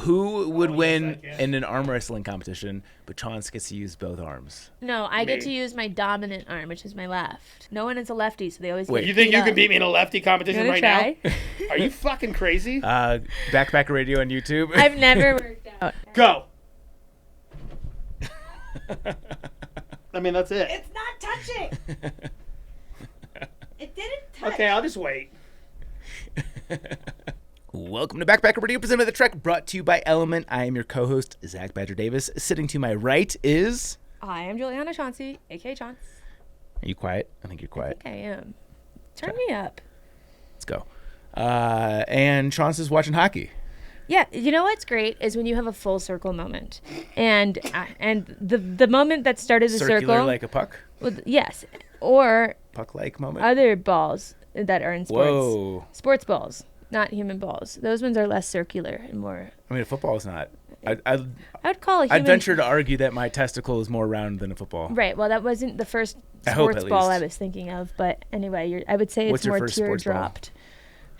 Who would win in an arm wrestling competition, but Chaunce gets to use both arms? No, I get to use my dominant arm, which is my left. No one is a lefty, so they always Wait, get you think beat you up. can beat me in a lefty competition right try? now? Are you fucking crazy? Backpacker Radio on YouTube. I've never worked out. Go. I mean, that's it. It's not touching. It didn't touch. Okay, I'll just wait. Welcome to Backpacker Radio, presented by The Trek, brought to you by LMNT. I am your co-host, Zach Badger Davis. Sitting to my right is... I am Juliana Chauncey, a.k.a. Chaunce. Are you quiet? I think you're quiet. I think I am. Turn me up. Let's go. And Chaunce is watching hockey. Yeah, you know what's great is when you have a full circle moment. And the moment that started the Circular circle... like a puck? Well, yes. Or... Puck-like moment? Other balls that are in sports. Whoa. Sports balls, not human balls. Those ones are less circular and more... I mean, a football is not. I would call a human... I'd venture to argue that my testicle is more round than a football. Right. Well, that wasn't the first I hope, sports at ball least. I was thinking of. But anyway, I would say What's it's your more first sports ball? teardropped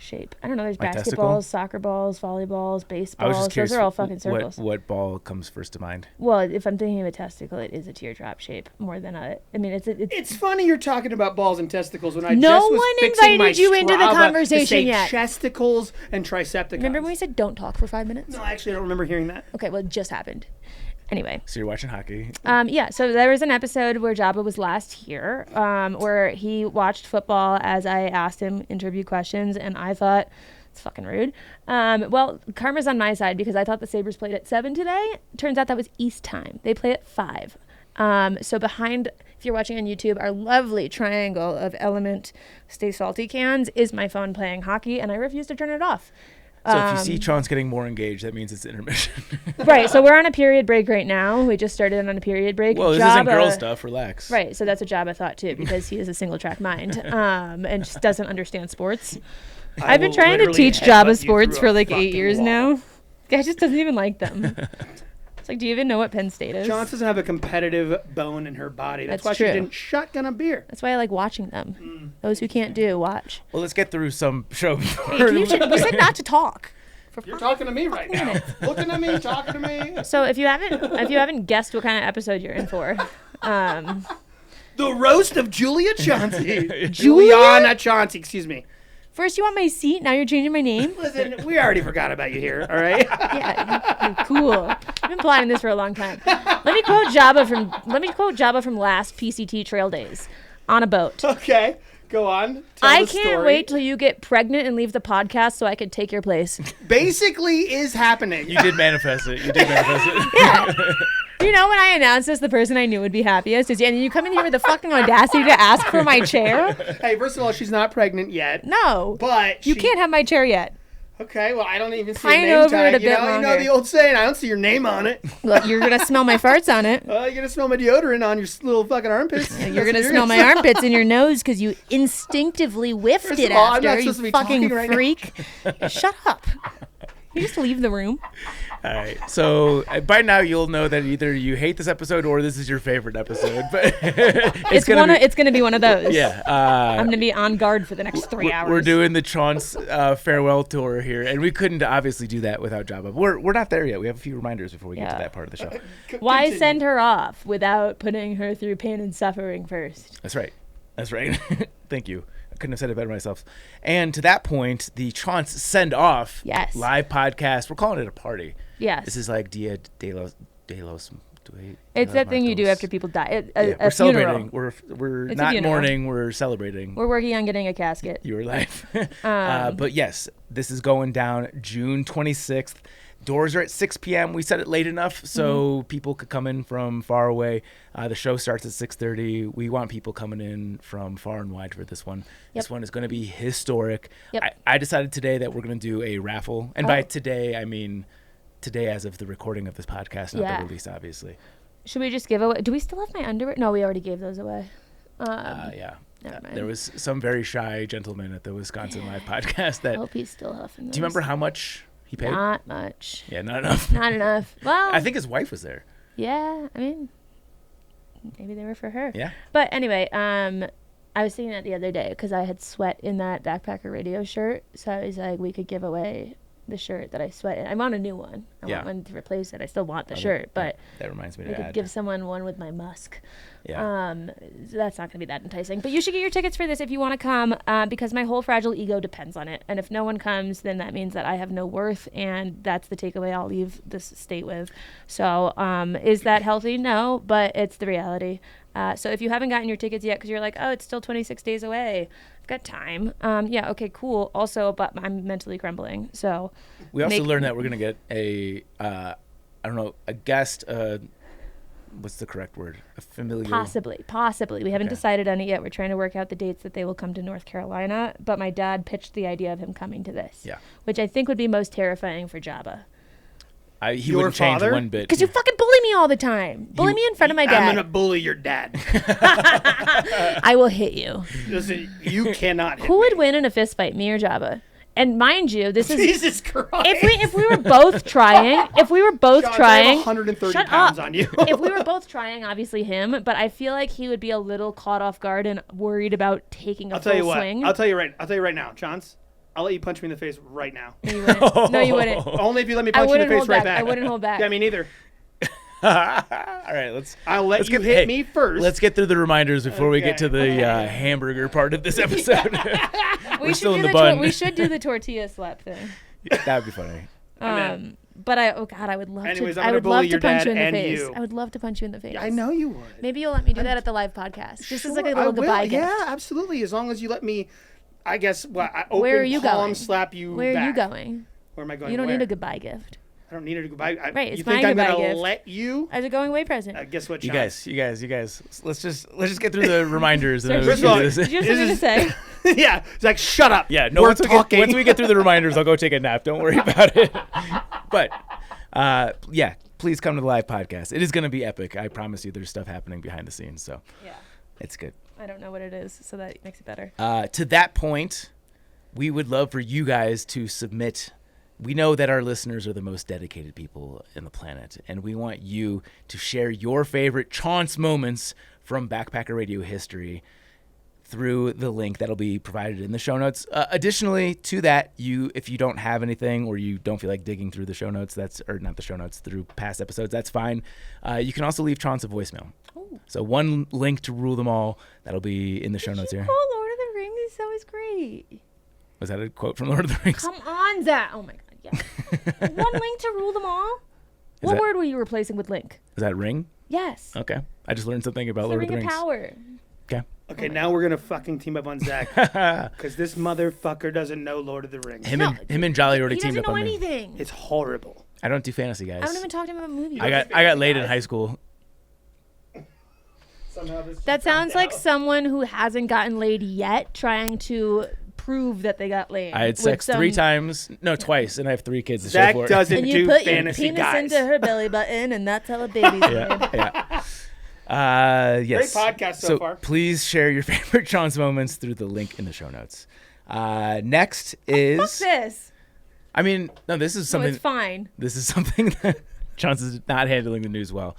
shape. I don't know. There's My basketballs, testicle? soccer balls, volleyballs, I was baseballs. just curious. Those are all fucking circles. What ball comes first to mind? Well, if I'm thinking of a testicle, it is a teardrop shape more than a... I mean, it's It's funny you're talking about balls and testicles when I No just was one fixing invited my you into the Strava conversation to say yet. Chesticles and tricepticons. Remember when we said don't talk for 5 minutes? No, actually, I don't remember hearing that. Okay, well, it just happened. Anyway. So you're watching hockey. Yeah, so there was an episode where Jabba was last here, where he watched football as I asked him interview questions, and I thought, it's fucking rude. Well, karma's on my side because I thought the Sabres played at 7 today. Turns out that was East time. They play at 5. So behind, if you're watching on YouTube, our lovely triangle of LMNT Stay Salty cans is my phone playing hockey, and I refuse to turn it off. So if you see Chaunce getting more engaged, that means it's intermission. Right, so we're on a period break right now. We just started on a period break. Well, this isn't girl stuff. Relax. Right, so that's what Jabba thought too, because he is a single track mind and just doesn't understand sports. I've been trying to teach Jabba sports for like 8 years now. Guy just doesn't even like them. It's like, do you even know what Penn State is? Chaunce doesn't have a competitive bone in her body. That's why true. she didn't shotgun a beer. That's why I like watching them. Those who can't do, watch. Well, let's get through some show. We said not to talk. You're talking to me right now. Looking at me, talking to me. So if you haven't guessed what kind of episode you're in for, The roast of Julia Chauncey. Juliana Chauncey, excuse me. first you want my seat, now you're changing my name. Listen, we already forgot about you here, all right? Yeah, cool. I've been plotting this for a long time. Let me quote Jabba from last PCT Trail Days on a boat. Okay, go on. Tell I the can't story. wait till you get pregnant and leave the podcast so I can take your place. Basically is happening. You did manifest it. Yeah. You know, when I announced this, the person I knew would be happiest is you. And you come in here with the fucking audacity to ask for my chair? Hey, first of all, she's not pregnant yet. No. But you can't have my chair yet. Okay, well, I don't even see Pine a name over tag. it a bit You know longer. the old saying, I don't see your name on it. Look, you're going to smell my farts on it. You're going to smell my deodorant on your little fucking armpits. You're going to smell my armpits in your nose because you instinctively whiffed First it of all, I'm not after, you supposed to be fucking talking right now. freak. Shut up. You just leave the room. All right. So by now you'll know that either you hate this episode or this is your favorite episode. But It's gonna be one of those. Yeah. I'm gonna be on guard for the next 3 hours. We're doing the Chaunce farewell tour here, and we couldn't obviously do that without Jabba. We're not there yet. We have a few reminders before we get to that part of the show. Why Continue. send her off without putting her through pain and suffering first? That's right. Thank you. I couldn't have said it better myself. And to that point, the Chaunce send off live podcast. We're calling it a party. Yes. This is like Dia de los. It's that thing you do after people die. We're celebrating. Funeral. We're It's a not funeral. mourning. We're celebrating. We're working on getting a casket. Your life. But yes, this is going down June 26th. Doors are at 6 p.m. We set it late enough so people could come in from far away. The show starts at 6:30. We want people coming in from far and wide for this one. Yep. This one is going to be historic. Yep. I decided today that we're going to do a raffle. And by today, I mean today as of the recording of this podcast, not the release, obviously. Should we just give away? Do we still have my underwear? No, we already gave those away. Yeah. Never mind. There was some very shy gentleman at the Wisconsin Live podcast that. I hope he's still huffing those. Do you remember how much he paid? Not much. Yeah, not enough. Not enough. Well, I think his wife was there. Yeah, I mean, maybe they were for her. Yeah. But anyway, I was thinking that the other day because I had sweat in that Backpacker Radio shirt, so I was like, we could give away the shirt that I sweat in. I want a new one. I want one to replace it. I still want the shirt, but that reminds me I to could add. give someone one with my musk. Yeah. So that's not going to be that enticing. But you should get your tickets for this if you want to come, because my whole fragile ego depends on it. And if no one comes, then that means that I have no worth, and that's the takeaway I'll leave this state with. So is that healthy? No, but it's the reality. So if you haven't gotten your tickets yet because you're like, oh, it's still 26 days away, I've got time. Yeah, okay, cool. Also, but I'm mentally crumbling. So we also learned that we're going to get a guest, what's the correct word? A familiar? Possibly. We haven't decided on it yet. We're trying to work out the dates that they will come to North Carolina. But my dad pitched the idea of him coming to this. Yeah. Which I think would be most terrifying for Jabba. He wouldn't change one bit. Because you fucking bully me all the time. Bully me in front of my dad. I'm going to bully your dad. I will hit you. Listen, you cannot hit Who would win in a fist fight, me or Jabba? And mind you, this is Jesus Christ. If we were both trying, John, I have 130 pounds on you. If we were both trying, obviously him, but I feel like he would be a little caught off guard and worried about taking a full swing. I'll tell you right now, Chaunce. I'll let you punch me in the face right now. No, you wouldn't. No, you wouldn't. Only if you let me punch you in the face right back. I wouldn't hold back. Yeah, me neither. All right, I'll let you hit me first. Let's get through the reminders before we get to the hamburger part of this episode. We should do the tortilla slap thing. That would be funny. But I would love Anyways, to. I'm I would bully love your to punch dad you in the and face. you. I would love to punch you in the face. Yeah, I know you would. Maybe you'll let me do that at the live podcast. Just as like a little goodbye gift. Yeah, absolutely. As long as you let me, I guess, I open Where are you palm going? slap you Where back. are you going? Where am I going? You don't need a goodbye gift. I don't need a goodbye. Right, it's you my think I'm goodbye gonna gift. let you? As a going away present. Guess what, You Chaunce? guys. Let's just get through the reminders. And then we First can of all, do this. Did you have something to say? Yeah, it's like shut up. Yeah, no. We're Once talking. we get through the reminders, I'll go take a nap. Don't worry about it. But yeah, please come to the live podcast. It is going to be epic. I promise you. There's stuff happening behind the scenes, so Yeah. it's good. I don't know what it is, so that makes it better. To that point, we would love for you guys to submit. We know that our listeners are the most dedicated people in the planet, and we want you to share your favorite Chaunce moments from Backpacker Radio history through the link that'll be provided in the show notes. Additionally to that, if you don't have anything or you don't feel like digging through the show notes, through past episodes, that's fine. You can also leave Chaunce a voicemail. Ooh. So one link to rule them all that'll be in the show notes here. Lord of the Rings, that was great. Was that a quote from Lord of the Rings? Come on, Zach. Oh my God, yeah. One link to rule them all. What word were you replacing with link? Is that ring? Yes. Okay. I just learned something about It's Lord the of the Ring Rings. of Power. Okay. Okay, now we're gonna fucking team up on Zach because this motherfucker doesn't know Lord of the Rings. Him and Jolly already He teamed doesn't up know on me. anything. It's horrible. I don't do fantasy, guys. I don't even talk to him about movies. I got laid in high school. That sounds like someone who hasn't gotten laid yet trying to prove that they got laid. I had sex twice, and I have 3 kids to Zach show for it. doesn't and you do put your fantasy penis guys. into her belly button, and that's how a baby's made. Yes. Great podcast so far. Please share your favorite Chaunce moments through the link in the show notes. Next is. Fuck this. I mean, no, this is something. No, it's fine. This is something that Chaunce is not handling the news well.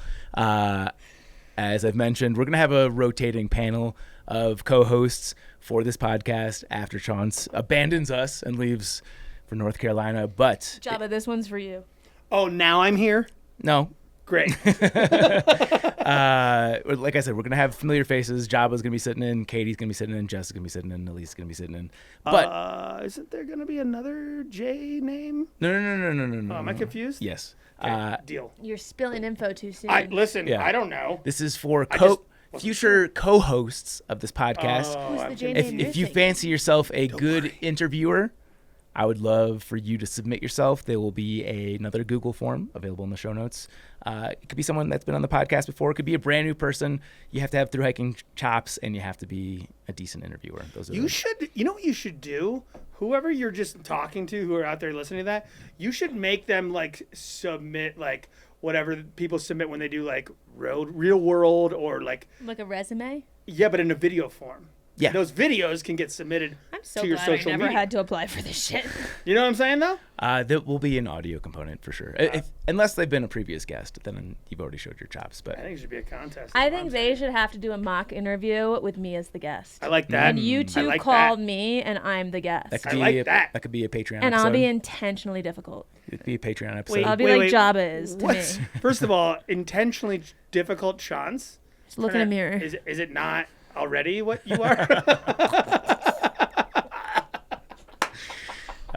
As I've mentioned, we're going to have a rotating panel of co-hosts for this podcast after Chaunce abandons us and leaves for North Carolina. But Jabba, this one's for you. Oh, now I'm here? No. Great. Like I said, we're going to have familiar faces. Jabba's going to be sitting in, Katie's going to be sitting in, Jess is going to be sitting in, Elise is going to be sitting in. But isn't there going to be another J name? No. Oh, am I confused? Yes. Okay, deal. You're spilling info too soon. Listen, Yeah. I don't know. This is for future co-hosts of this podcast. Who's the J name If you missing? fancy yourself a good interviewer, I would love for you to submit yourself. There will be another Google form available in the show notes. It could be someone that's been on the podcast before. It could be a brand new person. You have to have through hiking chops, and you have to be a decent interviewer. You know what you should do? Whoever you're just talking to who are out there listening to that, you should make them like submit like whatever people submit when they do like real world or like a resume? Yeah, but in a video form. Yeah. Those videos can get submitted I'm so to your glad I social never media. had to apply for this shit. You know what I'm saying, though? There will be an audio component for sure. Unless they've been a previous guest, then you've already showed your chops. But I think it should be a contest. I think they should have to do a mock interview with me as the guest. I like that. And you two like called that. me, and I'm the guest. that could I be like that. That could be a Patreon And episode. I'll be intentionally difficult. It'd be a Patreon episode. Wait, I'll be wait, like wait. Jabba is to What's, me. first of all, intentionally difficult Chaunce? Just look in a mirror. Is it not already what you are?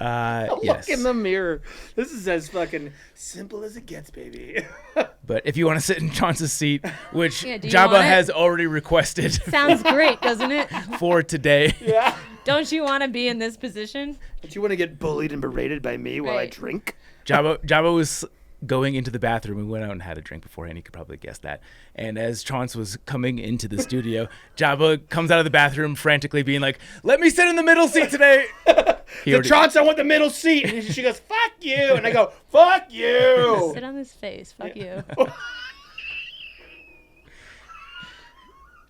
Yes. Look in the mirror. This is as fucking simple as it gets, baby. But if you want to sit in Chaunce's seat, which Yeah, do you Jabba want it? has already requested Sounds great, doesn't it? for today. Yeah. Don't you want to be in this position? But you want to get bullied and berated by me while I Right. drink? Jabba was going into the bathroom. We went out and had a drink beforehand. You could probably guess that. And as Chaunce was coming into the studio, Jabba comes out of the bathroom frantically being like, "Let me sit in the middle seat today." Chaunce, I want the middle seat. And she goes, "Fuck you." And I go, "Fuck you." Sit on his face. Fuck you.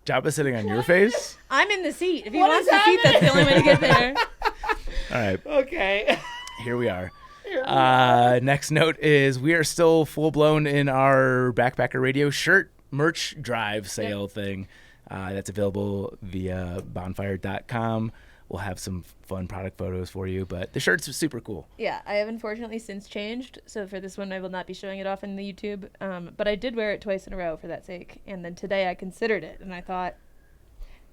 Jabba sitting on your face? I'm in the seat. If he What wants is the seat, that's the only way to get there. All right, Okay. here we are. Next note is we are still full blown in our Backpacker Radio shirt merch drive sale thing. That's available via bonfire.com. We'll have some fun product photos for you, but the shirts are super cool. Yeah, I have unfortunately since changed, so for this one I will not be showing it off in the YouTube. But I did wear it twice in a row for that sake, and then today I considered it, and I thought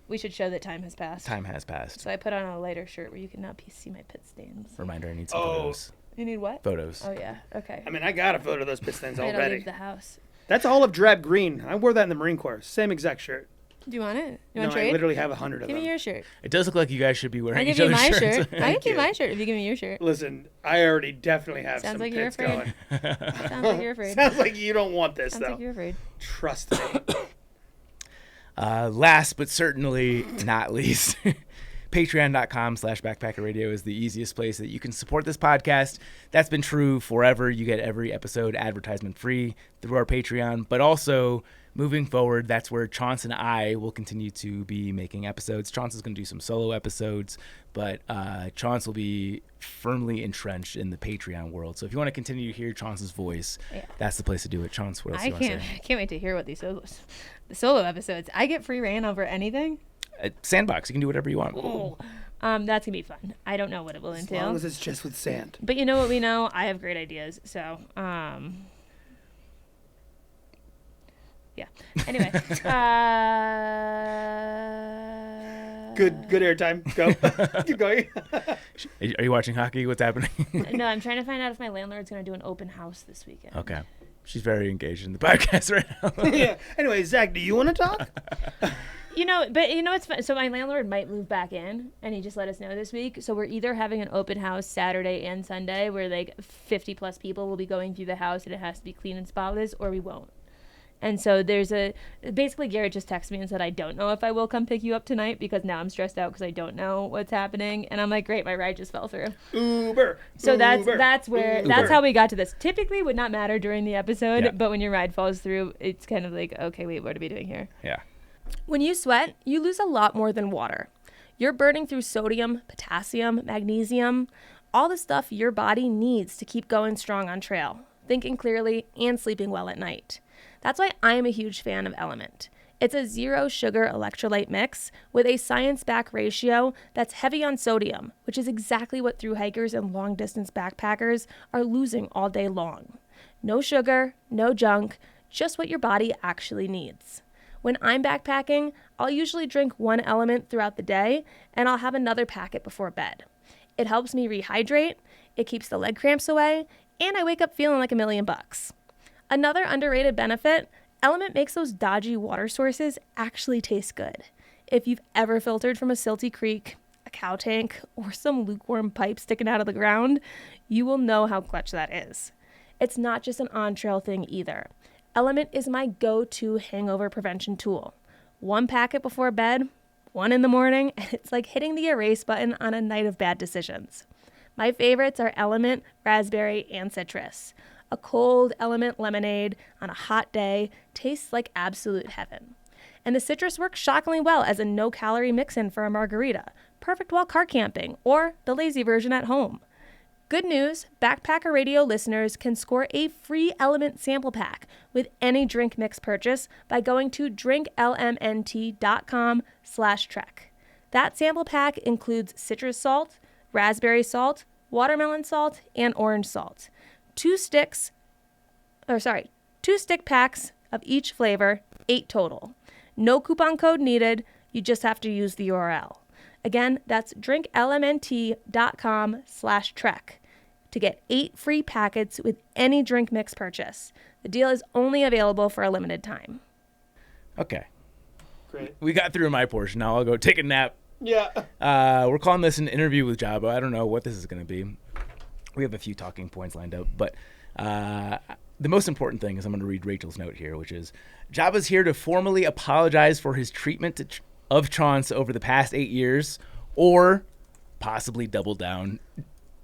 we should show that time has passed. Time has passed. So I put on a lighter shirt where you can now see my pit stains. Reminder, I need some Oh. photos. You need what? Photos. Oh yeah. Okay. I mean, I got a photo of those pistons I gotta already. leave the house. That's olive drab green. I wore that in the Marine Corps. Same exact shirt. Do you want it? You No, want to I trade? literally have 100 of Give them. me your shirt. It does look like you guys should be wearing I'll give each you other's my shirts. shirt. I can Thank give you you. my shirt if you give me your shirt. Listen, I already definitely have Sounds some like you're pits afraid. going. Sounds like you're afraid. Sounds like you don't want this, Sounds though. like you're afraid. Trust me. Last but certainly not least, patreon.com/backpackerradio is the easiest place that you can support this podcast. That's been true forever. You get every episode advertisement free through our Patreon, but also moving forward, that's where Chaunce and I will continue to be making episodes. Chaunce is going to do some solo episodes, but Chaunce will be firmly entrenched in the Patreon world. So if you want to continue to hear Chaunce's voice, Yeah. that's the place to do it. Chaunce, what else do I you want to say? can't wait to hear what the solo episodes. I get free reign over anything. Sandbox, you can do whatever you want. Oh, that's gonna be fun. I don't know what it will As entail. long as it's just with sand. But you know what we know? I have great ideas. So, yeah. Anyway, Good airtime. Go. Keep going. Are you watching hockey? What's happening? no, I'm trying to find out if my landlord's gonna do an open house this weekend. Okay. She's very engaged in the podcast right now. Yeah. Anyway, Zach, do you want to talk? It's fun. So my landlord might move back in, and he just let us know this week. So we're either having an open house Saturday and Sunday, where like 50 plus people will be going through the house, and it has to be clean and spotless, or we won't. And so basically Garrett just texted me and said, I don't know if I will come pick you up tonight because now I'm stressed out because I don't know what's happening. And I'm like, great, my ride just fell through. Uber. So Uber, that's Uber. how we got to this. Typically would not matter during the episode, Yeah. but when your ride falls through, it's kind of like, okay, wait, what are we doing here? Yeah. When you sweat, you lose a lot more than water. You're burning through sodium, potassium, magnesium, all the stuff your body needs to keep going strong on trail, thinking clearly, and sleeping well at night. That's why I'm a huge fan of LMNT. It's a zero sugar electrolyte mix with a science-backed ratio that's heavy on sodium, which is exactly what thru hikers and long-distance backpackers are losing all day long. No sugar, no junk, just what your body actually needs. When I'm backpacking, I'll usually drink one LMNT throughout the day, and I'll have another packet before bed. It helps me rehydrate, it keeps the leg cramps away, and I wake up feeling like $1,000,000. Another underrated benefit, LMNT makes those dodgy water sources actually taste good. If you've ever filtered from a silty creek, a cow tank, or some lukewarm pipe sticking out of the ground, you will know how clutch that is. It's not just an on-trail thing either. LMNT is my go-to hangover prevention tool. One packet before bed, one in the morning, and it's like hitting the erase button on a night of bad decisions. My favorites are LMNT, raspberry, and citrus. A cold LMNT lemonade on a hot day tastes like absolute heaven. And the citrus works shockingly well as a no-calorie mix-in for a margarita. Perfect while car camping, or the lazy version at home. Good news, Backpacker Radio listeners can score a free LMNT sample pack with any drink mix purchase by going to drinklmnt.com/trek. That sample pack includes citrus salt, raspberry salt, watermelon salt, and orange salt. 2 stick packs of each flavor, 8 total. No coupon code needed, you just have to use the URL. Again, that's drinklmnt.com/trek to get 8 free packets with any drink mix purchase. The deal is only available for a limited time. Okay. Great. We got through my portion. Now I'll go take a nap. Yeah. We're calling this an interview with Jabba. I don't know what this is going to be. We have a few talking points lined up, but the most important thing is I'm going to read Rachel's note here, which is Jabba's here to formally apologize for his treatment of Chaunce over the past 8 years, or possibly double down.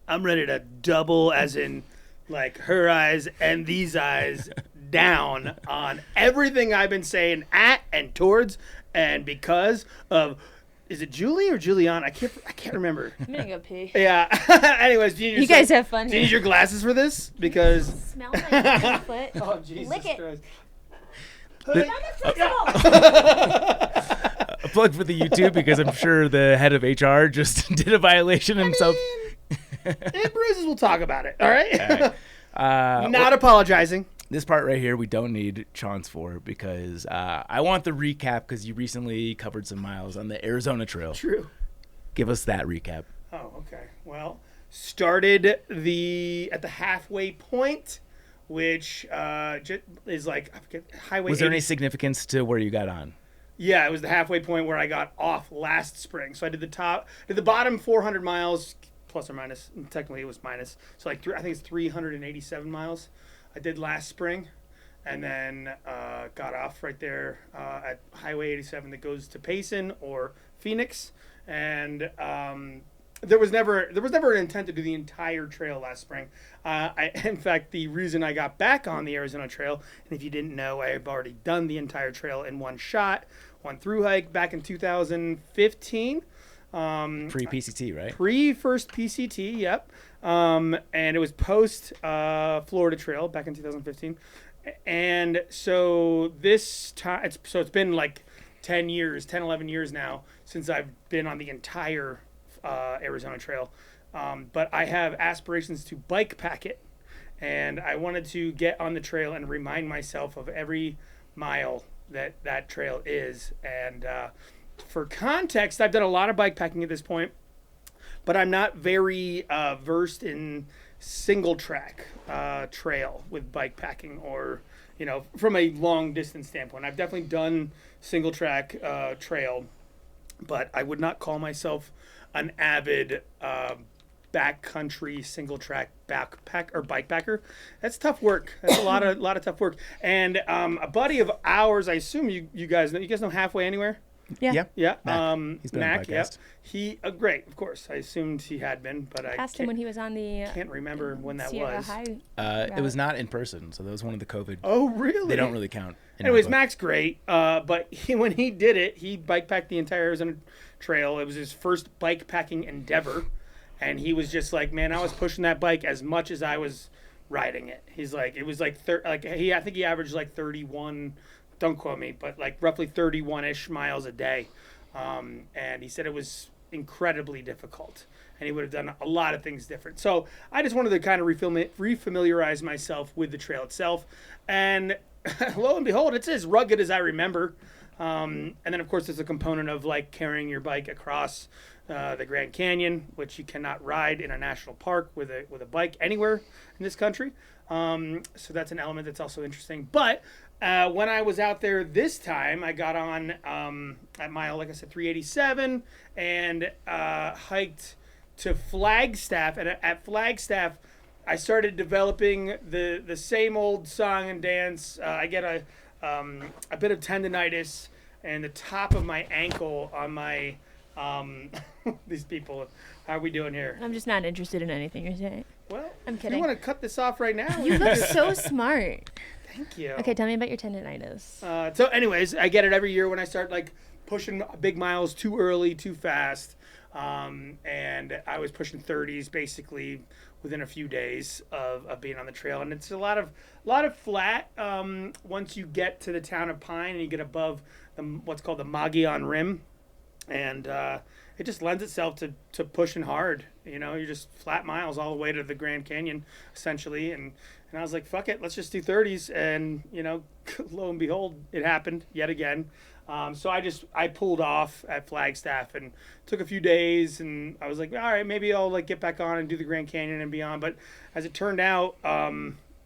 I'm ready to double, as in like her eyes and these eyes, down on everything I've been saying at and towards and because of. Is it Julie or Julian? I can't remember. I'm gonna go pee. Yeah. Anyways, you guys have fun. Do you need your glasses for this? Because smell my foot. Oh Jesus Lick it. Christ! Put it on the flexible. A plug for the YouTube, because I'm sure the head of HR just did a violation himself. And bruises, we'll talk about it. All right. All right. Not apologizing. This part right here, we don't need Chaunce for, because I want the recap, because you recently covered some miles on the Arizona Trail. True. Give us that recap. Oh, okay. Well, started at the halfway point, which is like, I forget, highway. Was there 80. any significance to where you got on? Yeah, it was the halfway point where I got off last spring. So I did the bottom 400 miles, plus or minus. And technically, it was minus. So like I think it's 387 miles. I did last spring, and then got off right there at Highway 87 that goes to Payson or Phoenix, and there was never an intent to do the entire trail last spring. In fact, the reason I got back on the Arizona Trail, and if you didn't know, I have already done the entire trail in one shot, one through hike back in 2015. Pre-PCT, right? Pre-first PCT, yep. And it was post Florida Trail back in 2015. And so this time, it's been like 10, 11 years now since I've been on the entire Arizona Trail. But I have aspirations to bike pack it. And I wanted to get on the trail and remind myself of every mile that trail is. And for context, I've done a lot of bike packing at this point, but I'm not very versed in single track trail with bike packing, or, from a long distance standpoint. I've definitely done single track trail, but I would not call myself an avid backcountry single track backpack or bike packer. That's tough work. That's a lot of tough work. And a buddy of ours, I assume you guys know Halfway Anywhere. Yeah. Mac. He's been on the podcast. Yep. He great, of course. I assumed he had been, but I asked him when he was on the. Can't remember when that Sierra was. High It was not in person, so that was one of the COVID. Oh, really? They don't really count. Anyways, Mac's great, but when he did it, he bike packed the entire Arizona Trail. It was his first bike packing endeavor, and he was just like, man, I was pushing that bike as much as I was riding it. He's like, it was like I think he averaged like 31. Don't quote me, but like roughly 31-ish miles a day. And he said it was incredibly difficult, and he would have done a lot of things different. So I just wanted to kind of refamiliarize myself with the trail itself. And lo and behold, it's as rugged as I remember. And then, of course, there's a component of like carrying your bike across the Grand Canyon, which you cannot ride in a national park with a bike anywhere in this country. So that's an element that's also interesting. But when I was out there this time, I got on at mile, like I said, 387, and hiked to Flagstaff. And at Flagstaff, I started developing the same old song and dance. I get a bit of tendonitis and the top of my ankle on my these people. How are we doing here? I'm just not interested in anything you're saying. Well, I'm kidding. You want to cut this off right now? You look so smart. Thank you. Okay, tell me about your tendinitis. So anyways, I get it every year when I start like pushing big miles too early, too fast. And I was pushing 30s basically within a few days of being on the trail. And it's a lot of flat once you get to the town of Pine and you get above what's called the Magellan Rim. And it just lends itself to pushing hard. You know, you're just flat miles all the way to the Grand Canyon, essentially. And I was like, fuck it, let's just do 30s. And, you know, lo and behold, it happened yet again. So I pulled off at Flagstaff and took a few days. And I was like, all right, maybe I'll like get back on and do the Grand Canyon and beyond. But as it turned out,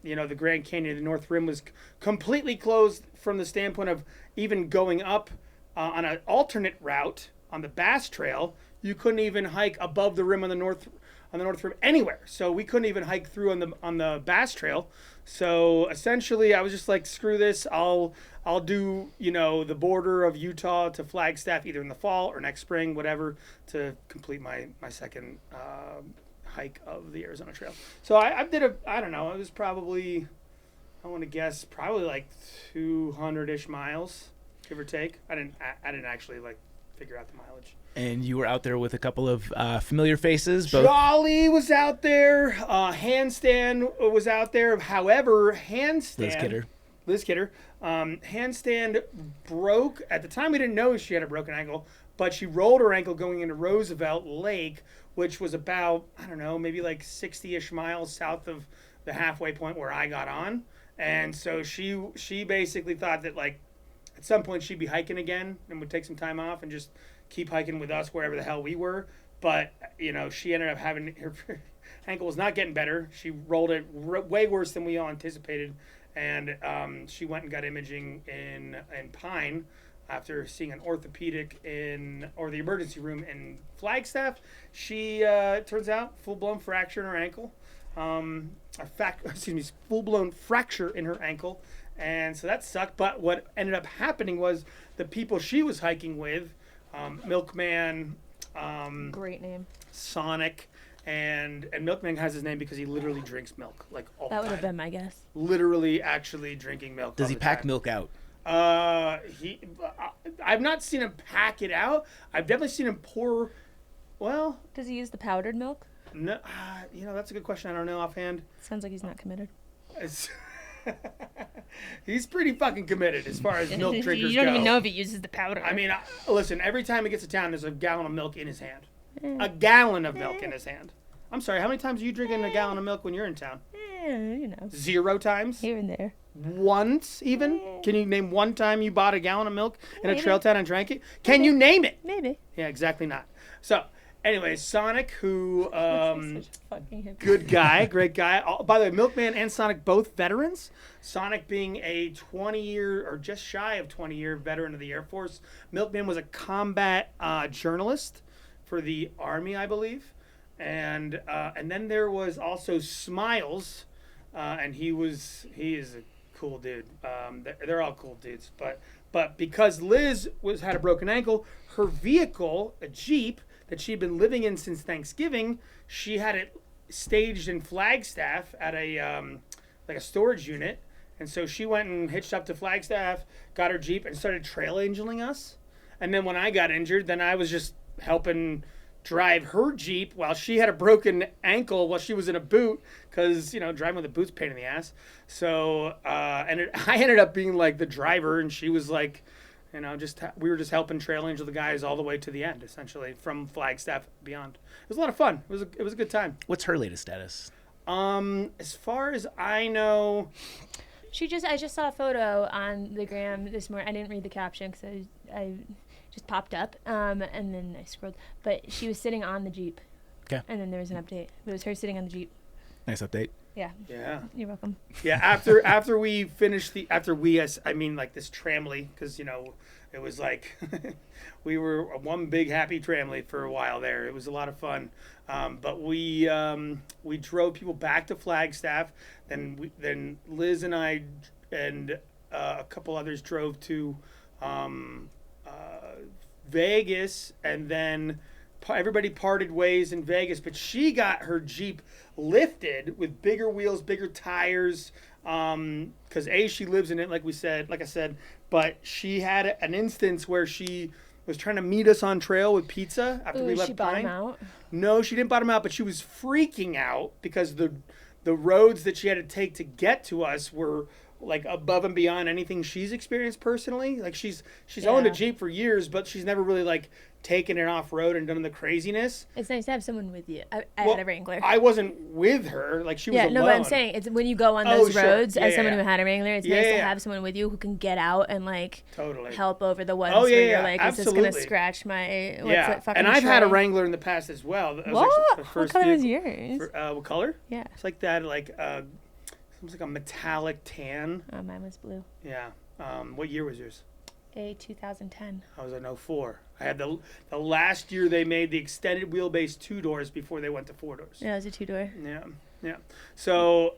you know, the Grand Canyon, the North Rim was completely closed from the standpoint of even going up on an alternate route on the Bass Trail. You couldn't even hike above the rim on the North Rim anywhere. So we couldn't even hike through on the Bass Trail. So essentially, I was just like, screw this. I'll do, you know, the border of Utah to Flagstaff either in the fall or next spring, whatever, to complete my second hike of the Arizona Trail. So I did I don't know, it was probably, I want to guess, probably like 200-ish miles, give or take. I didn't actually like figure out the mileage. And you were out there with a couple of familiar faces. Both. Jolly was out there. Handstand was out there. However, handstand. Liz Kidder. Handstand broke. At the time, we didn't know she had a broken ankle, but she rolled her ankle going into Roosevelt Lake, which was about, I don't know, maybe like 60-ish miles south of the halfway point where I got on. And so she basically thought that, like, at some point she'd be hiking again and would take some time off and just keep hiking with us wherever the hell we were. But, you know, she ended up having, her ankle was not getting better. She rolled it way worse than we all anticipated. And she went and got imaging in Pine after seeing an orthopedic or the emergency room in Flagstaff. She, turns out, full-blown fracture in her ankle. Full-blown fracture in her ankle. And so that sucked. But what ended up happening was the people she was hiking with, Milkman, Great name. Sonic, and Milkman has his name because he literally drinks milk like all the time. That would have been my guess. Literally, actually drinking milk. Does he pack milk out? I've not seen him pack it out. I've definitely seen him pour. Well, does he use the powdered milk? No, you know, that's a good question. I don't know offhand. Sounds like he's not committed. He's pretty fucking committed as far as milk drinkers go. You don't even know if he uses the powder. I mean, listen, every time he gets to town, there's a gallon of milk in his hand. A gallon of milk in his hand. I'm sorry, how many times are you drinking a gallon of milk when you're in town? You know. 0 times? Here and there. Once, even? Can you name one time you bought a gallon of milk in a trail town and drank it? Can you name it? Maybe. Yeah, exactly not. So, anyway, Sonic, who, good guy, great guy. By the way, Milkman and Sonic, both veterans. Sonic being a 20-year, or just shy of 20-year veteran of the Air Force. Milkman was a combat journalist for the Army, I believe. And then there was also Smiles, and he is a cool dude. They're all cool dudes. But because Liz had a broken ankle, her vehicle, a Jeep, that she'd been living in since Thanksgiving, she had it staged in Flagstaff at a storage unit. And so she went and hitched up to Flagstaff, got her Jeep, and started trail angeling us. And then when I got injured, then I was just helping drive her Jeep while she had a broken ankle while she was in a boot, because, you know, driving with a boot's a pain in the ass. So I ended up being like the driver, and she was like, you know, we were just helping trail angel the guys all the way to the end, essentially, from Flagstaff beyond. It was a lot of fun. It was a good time. What's her latest status? As far as I know, I just saw a photo on the gram this morning. I didn't read the caption because I just popped up, and then I scrolled. But she was sitting on the Jeep. Okay. And then there was an update. It was her sitting on the Jeep. Nice update. Yeah. Yeah. You're welcome. Yeah. After we finished I mean, like, this tramley, because, you know, it was like we were one big happy tramley for a while there. It was a lot of fun. But we drove people back to Flagstaff. Then Liz and I and a couple others drove to Vegas, and then everybody parted ways in Vegas. But she got her Jeep lifted with bigger wheels, bigger tires, Because she lives in it, like I said, but she had an instance where she was trying to meet us on trail with pizza after we left she bought Pine. him out? No, she didn't bottom out, but she was freaking out because the roads that she had to take to get to us were like above and beyond anything she's experienced personally. Like she's owned a Jeep for years, but she's never really like taken it off road and done the craziness. It's nice to have someone with you. I had a Wrangler. I wasn't with her. Like she was alone. No, but I'm saying it's when you go on those roads as someone who had a Wrangler, it's nice to have someone with you who can get out and like help over the ones where you're like, absolutely. is this gonna scratch my fucking and I've tray? had a Wrangler in the past as well. That was actually the first what color is vehicle. yours? What color? Yeah. It's like that, like it's like a metallic tan. Oh, mine was blue. Yeah. What year was yours? A 2010. I was an 04. I had the last year they made the extended wheelbase 2-doors before they went to 4-doors. Yeah, it was a 2-door. Yeah. So,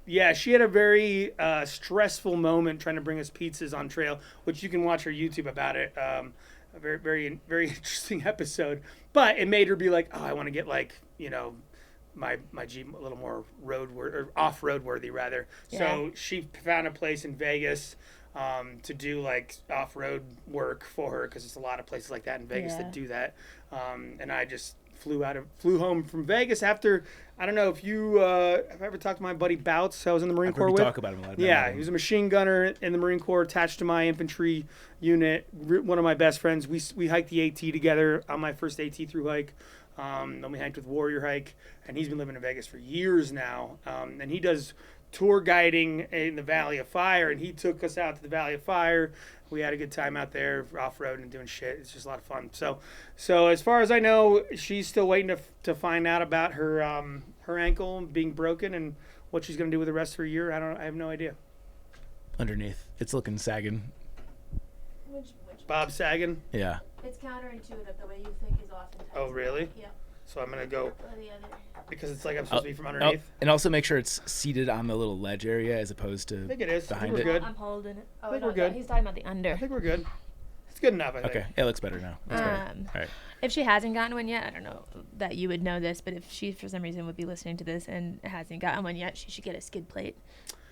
she had a very stressful moment trying to bring us pizzas on trail, which you can watch her YouTube about it. A very, very, very interesting episode. But it made her be like, oh, I want to get like, my Jeep a little more off-road worthy rather. Yeah. So she found a place in Vegas to do like off-road work for her because there's a lot of places like that in Vegas that do that. And I just flew home from Vegas after. I don't know if you have ever talked to my buddy Bouts. I was in the Marine Corps with. Talk about him a lot. Yeah, he was a machine gunner in the Marine Corps, attached to my infantry unit. One of my best friends. We hiked the AT together on my first AT through hike. Then we hiked with Warrior Hike, and he's been living in Vegas for years now. And he does tour guiding in the Valley of Fire, and he took us out to the Valley of Fire. We had a good time out there off-road and doing shit. It's just a lot of fun. So as far as I know, she's still waiting to find out about her ankle being broken and what she's going to do with the rest of her year. I have no idea. Underneath, it's looking sagging. Which Bob sagging? Yeah. It's counterintuitive. The way you think is often. Oh, really? Yeah. So I'm going to go... the other. Because it's like I'm supposed to be from underneath. And also make sure it's seated on the little ledge area as opposed to I think it is. behind I think we're it. good. I'm holding it. I think we're good. He's talking about the under. I think we're good. It's good enough, I think. Okay, it looks better now. That's better. All right. If she hasn't gotten one yet, I don't know that you would know this, but if she for some reason would be listening to this and hasn't gotten one yet, she should get a skid plate.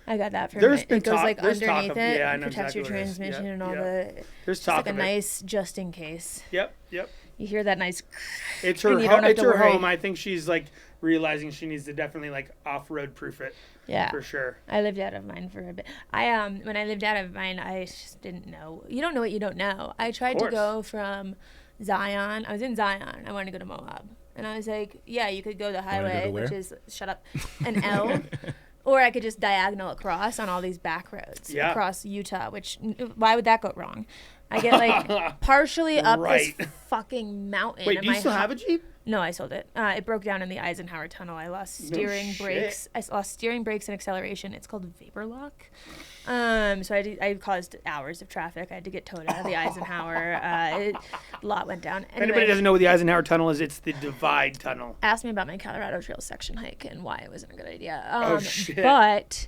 I got that from it. It goes like underneath it, and protects your transmission and all the. There's talk like a nice just in case. Yep. You hear that nice. It's her. It's her home. I think she's like realizing she needs to definitely like off-road proof it. Yeah, for sure. I lived out of mine for a bit. When I lived out of mine, I just didn't know. You don't know what you don't know. I tried to go from Zion. I was in Zion. I wanted to go to Moab, and I was like, "Yeah, you could go the highway, which is shut up, an L." Or I could just diagonal across on all these back roads across Utah, which, why would that go wrong? I get like partially up this fucking mountain. Wait, do you still have a Jeep? No, I sold it. It broke down in the Eisenhower Tunnel. I lost steering brakes. I lost steering brakes and acceleration. It's called vapor lock. So I caused hours of traffic. I had to get towed out of the Eisenhower. A lot went down. Anyway, if anybody doesn't know what the Eisenhower Tunnel is, it's the Divide Tunnel. Ask me about my Colorado Trail section hike and why it wasn't a good idea. Oh, shit. But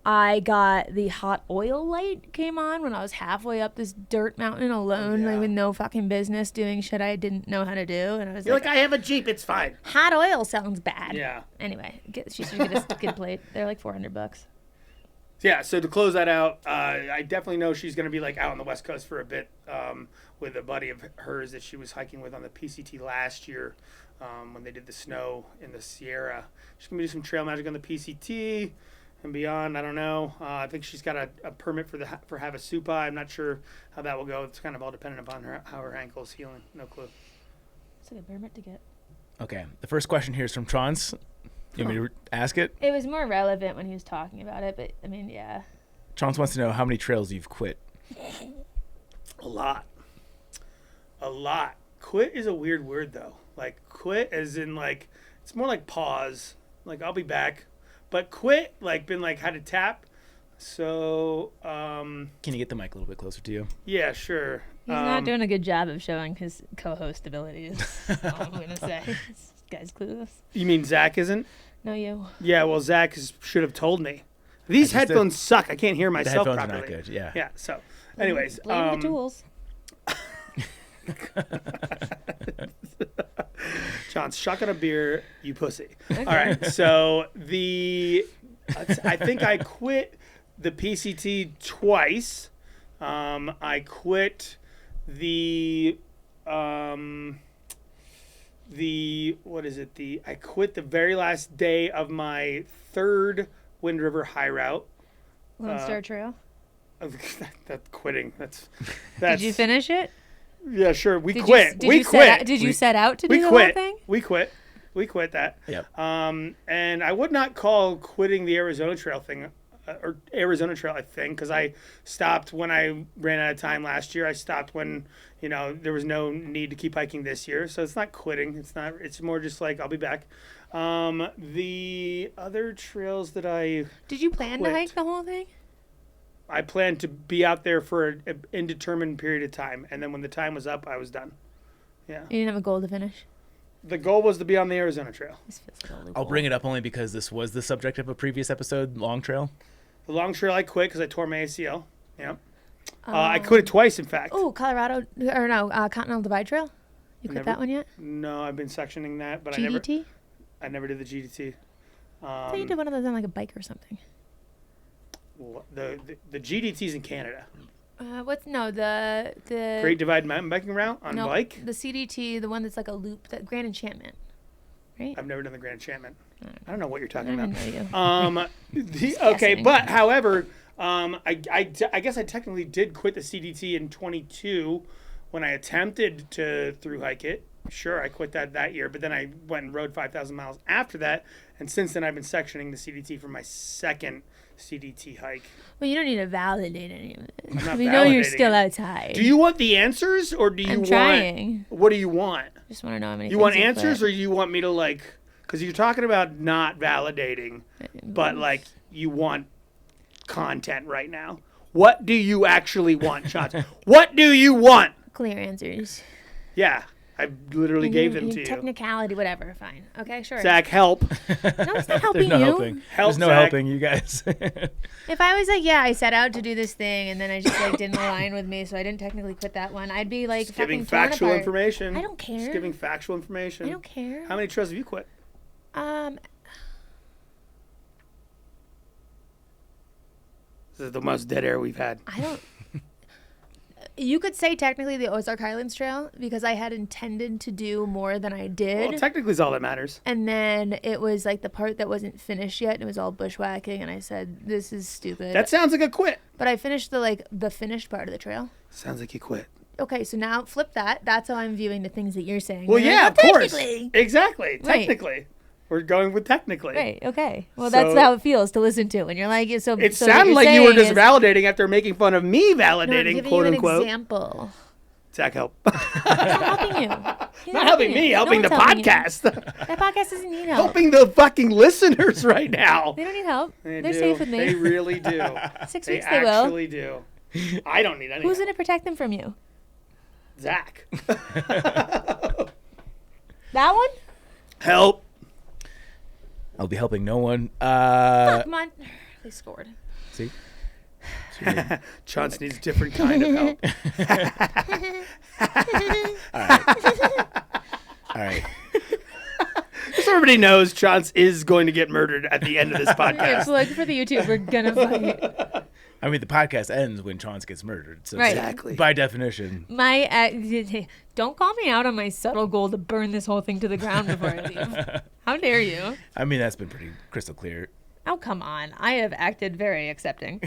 I got the hot oil light came on when I was halfway up this dirt mountain alone, like with no fucking business doing shit I didn't know how to do. And I was like, I have a Jeep, it's fine. Hot oil sounds bad. Yeah. Anyway, she should get a skid plate. They're like $400. Yeah, so to close that out, I definitely know she's going to be like out on the West Coast for a bit with a buddy of hers that she was hiking with on the PCT last year when they did the snow in the Sierra. She's going to do some trail magic on the PCT and beyond. I don't know. I think she's got a permit for Havasupai. I'm not sure how that will go. It's kind of all dependent upon how her ankle's healing. No clue. It's a good permit to get. Okay. The first question here is from Chaunce. You want me to ask it? It was more relevant when he was talking about it, but I mean, yeah. Chaunce wants to know how many trails you've quit. A lot. Quit is a weird word though. Like quit as in like, it's more like pause. Like I'll be back. But quit, like been like had to tap. So can you get the mic a little bit closer to you? Yeah, sure. He's not doing a good job of showing his co-host abilities. That's all I'm gonna say. This guy's clueless. You mean Zach isn't? No, you. Yeah, well, Zach should have told me. These headphones suck. I can't hear myself properly. The headphones are not good. Yeah. Yeah. So, anyways, blame the tools. Chaunce, shotgun a beer, you pussy. Okay. All right. So I think I quit the PCT twice. I quit I quit the very last day of my third Wind River High Route. Lone Star Trail. That's quitting. That's. Did you finish it? Yeah, sure. We quit. Did you set out to do the whole thing? We quit. We quit that. Yep. And I would not call quitting the Arizona Trail thing, or Arizona Trail a thing, because I stopped when I ran out of time last year. I stopped when, there was no need to keep hiking this year. So it's not quitting. It's more just like, I'll be back. The other trails that I Did you plan to hike the whole thing? I planned to be out there for an indeterminate period of time. And then when the time was up, I was done. Yeah. You didn't have a goal to finish? The goal was to be on the Arizona Trail. This feels like a loophole. I'll bring it up only because this was the subject of a previous episode, Long Trail. The Long Trail I quit because I tore my ACL. Yeah. I quit it twice, in fact. Oh, Continental Divide Trail? You quit that one yet? No, I've been sectioning that, but GDT? I never did the GDT. I thought you did one of those on like a bike or something. The GDT's in Canada. The Great Divide Mountain Biking Route on bike? The CDT, the one that's like a loop, that Grand Enchantment, right? I've never done the Grand Enchantment. I don't know what you're talking I about. know you. Okay, but however, I guess I technically did quit the CDT in 22 when I attempted to through hike it. Sure, I quit that year, but then I went and rode 5,000 miles after that, and since then I've been sectioning the CDT for my second CDT hike. Well, you don't need to validate any of it. I'm not we know you're validating still it. outside. Do you want the answers, or do you I'm want? trying. What do you want? Just want to know how many. You want answers, or you want me to because you're talking about not validating, but you want content right now. What do you actually want, Chaunce? What do you want? Clear answers. Yeah. I literally gave them to you. Technicality, whatever. Fine. Okay, sure. Zach, help. No, it's not helping There's no you. helping. There's no Zach. helping you guys. If I was like, yeah, I set out to do this thing, and then I just didn't align with me, so I didn't technically quit that one, I'd be like Just giving fucking torn factual apart. information. I don't care. Just giving factual information. I don't care. How many trails have you quit? This is the most dead air we've had. I don't. You could say technically the Ozark Highlands Trail because I had intended to do more than I did. Well, technically is all that matters. And then it was like the part that wasn't finished yet, and it was all bushwhacking, and I said, this is stupid. That sounds like a quit. But I finished the finished part of the trail. Sounds like you quit. Okay, so now flip that. That's how I'm viewing the things that you're saying. Well, You're yeah, like, of course. technically. Exactly. Right. Technically. We're going with technically. Right, okay. Well, So- that's how it feels to listen to. And you're like, so. It so what sounded you're like you were saying just is- validating after making fun of me No, I'm validating, giving quote you an unquote. example. Zach, help. Not helping you. He's Not helping me, you. helping No the one's helping you. podcast. That podcast doesn't need help. Helping the fucking listeners right now. They don't need help. They They're do. safe with me. They really do. 6 They weeks they will. actually do. I don't need any Who's help. going to protect them from you? Zach. That one? Help. I'll be helping no one. Come on. They scored. See? Chaunce needs a different kind of help. All right. Just so everybody knows, Chaunce is going to get murdered at the end of this It's podcast. like for the YouTube, we're going to fight. I mean, the podcast ends when Chaunce gets murdered. So Right. Exactly. by definition. Don't call me out on my subtle goal to burn this whole thing to the ground before I leave. How dare you? I mean, that's been pretty crystal clear. Oh, come on. I have acted very accepting.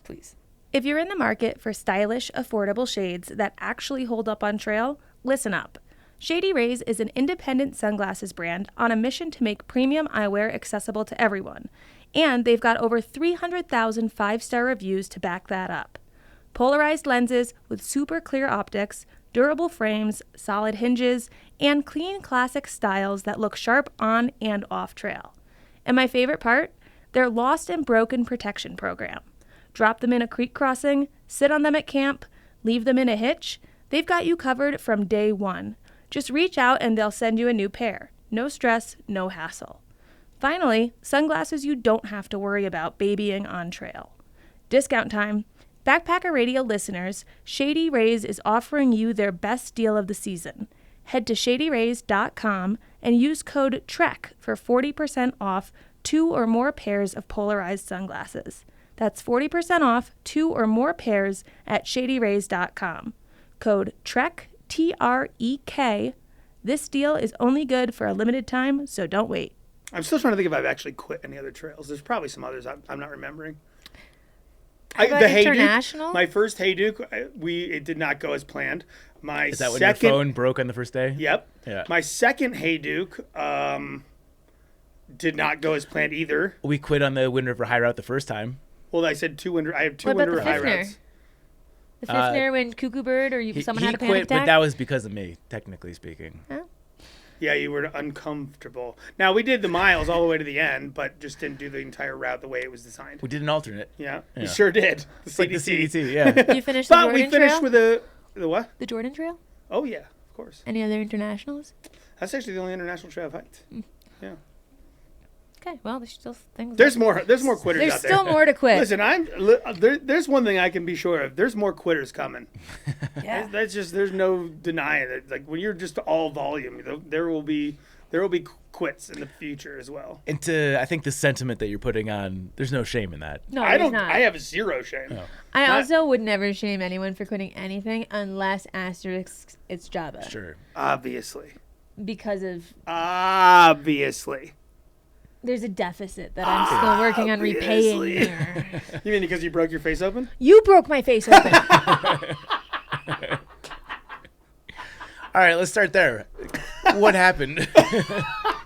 Please. If you're in the market for stylish, affordable shades that actually hold up on trail, listen up. Shady Rays is an independent sunglasses brand on a mission to make premium eyewear accessible to everyone. And they've got over 300,000 five-star reviews to back that up. Polarized lenses with super clear optics, durable frames, solid hinges, and clean classic styles that look sharp on and off trail. And my favorite part? Their Lost and Broken Protection Program. Drop them in a creek crossing, sit on them at camp, leave them in a hitch. They've got you covered from day one. Just reach out and they'll send you a new pair. No stress, no hassle. Finally, sunglasses you don't have to worry about babying on trail. Discount time. Backpacker Radio listeners, Shady Rays is offering you their best deal of the season. Head to shadyrays.com and use code TREK for 40% off 2 or more pairs of polarized sunglasses. That's 40% off 2 or more pairs at shadyrays.com. Code TREK, TREK. This deal is only good for a limited time, so don't wait. I'm still trying to think if I've actually quit any other trails. There's probably some others I'm not remembering. The international? Hayduke, my first Hayduke, it did not go as planned. Is that when your phone broke on the first day? Yep. Yeah. My second Hayduke did not go as planned either. We quit on the Wind River High Route the first time. Well, I said I have two What Wind about River the High Fifner? routes. The Fifner when Cuckoo Bird or someone had a panic quit, attack? but that was because of me, technically speaking. Huh? Yeah, you were uncomfortable. Now, we did the miles all the way to the end, but just didn't do the entire route the way it was designed. We did an alternate. Yeah, we sure did. It's like the CDT, yeah. You finished the But Jordan we finished Trail? with the what? The Jordan Trail? Oh, yeah, of course. Any other internationals? That's actually the only international trail I've hiked. Yeah. Okay, well, there's still things. There's more quitters There's out there. still more to quit. Listen, there's one thing I can be sure of. There's more quitters coming. Yeah. That's just, there's no denying it. Like, when you're just all volume, there will be quits in the future as well. And I think the sentiment that you're putting on, there's no shame in that. No, I there's not. I have zero shame. No. I also would never shame anyone for quitting anything unless asterisk it's Jabba. Sure. Obviously. Because of Obviously. there's a deficit that I'm still working on repaying here. You mean because you broke your face open? You broke my face open. All right, let's start there. What happened? Do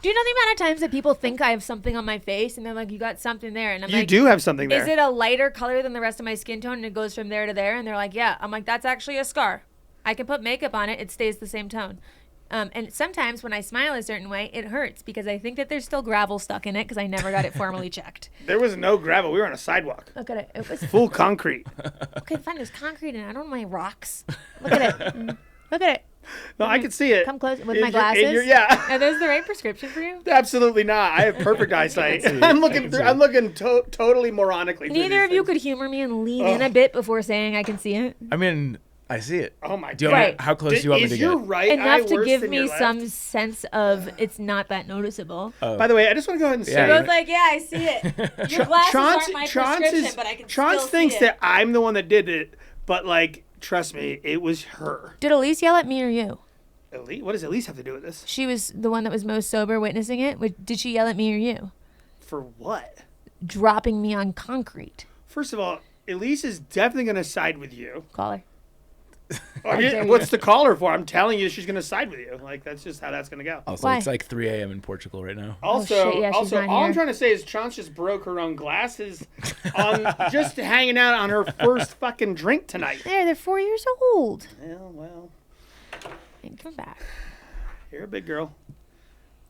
you know the amount of times that people think I have something on my face and they're like, you got something there? And I'm You like, do have something there. is it a lighter color than the rest of my skin tone and it goes from there to there? And they're like, yeah. I'm like, that's actually a scar. I can put makeup on it. It stays the same tone. And sometimes when I smile a certain way, it hurts because I think that there's still gravel stuck in it because I never got it formally checked. There was no gravel. We were on a sidewalk. Look at it. It was Full concrete. okay. Fine. There's concrete and I don't know my rocks. Look at it. Look at it. No, I can see it. Come close with In my your- glasses. in your- yeah. Are those the right prescription for you? Absolutely not. I have perfect eyesight. I'm looking totally moronically. through Neither these of you things. could humor me and lean in a bit before saying I can see it. I mean, I see it. Oh my Do you want Right. me, how close do you want me to Is get? your right eye Enough to worse give than me your left? some sense of it's not that noticeable. By the way, I just want to go ahead and say. Yeah. You're both like, yeah, I see it. Your glasses aren't my prescription, but I can Chaunce still thinks see it. that I'm the one that did it, but like, trust me, it was her. Did Elise yell at me or you? Elise, what does Elise have to do with this? She was the one that was most sober witnessing it. Did she yell at me or you? For what? Dropping me on concrete. First of all, Elise is definitely going to side with you. Call her. What's the caller for? I'm telling you, she's going to side with you. Like, that's just how that's going to go. Also, Why? it's like 3 a.m. in Portugal right now. Also, shit, yeah, she's not all I'm here. trying to say is Chaunce just broke her own glasses on just hanging out on her first fucking drink tonight. They're 4 years old. Well, Come back. you're a big girl.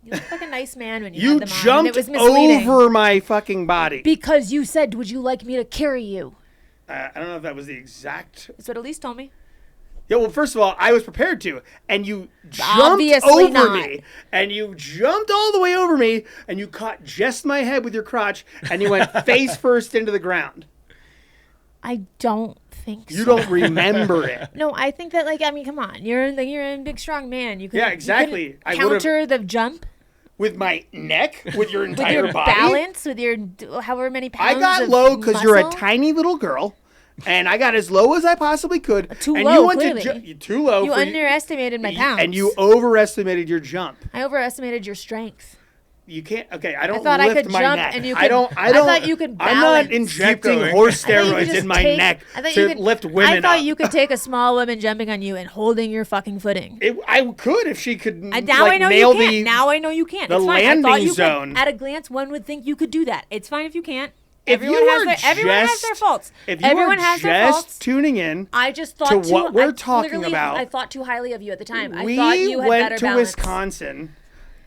You look like a nice man when you You had them on, and jumped it was misleading. over my fucking body. Because you said, would you like me to carry you? I don't know if that was the exact. That's what Elise told me. Yeah, well, first of all, I was prepared to, and you jumped Obviously over not. me, and you jumped all the way over me, and you caught just my head with your crotch, and you went face first into the ground. I don't think so. You don't remember it. No, I think that, like, I mean, come on. You're a big, strong man. You can Yeah, exactly. I would've- counter the jump With my neck, with your with entire your body. balance, with your however many I pounds got of low because you're a muscle. tiny little girl, and I got as low as I possibly could. Too and low, you went clearly. to too low. You for underestimated my pounds. and you overestimated your jump. I overestimated your strength. You can't. Okay, I don't thought I lift could my jump neck. and you I could- don't. I thought you could I'm not balance. injecting Keep going. horse I thought you could steroids just in my take- neck I thought to you could- lift women I thought up. you could take a small woman jumping on you and holding your fucking footing. I could if she could. Now I like, know nail you can't. the. Now I know you can't. the It's fine. I thought landing you zone. could. At a glance, one would think you could do that. It's fine if you can't. If Everyone you has are everyone has their just- faults. If you Everyone are has their faults. just tuning in, I just thought to too, what we're I talking clearly- about- I thought too highly of you at the time. I thought we you had went better to balance. Wisconsin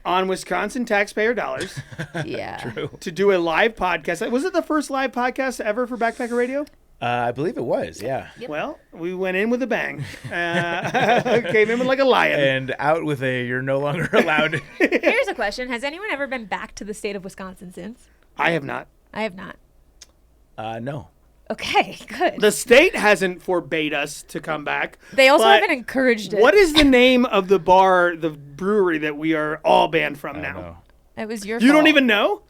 on Wisconsin taxpayer dollars Yeah. True. to do a live podcast. Was it the first live podcast ever for Backpacker Radio? I believe it was, yeah. Yep. Well, we went in with a bang. Came in like a lion. And out with a you're no longer allowed. Here's a question: has anyone ever been back to the state of Wisconsin since? I have not. I have not. No. Okay, good. The state hasn't forbade us to come back. They also but haven't encouraged it. What is the name of the bar, the brewery that we are all banned from I now? don't know. It was your You fault. don't even know?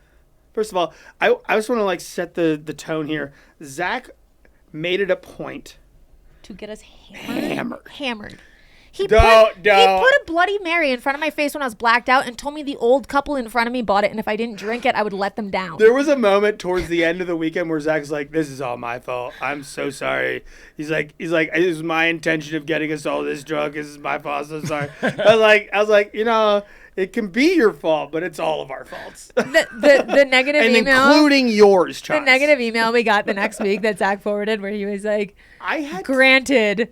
First of all, I just want to like set the tone here. Zach made it a point to get us hammered. He put a Bloody Mary in front of my face when I was blacked out and told me the old couple in front of me bought it, and if I didn't drink it, I would let them down. There was a moment towards the end of the weekend where Zach's like, "This is all my fault. I'm so sorry." He's like, "It was my intention of getting us all this drunk. This is my fault. I'm so sorry." I was like, it can be your fault, but it's all of our faults. The negative and email, including yours, Chaunce. The negative email we got the next week that Zach forwarded, where he was like, "Granted,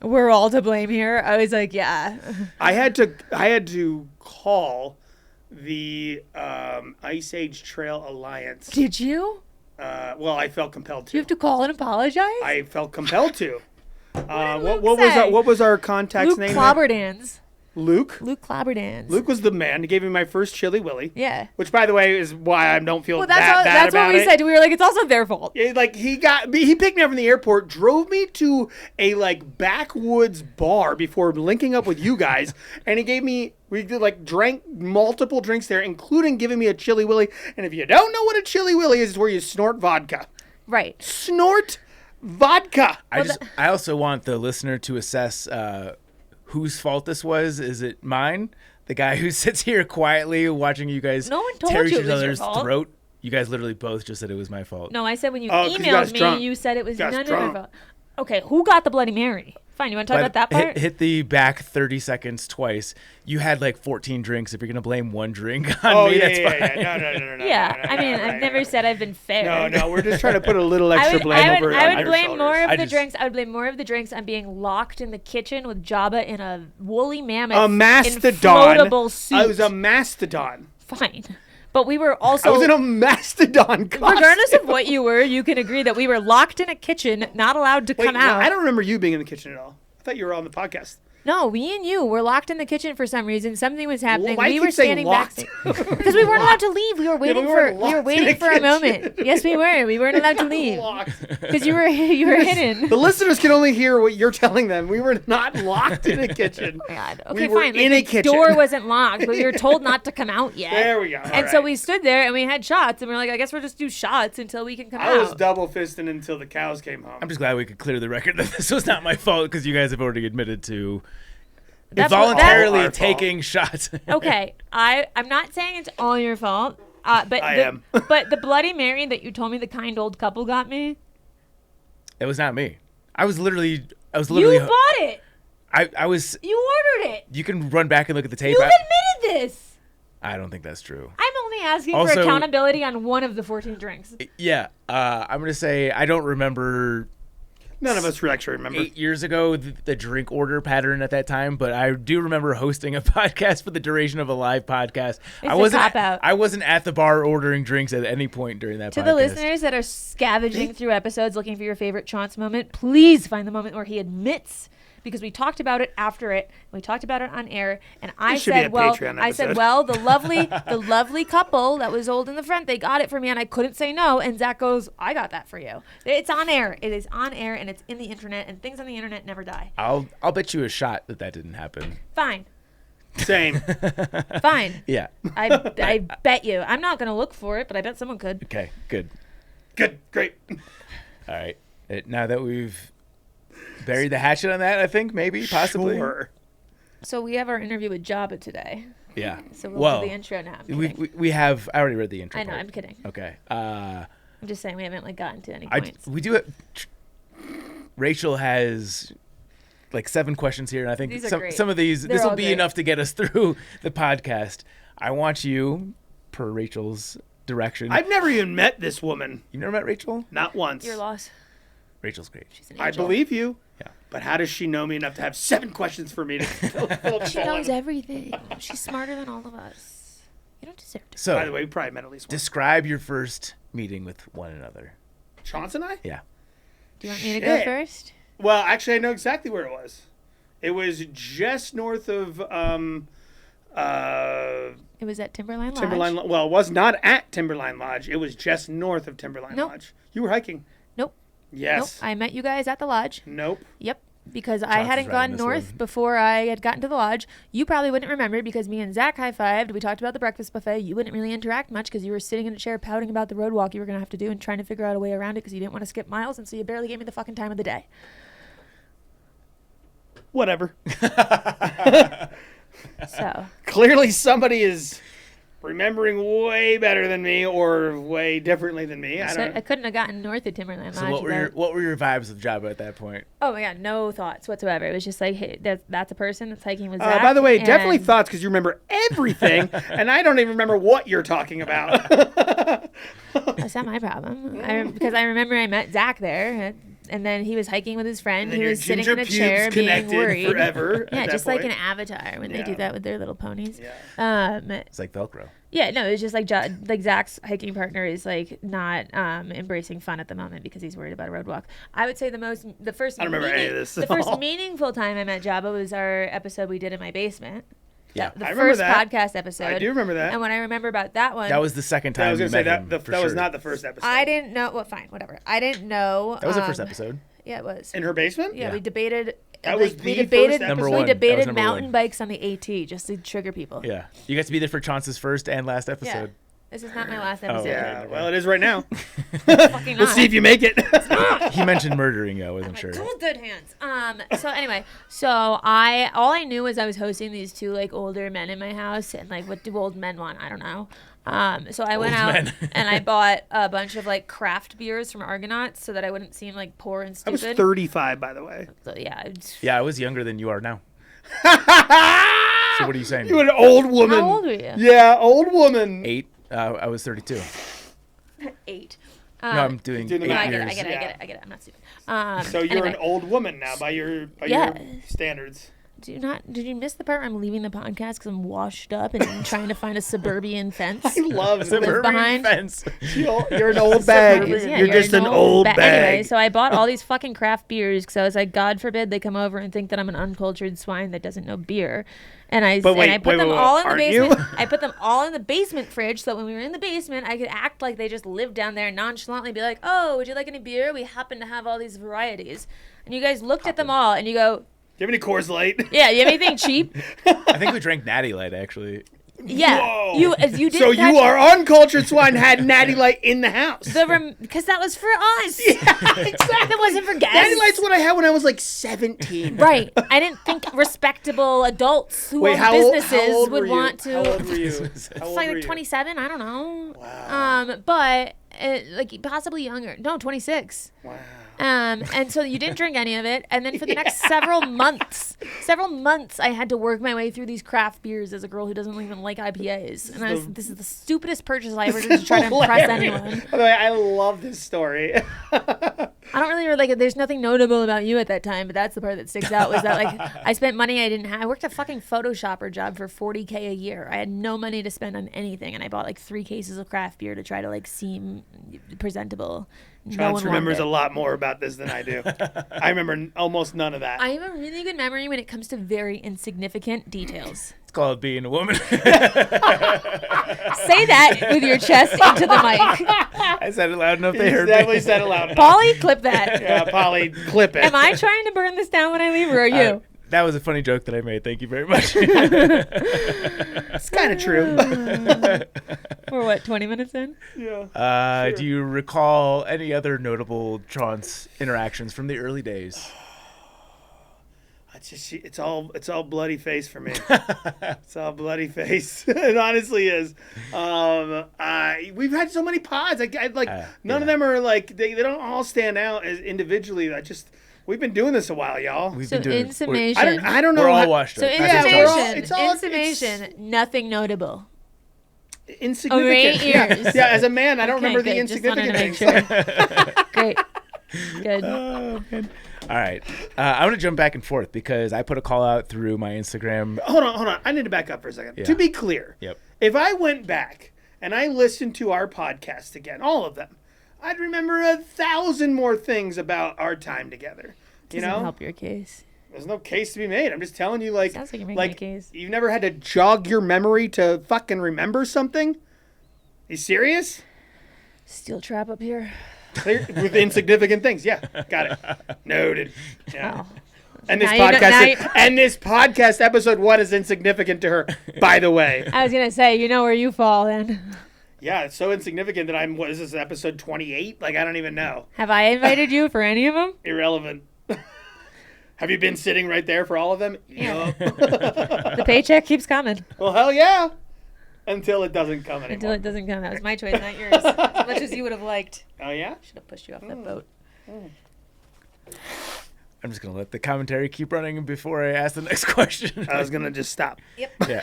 we're all to blame here." I was like, "Yeah." I had to call the Ice Age Trail Alliance. Did you? Well, I felt compelled to. Do you have to call and apologize? I felt compelled to. What was our contact's name? Clobberdans. Luke Clobberdans. Luke was the man. He gave me my first Chili Willy. Yeah. Which, by the way, is why I don't feel that's bad that's about what we it. said. We were like, it's also their fault. Yeah, like he picked me up from the airport, drove me to a like backwoods bar before linking up with you guys, and drank multiple drinks there, including giving me a Chili Willy. And if you don't know what a Chili Willy is, it's where you snort vodka. Right. Snort vodka. I also want the listener to assess whose fault this was. Is it mine? The guy who sits here quietly watching you guys tear each other's throat? You guys literally both just said it was my fault. No, I said when you emailed me, you said it was none of your fault. Okay, who got the Bloody Mary? Fine, you want to talk about that part? Hit the back 30 seconds twice. You had like 14 drinks. If you're going to blame one drink on me, that's fine. No. Yeah, I mean, I've never said I've been fair. No, we're just trying to put a little extra blame over I would blame shoulders. more of the drinks. I would blame more of the drinks on being locked in the kitchen with Jabba in a woolly mammoth inflatable suit. I was a mastodon. Fine. But we were also... I was in a mastodon costume. Regardless of what you were, you can agree that we were locked in a kitchen, not allowed to come out. I don't remember you being in the kitchen at all. I thought you were on the podcast. No, me and you were locked in the kitchen for some reason. Something was happening. Well, we were standing backstage because we weren't allowed to leave. We were waiting for a moment. Yes, we were. We weren't allowed to leave because you were hidden. The listeners can only hear what you're telling them. We were not locked in a kitchen. Oh God. Okay, we were fine. In a kitchen. The door wasn't locked, but we were told not to come out yet. There we go. And so we stood there and we had shots, and we were like, I guess we'll just do shots until we can come out. I was double fisting until the cows came home. I'm just glad we could clear the record that this was not my fault because you guys have already admitted to voluntarily taking shots. Okay, I'm not saying it's all your fault, but I am. But the Bloody Mary that you told me the kind old couple got me. It was not me. I was literally. You bought it. I was. You ordered it. You can run back and look at the tape. You admitted this. I don't think that's true. I'm only asking for accountability on one of the 14 drinks. Yeah, I'm gonna say I don't remember. None of us actually remember. 8 years ago, the drink order pattern at that time, but I do remember hosting a podcast for the duration of a live podcast. I wasn't at the bar ordering drinks at any point during that podcast. To the listeners that are scavenging through episodes looking for your favorite Chaunce moment, please find the moment where he admits, because we talked about it after it. We talked about it on air, and I said, the lovely couple that was old in the front, they got it for me, and I couldn't say no. And Zach goes, I got that for you. It's on air. It is on air, and it's in the internet, and things on the internet never die. I'll bet you a shot that didn't happen. Fine. Same. Fine. Yeah. I bet you. I'm not gonna look for it, but I bet someone could. Okay. Good. Great. All right. Now that we've buried the hatchet on that, I think maybe, possibly. Sure. So we have our interview with Jabba today. Yeah. So we'll do the intro now. We have. I already read the intro. I know. I'm kidding. Okay. I'm just saying we haven't gotten to any points. We do it. Rachel has like 7 questions here, and I think some of these this will be enough to get us through the podcast. I want you, per Rachel's direction. I've never even met this woman. You never met Rachel? Not once. Your loss. Rachel's great. She's an angel. I believe you. Yeah. But how does she know me enough to have 7 questions for me to fill She knows everything. She's smarter than all of us. You don't deserve to. So, by the way, we probably met at least once. Describe your first meeting with one another. Chaunce and I? Yeah. Do you want me to go first? Well, actually, I know exactly where it was. It was just north of... it was at Timberline Lodge. Well, it was not at Timberline Lodge. It was just north of Timberline Lodge. You were hiking. Nope. Yes. Nope. I met you guys at the lodge. Nope. Yep. because I hadn't gone north before I had gotten to the lodge. You probably wouldn't remember because me and Zach high-fived. We talked about the breakfast buffet. You wouldn't really interact much because you were sitting in a chair pouting about the road walk you were going to have to do and trying to figure out a way around it because you didn't want to skip miles, and so you barely gave me the fucking time of the day. Whatever. So clearly somebody is remembering way better than me or way differently than me. I couldn't have gotten north of Timberland Lodge. So what were your vibes of Jabba at that point? Oh my god, no thoughts whatsoever. It was just like, hey, that's a person that's hiking with Zach. By the way, definitely thoughts because you remember everything, and I don't even remember what you're talking about. That's not my problem. Because I remember I met Zach there. And then he was hiking with his friend. He was sitting in a chair being worried. Forever yeah, just like an avatar when they do that with their little ponies. Yeah. It's like Velcro. Yeah, no, it's just like Zach's hiking partner is like not embracing fun at the moment because he's worried about a road walk. I would say the first. I don't remember any of this. The first meaningful time I met Jabba was our episode we did in my basement. Yeah, the first podcast episode. I do remember that. And what I remember about that one, that was the second time. I was going to say that was not the first episode. I didn't know. Well, fine, whatever. I didn't know. That was the first episode. Yeah, it was. In her basement? Yeah, we debated. That was the first episode? Number one. We debated number mountain one. bikes on the AT just to trigger people. Yeah. You got to be there for Chaunce's first and last episode. Yeah. This is not my last episode. Yeah, well, it is right now. Fucking We'll see if you make it. He mentioned murdering you. I wasn't sure. Cool, good hands. So anyway, all I knew was I was hosting these two like older men in my house, and like, what do old men want? I don't know. So I went out and I bought a bunch of like craft beers from Argonauts so that I wouldn't seem like poor and stupid. I was 35, by the way. So yeah. Yeah, I was younger than you are now. So what are you saying? You were an old woman. How old were you? Yeah, old woman. 8. I was 32. 8. No, I'm doing 8 no, years. I get it. I'm not stupid. So you're an old woman now by your standards. Did you miss the part where I'm leaving the podcast because I'm washed up and trying to find a suburban fence? I love suburban fence. You're an old bag. You're just an old bag. Anyway, so I bought all these fucking craft beers because I was like, God forbid they come over and think that I'm an uncultured swine that doesn't know beer. And I put them all in the basement. I put them all in the basement fridge so that when we were in the basement, I could act like they just lived down there and nonchalantly be like, oh, would you like any beer? We happen to have all these varieties. And you guys looked at them all and you go, do you have any Coors Light? Yeah, you have anything cheap? I think we drank Natty Light, actually. Yeah. Whoa. You did. So you are uncultured swine had Natty Light in the house. Because that was for us. Yeah, exactly. That wasn't for guests. Natty Light's what I had when I was like 17. Right. I didn't think respectable adults who own businesses would want to. How old were you? It's like 27. I don't know. Wow. But like possibly younger. No, 26. Wow. And so you didn't drink any of it, and then for the next several months, I had to work my way through these craft beers as a girl who doesn't even like IPAs. And this is the stupidest purchase I ever did to try to impress anyone. By the way, I love this story. I don't really like it. There's nothing notable about you at that time, but that's the part that sticks out was that like I spent money I didn't have. I worked a fucking Photoshopper job for $40K a year. I had no money to spend on anything, and I bought like 3 cases of craft beer to try to like seem presentable. Chaunce remembers a lot more about this than I do. I remember almost none of that. I have a really good memory when it comes to very insignificant details. It's called being a woman. Say that with your chest into the mic. I said it loud enough they heard me. Definitely said it loud enough. Polly, clip that. Yeah, Polly, clip it. Am I trying to burn this down when I leave, or are you? That was a funny joke that I made. Thank you very much. It's kind of true. We're what, 20 minutes in? Yeah. Sure. Do you recall any other notable Chaunce interactions from the early days? It's all bloody face for me. It's all bloody face. It honestly is. We've had so many pods. None of them are like they don't all stand out as individually. We've been doing this a while, y'all. So in summation, I don't know. We're all washed up. So in summation, nothing notable. Insignificant. Yeah, as a man, I don't remember the insignificant things. Sure. Great. Good. Oh, man. All right. I want to jump back and forth because I put a call out through my Instagram. Hold on. I need to back up for a second. Yeah. To be clear, if I went back and I listened to our podcast again, all of them, I'd remember 1,000 more things about our time together. Doesn't help your case. There's no case to be made. I'm just telling you, sounds like you're making a case. You've never had to jog your memory to fucking remember something? You serious? Steel trap up here. With insignificant things. Yeah, got it. Noted. Yeah. Wow. And this Now you podcast, and this podcast episode 1 is insignificant to her. By the way, I was gonna say, you know where you fall in. yeah, it's so insignificant that I'm. What is this, episode 28? Like, I don't even know. Have I invited you for any of them? Irrelevant. Have you been sitting right there for all of them? Yeah. Yup. The paycheck keeps coming. Well, hell yeah. Until it doesn't come anymore. Until it doesn't come. That was my choice, not yours. As much as you would have liked. Oh yeah. Should have pushed you off that boat. I'm just gonna let the commentary keep running before I ask the next question. I was gonna just stop. Yep. Yeah.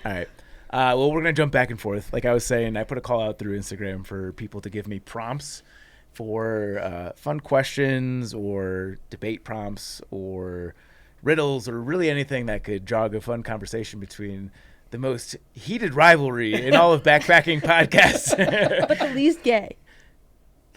All right. Well, we're gonna jump back and forth. Like I was saying, I put a call out through Instagram for people to give me prompts for fun questions or debate prompts or riddles or really anything that could jog a fun conversation between the most heated rivalry in all of backpacking podcasts. But the least gay.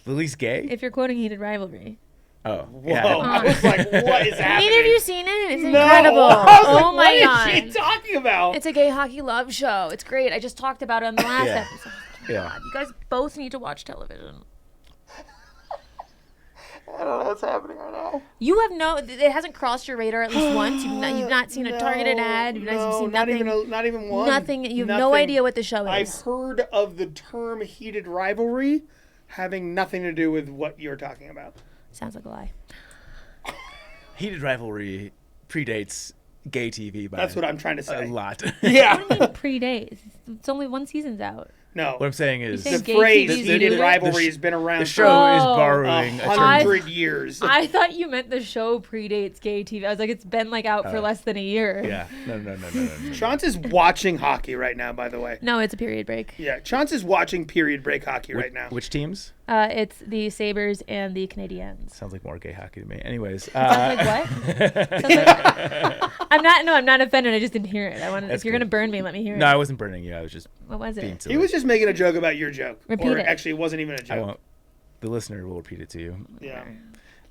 The least gay? If you're quoting Heated Rivalry. Oh. Whoa. Yeah. I was like, what is happening? Either of you seen it? It's No. incredible. I was like, Oh my god. What is she talking about? It's a gay hockey love show. It's great. I just talked about it on the last Yeah. episode. Yeah. God, you guys both need to watch television. I don't know what's happening right now. You have it hasn't crossed your radar at least once. You've not seen a targeted ad. You've seen nothing. Not even one. Nothing. You have no Nothing. idea what the show is. I've heard of the term heated rivalry having nothing to do with what you're talking about. Sounds like a lie. Heated rivalry predates gay TV by That's what I'm trying to say. a lot. Yeah. What do you mean pre-days? It's only one season's out. No. What I'm saying is saying The gay phrase TV's heated newer? rivalry has been around the for show is Oh. borrowing a term. 100 years. I thought you meant the show predates gay TV. I was like, it's been like out for less than a year. Yeah. No. Chaunce is watching hockey right now, by the way. No, it's a period break. Yeah, Chaunce is watching period break hockey right now. Which teams? It's the Sabres and the Canadiens. Sounds like more gay hockey to me. Anyways. Sounds like what? Sounds like, I'm not offended. I just didn't hear it. That's If you're good. gonna burn me, let me hear it. No, I wasn't burning you. I was just What was being it? silly. He was just making a joke about your joke. Repeat or it. Actually, it wasn't even a I joke. won't. The listener will repeat it to you. Yeah.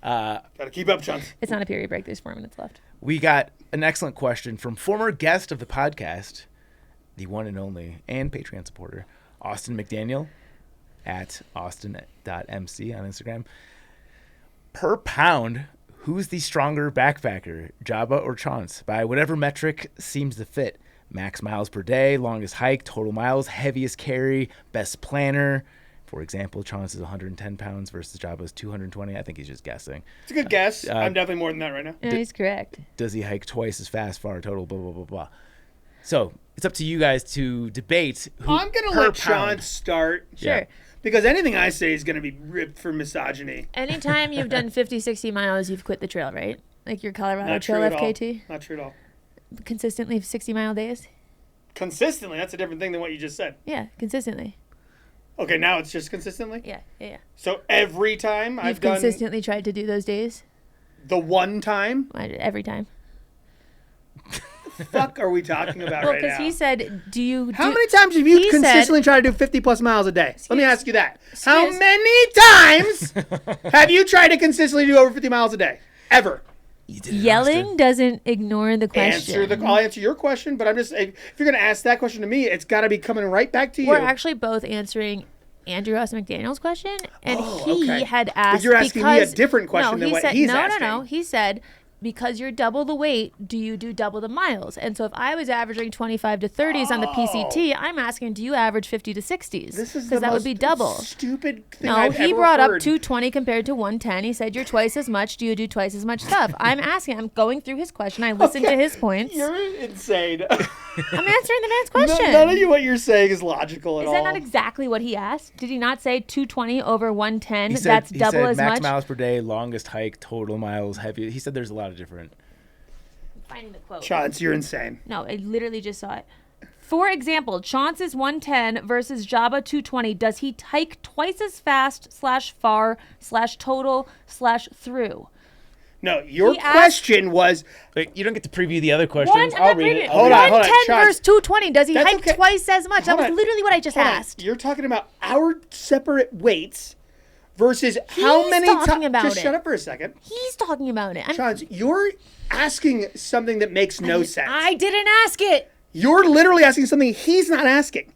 Uh, Gotta keep up, Chaunce. It's not a period break. There's 4 minutes left. we got an excellent question from former guest of the podcast, the one and only, and Patreon supporter, Austin McDaniel, at austin.mc on Instagram. Per pound, who's the stronger backpacker, Jabba or Chaunce? By whatever metric seems to fit. Max miles per day, longest hike, total miles, heaviest carry, best planner. For example, Chaunce is 110 pounds versus Jabba's 220. I think he's just guessing. It's a good guess. I'm definitely more than that right now. Yeah, he's correct. Does he hike twice as fast, far, total, blah, blah, blah, blah. So it's up to you guys to debate who I'm going to per let pound. Chaunce start. Sure. Yeah. Because anything I say is going to be ripped for misogyny. Anytime you've done 50, 60 miles, you've quit the trail, right? Like your Colorado Not Trail true at all. FKT? Not true at all. Consistently 60-mile days? Consistently, that's a different thing than what you just said. Yeah, consistently. Okay, now it's just consistently? Yeah. So every time You've I've done consistently tried to do those days? the one time? Every time. The fuck are we talking about Well, right because now? he said, How many times have you he consistently tried to do 50 plus miles a day? Let me ask you that. How excuse- many times have you tried to consistently do over 50 miles a day? Ever? You did it, Yelling Austin. doesn't ignore the question. I'll answer your question, but I'm just, if you're going to ask that question to me, it's got to be coming right back to you. We're actually both answering Andrew Ross McDaniel's question, and he okay. had asked. you're asking me a because, different question than he what said, he's no, asking. No. He said, because you're double the weight, do you do double the miles? And so if I was averaging 25 to 30s on the PCT, I'm asking, do you average 50 to 60s? This is because that would be double. Stupid thing No, I've he ever brought heard. up 220 compared to 110. He said, you're twice as much. Do you do twice as much stuff? I'm asking. I'm going through his question. I listened to his points. You're insane. I'm answering the man's question. None of what you're saying is logical at Is all. that not exactly what he asked? Did he not say 220 over 110? He said, That's he double said as max much? miles per day, longest hike, total miles, heavy. He said there's a lot of different. Finding the quote. Chaunce, you're insane. No, I literally just saw it. For example, Chaunce is 110 versus Jabba 220. Does he hike twice as fast /far /total /through? No, your He asked- question was, Wait, you don't get to preview the other questions. I'll read it. Hold on, 110 Chaunce. versus 220. Does he That's hike okay. twice as much? That Hold was on. literally what I just Hold on. asked. You're talking about our separate weights versus how He's many talking times. about Just it. shut up for a second. He's talking about it. Chaunce, you're asking something that makes no sense. I didn't ask it. You're literally asking something he's not asking.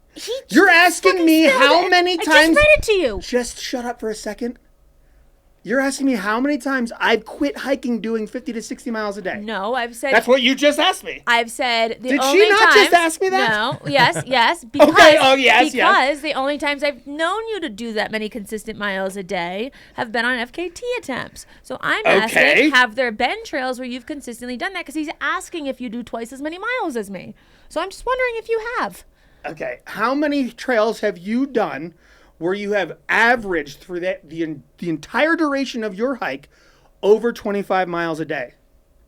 You're asking me Spelled how it. many I times. just read it to you. Just shut up for a second. You're asking me how many times I've quit hiking doing 50 to 60 miles a day. No, I've said... That's what you just asked me. I've said the Did only she not times, just ask me that? No, yes, because, Okay, oh, yes. Because the only times I've known you to do that many consistent miles a day have been on FKT attempts. So I'm asking, have there been trails where you've consistently done that? Because he's asking if you do twice as many miles as me. So I'm just wondering if you have. Okay, how many trails have you done where you have averaged through the entire duration of your hike over 25 miles a day,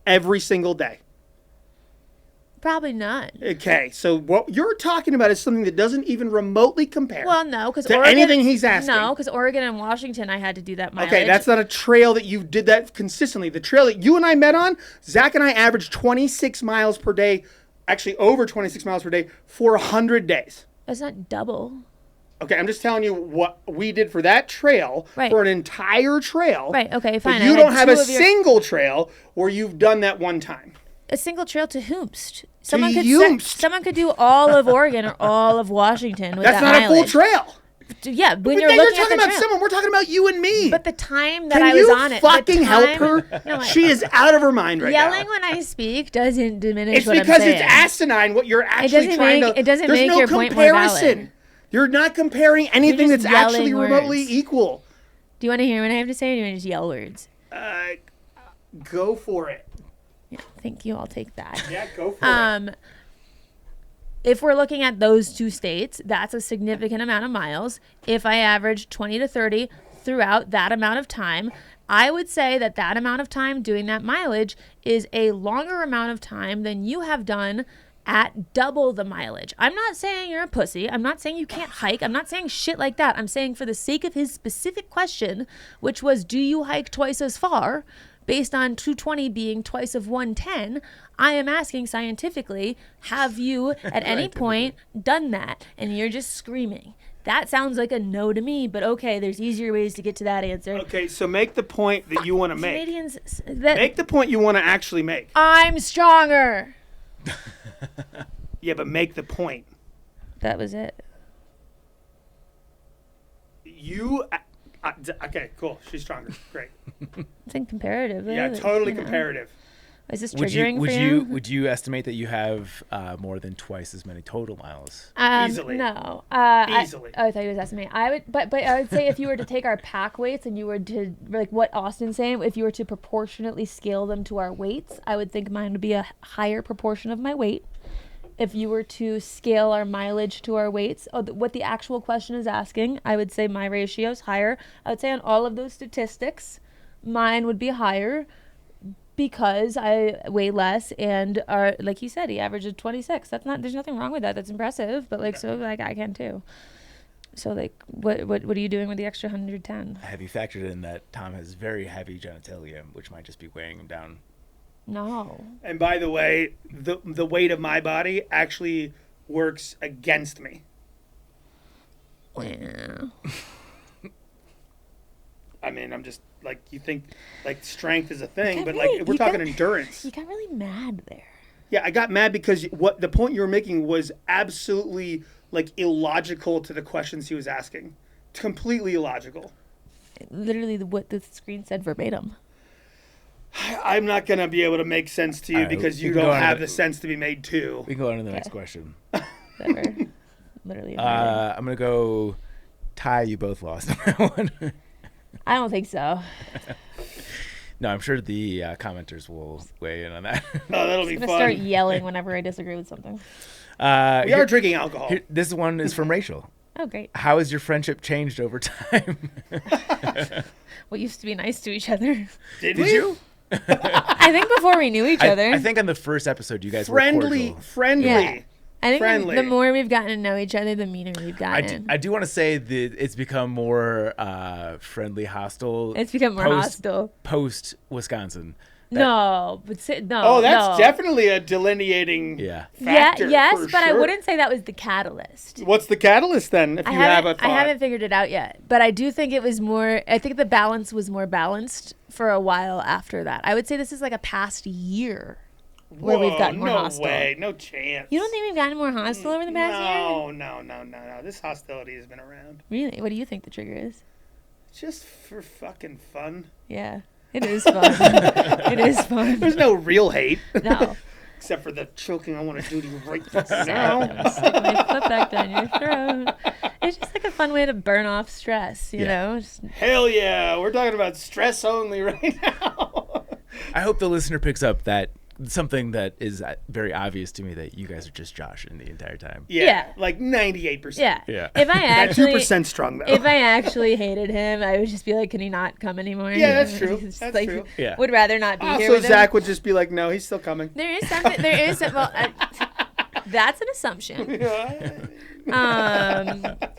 every single day? Probably not. Okay, so what you're talking about is something that doesn't even remotely compare. Well, no, because anything he's asking. No, because Oregon and Washington, I had to do that mileage. Okay, that's not a trail that you did that consistently. The trail that you and I met on, Zach and I averaged 26 miles per day, actually over 26 miles per day for 100 days. That's not double. Okay, I'm just telling you what we did for that trail, for an entire trail. Right, okay, fine. But you don't have a single trail where you've done that one time. A single trail to whomst? Someone could do all of Oregon or all of Washington with That's that not mileage. a full trail. Yeah, when But you're then looking you're talking at the about trail. someone. We're talking about you and me. But the time that I was on it. Can you fucking help her? No, she is out of her mind right now. Yelling when I speak doesn't diminish it's what I'm because saying. it's asinine what you're actually trying to... It doesn't There's make no your point more comparison. valid. You're not comparing anything just that's actually yelling remotely words. equal. Do you want to hear what I have to say, or do you want to just yell words? Go for it. Yeah, thank you. I'll take that. Yeah, go for it. If we're looking at those two states, that's a significant amount of miles. If I average 20 to 30 throughout that amount of time, I would say that that amount of time doing that mileage is a longer amount of time than you have done at double the mileage. I'm not saying you're a pussy. I'm not saying you can't hike. I'm not saying shit like that. I'm saying for the sake of his specific question, which was, do you hike twice as far? Based on 220 being twice of 110, I am asking scientifically, have you at any point done that? And you're just screaming. That sounds like a no to me, but okay, there's easier ways to get to that answer. Okay, so make the point that you want to make. Canadians, make the point you want to actually make. I'm stronger. Yeah, but make the point. That was it. You... okay, cool. She's stronger. Great. It's in comparative. Yeah, totally comparative. Is this triggering for you? Would you estimate that you have more than twice as many total miles? Easily. No. Easily. I thought he was asking me. I would, but I would say if you were to take our pack weights and you were to, like what Austin's saying, if you were to proportionately scale them to our weights, I would think mine would be a higher proportion of my weight. If you were to scale our mileage to our weights, what the actual question is asking, I would say my ratio is higher. I would say on all of those statistics, mine would be higher because I weigh less and are, like you said, he averages 26. There's nothing wrong with that. That's impressive. But I can too. So what are you doing with the extra 110? Have you factored in that Tom has very heavy genitalia, which might just be weighing him down? No. And by the way, the weight of my body actually works against me. Well. I mean, I'm just like, you think like strength is a thing, but like we're talking endurance. You got really mad there. Yeah, I got mad because what the point you were making was absolutely like illogical to the questions he was asking. Completely illogical. Literally what the screen said verbatim. I'm not going to be able to make sense to you because you don't have the sense to be made too. We can go on to the next question. Literally. I'm going to go tie. You both lost on that one. I don't think so. No, I'm sure the commenters will weigh in on that. Oh, that'll be fun. I'm going to start yelling whenever I disagree with something. We are drinking alcohol. This one is from Rachel. Oh, great. How has your friendship changed over time? We used to be nice to each other. Did you? I think before we knew each other. I think on the first episode, you guys were cordial. Friendly. Yeah. I think friendly. The more we've gotten to know each other, the meaner we've gotten. I do want to say that it's become more friendly, hostile. It's become more hostile. Post Wisconsin. No. Oh, that's definitely a delineating factor. Yes, for but sure. I wouldn't say that was the catalyst. What's the catalyst then, if you have a thought? I haven't figured it out yet, but I do think it was more, I think the balance was more balanced for a while after that. I would say this is like a past year where we've gotten more hostile. No way, no chance. You don't think we've gotten more hostile over the past year? No. This hostility has been around. Really? What do you think the trigger is? just for fucking fun. Yeah, it is fun. It is fun. There's no real hate. No. Except for the choking I want to do to you right now. Stick my foot back down your throat. It's just like a fun way to burn off stress, you know? Just... Hell yeah. We're talking about stress only right now. I hope the listener picks up that something that is very obvious to me, that you guys are just joshing the entire time. Yeah. Like 98%. Yeah. If I actually... That 2% strong, though. If I actually hated him, I would just be like, can he not come anymore? Yeah, that's true. That's like, true. Yeah. Would rather not be here Also, with Zach him. would just be like, no, he's still coming. There is something... Well, that's an assumption.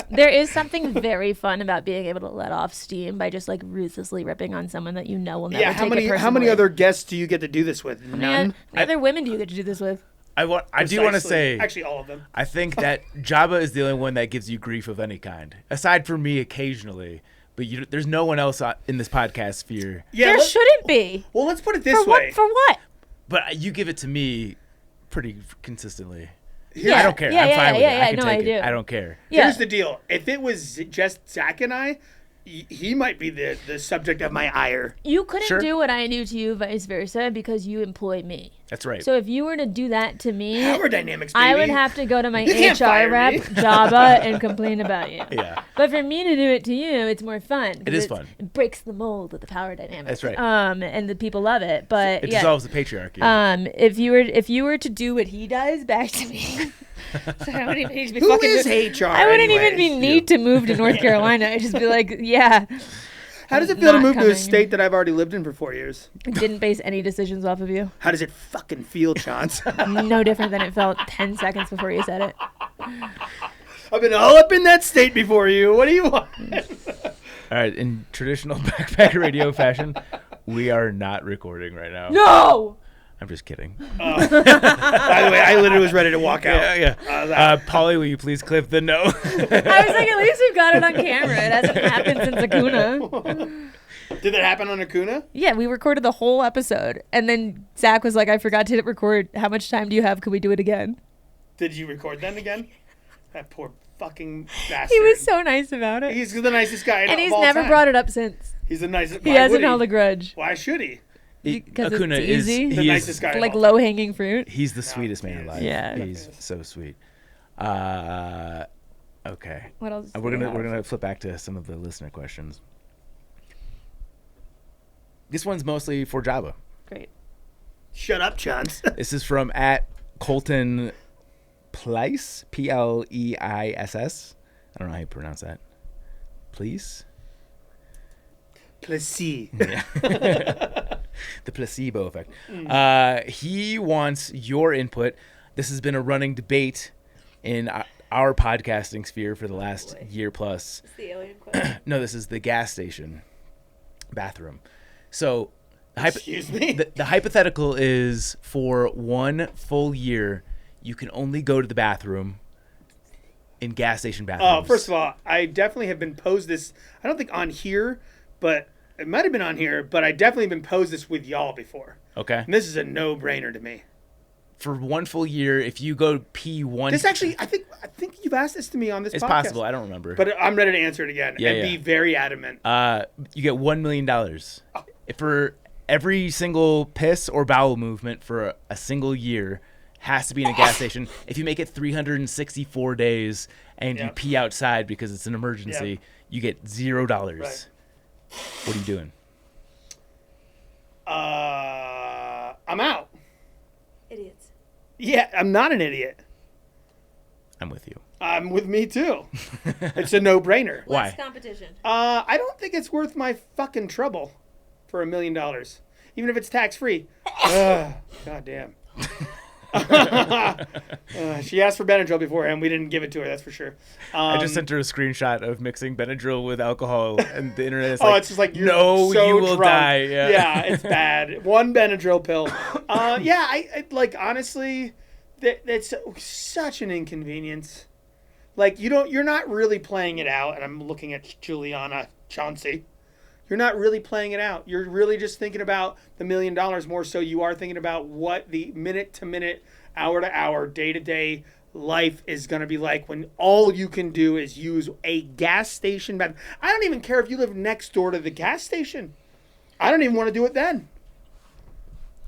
There is something very fun about being able to let off steam by just like ruthlessly ripping on someone that you know will never take it personally. How many other guests do you get to do this with? None? How many other women do you get to do this with? I do want to say, actually, all of them. I think that Jabba is the only one that gives you grief of any kind, aside from me occasionally. But there's no one else in this podcast sphere. Yeah, there shouldn't be. Well, let's put it this way. For what? But you give it to me pretty consistently. Yeah, I don't care. Yeah, I'm fine with it. I can no, take I do. it. I don't care. Yeah. Here's the deal. If it was just Zach and I, he might be the subject of my ire. You couldn't Sure. do what I do to you, vice versa, because you employ me. That's right. So if you were to do that to me, Power dynamics, baby. I would have to go to my You can't HR fire rep, me. Jabba, and complain about you. Yeah. But for me to do it to you, it's more fun. It is fun. It breaks the mold of the power dynamics. That's right. And the people love it. But It yeah. dissolves the patriarchy. If you were to do what he does back to me, so I wouldn't even need to be Who fucking. is HR? I wouldn't even anyways? need to move to North Carolina. I'd just be like, yeah. How does it feel to Not move to a coming. state that I've already lived in for 4 years? I didn't base any decisions off of you. How does it fucking feel, Chaunce? No different than it felt 10 seconds before you said it. I've been all up in that state before you. What do you want? All right. In traditional backpack radio fashion, we are not recording right now. No! I'm just kidding. By the way, I literally was ready to walk out. Yeah. Polly, will you please clip the no? I was like, at least we've got it on camera. It hasn't happened since Acuna. Did that happen on Acuna? Yeah, we recorded the whole episode. And then Zach was like, I forgot to hit record. How much time do you have? Could we do it again? Did you record then again? That poor fucking bastard. He was so nice about it. He's the nicest guy and of he's all never time. brought it up since. He's the nicest. He Why hasn't would held a grudge. Why should he? Because Acuna it's is easy. The nicest guy. Like of all low hanging fruit. He's the sweetest man alive. Yeah. He's so sweet. Okay. What else? We're gonna flip back to some of the listener questions. This one's mostly for Jabba. Great. Shut up, Chaunce. This is from @Colton Pleiss, Pleiss. I don't know how you pronounce that. Please. Placide. Yeah. The placebo effect. He wants your input. This has been a running debate in our podcasting sphere for the last year plus. It's the alien question. No, this is the gas station bathroom. So, Excuse me? the hypothetical is for 1 full year, you can only go to the bathroom in gas station bathrooms. Oh, first of all, I definitely have been posed this. I don't think on here, but it might have been on here. But I definitely been posed this with y'all before. Okay. And this is a no-brainer to me. For 1 full year, if you go pee one, This actually, I think you've asked this to me on this it's podcast. possible. I don't remember. But I'm ready to answer it again and be very adamant. You get $1 million for every single piss or bowel movement for a single year. Has to be in a gas station. If you make it 364 days and you pee outside because it's an emergency, you get $0. Right. What are you doing? I'm out. Idiots. Yeah, I'm not an idiot. I'm with you. I'm with me too. It's a no-brainer. Why? Less competition. I don't think it's worth my fucking trouble for $1 million, even if it's tax-free. God damn. She asked for Benadryl beforehand. We didn't give it to her, that's for sure. I just sent her a screenshot of mixing Benadryl with alcohol, and the internet is like, it's just like, you're no, so you will drunk. die. Yeah, it's bad. 1 Benadryl pill. I like, honestly, that's such an inconvenience. Like, you're not really playing it out, and I'm looking at Juliana Chauncey. You're not really playing it out. You're really just thinking about the $1 million more so you are thinking about what the minute-to-minute, hour-to-hour, day-to-day life is going to be like when all you can do is use a gas station bathroom. I don't even care if you live next door to the gas station. I don't even want to do it then.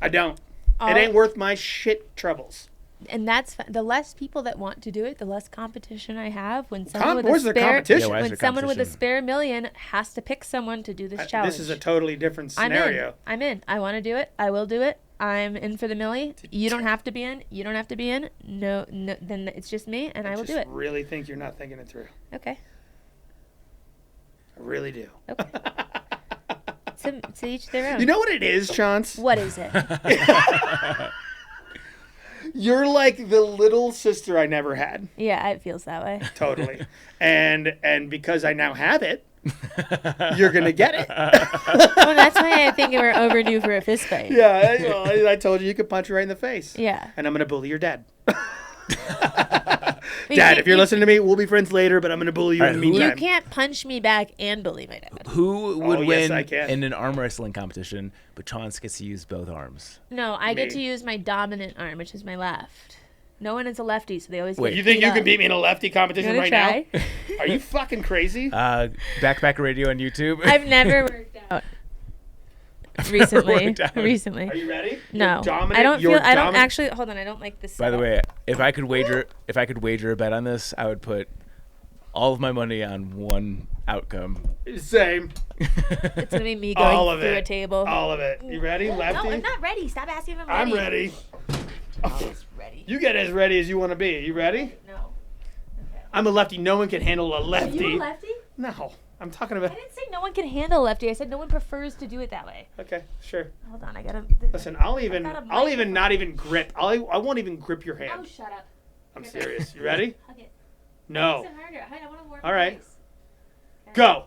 I don't. It ain't worth my shit troubles. And that's the less people that want to do it, the less competition I have. When someone Where's the competition? when someone with a spare million has to pick someone to do this challenge. This is a totally different scenario. I'm in. I want to do it. I will do it. I'm in for the millie. You don't have to be in. You don't have to be in. No. Then it's just me, and I will do it. I really think you're not thinking it through. Okay. I really do. Okay. To each their own. You know what it is, Chaunce? What is it? You're like the little sister I never had. Yeah, it feels that way. Totally. And because I now have it, you're going to get it. Well, that's why I think we're overdue for a fist fight. Yeah, I told you could punch her right in the face. Yeah. And I'm going to bully your dad. Dad, if you're listening to me, we'll be friends later, but I'm going to bully you in the meantime. You can't punch me back and bully my dad. Who would win I can. in an arm wrestling competition, but Chaunce gets to use both arms? No, I get to use my dominant arm, which is my left. No one is a lefty, so they always get You think beat you up. can beat me in a lefty competition right try? now? Are you fucking crazy? Backpack Radio on YouTube. I've never worked out. Recently. Are you ready? No. I don't actually hold on, I don't like this. By the way, if I could wager a bet on this, I would put all of my money on one outcome. Same. It's gonna be me going through a table. All of it. You ready, lefty? No, I'm not ready. Stop asking if I'm ready. I'm ready. Always ready. You get as ready as you want to be. You ready? No. Okay. I'm a lefty. No one can handle a lefty. Are you a lefty? No. I'm talking about... I didn't say no one can handle a lefty. I said no one prefers to do it that way. Okay, sure. Hold on, I gotta... Listen, I'll even not even grip. I won't even grip your hand. Oh, shut up. I'm serious. You ready? Hug it. No. Listen harder. I want to warm All right. Okay. Go.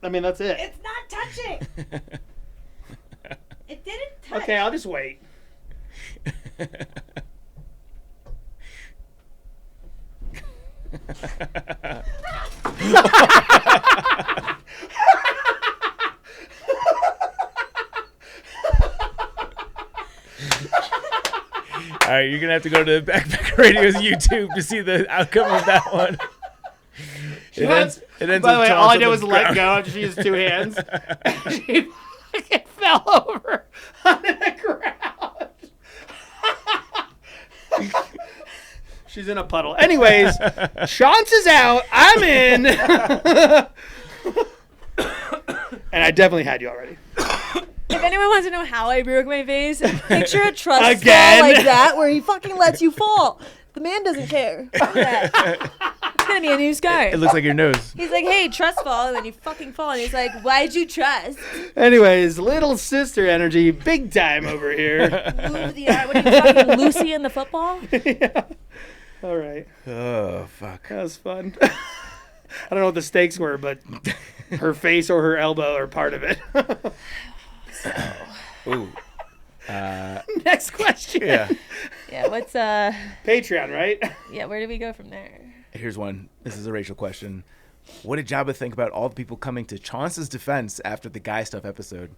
I mean, that's it. It's not touching. It didn't touch. Okay, I'll just wait. All right, you're gonna have to go to Backpack Radio's YouTube to see the outcome of that one. It ends By the with way, Chaunce all I on did the was let ground. go, and she used two hands. She fucking fell over onto the ground. She's in a puddle. Anyways, Chaunce is out. I'm in. And I definitely had you already. If anyone wants to know how I broke my face, picture a trust Again? fall like that where he fucking lets you fall. The man doesn't care. Look at that. It's gonna be a new scar. It looks like your nose. He's like, hey, trust fall, and then you fucking fall, and he's like, why'd you trust? Anyways, little sister energy, big time over here. Move the arm. What are you, fucking Lucy in the football? Yeah. All right. Oh fuck. That was fun. I don't know what the stakes were, but her face or her elbow are part of it. Ooh. Next question. Yeah. Yeah, what's Patreon, right? yeah, where do we go from there? Here's one. This is a Rachel question. What did Jabba think about all the people coming to Chaunce's defense after the guy stuff episode?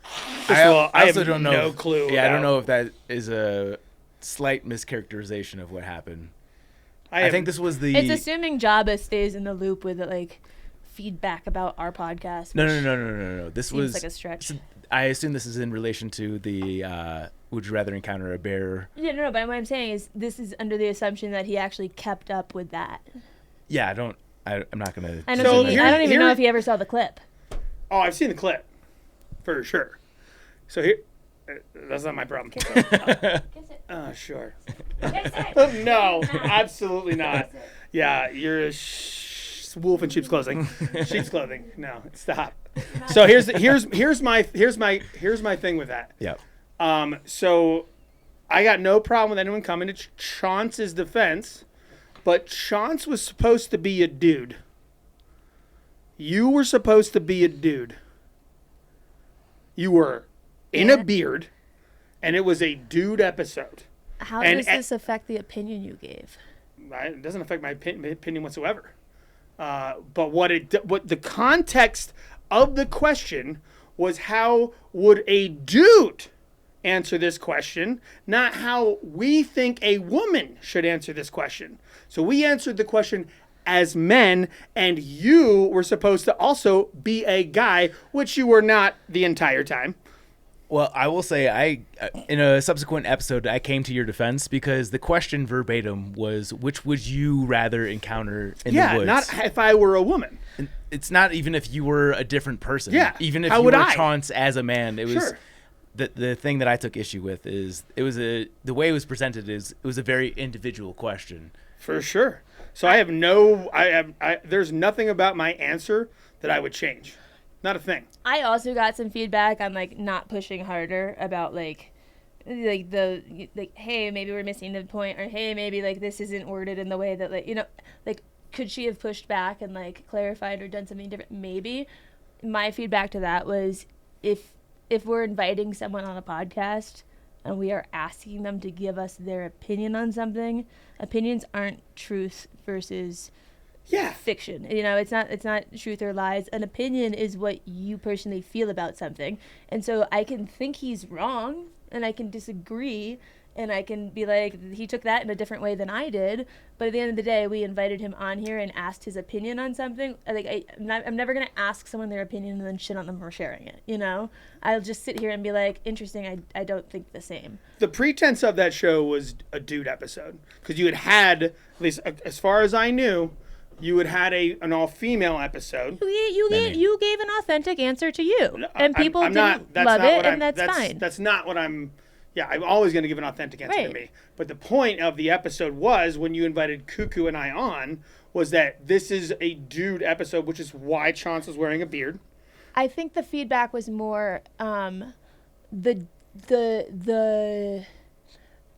First of all, I also have don't know no clue. Yeah, I don't know if that is a slight mischaracterization of what happened. I think this was the... It's assuming Jabba stays in the loop with like feedback about our podcast. No. This seems was like a stretch. I assume this is in relation to the would you rather encounter a bear? Yeah, no, but what I'm saying is this is under the assumption that he actually kept up with that. Yeah, I'm not going to... I don't even know if he ever saw the clip. Oh, I've seen the clip. For sure. So here... that's not my problem. Kiss it. Kiss it. Sure. Kiss it. No, absolutely not. Yeah, you're a wolf in sheep's clothing. Sheep's clothing. No, stop. So here's my thing with that. Yep. So I got no problem with anyone coming to Chaunce's defense, but Chaunce was supposed to be a dude. You were supposed to be a dude. You were in a beard, and it was a dude episode. How does this affect the opinion you gave? It doesn't affect my opinion whatsoever. But what the context of the question was, how would a dude answer this question, not how we think a woman should answer this question. So we answered the question as men, and you were supposed to also be a guy, which you were not the entire time. Well, I will say, in a subsequent episode, I came to your defense because the question verbatim was, which would you rather encounter in the woods? Yeah, not if I were a woman. And it's not even if you were a different person. Yeah, even if how you would were I? Chaunce as a man. It was Sure. the thing that I took issue with is the way it was presented is it was a very individual question. For sure. So there's nothing about my answer that I would change. Not a thing. I also got some feedback on like not pushing harder about like hey, maybe we're missing the point, or hey, maybe like this isn't worded in the way that like could she have pushed back and like clarified or done something different? Maybe. My feedback to that was if we're inviting someone on a podcast and we are asking them to give us their opinion on something, opinions aren't truth versus fiction. It's not truth or lies. An opinion is what you personally feel about something. And so I can think he's wrong and I can disagree and I can be like, he took that in a different way than I did. But at the end of the day, we invited him on here and asked his opinion on something. I'm never going to ask someone their opinion and then shit on them for sharing it. I'll just sit here and be like, interesting. I don't think the same. The pretense of that show was a dude episode. Because you had, at least as far as I knew, you had had an all-female episode. You gave an authentic answer to you. And people didn't love it, and that's fine. That's not what I'm... Yeah, I'm always going to give an authentic answer to me. But the point of the episode was, when you invited Cuckoo and I on, was that this is a dude episode, which is why Chaunce was wearing a beard. I think the feedback was more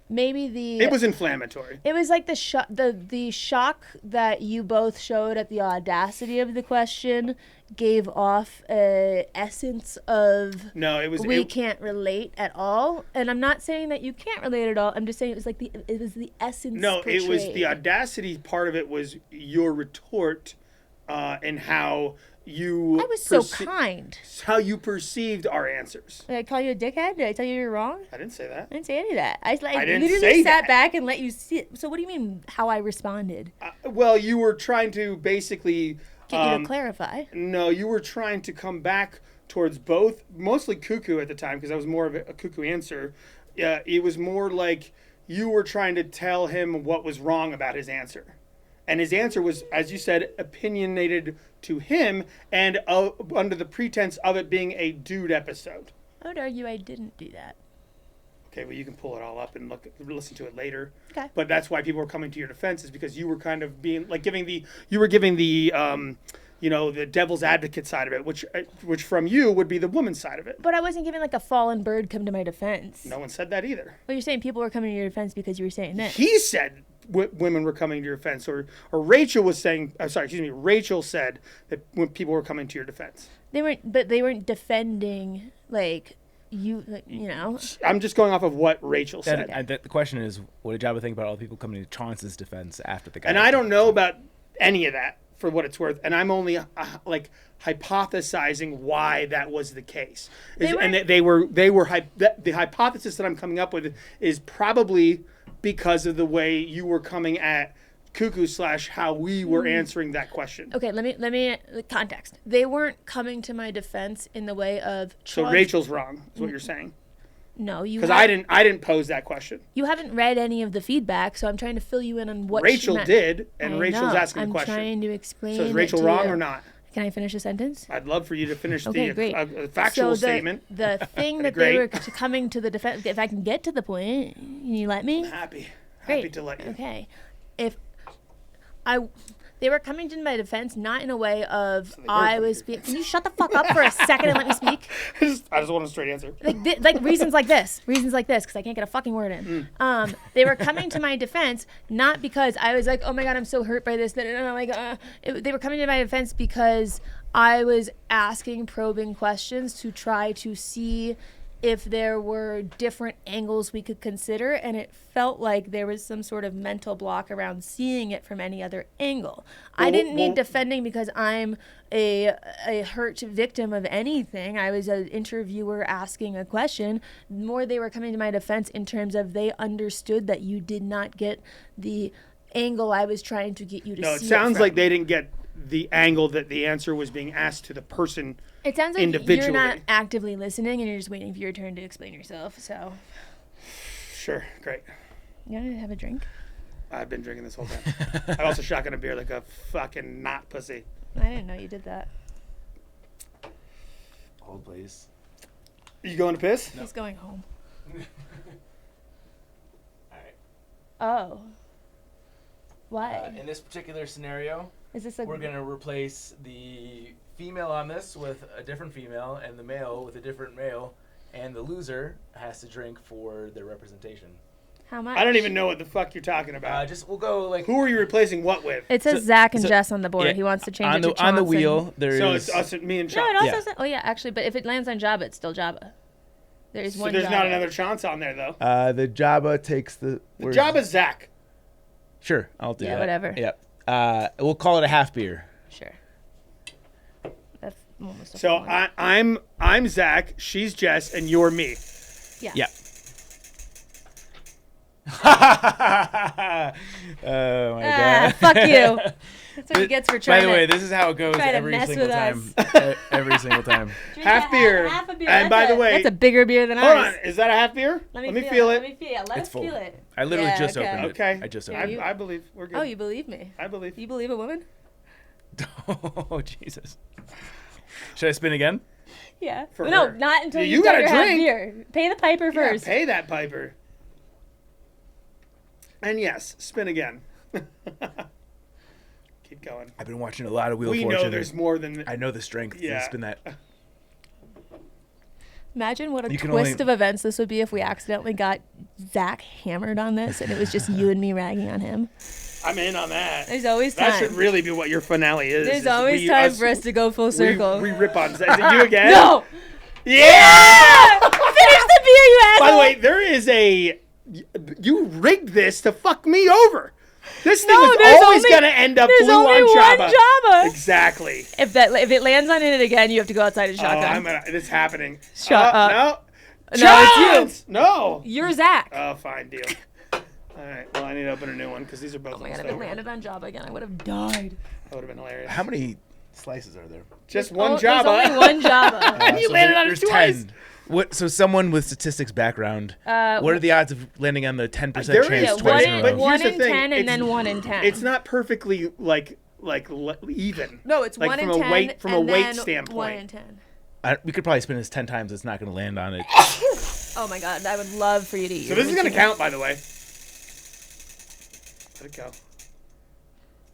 it was inflammatory. It was like the shock that you both showed at the audacity of the question gave off a essence of we can't relate at all. And I'm not saying that you can't relate at all. I'm just saying it was the essence. No, portrayed. It was the audacity part of it was your retort and how you... I was so kind. How you perceived our answers. Did I call you a dickhead? Did I tell you you're wrong? I didn't say that. I didn't say any of that. I didn't literally sat that. Back and let you see it. So what do you mean how I responded? Well, you were trying to basically... Get you to clarify. No, you were trying to come back towards both, mostly Cuckoo at the time, because that was more of a Cuckoo answer. It was more like you were trying to tell him what was wrong about his answer. And his answer was, as you said, opinionated to him and under the pretense of it being a dude episode. I would argue I didn't do that. Okay, well, you can pull it all up and listen to it later. Okay. But that's why people were coming to your defense, is because you were kind of being like giving the the devil's advocate side of it, which from you would be the woman's side of it. But I wasn't giving like a fallen bird come to my defense. No one said that either. Well, you're saying people were coming to your defense because you were saying that. He said women were coming to your defense, or Rachel was saying. Rachel said that when people were coming to your defense. They weren't defending like. I'm just going off of what Rachel said. And the question is, what did Jabba think about all the people coming to Chaunce's defense after the guy? And I don't know about any of that, for what it's worth, and I'm only hypothesizing why that was the case. The hypothesis that I'm coming up with is probably because of the way you were coming at Cuckoo / how we were answering that question. Okay, let me context. They weren't coming to my defense in the way of. So Rachel's wrong, is what you're saying. No, you. Because I didn't pose that question. You haven't read any of the feedback, so I'm trying to fill you in on what Rachel did, and Rachel's asking a question. I'm trying to explain. So is Rachel wrong or not? Can I finish a sentence? I'd love for you to finish the factual statement. The thing that they were coming to the defense. If I can get to the point, can you let me? I'm happy to let you. Okay, they were coming to my defense not in a way of can you shut the fuck up for a second and let me speak? I just want a straight answer. Like reasons like this, because I can't get a fucking word in. They were coming to my defense not because I was like, oh my god, I'm so hurt by this. They were coming to my defense because I was asking probing questions to try to see if there were different angles we could consider, and it felt like there was some sort of mental block around seeing it from any other angle. I didn't need defending because I'm a hurt victim of anything. I was an interviewer asking a question. More they were coming to my defense in terms of they understood that you did not get the angle I was trying to get you to see. No, it sounds like they didn't get the angle that the answer was being asked to the person. It sounds like you're not actively listening and you're just waiting for your turn to explain yourself. So, sure, great. You want to have a drink? I've been drinking this whole time. I also shotgun a beer like a fucking not pussy. I didn't know you did that. Hold, please. You going to piss? He's going home. All right. Oh. Why? In this particular scenario, Is this we're going to replace the female on this with a different female and the male with a different male, and the loser has to drink for their representation. How much? I don't even know what the fuck you're talking about. We'll go like. Who are you replacing what with? It says Zach and Jess on the board. Yeah, He wants to change on it the to Chaunce on the wheel. There So is. it's us, me, and No, Chaunce. it also Yeah. says. Oh yeah, actually, but if it lands on Jabba, it's still Jabba. There's So one. there's Jabba. not another Chaunce on there though. The Jabba takes the. The job is Zach. Sure, I'll do that. Yeah, whatever. Yep. We'll call it a half beer. Sure. That's almost. A So full one. I'm Zach. She's Jess, and you're me. Yeah. Yeah. Oh my god. Fuck you. That's what he gets for trying By the way, to. this is how it goes try to every mess single with time. us. Every single time. Drink Half beer. Half a beer. And by the way, that's a bigger beer than hold ours. on. Is that a half beer? Let me feel it. Let me feel it. Let It's us full. feel it. I literally Yeah, just okay. opened it. Okay. I just Here, opened you- I believe we're good. Oh, you believe me? I believe. You believe a woman? it. Oh Jesus. Should I spin again? Yeah. For No, her. not until Yeah, you you got gotta your half drink. beer. Pay the piper Yeah, first. pay that piper. And yes, spin again. Keep going. I've been watching a lot of Wheel of We Fortune. know there's more than. I know the strength Yeah. to spin that. Imagine what a You can twist only- of events this would be if we accidentally got Zach hammered on this and it was just you and me ragging on him. I'm in on that. There's always That time. should really be what your finale is. There's is always we- time us- for us to go full circle. We rip on. Is it you again? No! Yeah! Finish the beer, you asshole! By the way, there is a. You rigged this to fuck me over. This thing is there's always only- gonna end up there's blue only on one Jabba. Jabba. Exactly. If it lands on it again, you have to go outside and Oh, shotgun. it's happening. Shut up. No. No, it's you. Chaunce! No. You're Zach. Oh, fine deal. All right. Well, I need to open a new one because these are both. Oh my god, if almost it over. landed on Jabba again, I would have died. That would have been hilarious. How many slices are there? Just one There's Jabba. only one Jabba. And you landed on it there's twice. 10. What? So someone with statistics background. What are the odds of landing on the 10% There chance is- Yeah, twice one in a in, row? But one here's in the thing, 10 and it's- then 1 in 10. It's not perfectly even. No, it's like 1 from in a 10 weight from a and weight then standpoint. 1 in 10. We could probably spin this 10 times. It's not going to land on it. Oh my god, I would love for you to eat. So this is gonna count, by the way. Let it go.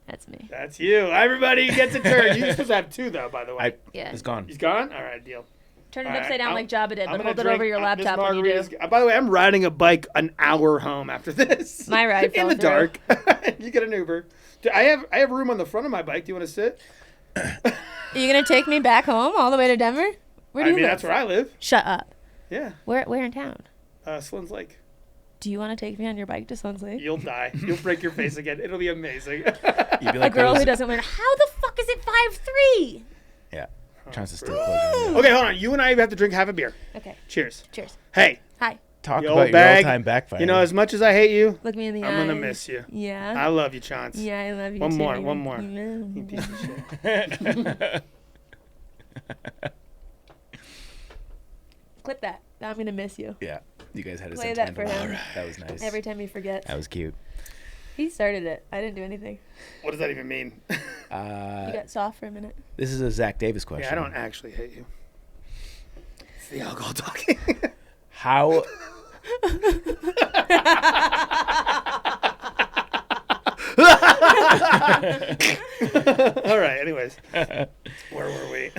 That's me. That's you. Everybody gets a turn. You're supposed to have 2, though, by the way. Yeah. It's gone. He's gone? All right, deal. Turn it All right, upside down I'm- like Jabba did, I'm but gonna hold it drink over your this laptop when you do. margarita's- By the way, I'm riding a bike an hour home after this. My ride in fell the through. dark. You get an Uber. I have room on the front of my bike. Do you want to sit? Are you gonna take me back home all the way to Denver? Where do I you mean, live? that's where I live. Shut up. Yeah. Where in town? Slynn's Lake. Do you want to take me on your bike to Swans Lake? You'll die. You'll break your face again. It'll be amazing. You'd be A like girl those- who doesn't learn. How the fuck is it 5'3"? Yeah. Chance to still close. Okay, hold on. You and I have to drink half a beer. Okay. Cheers. Cheers. Hey, Hi. Talk the about old your bag. all-time backfire. You know, as much as I hate you, Look me in the I'm eye. gonna miss you. Yeah. I love you, Chaunce. Yeah, I love you One too. more, one more. Mm. You piece of shit. Clip that. Now I'm gonna miss you. Yeah. You guys had a Play that sentimental for him. moment. That was nice. Every time you forget. That was cute. He started it. I didn't do anything. What does that even mean? You got soft for a minute. This is a Zach Davis question. Yeah, I don't actually hate you. It's the alcohol talking. How... All right, anyways. Where were we?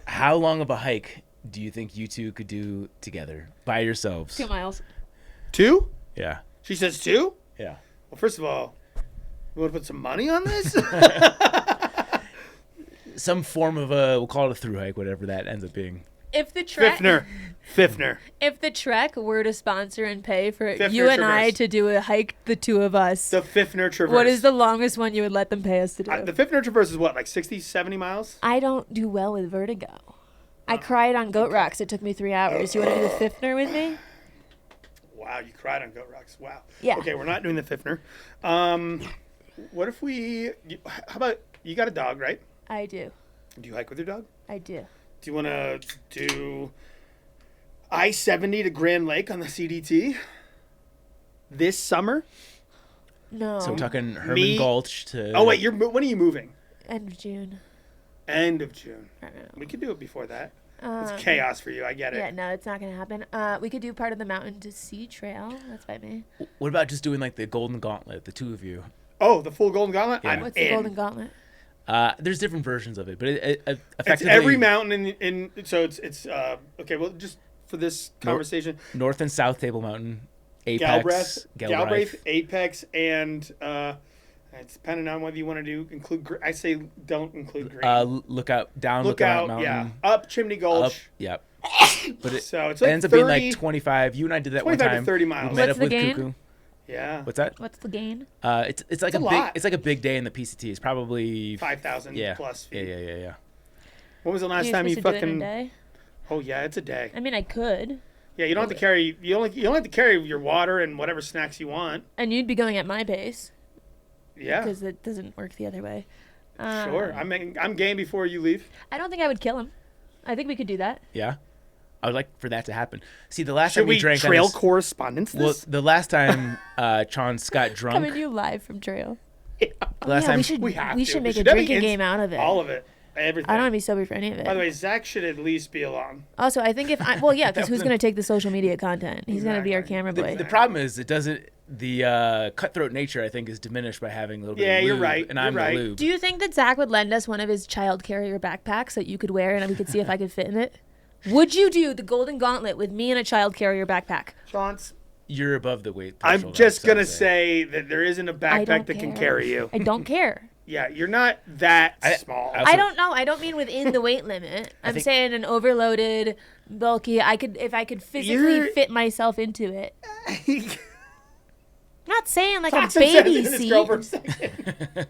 How long of a hike do you think you two could do together by yourselves? 2 miles. 2? Yeah. She says 2? Yeah. Well, first of all, we want to put some money on this? Some form of a, we'll call it a through hike, whatever that ends up being. If the Trek Fifner. If the Trek were to sponsor and pay for Fifner you and I Traverse. to do a hike, the two of us, The Fifner Traverse. what is the longest one you would let them pay us to do? The Fifner Traverse is what, like 60, 70 miles? I don't do well with vertigo. I cried on Goat Rocks. It took me 3 hours. You want to do the Fifner with me? Wow, you cried on Goat Rocks. Wow. Yeah. Okay, we're not doing the Fifner. What if how about, you got a dog, right? I do. Do you hike with your dog? I do. Do you want to do I-70 to Grand Lake on the CDT this summer? No. So we're talking Herman Gulch to... Oh, wait, when are you moving? End of June. End of June. I don't know. We could do it before that. It's chaos for you. I get it. Yeah, no, it's not going to happen. We could do part of the Mountain to Sea Trail. That's by me. What about just doing like the Golden Gauntlet, the two of you? Oh, the full Golden Gauntlet? Yeah. I'm What's in. the Golden Gauntlet? There's different versions of it, but it It's effectively... every mountain in so it's okay, well, just for this conversation, North and South Table Mountain, Apex, Galbraith, Apex, and it's depending on whether you want to include. I say don't include green. Lookout Mountain. Yeah, up Chimney Gulch. Up, yep. But it So it's like ends up 30, being like 25. You and I did that one 25 to time. 30 miles. We met What's up the with gain? Cuckoo. Yeah, What's that? What's the gain? It's like a a big lot. it's like a big day in the PCT. It's probably 5,000 yeah, plus feet. Yeah. When was the last Are time you supposed to do it in fucking? a day? Oh yeah, it's a day. I mean, I could. Yeah, you don't have to carry. You don't have to carry your water and whatever snacks you want. And you'd be going at my pace. Yeah, Because it doesn't work the other way. sure. I'm game before you leave. I don't think I would kill him. I think we could do that. Yeah. I would like for that to happen. See, the last Should time we we drank on trail this, correspondence well, this? the last time Chaunce got drunk, Coming to you live from trail. the last time we should We have we to. should We make should a have drinking game out of it. All of it. Everything. I don't want to be sober for any of it. By the way, Zach should at least be along. Also, I think because who's going to take the social media content? He's going to be our Exactly. camera boy. the problem is it doesn't. The cutthroat nature, I think, is diminished by having a little bit Yeah, of lube, you're right. and You're I'm right. the lube. Do you think that Zach would lend us one of his child carrier backpacks that you could wear and we could see if I could fit in it? Would you do the Golden Gauntlet with me in a child carrier backpack? Chance, You're above the weight I'm threshold, just I going to would say that there isn't a I backpack don't that can care. carry you. I don't care. Yeah, you're not that small. I- I don't know. I don't mean within the weight limit. I'm think- saying an overloaded, bulky. If I could physically You're- fit myself into it. I'm not saying like a Toxin said baby to this girl for a seat. second.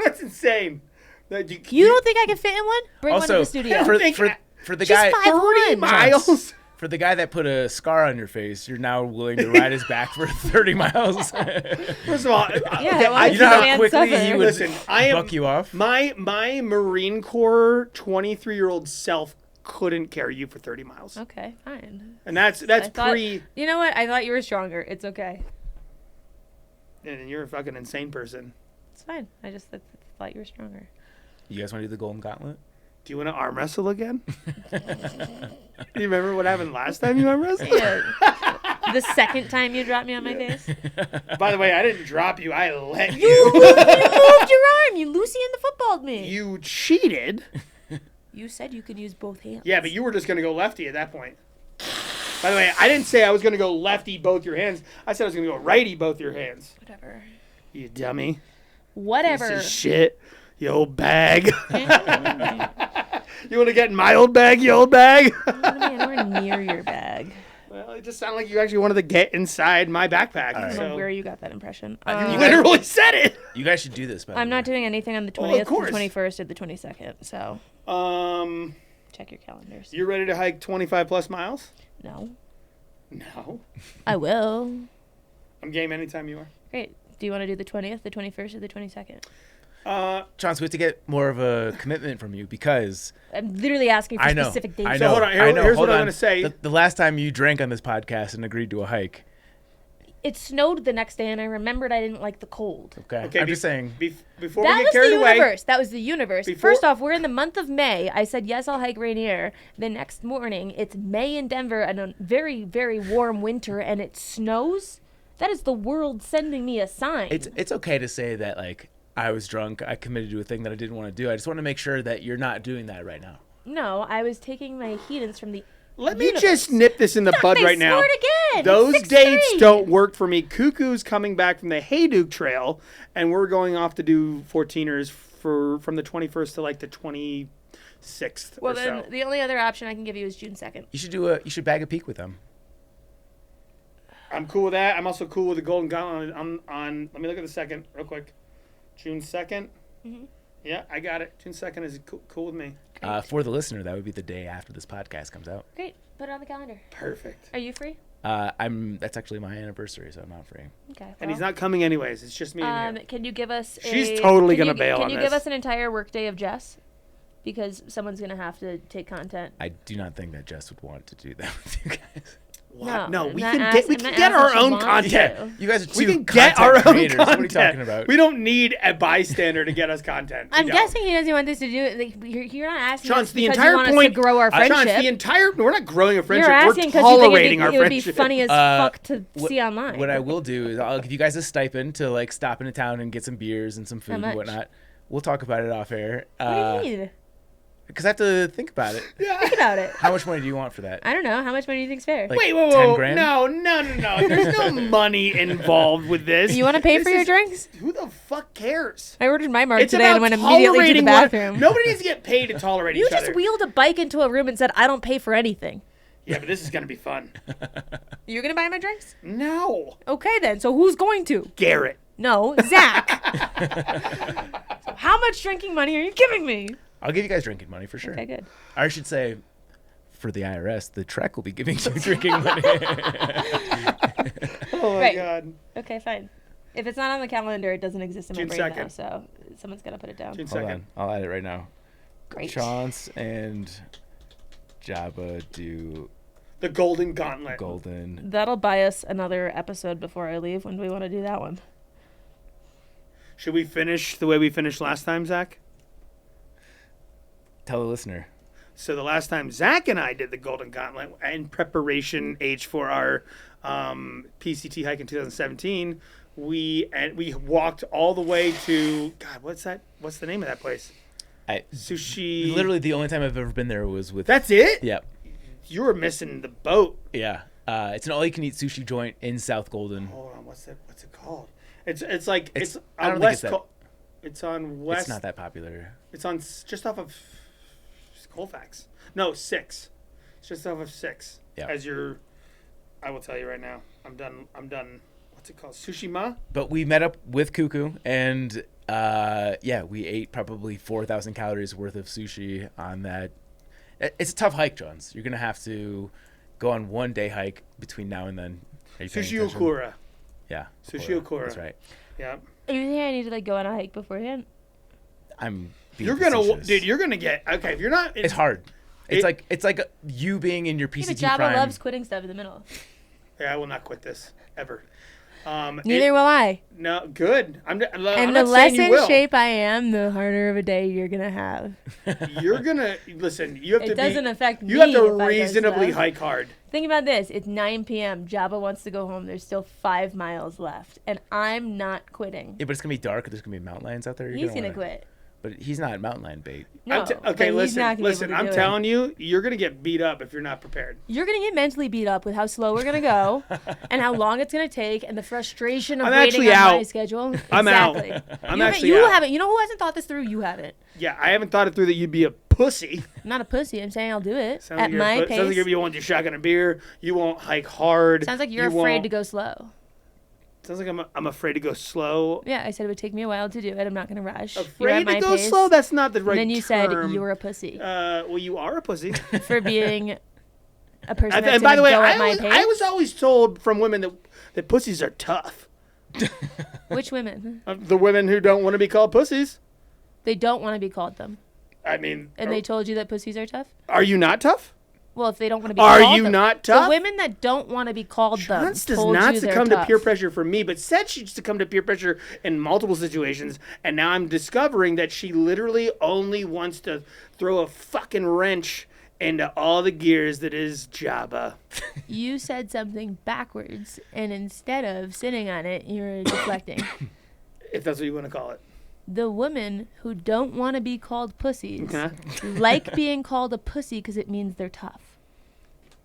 That's insane. That You don't think I could fit in one? Bring one to Also, the studio. for- think for the Just guy 30 5'1". miles? for the guy that put a scar on your face, you're now willing to ride his back for 30 miles. First of all, Yeah, why You know how man quickly suffer? he would listen, I am buck you off? My Marine Corps 23-year-old self couldn't carry you for 30 miles. Okay, fine. And that's I thought- pre You know what? I thought you were stronger. It's okay. and you're a fucking insane person. It's fine. I just thought you were stronger. You guys want to do the Golden Gauntlet? Do you want to arm wrestle again? Do you remember what happened last time you arm wrestled? Yeah. The second time you dropped me on my face. By the way, I didn't drop you. I let You you. moved your arm. You Lucy in the footballed me. You cheated. You said you could use both hands. Yeah, but you were just going to go lefty at that point. By the way, I didn't say I was going to go lefty both your hands. I said I was going to go righty both your hands. Whatever. You dummy. Whatever. Piece of shit. You old bag. I You want to get in my old bag, you old bag? don't want to be anywhere near your bag. Well, it just sounded like you actually wanted to get inside my backpack. All right. I don't know So where you got that impression. you literally said it. You guys should do this, by the I'm not way. doing anything on the Well, 20th, of course. the 21st, or the 22nd. So check your calendars. You ready to hike 25 plus miles? No. No. I will. I'm game anytime you are. Great. Do you want to do the 20th, the 21st, or the 22nd? Chance, we have to get more of a commitment from you because I'm literally asking for I know. specific dates. I So know. hold on, I know. here's Hold what I'm on. gonna say. The last time you drank on this podcast and agreed to a hike. It snowed the next day, and I remembered I didn't like the cold. Okay. I'm just saying. Before That we get was carried the away. universe. That was the universe. Before- First off, we're in the month of May. I said, yes, I'll hike Rainier. The next morning, it's May in Denver and a very, very warm winter, and it snows. That is the world sending me a sign. It's okay to say that, like, I was drunk. I committed to a thing that I didn't want to do. I just want to make sure that you're not doing that right now. No, I was taking my hedons from the Let me universe. just nip this in the bud They right now. scored again. Those It's dates 6-3. don't work for me. Cuckoo's coming back from the Hayduke Trail, and we're going off to do 14ers from the 21st to like the 6th Well, or then so. the only other option I can give you is June 2nd. You should bag a peek with them. I'm cool with that. I'm also cool with the Golden Gauntlet on let me look at the second real quick. June 2nd. Mm-hmm. Yeah, I got it. June 2nd is cool with me. For the listener, that would be the day after this podcast comes out. Great. Put it on the calendar. Perfect. Are you free? That's actually my anniversary, so I'm not free. Okay. And he's not coming anyways. It's just me and you. Can you give us She's totally going to bail on Can you this. give us an entire workday of Jess? Because someone's going to have to take content. I do not think that Jess would want to do that with you guys. What? No, we I'm can not get our asking own she wants content. to. You guys are We two can get content our own creators. content. What are you talking about? We don't need a bystander to get us content. I'm guessing he doesn't want this to do it. Like, you're not asking Chaunce, us the because entire you want point. us to grow our friendship. Chaunce, we're not growing a friendship. You're asking we're because you tolerating think our it would friendship. be funny as fuck to see online. What I will do is I'll give you guys a stipend to like stop into town and get some beers and some food and whatnot. We'll talk about it off air. What do you need? Because I have to think about it. Think about it. How much money do you want for that? I don't know. How much money do you think's fair? Like Wait, 10 grand? No. There's no money involved with this. You want to pay for your drinks? Who the fuck cares? I ordered my mark It's today and about went immediately to the tolerating bathroom. Nobody needs to get paid to tolerate You each just other. wheeled a bike into a room and said, I don't pay for anything. Yeah, but this is going to be fun. You're going to buy my drinks? No. Okay, then. So who's going to? Garrett. No, Zach. So how much drinking money are you giving me? I'll give you guys drinking money for sure. Okay, good. I should say, for the IRS, the Trek will be giving you drinking money. Oh, my Right. God. Okay, fine. If it's not on the calendar, it doesn't exist in my June brain 2nd. now, so someone's got to put it down. June Hold 2nd. on. I'll add it right now. Great. Chaunce and Jabba do The Golden Gauntlet. Golden. That'll buy us another episode before I leave. When do we want to do that one? Should we finish the way we finished last time, Zach? Tell the listener. So the last time Zach and I did the Golden Gauntlet in preparation for our PCT hike in 2017, we walked all the way to God. What's that? What's the name of that place? Sushi. Literally, the only time I've ever been there was with. That's it? Yep. You were missing the boat. Yeah. It's an all-you-can-eat sushi joint in South Golden. Hold on. What's it called? It's like it's I don't on think West. It's on West. It's not that popular. It's on just off of Colfax. No, 6. It's just off of 6. Yeah. I will tell you right now. I'm done. What's it called? Sushima? But we met up with Cuckoo, and we ate probably 4,000 calories worth of sushi on that. It's a tough hike, Jones. You're gonna have to go on one day hike between now and then. Are you paying Sushi attention? Okura. Yeah. Sushi Okura. That's right. Yeah. You think I need to go on a hike beforehand? I'm. Being You're gonna, facetious. dude. You're gonna get okay. If you're not, It's hard. It's like you being in your Yeah, but PCT Jabba prime. loves quitting stuff in the middle. Yeah, I will not quit this ever. Neither will I. No, good. I'm And not the saying you less in will. shape I am, the harder of a day you're gonna have. You're gonna listen. You have It to. doesn't affect me. You have to if I do reasonably stuff. hike hard. Think about this. It's 9 p.m. Jabba wants to go home. There's still 5 miles left, and I'm not quitting. Yeah, but it's gonna be dark. There's gonna be mountain lions out there. You're He's gonna wanna- quit. But he's not mountain lion bait. No, Okay, but he's listen. not gonna be able to I'm do it. telling you, you're gonna get beat up if you're not prepared. You're gonna get mentally beat up with how slow we're gonna go, and how long it's gonna take, and the frustration of I'm waiting actually on out. my schedule. I'm out. Exactly. I'm you actually you out. haven't. You know who hasn't thought this through? You haven't. Yeah, I haven't thought it through that you'd be a pussy. I'm not a pussy. I'm saying I'll do it Sounds at like you're my a pace. Sounds like you won't do shotgun a beer. You won't hike hard. Sounds like you're You afraid won't- to go slow. Sounds like I'm afraid to go slow. Yeah, I said it would take me a while to do it. I'm not gonna rush. You're Afraid at to my go pace. slow? That's not the right And then you term. said you were a pussy Well, you are a pussy. for being a person and that's by the gonna way, go at my pace. I was always told from women that pussies are tough. Which women? The women who don't want to be called pussies. They don't want to be called them. I mean, And they told you that pussies are tough? are you not tough? Well, if they don't want to be Are called you them. not tough? The women that don't want to be called them Chaunce does told not you they're succumb to tough. peer pressure for me, but said she succumbed to peer pressure in multiple situations, and now I'm discovering that she literally only wants to throw a fucking wrench into all the gears that is Jabba. You said something backwards, and instead of sitting on it, you're deflecting. If that's what you want to call it. The women who don't want to be called pussies Okay. like being called a pussy because it means they're tough.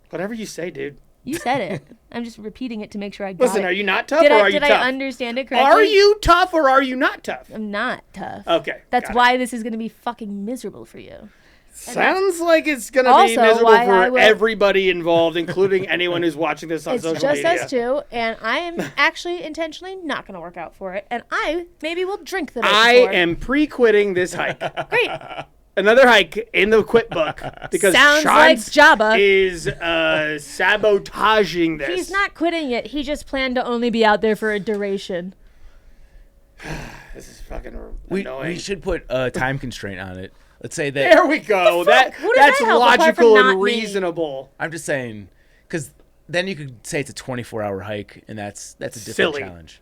Whatever you say, dude. You said it. I'm just repeating it to make sure I got Listen, it. are you not tough Did or I, are you did tough? I understand it correctly? Are you tough or are you not tough? I'm not tough. Okay. That's got why this is going to be fucking miserable for you. Sounds like it's going to be Also, miserable why I for will- everybody involved, including anyone who's watching this on It's social just media. us two, and I am actually intentionally not going to work out for it, and I maybe will drink the night I before. am pre-quitting this hike. Great. Another hike in the quit book because Sounds like Chaunce Jabba. is sabotaging this. He's not quitting it. He just planned to only be out there for a duration. This is fucking We annoying. should put a time constraint on it. Let's say that. There we go. Who does That's that help apart logical from and not me? reasonable. I'm just saying, because then you could say it's a 24-hour hike, and that's a different Silly. challenge.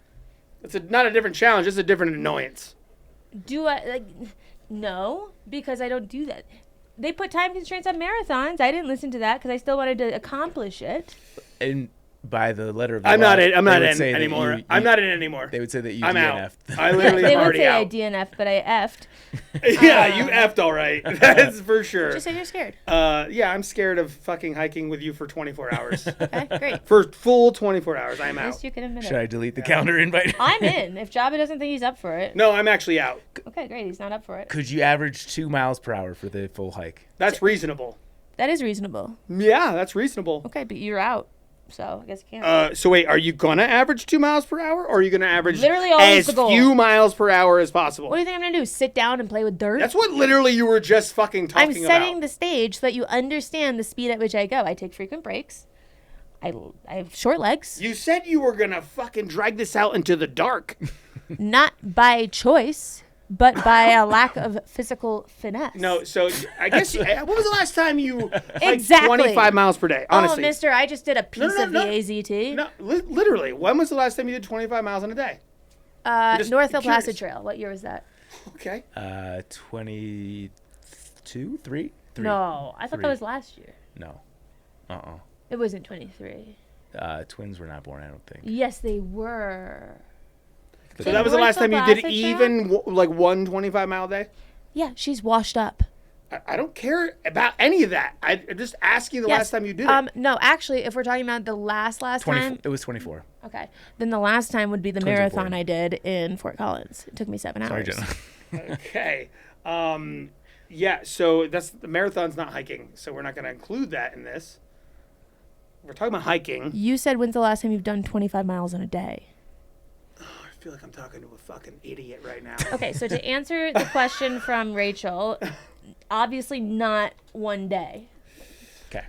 It's not a different challenge. It's a different annoyance. Do I like? No, because I don't do that. They put time constraints on marathons. I didn't listen to that because I still wanted to accomplish it. And by the letter of the I'm law, not in. I'm they not would in say that anymore. you- I'm not in anymore. They would say that you I'm out. DNF'd. I literally They am would already say I out. DNF, but I effed. Yeah, you effed all right. That's for sure. Just say you're scared. Yeah, I'm scared of fucking hiking with you for 24 hours. Okay, great. For full 24 hours, I'm At out. least you can admit Should I it. delete the calendar invite? I'm in. If Jabba doesn't think he's up for it. No, I'm actually out. Okay, great. He's not up for it. Could you average 2 miles per hour for the full hike? That's reasonable. That is reasonable. Yeah, that's reasonable. Okay, but you're out. So I guess you can't. So wait, are you gonna average 2 miles per hour, or are you gonna average Literally always as the goal. few miles per hour as possible? What do you think I'm going to do? Sit down and play with dirt? That's what literally you were just fucking I'm talking setting about. the stage so that you understand the speed at which I go. I take frequent breaks. I have short legs. You said you were gonna fucking drag this out into the dark. Not by choice, but by a lack of physical finesse. No, so I guess when was the last time you hiked Exactly. 25 miles per day? Honestly, Oh, mister, I just did a piece no, of no. the AZT. no, literally. When was the last time you did 25 miles in a day? just North El curious. Placid Trail. What year was that? Okay. 22, 3? No, I thought Three. that was last year. No. It wasn't 23. Twins were not born, I don't think. Yes, they were. So that was the last North time El you did Placid even like one 25-mile day? Yeah, she's washed up. I don't care about any of that. I'm just asking the last time you did it. No, actually, if we're talking about the last 24, time, it was 24. okay, then the last time would be the Twins were marathon born. I did in Fort Collins. It took me 7 Sorry, hours. Jenna. Okay. Yeah, so that's the marathon's not hiking, so we're not going to include that in this. We're talking about hiking. You said when's the last time you've done 25 miles in a day? I feel like I'm talking to a fucking idiot right now. Okay, so to answer the question from Rachel, obviously not one day Okay.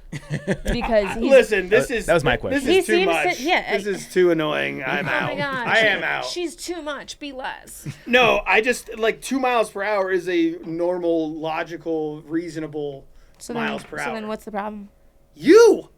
because he's, Listen, this is that was my question. This He is too seems much. to- yeah, this is too annoying. I'm oh out. my gosh, I am out. She's too much. Be less. No, I just like 2 miles per hour is a normal, logical, reasonable miles per so hour. then what's the problem? You,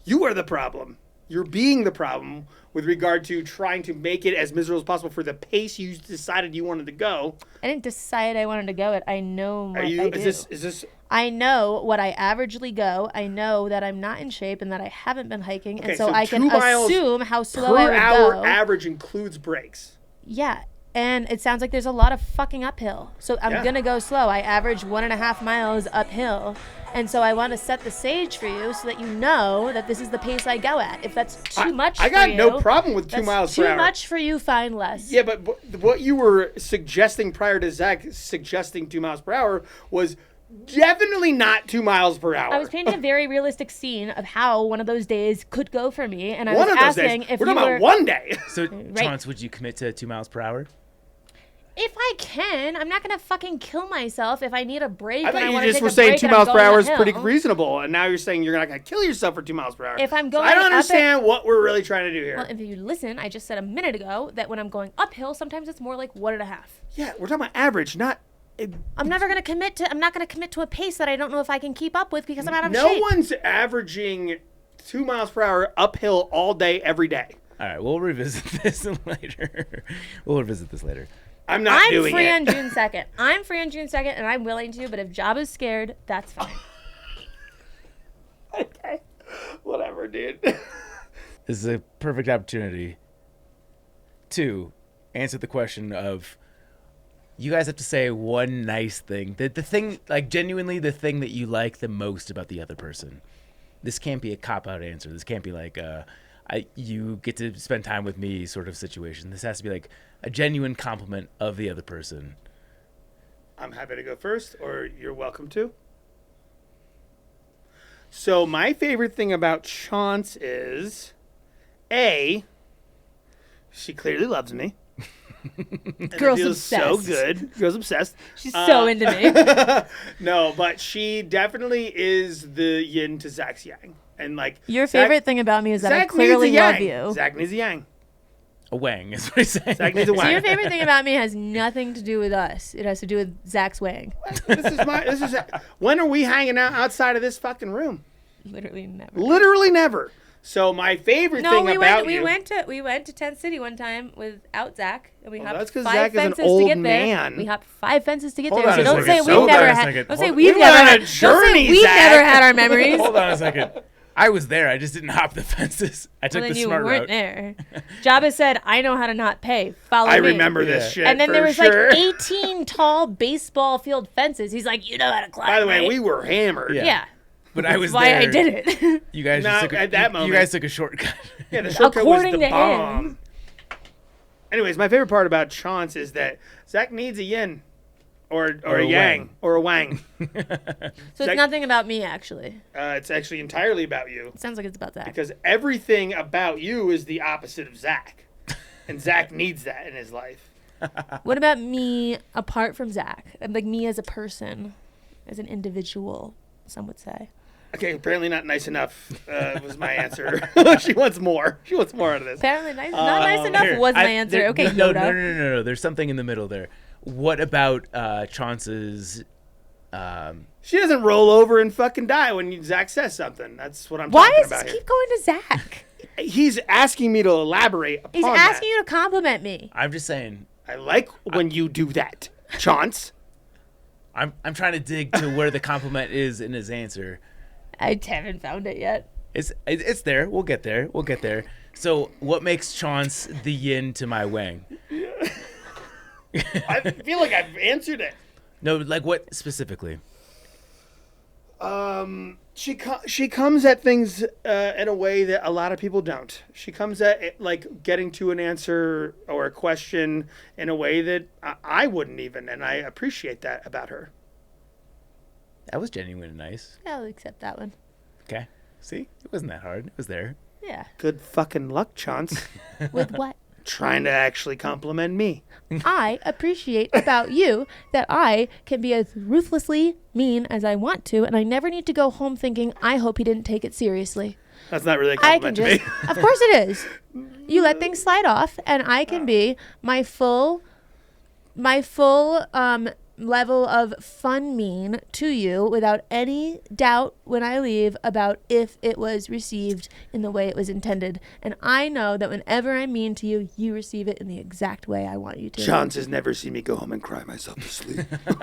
you are the problem. You're being the problem with regard to trying to make it as miserable as possible for the pace you decided you wanted to go. I didn't decide I wanted to go it. I know what Are you? I do. Is this? I know what I averagely go. I know that I'm not in shape and that I haven't been hiking, Okay, and so so I can 2 miles assume how slow I Per would hour go. average includes breaks. Yeah, and it sounds like there's a lot of fucking uphill. So I'm Yeah. gonna go slow. I average 1.5 miles uphill, and so I want to set the stage for you so that you know that this is the pace I go at. If that's too much, I got for no you, problem with 2 that's miles too per hour. much for you. Find less. Yeah, but what you were suggesting prior to Zach suggesting 2 miles per hour was definitely not 2 miles per hour. I was painting a very realistic scene of how one of those days could go for me, and I one was of those asking days. if We're you talking were. about one day. So, Chaunce, would you commit to 2 miles per hour? If I can, I'm not gonna fucking kill myself if I need a break. I and thought you wanna just take were a saying break 2 and I'm miles per going hour is pretty uphill. reasonable, and now you're saying you're not going to kill yourself for 2 miles per hour. If I'm So going I don't up it- understand what we're really trying to do here. Well, if you listen, I just said a minute ago that when I'm going uphill, sometimes it's more like 1.5. Yeah, we're talking about average, not. I'm not gonna commit to a pace that I don't know if I can keep up with because I'm out of No shape. one's averaging 2 miles per hour uphill all day, every day. All right, we'll revisit this later. We'll revisit this later. I'm not I'm doing free it. on June 2nd. I'm free on June 2nd, and I'm willing to. But if Jabba's scared, that's fine. Okay. Whatever, dude. This is a perfect opportunity to answer the question of, you guys have to say one nice thing. The thing, like genuinely the thing that you like the most about the other person. This can't be a cop-out answer. This can't be like you get to spend time with me sort of situation. This has to be like a genuine compliment of the other person. I'm happy to go first, or you're welcome to. So my favorite thing about Chaunce is, A, she clearly loves me. Girl's feels so obsessed. good. Girl's obsessed. She's so into me. No, but she definitely is the yin to Zach's yang. And like Your favorite thing about me is that I Zach clearly needs a love yang. you. Zach needs a yang. A wang is what he's saying. Zach needs a So wang. your favorite thing about me has nothing to do with us. It has to do with Zach's wang. This is when are we hanging out outside of this fucking room? Literally never. Literally never. So my favorite thing about you. We went to Tent City one time without Zach, and we hopped that's 'cause 5 Zach is an fences old to get man. there. We hopped 5 fences to get Hold there. on So a don't say second. we've Hold never on a had. second. Don't say Hold- we've We never went on had. a Don't say journey, we've Zach. never had our memories. Hold on a second. I was there. I just didn't hop the fences. I took Well, then the you smart weren't route. there. Jabba said, "I know how to not pay. Follow I me." remember this Yeah. shit. And then for there was sure. like 18 tall baseball field fences. He's like, "You know how to climb." By the way, right?" we were hammered. Yeah. Yeah. But I was That's why there. I did it. You guys No, just took at that moment- You guys took a shortcut. Yeah, the shortcut was According the to bomb. him. Anyways, my favorite part about Chaunce is that Zach needs a yin, or Or a a yang, wang. or a wang. So it's nothing about me, actually. It's actually entirely about you, It sounds like it's about Zach. because everything about you is the opposite of Zach, and Zach needs that in his life. What about me apart from Zach? Like me as a person, as an individual, some would say. Okay, apparently not nice enough was my answer. She wants more. She wants more out of this. Apparently not nice enough Here, was my answer. there- Okay, no, Yoda. no. There's something in the middle there. What about Chaunce's? She doesn't roll over and fucking die when Zach says something. That's what I'm Why talking does about this here. keep going to Zach? He's asking me to elaborate upon He's asking you to compliment me. I'm just saying. I like when you do that, Chaunce. I'm trying to dig to where the compliment is in his answer. I haven't found it yet. It's there. We'll get there. We'll get there. So, what makes Chaunce the yin to my wang? I feel like I've answered it. No, like what specifically? She comes at things in a way that a lot of people don't. She comes at it like getting to an answer or a question in a way that I wouldn't even, and I appreciate that about her. That was genuine and nice. I'll accept that one. Okay. See, it wasn't that hard. It was there. Yeah. Good fucking luck, Chaunce. With what? Trying to actually compliment me. I appreciate about you that I can be as ruthlessly mean as I want to, and I never need to go home thinking, I hope he didn't take it seriously. That's not really a I can compliment to just, me. of course it is. You let things slide off, and I can be my full level of fun mean to you without any doubt when I leave about if it was received in the way it was intended. And I know that whenever I'm mean to you, you receive it in the exact way I want you to. Chaunce has never seen me go home and cry myself to sleep.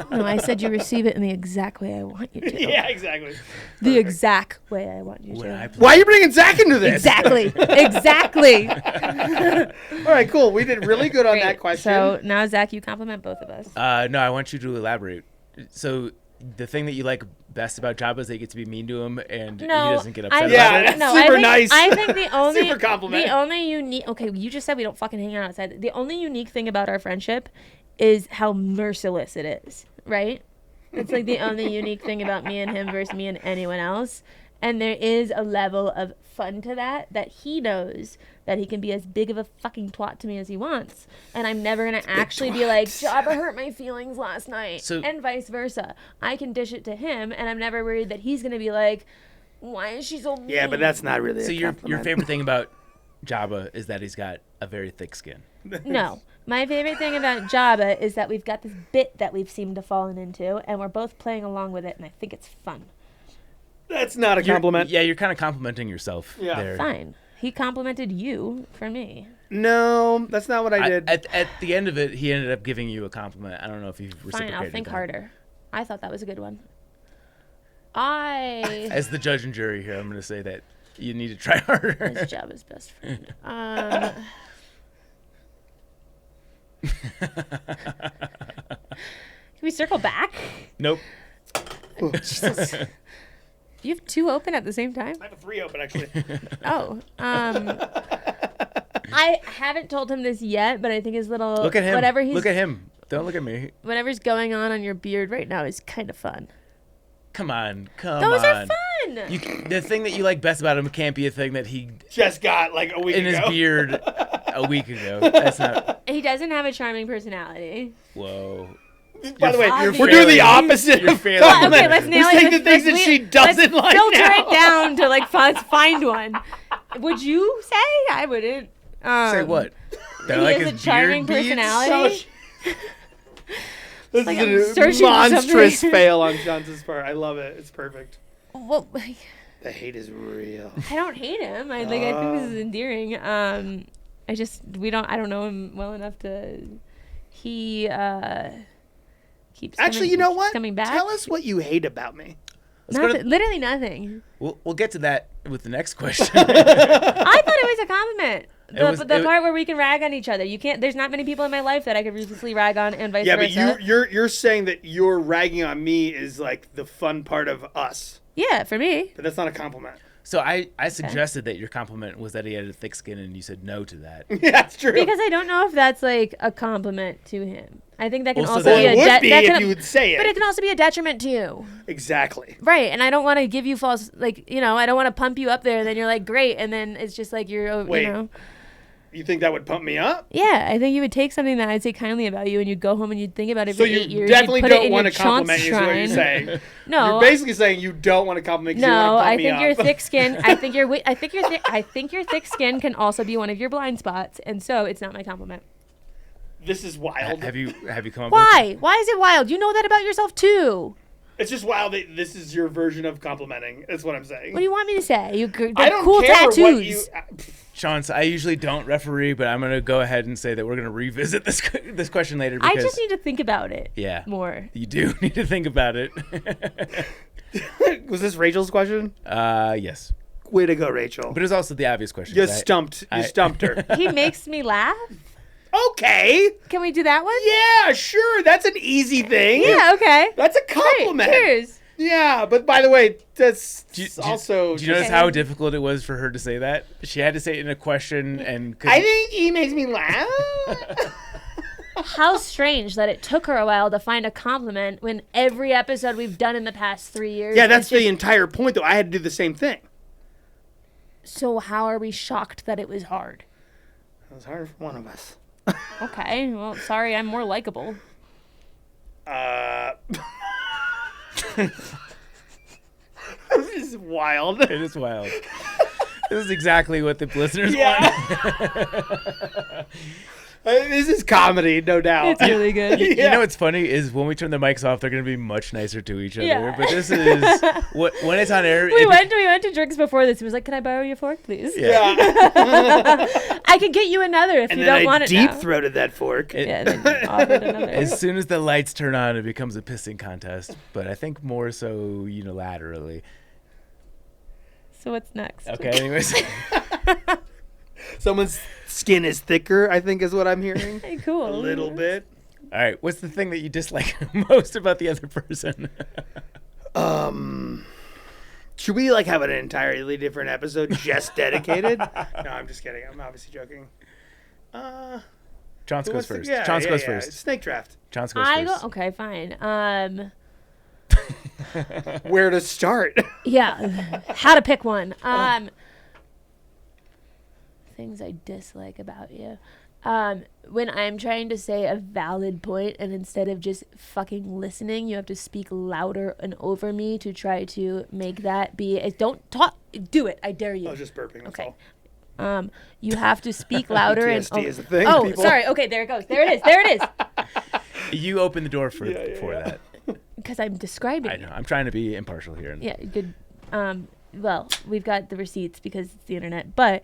No, I said you receive it in the exact way I want you to. Yeah, exactly. The exact way I want you When I to. play, Why are you bringing Zach into this? Exactly. Exactly. All right, cool. We did really good on that question. So now, Zach, you compliment both of us. no, I want you to elaborate. So, the thing that you like best about Jabba is that you get to be mean to him and he doesn't get upset Yeah, about it. that's super nice. I think the only Super compliment. The only unique. Okay, you just said we don't fucking hang out outside. The only unique thing about our friendship is how merciless it is. Right? It's like the only unique thing about me and him versus me and anyone else. And there is a level of fun to that he knows that he can be as big of a fucking twat to me as he wants. And I'm never going to actually be like, Jabba hurt my feelings last night. So- and vice versa. I can dish it to him, and I'm never worried that he's going to be like, why is she so mean? Yeah, but that's not really So, a your compliment. favorite thing about Jabba is that he's got a very thick skin. No. My favorite thing about Jabba is that we've got this bit that we've seemed to fallen into, and we're both playing along with it, and I think it's fun. That's not a compliment. Yeah, you're kind of complimenting yourself Yeah. there. Fine. He complimented you for me. No, that's not what I did. At the end of it, he ended up giving you a compliment. I don't know if you reciprocated. Fine, I'll think that. harder. I thought that was a good one. I As the judge and jury here, I'm going to say that you need to try harder. is Jabba's best friend. Can we circle back? Nope. Jesus. You have two open at the same time? I have a 3 open, actually. Oh. I haven't told him this yet, but I think his little Look at him. whatever he's Look at him. Don't look at me. Whatever's going on your beard right now is kind of fun. Come on. Those are fun. The thing that you like best about him can't be a thing that he just got like a week in ago. his beard a week ago. That's not. He doesn't have a charming personality. Whoa. By the way, Obviously. we're doing the opposite. You're of failing. Well, okay, let's nail We're it. saying the things that she doesn't like filter now. it down to like find one. Would you say? I wouldn't. Say what? That He I like has a his charming beard beads? personality. This like is I'm a searching for monstrous something. fail on Chaunce's part. I love it. It's perfect. Well, The hate is real. I don't hate him. I think this is endearing. I don't know him well enough to. He keeps. Actually, you know what? Coming back. Tell us what you hate about me. Literally nothing. We'll get to that with the next question. I thought it was a compliment. The was- part where we can rag on each other. You can't. There's not many people in my life that I could ruthlessly rag on, and vice Yeah, versa. but you're saying that you're ragging on me is like the fun part of us. Yeah, for me. But that's not a compliment. So I suggested that your compliment was that he had a thick skin, and you said no to that. Yeah, that's true. Because I don't know if that's like a compliment to him. I think that can Well, so also then- be a Well, it would be that if can- you would say it. But it can also be a detriment to you. Exactly. Right, and I don't want to give you false, like, I don't want to pump you up there, and then you're like, great, and then it's just like Wait. You think that would pump me up? Yeah, I think you would take something that I'd say kindly about you, and you'd go home and you'd think about it So for you 8 years. definitely you'd put it don't in want your to compliment Chaunce you, is what you're shrine. saying. No, You're basically saying you don't want to compliment because you no, want to I pump me think up. your thick skin. I think your thick skin can also be one of your blind spots, and so it's not my compliment. This is wild. Have you come up Why? Why is it wild? You know that about yourself too. It's just wild that this is your version of complimenting. That's what I'm saying. What do you want me to say? I don't cool care tattoos. what you... Chaunce, I usually don't referee, but I'm going to go ahead and say that we're going to revisit this question later. I Because, just need to think about it. Yeah. More. You do need to think about it. Was this Rachel's question? Yes. Way to go, Rachel. But it's also the obvious question. You stumped her. He makes me laugh. Okay. Can we do that one? Yeah, sure. That's an easy thing. Yeah. Okay. That's a compliment. Great. Cheers. Yeah, but by the way, that's also... Do you notice how difficult it was for her to say that? She had to say it in a question and... I think he makes me laugh. How strange that it took her a while to find a compliment when every episode we've done in the past 3 years... Yeah, that's the entire point, though. I had to do the same thing. So how are we shocked that it was hard? It was hard for one of us. Okay, well, sorry, I'm more likable. This is wild. It is wild. This is exactly what the listeners want. This is comedy, no doubt. It's really good. You know what's funny is when we turn the mics off, they're going to be much nicer to each other. Yeah. But this is when it's on air. We went to drinks before this. He was like, "Can I borrow your fork, please?" Yeah. I could get you another if And you then don't want I it now. deep-throated that fork. Yeah, then you offered another. As soon as the lights turn on, it becomes a pissing contest. But I think more so unilaterally. So what's next? Okay. Anyways. Someone's skin is thicker, I think is what I'm hearing. Hey, cool. A little bit. All right. What's the thing that you dislike most about the other person? Should we have an entirely different episode just dedicated? No, I'm just kidding. I'm obviously joking. Chaunce goes first. Yeah, Chaunce goes yeah. first. Snake draft. Chaunce goes I first. go. Okay, fine. Where to start? Yeah. How to pick one. Things I dislike about you. When I'm trying to say a valid point and instead of just fucking listening, you have to speak louder and over me to try to make that be. Don't talk. Do it. I dare you. I was just burping. That's Okay. all. You have to speak louder and. PTSD is a thing, Oh, people. sorry. Okay, there it goes. There it is. There it is. You open the door for that. Because I'm describing. I know. I'm trying to be impartial here. Yeah, good. Well, we've got the receipts because it's the internet, but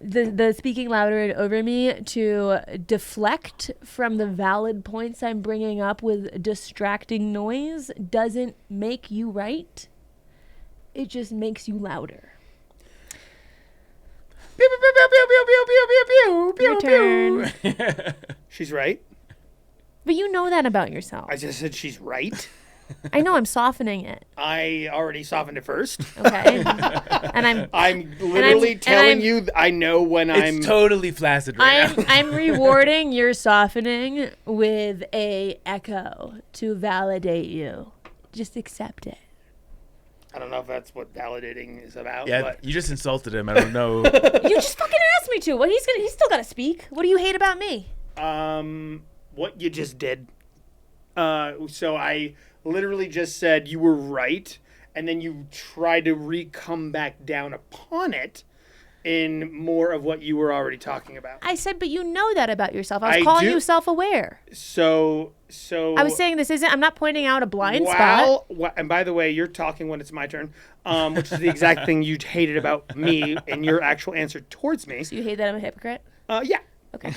the speaking louder and over me to deflect from the valid points I'm bringing up with distracting noise doesn't make you right. It just makes you louder. Your turn. She's right. But you know that about yourself. I just said she's right. I know I'm softening it. I already softened it first. Okay. And I'm literally telling you I know when It's totally flaccid right now. I'm rewarding your softening with a echo to validate you. Just accept it. I don't know if that's what validating is about. Yeah, but you just insulted him. I don't know. You just fucking asked me to. Well, he's still got to speak. What do you hate about me? What you just did. So I literally just said you were right, and then you tried to come back down upon it in more of what you were already talking about. I said, but you know that about yourself. I was I calling do. you self-aware. So I was saying I'm not pointing out a blind spot. And by the way, you're talking when it's my turn, which is the exact thing you hated about me and your actual answer towards me. So you hate that I'm a hypocrite? Yeah. Okay.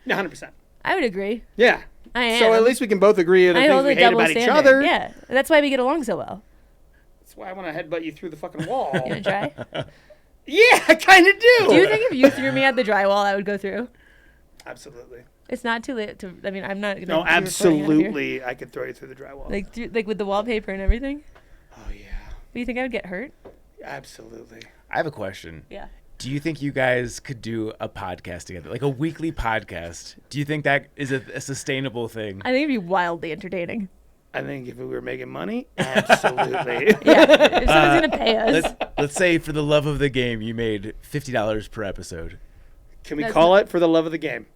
100%. I would agree. Yeah. I am. So at least we can both agree on the things we hate about each other. Yeah. That's why we get along so well. That's why I want to headbutt you through the fucking wall. You want to try? Yeah, I kind of do. Do you think if you threw me at the drywall, I would go through? Absolutely. It's not too late to. I mean, I'm not. No, absolutely. I could throw you through the drywall. Like with the wallpaper and everything. Oh yeah. Do you think I would get hurt? Absolutely. I have a question. Yeah. Do you think you guys could do a podcast together, like a weekly podcast? Do you think that is a sustainable thing? I think it'd be wildly entertaining. I think if we were making money, absolutely. Yeah. If someone's gonna pay us. Let's say for the love of the game, you made $50 per episode. Can we call it For the Love of the Game?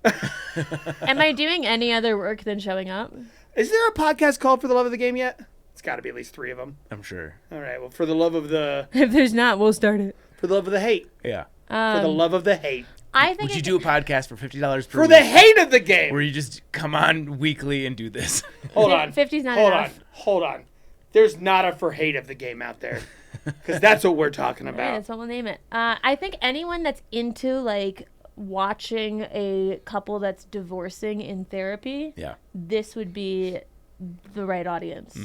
Am I doing any other work than showing up? Is there a podcast called For the Love of the Game yet? It's got to be at least 3 of them. I'm sure. All right. Well, For the Love of the... If there's not, we'll start it. For the Love of the Hate. Yeah. For the Love of the Hate. I think Would you do a podcast for $50 per For week? the hate of the game. Where you just come on weekly and do this? Hold on. 50's not enough. Hold on. There's not a for hate of the game out there. Because that's what we're talking Yeah, about. that's what we'll name it. I think anyone that's into like watching a couple that's divorcing in therapy, Yeah. this would be the right audience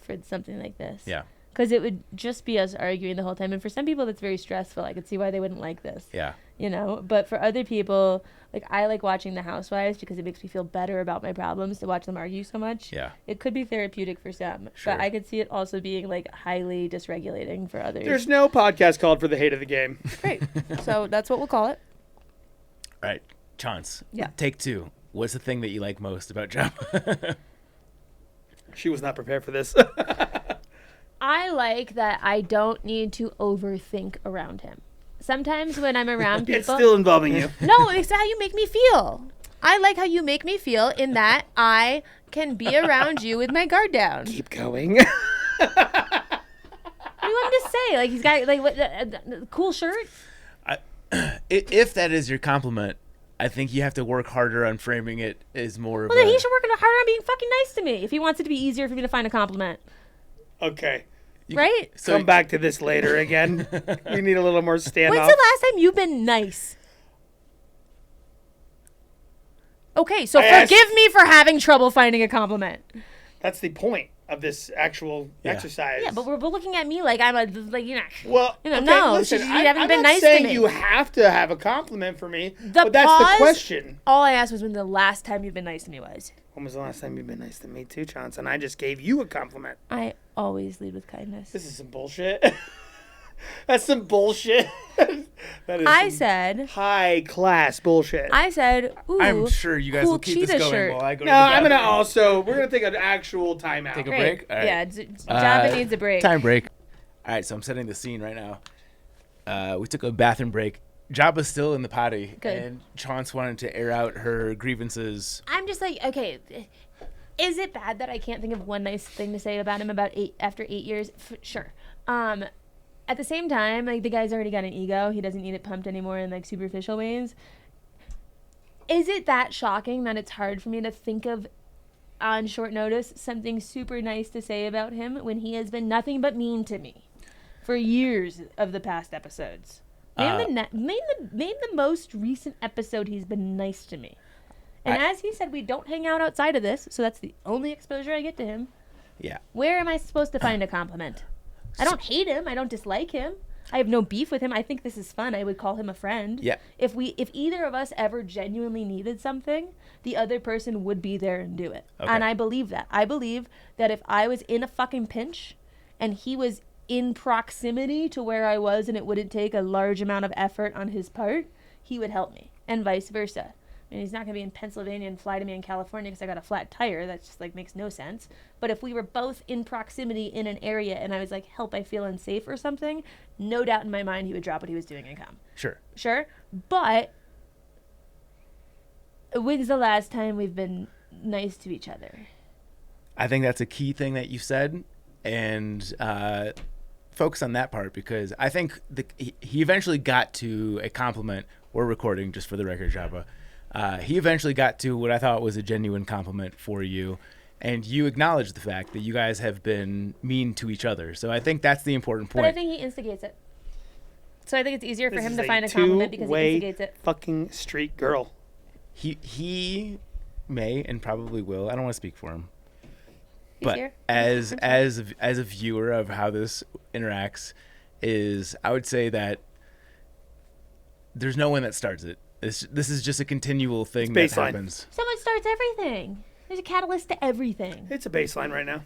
for something like this. Yeah. Because it would just be us arguing the whole time. And for some people, that's very stressful. I could see why they wouldn't like this. Yeah. You know? But for other people, like I like watching The Housewives because it makes me feel better about my problems to watch them argue so much. Yeah. It could be therapeutic for some. Sure. But I could see it also being like highly dysregulating for others. There's no podcast called For the Hate of the Game. Great. So that's what we'll call it. All right. Chaunce. Yeah. Take 2. What's the thing that you like most about Jabba? She was not prepared for this. I like that I don't need to overthink around him. Sometimes when I'm around people... It's still involving you. No, it's how you make me feel. I like how you make me feel in that I can be around you with my guard down. Keep going. What do you want me to say? Like, he's got, like, what, cool shirt? If that is your compliment, I think you have to work harder on framing it as more of Well, then he should work harder on being fucking nice to me if he wants it to be easier for me to find a compliment. Okay. Right? Come back to this later again. We need a little more standoff. When's the last time you've been nice? Okay, so forgive me for having trouble finding a compliment. That's the point of this actual exercise. Yeah, but we're looking at me like I'm a, like, you know. Well, you know, okay, no, listen, you haven't I'm been not nice saying to me. you have to have a compliment for me, but that's the question. All I asked was when the last time you've been nice to me was. When was the last time you've been nice to me too, Chaunce? And I just gave you a compliment. I always lead with kindness. This is some bullshit. That's some bullshit. That is I said high class bullshit. I said, ooh, I'm sure you guys cool will keep this cheetah going shirt. while I go to No, the I'm bathroom. gonna also. We're gonna take an actual timeout. Take a Great. break? All right. Yeah, Jabba needs a break. Time break. All right, so I'm setting the scene right now. We took a bathroom break. Jabba's still in the potty, Good. and Chaunce wanted to air out her grievances. I'm just like, okay, is it bad that I can't think of one nice thing to say about him after 8 years? Sure. At the same time, like, the guy's already got an ego. He doesn't need it pumped anymore in, like, superficial ways. Is it that shocking that it's hard for me to think of, on short notice, something super nice to say about him when he has been nothing but mean to me for years of the past episodes? Name the most recent episode he's been nice to me. And as he said, we don't hang out outside of this, so that's the only exposure I get to him. Yeah. Where am I supposed to find a compliment? I don't hate him. I don't dislike him. I have no beef with him. I think this is fun. I would call him a friend. Yeah. If either of us ever genuinely needed something, the other person would be there and do it. Okay. And I believe that. I believe that if I was in a fucking pinch and he was in proximity to where I was and it wouldn't take a large amount of effort on his part, he would help me, and vice versa. I mean, he's not going to be in Pennsylvania and fly to me in California because I got a flat tire. That just, like, makes no sense. But if we were both in proximity in an area and I was like, help, I feel unsafe or something, no doubt in my mind he would drop what he was doing and come. Sure? But when's the last time we've been nice to each other? I think that's a key thing that you said, and focus on that part, because I think he eventually got to a compliment. We're recording, just for the record, Jabba. He eventually got to what I thought was a genuine compliment for you, and you acknowledged the fact that you guys have been mean to each other. So I think that's the important point. But I think he instigates it. So I think it's easier for him to find a compliment because he instigates it. Fucking street girl. He may and probably will. I don't want to speak for him. He's But here? as a viewer of how this interacts, I would say that there's no one that starts it. This is just a continual thing that happens. Someone starts everything. There's a catalyst to everything. It's a baseline right now.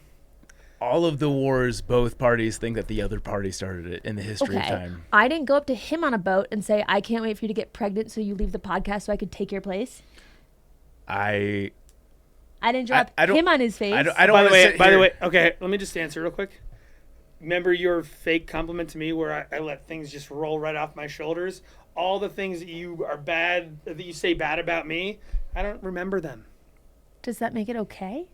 All of the wars, both parties think that the other party started it in the history of time. I didn't go up to him on a boat and say, I can't wait for you to get pregnant so you leave the podcast so I could take your place. I didn't drop him on his face. I don't By the way, okay, let me just answer real quick. Remember your fake compliment to me where I let things just roll right off my shoulders? All the things that you say bad about me, I don't remember them. Does that make it okay?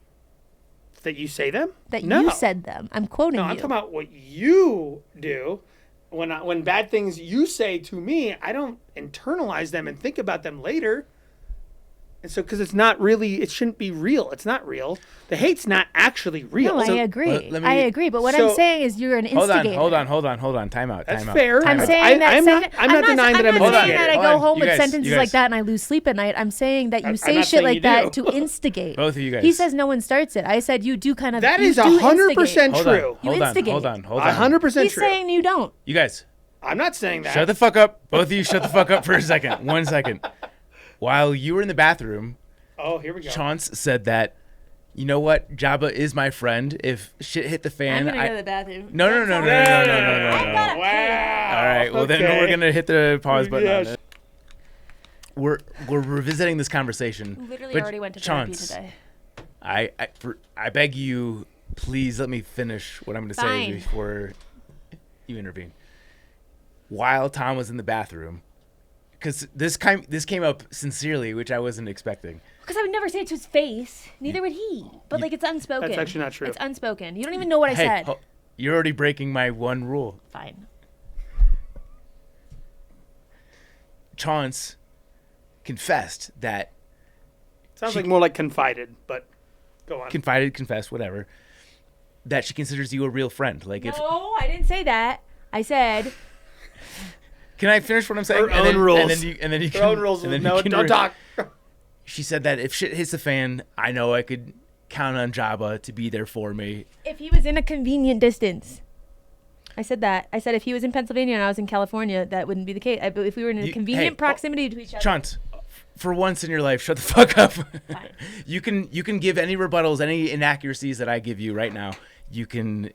That you say them? That you said them. I'm quoting you. No, I'm talking about what you do. When bad things you say to me, I don't internalize them and think about them later. And so, because it's not really, it shouldn't be real. It's not real. The hate's not actually real. No, I agree. I agree. But what I'm saying is you're an instigator. Hold on. Time out. That's fair. I'm saying that. I'm not denying that I'm an instigator. I'm not saying that I go home with sentences like that and I lose sleep at night. I'm saying that you say shit like that to instigate. Both of you guys. He says no one starts it. I said you do kind of. That is 100% true. You instigate. Hold on. 100% true. He's saying you don't. You guys. I'm not saying that. Shut the fuck up. Both of you shut the fuck up for a second. 1 second. While you were in the bathroom, oh, here we go. Chaunce said that, you know what, Jabba is my friend. If shit hit the fan, I'm gonna go to the bathroom. No. Wow. All right, well then we're gonna hit the pause button on it. We're revisiting this conversation. Literally already went to therapy today. I beg you, please let me finish what I'm gonna say before you intervene. While Tom was in the bathroom, because this came up sincerely, which I wasn't expecting. Because I would never say it to his face. Neither would he. But it's unspoken. That's actually not true. It's unspoken. You don't even know what I said. You're already breaking my one rule. Fine. Chaunce confessed that. Sounds like more like confided, but go on. Confessed, whatever. That she considers you a real friend. No, I didn't say that. I said. Can I finish what I'm saying? Her own rules. And then you can. Her own rules. No, don't talk. She said that if shit hits the fan, I know I could count on Jabba to be there for me. If he was in a convenient distance. I said that. I said if he was in Pennsylvania and I was in California, that wouldn't be the case. If we were in a convenient proximity to each other. Chaunce, for once in your life, shut the fuck up. Fine. You can give any rebuttals, any inaccuracies that I give you right now. You can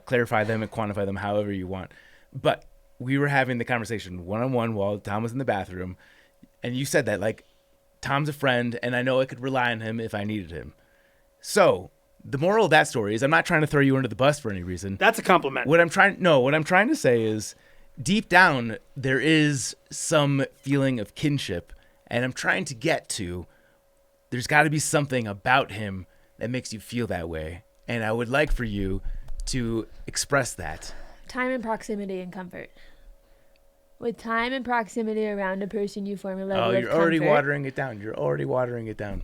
clarify them and quantify them however you want. But we were having the conversation one-on-one while Tom was in the bathroom, and you said that, Tom's a friend, and I know I could rely on him if I needed him. So the moral of that story is I'm not trying to throw you under the bus for any reason. That's a compliment. What I'm trying to say is deep down there is some feeling of kinship, and I'm trying to get to there's got to be something about him that makes you feel that way, and I would like for you to express that. Time and proximity and comfort. With time and proximity around a person, you form a level of comfort. Oh, you're already watering it down.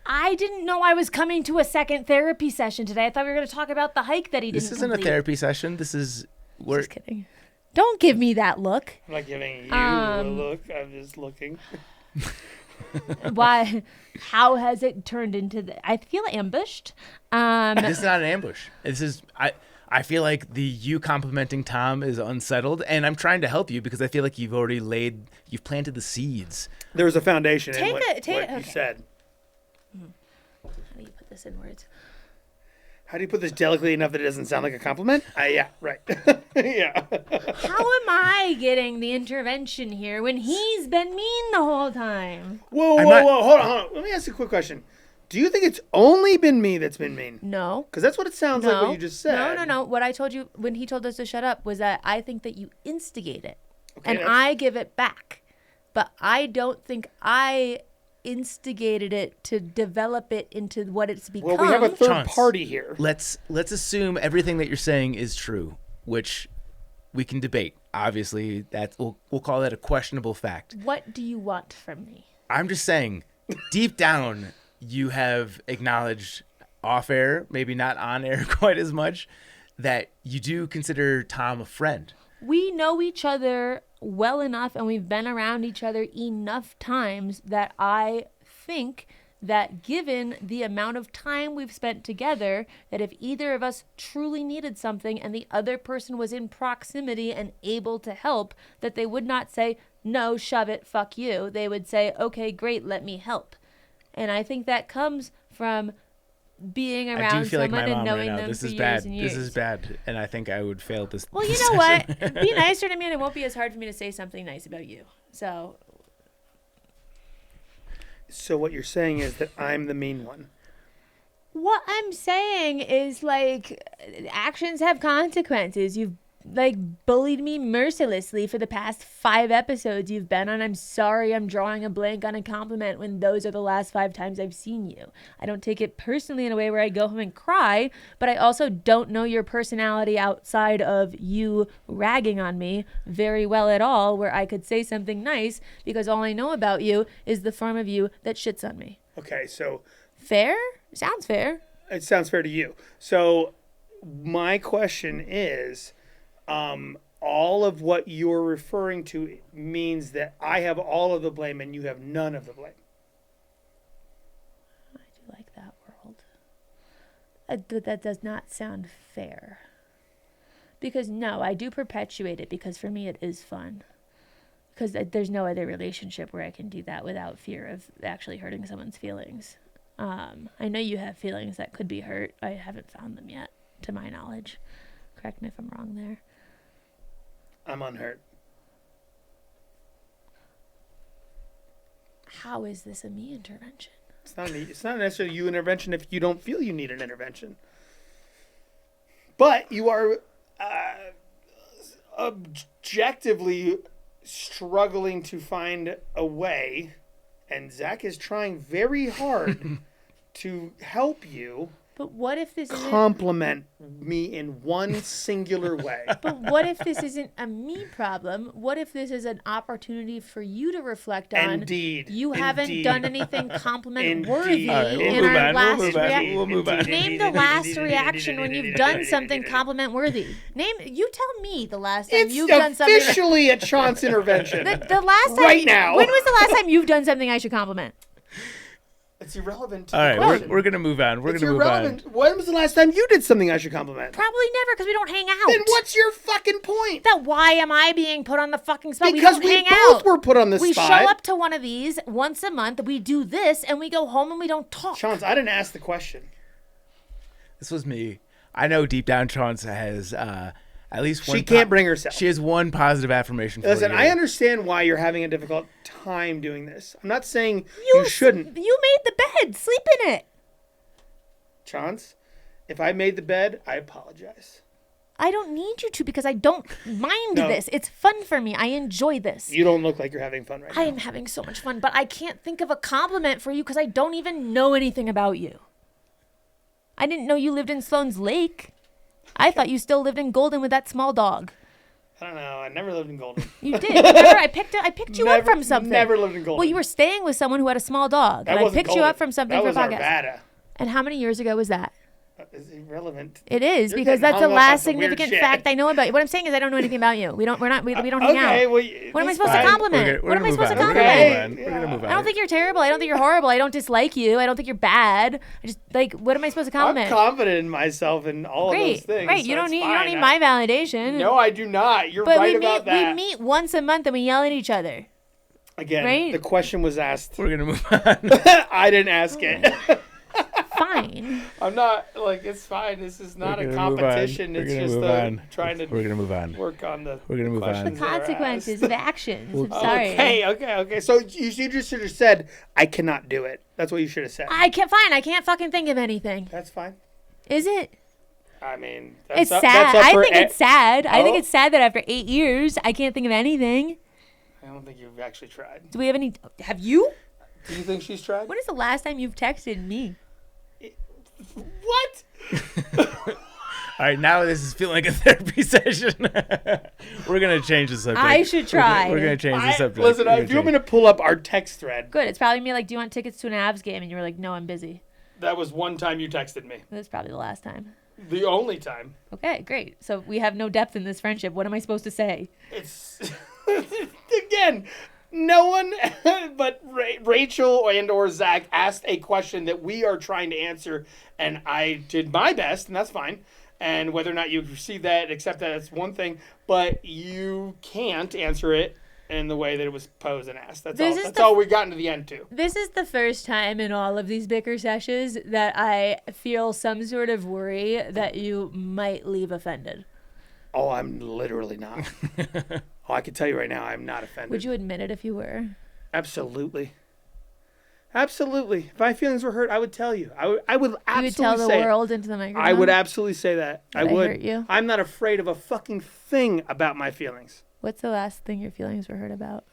I didn't know I was coming to a second therapy session today. I thought we were going to talk about the hike that he didn't This isn't complete. a therapy session. This is... Just kidding. Don't give me that look. I'm not giving you a look. I'm just looking. Why? How has it turned into... I feel ambushed. This is not an ambush. This is... I feel like the you complimenting Tom is unsettled, and I'm trying to help you because I feel like you've planted the seeds. There was a foundation in what okay. you said. How do you put this in words? How do you put this delicately enough that it doesn't sound like a compliment? Yeah, right. Yeah. How am I getting the intervention here when he's been mean the whole time? Whoa. Hold on. Let me ask you a quick question. Do you think it's only been me that's been mean? No. Because that's what it sounds like what you just said. No. What I told you when he told us to shut up was that I think that you instigate it. Okay, and I give it back. But I don't think I instigated it to develop it into what it's become. Well, we have a third Chaunce, party here. Let's assume everything that you're saying is true, which we can debate. Obviously, we'll call that a questionable fact. What do you want from me? I'm just saying, deep down, you have acknowledged off air, maybe not on air quite as much, that you do consider Tom a friend. We know each other well enough and we've been around each other enough times that I think that given the amount of time we've spent together, that if either of us truly needed something and the other person was in proximity and able to help, that they would not say, no, shove it, fuck you. They would say, okay, great, let me help. And I think that comes from being around someone and knowing them for years and years. This is bad, and I think I would fail this. Well, you know what? Be nicer to me, and it won't be as hard for me to say something nice about you. So what you're saying is that I'm the mean one. What I'm saying is, like, actions have consequences. You've bullied me mercilessly for the past 5 episodes you've been on. I'm sorry I'm drawing a blank on a compliment when those are the last 5 times I've seen you. I don't take it personally in a way where I go home and cry, but I also don't know your personality outside of you ragging on me very well at all, where I could say something nice because all I know about you is the form of you that shits on me. Okay, so... Fair? Sounds fair. It sounds fair to you. So my question is... all of what you're referring to means that I have all of the blame and you have none of the blame. I do like that world. That does not sound fair. Because no, I do perpetuate it because for me it is fun. Because there's no other relationship where I can do that without fear of actually hurting someone's feelings. I know you have feelings that could be hurt. I haven't found them yet, to my knowledge. Correct me if I'm wrong there. I'm unhurt. How is this a me intervention? It's not necessarily you intervention if you don't feel you need an intervention. But you are objectively struggling to find a way, and Zach is trying very hard to help you. But what if this compliment me in one singular way? But what if this isn't a me problem? What if this is an opportunity for you to reflect on? Indeed. You haven't done anything compliment worthy right, in our last reaction. We'll move on. Name the last reaction when you've done something compliment worthy. You tell me the last time you've done something. It's officially a Chaunce intervention. The last time. Right now. When was the last time you've done something I should compliment? It's irrelevant to All the right, question. we're going to move on. We're going to move on. When was the last time you did something I should compliment? Probably never, because we don't hang out. Then what's your fucking point? That why am I being put on the fucking spot? Because we don't hang both out. were put on the spot. We show up to one of these once a month. We do this, and we go home and we don't talk. Chaunce, I didn't ask the question. This was me. I know deep down Chaunce has at least one. She can't bring herself. She has one positive affirmation for Listen, you. I understand why you're having a difficult time doing this. I'm not saying you shouldn't. You made the bed. Sleep in it. Chaunce, if I made the bed, I apologize. I don't need you to because I don't mind this. It's fun for me. I enjoy this. You don't look like you're having fun right now. I am having so much fun, but I can't think of a compliment for you because I don't even know anything about you. I didn't know you lived in Sloan's Lake. I thought you still lived in Golden with that small dog. I don't know. I never lived in Golden. You did. Remember, I picked you up from something. Never lived in Golden. Well, you were staying with someone who had a small dog, and I picked you up from something that for a podcast. Arvada. And how many years ago was that? is irrelevant. It is, You're because getting that's the hung up on last some weird significant shit. fact I know about you. What I'm saying is I don't know anything about you. We don't hang out. Okay, Well, what what am I supposed to compliment? We're What am I gonna supposed to move on. compliment? We're gonna move on. I don't think you're terrible. I don't think you're horrible. I don't dislike you. I don't think you're bad. I just like, what am I supposed to compliment? I'm confident in myself and all of those things. Right. so You don't it's need fine. my validation. No, I do not. You're But right about that. we meet once a month and we yell at each other. Again, right? the question was asked. We're gonna move on. I didn't ask it. Fine. I'm not it's fine. This is not a We're gonna move on. competition. We're It's gonna just move on. trying to We're gonna move on. work on the We're gonna move on. questions The that are consequences asked. of actions. I'm sorry. Okay. So you just should have said, I cannot do it. That's what you should have said. I can't fucking think of anything. That's fine. Is it? I mean, It's that's sad. up I for think it's sad. I think Oh. it's sad that after 8 years, I can't think of anything. I don't think you've actually tried. Do we have any? Have you? Do you think she's tried? When is the last time you've texted me? What? All right, now this is feeling like a therapy session. We're gonna change the subject. I should try. We're gonna change the subject. Listen, We're do you want me to pull up our text thread? Good. It's probably me like, do you want tickets to an Avs game? And you were like, no, I'm busy. That was one time you texted me. That's probably the last time. The only time. Okay, great. So we have no depth in this friendship. What am I supposed to say? It's again, no one but Rachel and or Zach asked a question that we are trying to answer, and I did my best, and that's fine. And whether or not you receive that, accept that, that's one thing. But you can't answer it in the way that it was posed and asked. That's all we got into the end to. This is the first time in all of these bicker sessions that I feel some sort of worry that you might leave offended. Oh, I'm literally not. I can tell you right now, I'm not offended. Would you admit it if you were? Absolutely. Absolutely. If my feelings were hurt, I would tell you. I would absolutely You would tell the say world into the microphone? I would absolutely say that. I would. hurt you? I'm not afraid of a fucking thing about my feelings. What's the last thing your feelings were hurt about?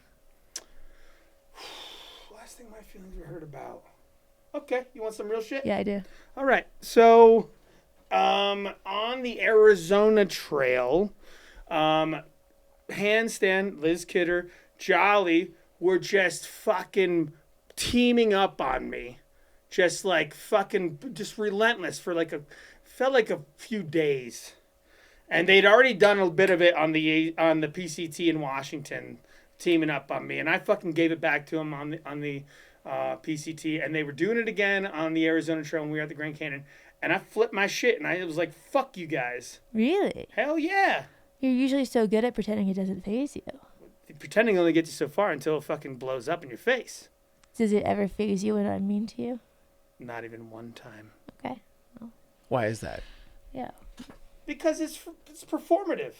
Last thing my feelings were hurt about. Okay, you want some real shit? Yeah, I do. All right. So, on the Arizona Trail, Handstand, Liz Kidder, Jolly were just fucking teaming up on me. Just like fucking, just relentless for felt like a few days. And they'd already done a bit of it on the PCT in Washington, teaming up on me. And I fucking gave it back to them on the PCT. And they were doing it again on the Arizona Trail when we were at the Grand Canyon. And I flipped my shit and I was like, fuck you guys. Really? Hell yeah. You're usually so good at pretending it doesn't faze you. Pretending only gets you so far until it fucking blows up in your face. Does it ever faze you when I'm mean to you? Not even one time. Okay. Why is that? Yeah. Because it's performative.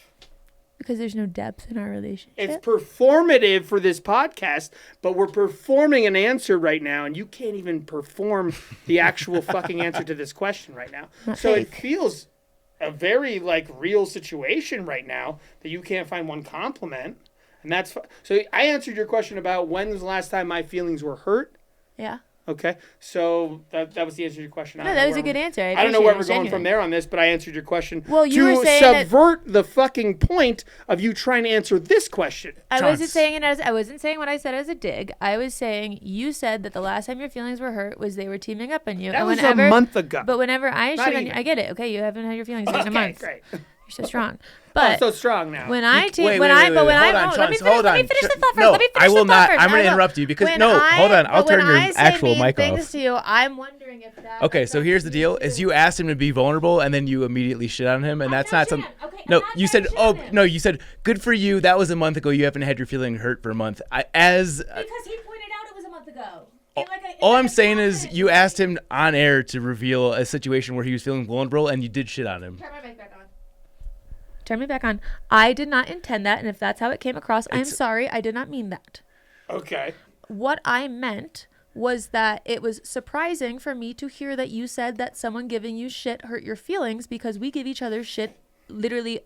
Because there's no depth in our relationship. It's performative for this podcast, but we're performing an answer right now, and you can't even perform the actual fucking answer to this question right now. Not So fake. it feels a very real situation right now that you can't find one compliment, and that's so. I answered your question about when was the last time my feelings were hurt. Yeah. Okay, so that was the answer to your question. No, that was a good answer. I don't know where we're appreciate it. going from there on this, but I answered your question. Well, you to were saying that- subvert the fucking point of you trying to answer this question. I wasn't saying what I said as a dig. I was saying you said that the last time your feelings were hurt was they were teaming up on you. That and was whenever, a month ago. But whenever I Not shit on you, even. I get it. Okay, you haven't had your feelings hurt in a month. Great. You're so strong. I'm But so strong now. when I team, Wait, when wait, I, wait, but when wait, I, hold on, no, let me Chaunce, finish. hold Let me on. finish the thought first. No, Let me finish I will the thought not. first. I'm going I to will. interrupt you because When no, hold on. I'll but when turn your I say actual mean mic things off. to you, I'm wondering if that. Okay, so here's the deal: is you asked him to be vulnerable, and then you immediately shit on him, and that's not something. No, you said, you said, good for you. That was a month ago. You haven't had your feeling hurt for a month. Because he pointed out it was a month ago. All I'm saying is you asked him on air to reveal a situation where he was feeling vulnerable, and you did shit on him. Turn my mic back on. Turn me back on. I did not intend that, and if that's how it came across, I'm sorry. I did not mean that. Okay. What I meant was that it was surprising for me to hear that you said that someone giving you shit hurt your feelings because we give each other shit literally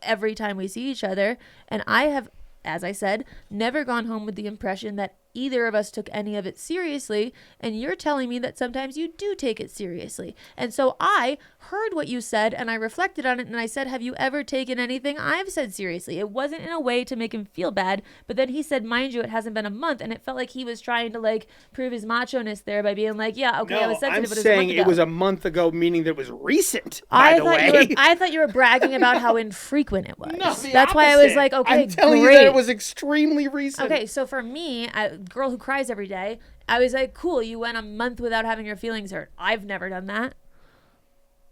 every time we see each other. And I have, as I said, never gone home with the impression that either of us took any of it seriously, and you're telling me that sometimes you do take it seriously. And so I heard what you said, and I reflected on it, and I said, have you ever taken anything I've said seriously? It wasn't in a way to make him feel bad, but then he said, mind you, it hasn't been a month, and it felt like he was trying to like prove his macho-ness there by being like, yeah, okay, I was sensitive, but it was a month ago. I'm saying it was a month ago, meaning that it was recent, by the way. I thought you were bragging about how infrequent it was. No, that's why I was like, okay, I'm telling great. you that it was extremely recent. Okay, so for me, a girl who cries every day, I was like, cool, you went a month without having your feelings hurt. I've never done that.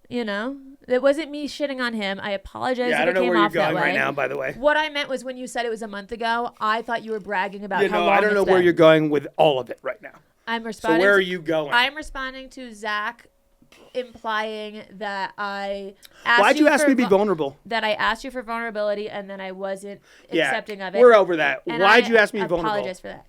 You know? It wasn't me shitting on him. I apologize if it came off that way. I don't know where you're going right now, by the way. What I meant was when you said it was a month ago, I thought you were bragging about how long I don't know where you're going with all of it right now. I'm responding. So where are you going? I'm responding to Zach implying that I asked Why'd you ask me to be vulnerable? That I asked you for vulnerability and then I wasn't accepting of it. We're over that. And Why'd you ask me to be vulnerable? I apologize for that.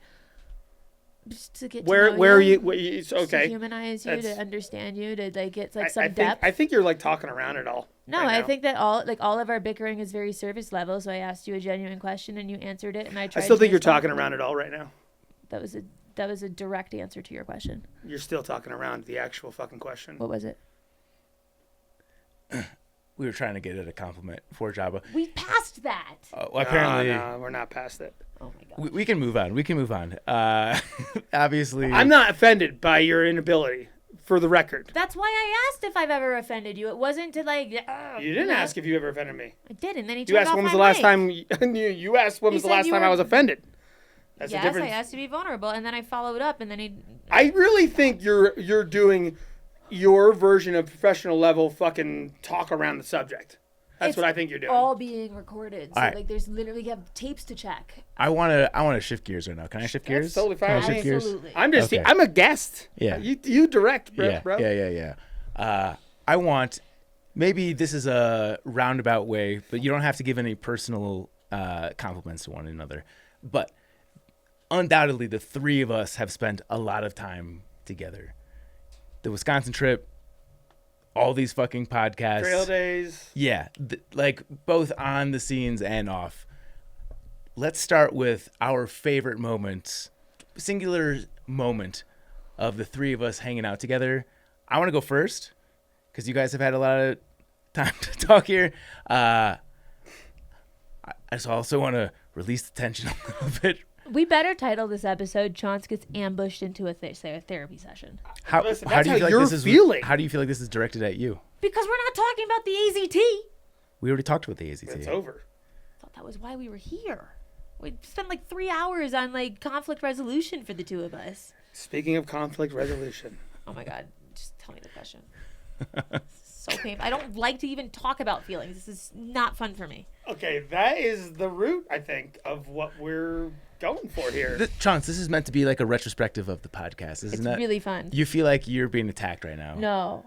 Just to get where to know are you. It's okay. To humanize you, to understand you, to like get like some depth. I think you're like talking around it all. No, I think that all of our bickering is very surface level. So I asked you a genuine question and you answered it, and I tried. I still think you're talking around it all right now. That was a direct answer to your question. You're still talking around the actual fucking question. What was it? We were trying to get it a compliment for Jabba. We passed that. Well, apparently, no, we're not past it. Oh my god. We can move on. We can move on. Obviously, I'm not offended by your inability. For the record. That's why I asked if I've ever offended you. It wasn't to like. You didn't ask if you ever offended me. I did, and then he. You asked when was the last time. You asked when was the last time I was offended. That's yes, the difference. I asked to be vulnerable, and then I followed up, and then he. I really think you're doing your version of professional level fucking talk around the subject. That's what I think you're doing. All being recorded, so right. like there's literally you have tapes to check. I want to shift gears right now. Can I shift gears? That's totally fine. Can I shift gears? Absolutely. I'm just I'm a guest. Yeah. You direct, bro. Yeah. I want, maybe this is a roundabout way, but you don't have to give any personal compliments to one another. But undoubtedly, the three of us have spent a lot of time together. The Wisconsin trip, all these fucking podcasts. Trail days. Yeah. Like both on the scenes and off. Let's start with our favorite moments, singular moment of the three of us hanging out together. I want to go first because you guys have had a lot of time to talk here. I just also want to release the tension a little bit. We better title this episode "Chaunce Gets Ambushed into a Therapy Session." How do you feel like this is directed at you? Because we're not talking about the AZT. We already talked about the AZT. It's over. I thought that was why we were here. We spent like 3 hours on like conflict resolution for the two of us. Speaking of conflict resolution. Oh my God. Just tell me the question. So painful. I don't like to even talk about feelings. This is not fun for me. Okay, that is the root, I think, of what we're going for here. Chaunce, this is meant to be like a retrospective of the podcast, isn't it? It's really fun. You feel like you're being attacked right now. No.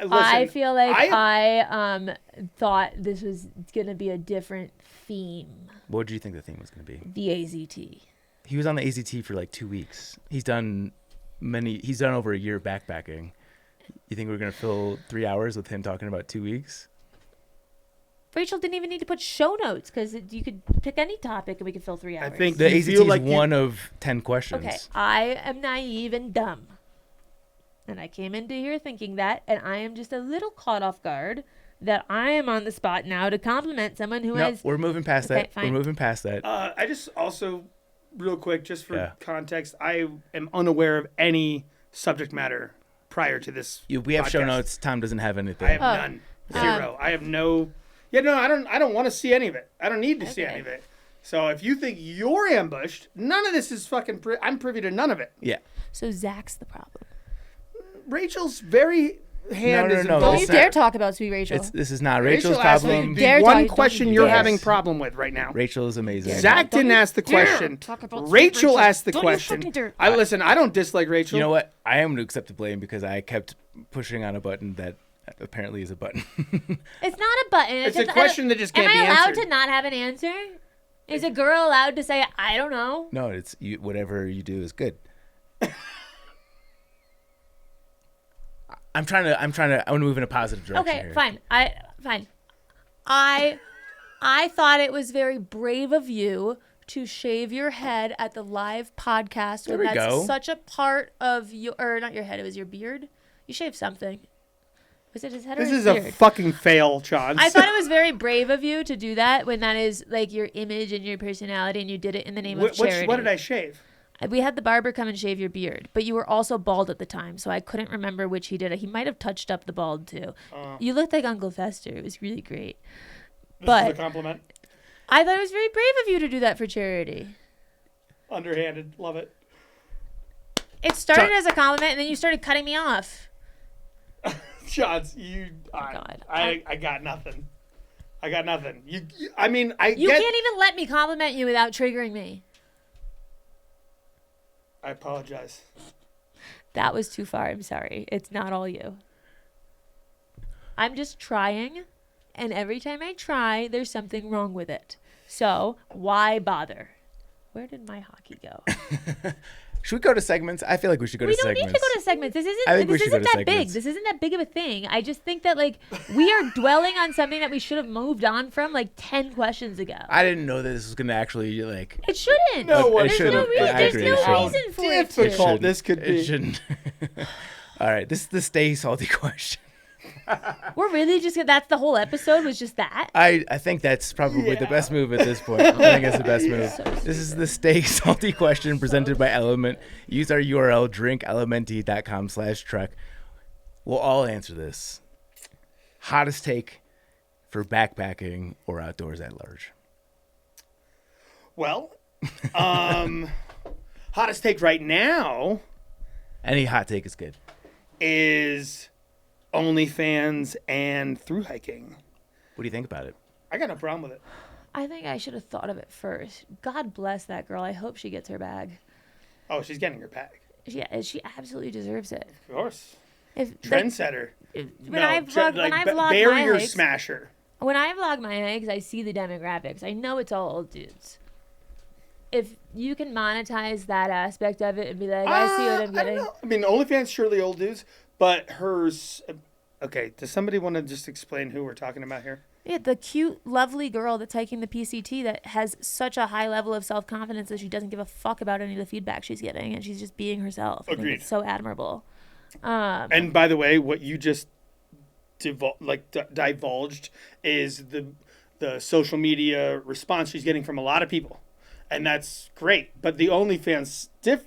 Listen, I feel like I thought this was going to be a different theme. What did you think the theme was going to be? The AZT. He was on the AZT for like 2 weeks. He's done over a year backpacking. You think we're going to fill 3 hours with him talking about 2 weeks? Rachel didn't even need to put show notes because you could pick any topic and we could fill 3 hours. I think the AZT is like one of 10 questions. Okay, I am naive and dumb. And I came into here thinking that, and I am just a little caught off guard that I am on the spot now to compliment someone who has... We're moving past that. Fine. We're moving past that. I just also, real quick, just for context, I am unaware of any subject matter prior to this We have podcast. show notes. Tom doesn't have anything. I have none. Zero. I have no... Yeah, no, I don't want to see any of it. I don't need to see any of it. So if you think you're ambushed, none of this is fucking... I'm privy to none of it. Yeah. So Zach's the problem. Rachel's very hand is No. Don't you dare talk about Sweet Rachel. This is not Rachel's asked problem. me the one question you're having problem with right now. Rachel is amazing. Zach didn't ask the question. Rachel asked the question. Listen, I don't dislike Rachel. You know what? I am going to accept the blame because I kept pushing on a button that apparently is a button. It's not a button. It's a question that just can't be answered. Am I allowed answered. to not have an answer? Is a girl allowed to say, I don't know? No, it's whatever you do is good. I want to move in a positive direction. Okay, here. fine. I thought it was very brave of you to shave your head at the live podcast There when we that's go. such a part of your, or not your head, it was your beard. You shaved something. Was it his head or This his is beard? a fucking fail, Chaunce. I thought it was very brave of you to do that when that is like your image and your personality, and you did it in the name of charity. What did I shave? We had the barber come and shave your beard, but you were also bald at the time, so I couldn't remember which he did. He might have touched up the bald too. You looked like Uncle Fester. It was really great. This But is a compliment. I thought it was very brave of you to do that for charity. Underhanded. Love it. It started as a compliment, and then you started cutting me off. Shots. God. I got nothing. I got nothing. You You can't even let me compliment you without triggering me. I apologize. That was too far. I'm sorry. It's not all you. I'm just trying, and every time I try, there's something wrong with it. So why bother? Where did my hockey go? Should we go to segments? I feel like we should go to We segments. don't need to go to segments. This I think we isn't should go to that big. segments. This isn't that big of a thing. I just think that like we are dwelling on something that we should have moved on from like 10 questions ago. I didn't know that this was going to actually, like... It shouldn't. No, It there's shouldn't. no reason. I There's agree, no it shouldn't. reason for it to. Difficult this could be. It shouldn't. All right, this is the stay salty question. We're really just that's the whole episode was just that. I think that's probably the best move at this point. I think it's the best move. So This is the stay salty question presented by Element. Use our URL drinklmnt.com/truck. We'll all answer this. Hottest take for backpacking or outdoors at large? Well, hottest take right now Any hot take is good. is OnlyFans and through hiking. What do you think about it? I got no problem with it. I think I should have thought of it first. God bless that girl. I hope she gets her bag. Oh, she's getting her bag. Yeah, she absolutely deserves it. Of course. If Trendsetter. when I vlog my barrier hikes, smasher. when I vlog my hikes, I see the demographics. I know it's all old dudes. If you can monetize that aspect of it and be like, I see what I'm I getting. don't know. I mean, OnlyFans surely old dudes, but hers. Okay, does somebody want to just explain who we're talking about here? Yeah, the cute, lovely girl that's hiking the PCT that has such a high level of self-confidence that she doesn't give a fuck about any of the feedback she's getting, and she's just being herself. I think Agreed. it's so admirable. And by the way, what you just divulged is the social media response she's getting from a lot of people, and that's great. But the OnlyFans the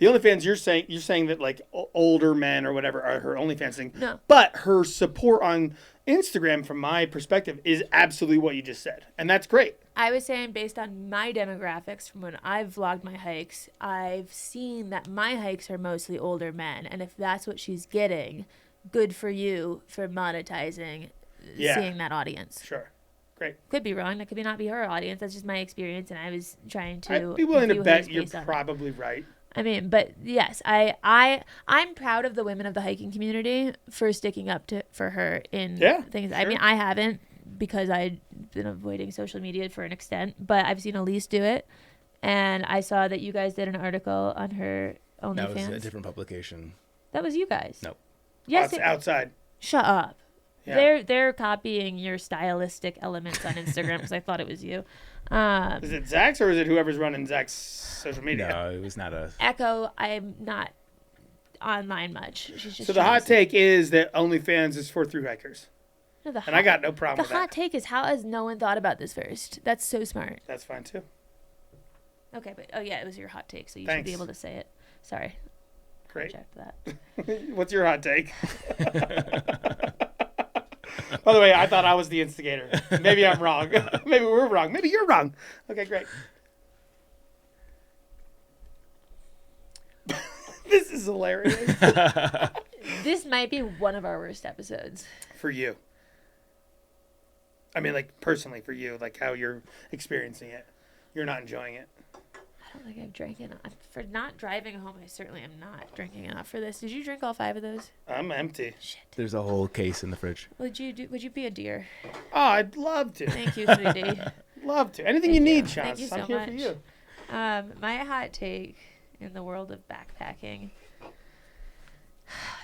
OnlyFans you're saying that like older men or whatever are her OnlyFans thing. No. But her support on Instagram, from my perspective, is absolutely what you just said, and that's great. I was saying based on my demographics from when I've vlogged my hikes, I've seen that my hikes are mostly older men. And if that's what she's getting, good for you for monetizing seeing that audience. Sure. Great. Could be wrong. That could not be her audience. That's just my experience. And I was trying to I'd be willing to view bet hers you're based on that. probably right. I mean, but yes, I'm proud of the women of the hiking community for sticking up for her in things. I mean, I haven't because I've been avoiding social media for an extent, but I've seen Elise do it, and I saw that you guys did an article on her OnlyFans. That was a different publication. That was you guys. No. Yes. Outside. Shut up. Yeah. They're copying your stylistic elements on Instagram because I thought it was you. Is it Zach's or is it whoever's running Zach's social media? No, it was not us. Echo, I'm not online much. She's just So the hot take is that OnlyFans is for through hikers. No, And I got no problem the with hot that. take is how has no one thought about this first? That's so smart. That's fine too. Okay, but it was your hot take, so you should Thanks. be able to say it. Sorry. Great. Reject that. What's your hot take? By the way, I thought I was the instigator. Maybe I'm wrong. Maybe we're wrong. Maybe you're wrong. Okay, great. This is hilarious. This might be one of our worst episodes. For you. I mean, like, personally for you, like how you're experiencing it. You're not enjoying it. I don't think I've drank enough. For not driving home, I certainly am not drinking enough for this. Did you drink all 5 of those? I'm empty. Shit. There's a whole case in the fridge. Would you be a dear? Oh, I'd love to. Thank you, sweetie. Love to. Anything Thank you you. need, Thank Chance. you so I'm here much. for you. My hot take in the world of backpacking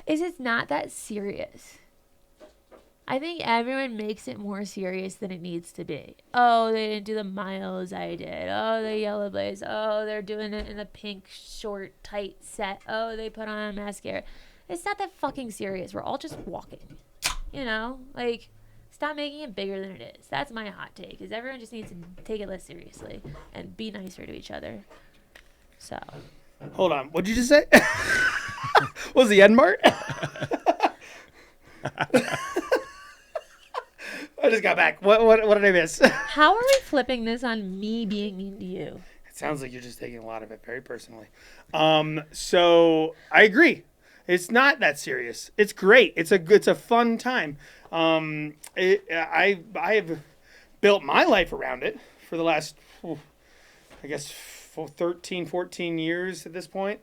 is it's not that serious. I think everyone makes it more serious than it needs to be. Oh, they didn't do the miles I did. Oh, the yellow blaze. Oh, they're doing it in a pink, short, tight set. Oh, they put on a mascara. It's not that fucking serious. We're all just walking. You know? Like, stop making it bigger than it is. That's my hot take, is everyone just needs to take it less seriously and be nicer to each other. So. Hold on. What'd you just say? What was the end part? I just got back. What did I miss? How are we flipping this on me being mean to you? It sounds like you're just taking a lot of it very personally. So I agree. It's not that serious. It's great. It's a fun time. I have built my life around it for the last, I guess, 13, 14 years at this point.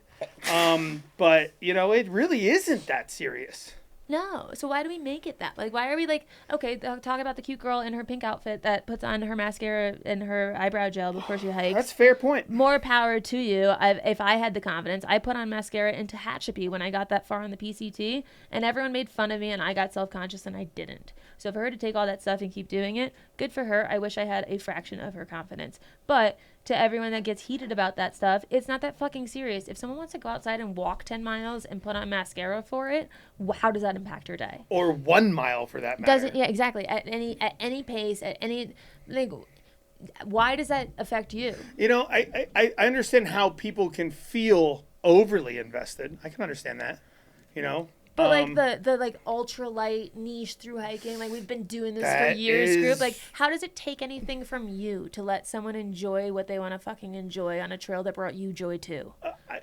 But it really isn't that serious. No. So why do we make it that? Like, why are we like, okay, talk about the cute girl in her pink outfit that puts on her mascara and her eyebrow gel before she hikes. That's a fair point. More power to you. If I had the confidence, I put on mascara into Hatshepsut when I got that far on the PCT, and everyone made fun of me, and I got self-conscious, and I didn't. So for her to take all that stuff and keep doing it, good for her. I wish I had a fraction of her confidence. But to everyone that gets heated about that stuff, it's not that fucking serious. If someone wants to go outside and walk 10 miles and put on mascara for it, how does that impact her day? Or 1 mile for that matter. Yeah, exactly. At any pace, at any, like, why does that affect you? I understand how people can feel overly invested. I can understand that, But like the like ultralight niche through hiking, like we've been doing this for years, group. Like, how does it take anything from you to let someone enjoy what they want to fucking enjoy on a trail that brought you joy too?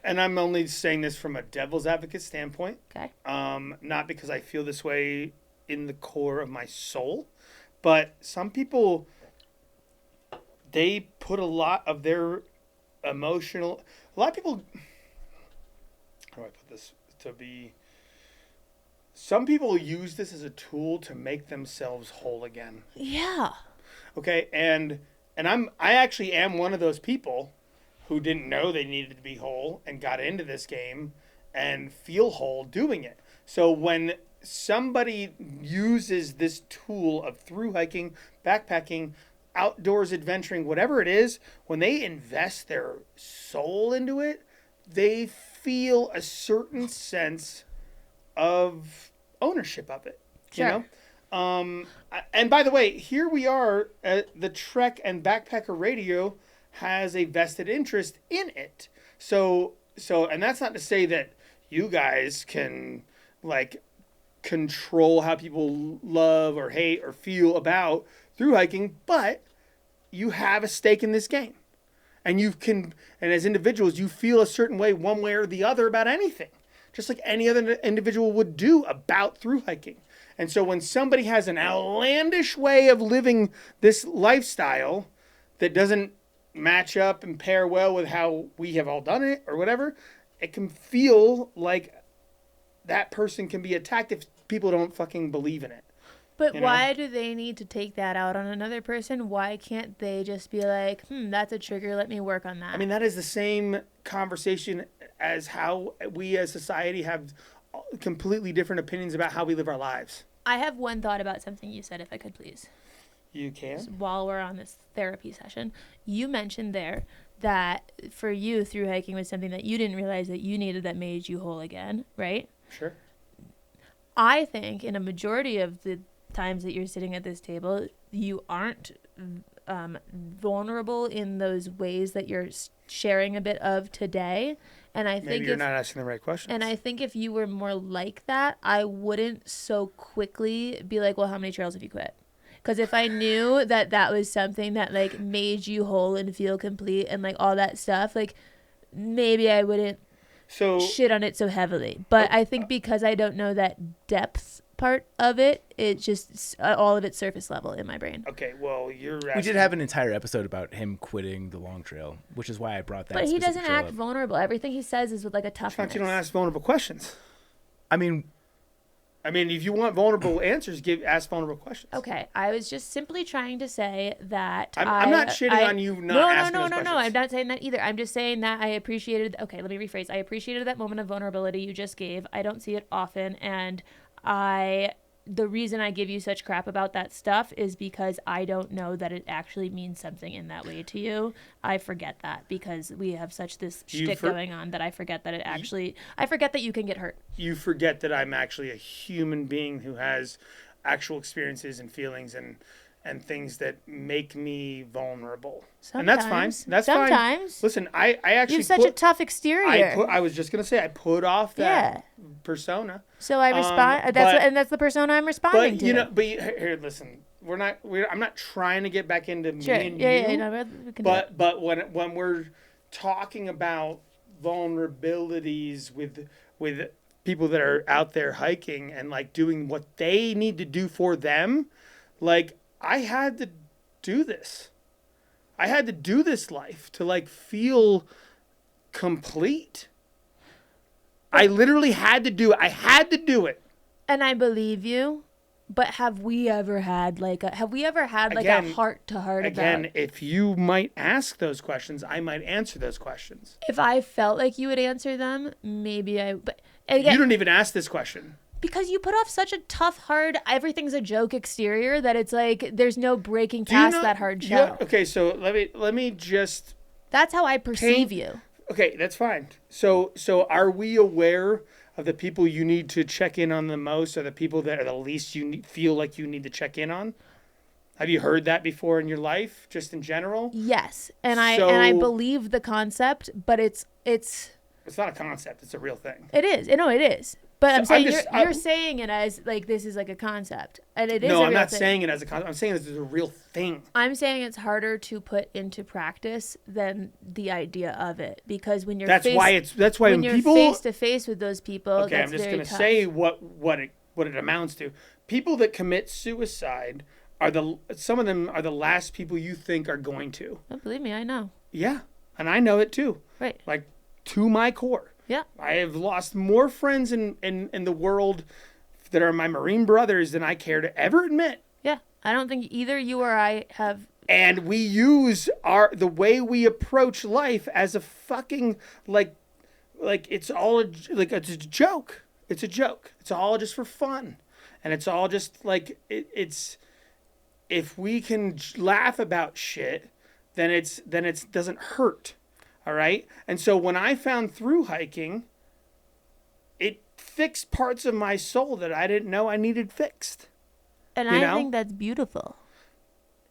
And I'm only saying this from a devil's advocate standpoint. Okay. Not because I feel this way in the core of my soul, but some people, they put a lot of their a lot of people, how do I put this to be? Some people use this as a tool to make themselves whole again. Yeah. Okay, and I actually am one of those people who didn't know they needed to be whole and got into this game and feel whole doing it. So when somebody uses this tool of thru hiking, backpacking, outdoors adventuring, whatever it is, when they invest their soul into it, they feel a certain sense of ownership of it. Sure. And by the way, here we are, the Trek and Backpacker Radio has a vested interest in it. So, and that's not to say that you guys can like control how people love or hate or feel about thru hiking, but you have a stake in this game. And and as individuals, you feel a certain way, one way or the other, about anything, just like any other individual would do about thru hiking. And so when somebody has an outlandish way of living this lifestyle that doesn't match up and pair well with how we have all done it or whatever, it can feel like that person can be attacked if people don't fucking believe in it. But why do they need to take that out on another person? Why can't they just be like, that's a trigger, let me work on that? I mean, that is the same conversation as how we as society have completely different opinions about how we live our lives. I have one thought about something you said, if I could please. You can. Just while we're on this therapy session, you mentioned there that for you, thru hiking was something that you didn't realize that you needed that made you whole again, right? Sure. I think in a majority of the times that you're sitting at this table, you aren't vulnerable in those ways that you're sharing a bit of today. And I think maybe you're not asking the right questions. And I think if you were more like that, I wouldn't so quickly be like, well, how many trails have you quit? Because if I knew that that was something that like made you whole and feel complete and like all that stuff, like maybe I wouldn't shit on it so heavily. But I think because I don't know that depth part of it, it's just all of it's surface level in my brain. Okay, well, we did have an entire episode about him quitting the long trail, which is why I brought that. But he doesn't act vulnerable. Everything he says is with like a toughness. You don't ask vulnerable questions. I mean, if you want vulnerable answers, ask vulnerable questions. Okay, I was just simply trying to say that I'm not shitting on you not asking those questions. No, I'm not saying that either. I'm just saying that I appreciated. Okay, let me rephrase. I appreciated that moment of vulnerability you just gave. I don't see it often, and I the reason I give you such crap about that stuff is because I don't know that it actually means something in that way to you. I forget that because we have such this shtick going on that I forget that I forget that you can get hurt. You forget that I'm actually a human being who has actual experiences and feelings and things that make me vulnerable. Sometimes. And that's fine. That's Sometimes. fine. Listen, I actually you have such a tough exterior. I was just going to say, I put off that persona. So I respond. That's the persona I'm responding to. You know, here, listen. I'm not trying to get back into me and you. Yeah. But when we're talking about vulnerabilities with people that are out there hiking and like doing what they need to do for them, like I had to do this. I had to do this life to like feel complete. I literally had to do it. I had to do it. And I believe you. But have we ever had like a heart to heart about? Again, if you might ask those questions, I might answer those questions. If I felt like you would answer them, maybe I. But again, you don't even ask this question. Because you put off such a tough, hard, everything's a joke exterior that it's like there's no breaking past that hard shell. Okay, so let me just. That's how I perceive you. Okay, that's fine. So are we aware of the people you need to check in on the most, or the people that are the least feel like you need to check in on? Have you heard that before in your life, just in general? Yes, and I believe the concept, but it's not a concept; it's a real thing. It is. No, it is. But I'm saying you're saying it as like this is like a concept, and it is. No, I'm not saying it as a concept. I'm saying this is a real thing. I'm saying it's harder to put into practice than the idea of it, because when you're when you're face to face with those people. Okay, I'm just gonna say what it amounts to. People that commit suicide some of them are the last people you think are going to. Oh, believe me, I know. Yeah, and I know it too. Right. Like to my core. Yeah. I have lost more friends in the world that are my Marine brothers than I care to ever admit. Yeah. I don't think either you or I have. And we use the way we approach life as a fucking like it's all it's a joke. It's a joke. It's all just for fun. And it's all just like it's if we can laugh about shit, then it doesn't hurt. All right. And so when I found through hiking, it fixed parts of my soul that I didn't know I needed fixed. And I think that's beautiful.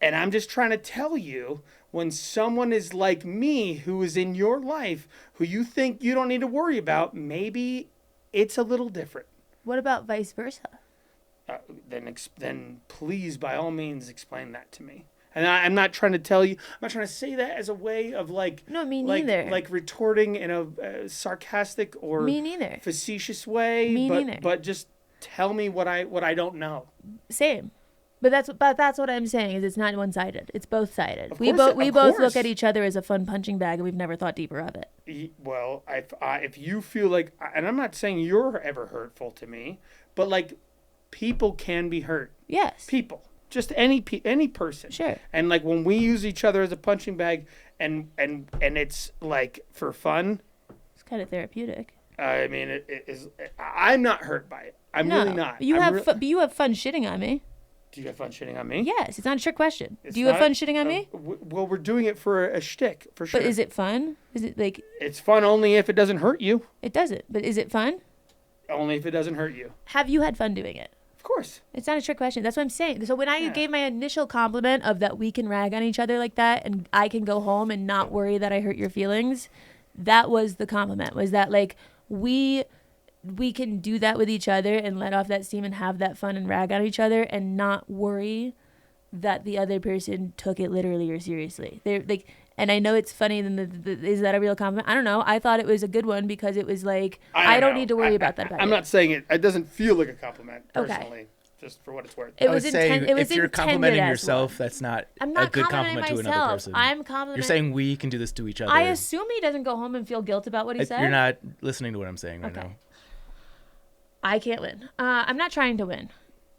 And I'm just trying to tell you, when someone is like me, who is in your life, who you think you don't need to worry about, maybe it's a little different. What about vice versa? Then please, by all means, explain that to me. And I'm not trying to tell you. I'm not trying to say that as a way of like. No, me neither. Like retorting in a sarcastic or me neither. Facetious way. Me neither. But just tell me what I don't know. Same, but that's what I'm saying is it's not one-sided. It's both-sided. We both look at each other as a fun punching bag, and we've never thought deeper of it. Well, if you feel like, and I'm not saying you're ever hurtful to me, but like people can be hurt. Yes. People. Just any person. Sure. And like when we use each other as a punching bag and it's like for fun. It's kind of therapeutic. I mean, it is. I'm not hurt by it. I'm really not. But you have fun shitting on me. Do you have fun shitting on me? Yes. It's not a trick question. Do you have fun shitting on me? Well, we're doing it for a shtick, for sure. But is it fun? Is it like... It's fun only if it doesn't hurt you. It doesn't. But is it fun? Only if it doesn't hurt you. Have you had fun doing it? Of course. It's not a trick question. That's what I'm saying. So when I gave my initial compliment of that we can rag on each other like that and I can go home and not worry that I hurt your feelings, that was the compliment. Was that like we can do that with each other and let off that steam and have that fun and rag on each other and not worry that the other person took it literally or seriously. They're like, and I know it's funny. Is that a real compliment? I don't know. I thought it was a good one because it was like I don't need to worry about that. I'm not saying it. It doesn't feel like a compliment personally. Okay. Just for what it's worth. I would say if you're complimenting yourself, that's not a good compliment to another person. I'm complimenting. You're saying we can do this to each other. I assume he doesn't go home and feel guilt about what he said. You're not listening to what I'm saying right now. I can't win. I'm not trying to win.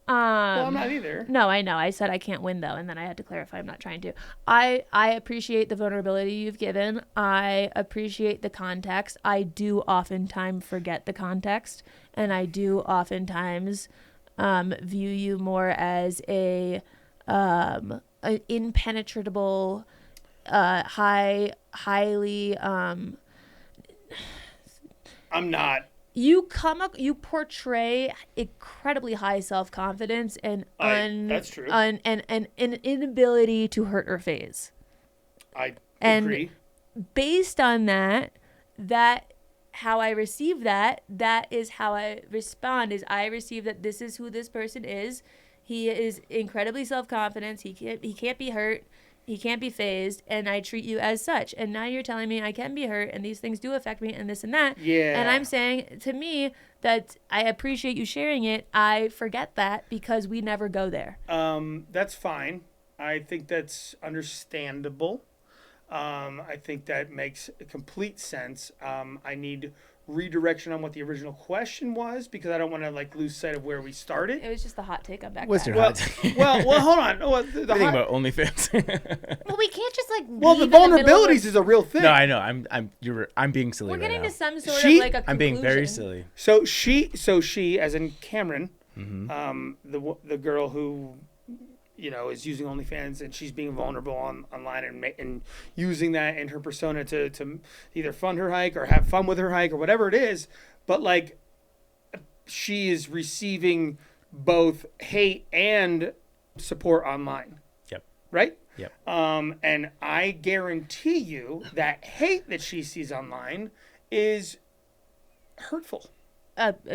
Well, I'm not either. No, I know. I said I can't win, though, and then I had to clarify I'm not trying to. I appreciate the vulnerability you've given. I appreciate the context. I do oftentimes forget the context, and I do oftentimes view you more as an impenetrable, highly. I'm not. You portray incredibly high self-confidence and that's true. and an inability to hurt or phase. I And agree. based on that how I receive that is how I respond. Is I receive that this is who this person is. He is incredibly self-confident. He can't be hurt. He can't be phased, and I treat you as such. And now you're telling me I can be hurt, and these things do affect me, and this and that. Yeah. And I'm saying to me that I appreciate you sharing it. I forget that because we never go there. That's fine. I think that's understandable. I think that makes complete sense. I need redirection on what the original question was because I don't want to lose sight of where we started. It was just the hot take on backpack. What's your hot take? Well, hold on. The Think hot, about OnlyFans. Well, we can't just well, the leave in middle of vulnerabilities is a real thing. No, I know. I'm being silly. We're right getting now. to some sort She- of a conclusion. I'm being very silly. So she, as in Cameron, the girl who, is using OnlyFans and she's being vulnerable online and using that in her persona to either fund her hike or have fun with her hike or whatever it is. But she is receiving both hate and support online. Yep. Right? Yep. And I guarantee you that hate that she sees online is hurtful.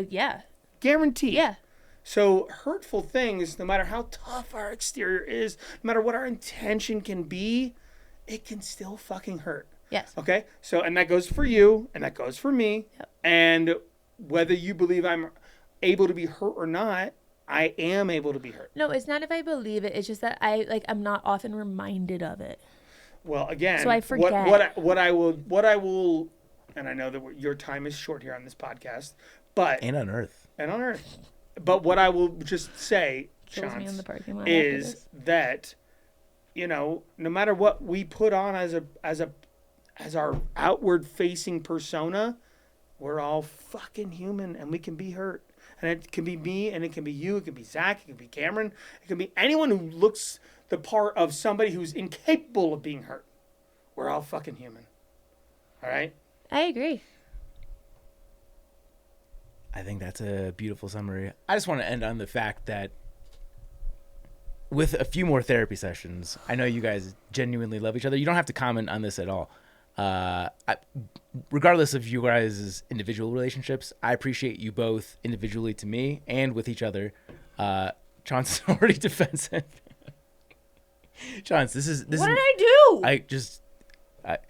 Yeah. Guaranteed. Yeah. So hurtful things, no matter how tough our exterior is, no matter what our intention can be, it can still fucking hurt. Yes. Okay? So, and that goes for you, and that goes for me. Yep. And whether you believe I'm able to be hurt or not, I am able to be hurt. No, it's not if I believe it. It's just that I'm not often reminded of it. Well, again, So I forget. What I will, and I know that your time is short here on this podcast, but And on Earth. But what I will just say, Kills me in Chaunce, the parking lot after is this. that no matter what we put on as our outward facing persona, we're all fucking human and we can be hurt. And it can be me, and it can be you, it can be Zach, it can be Cameron, it can be anyone who looks the part of somebody who's incapable of being hurt. We're all fucking human. All right? I agree. I think that's a beautiful summary. I just want to end on the fact that with a few more therapy sessions, I know you guys genuinely love each other. You don't have to comment on this at all. Regardless of you guys' individual relationships, I appreciate you both individually to me and with each other. Chaunce is already defensive. Chaunce, this is. What did I do?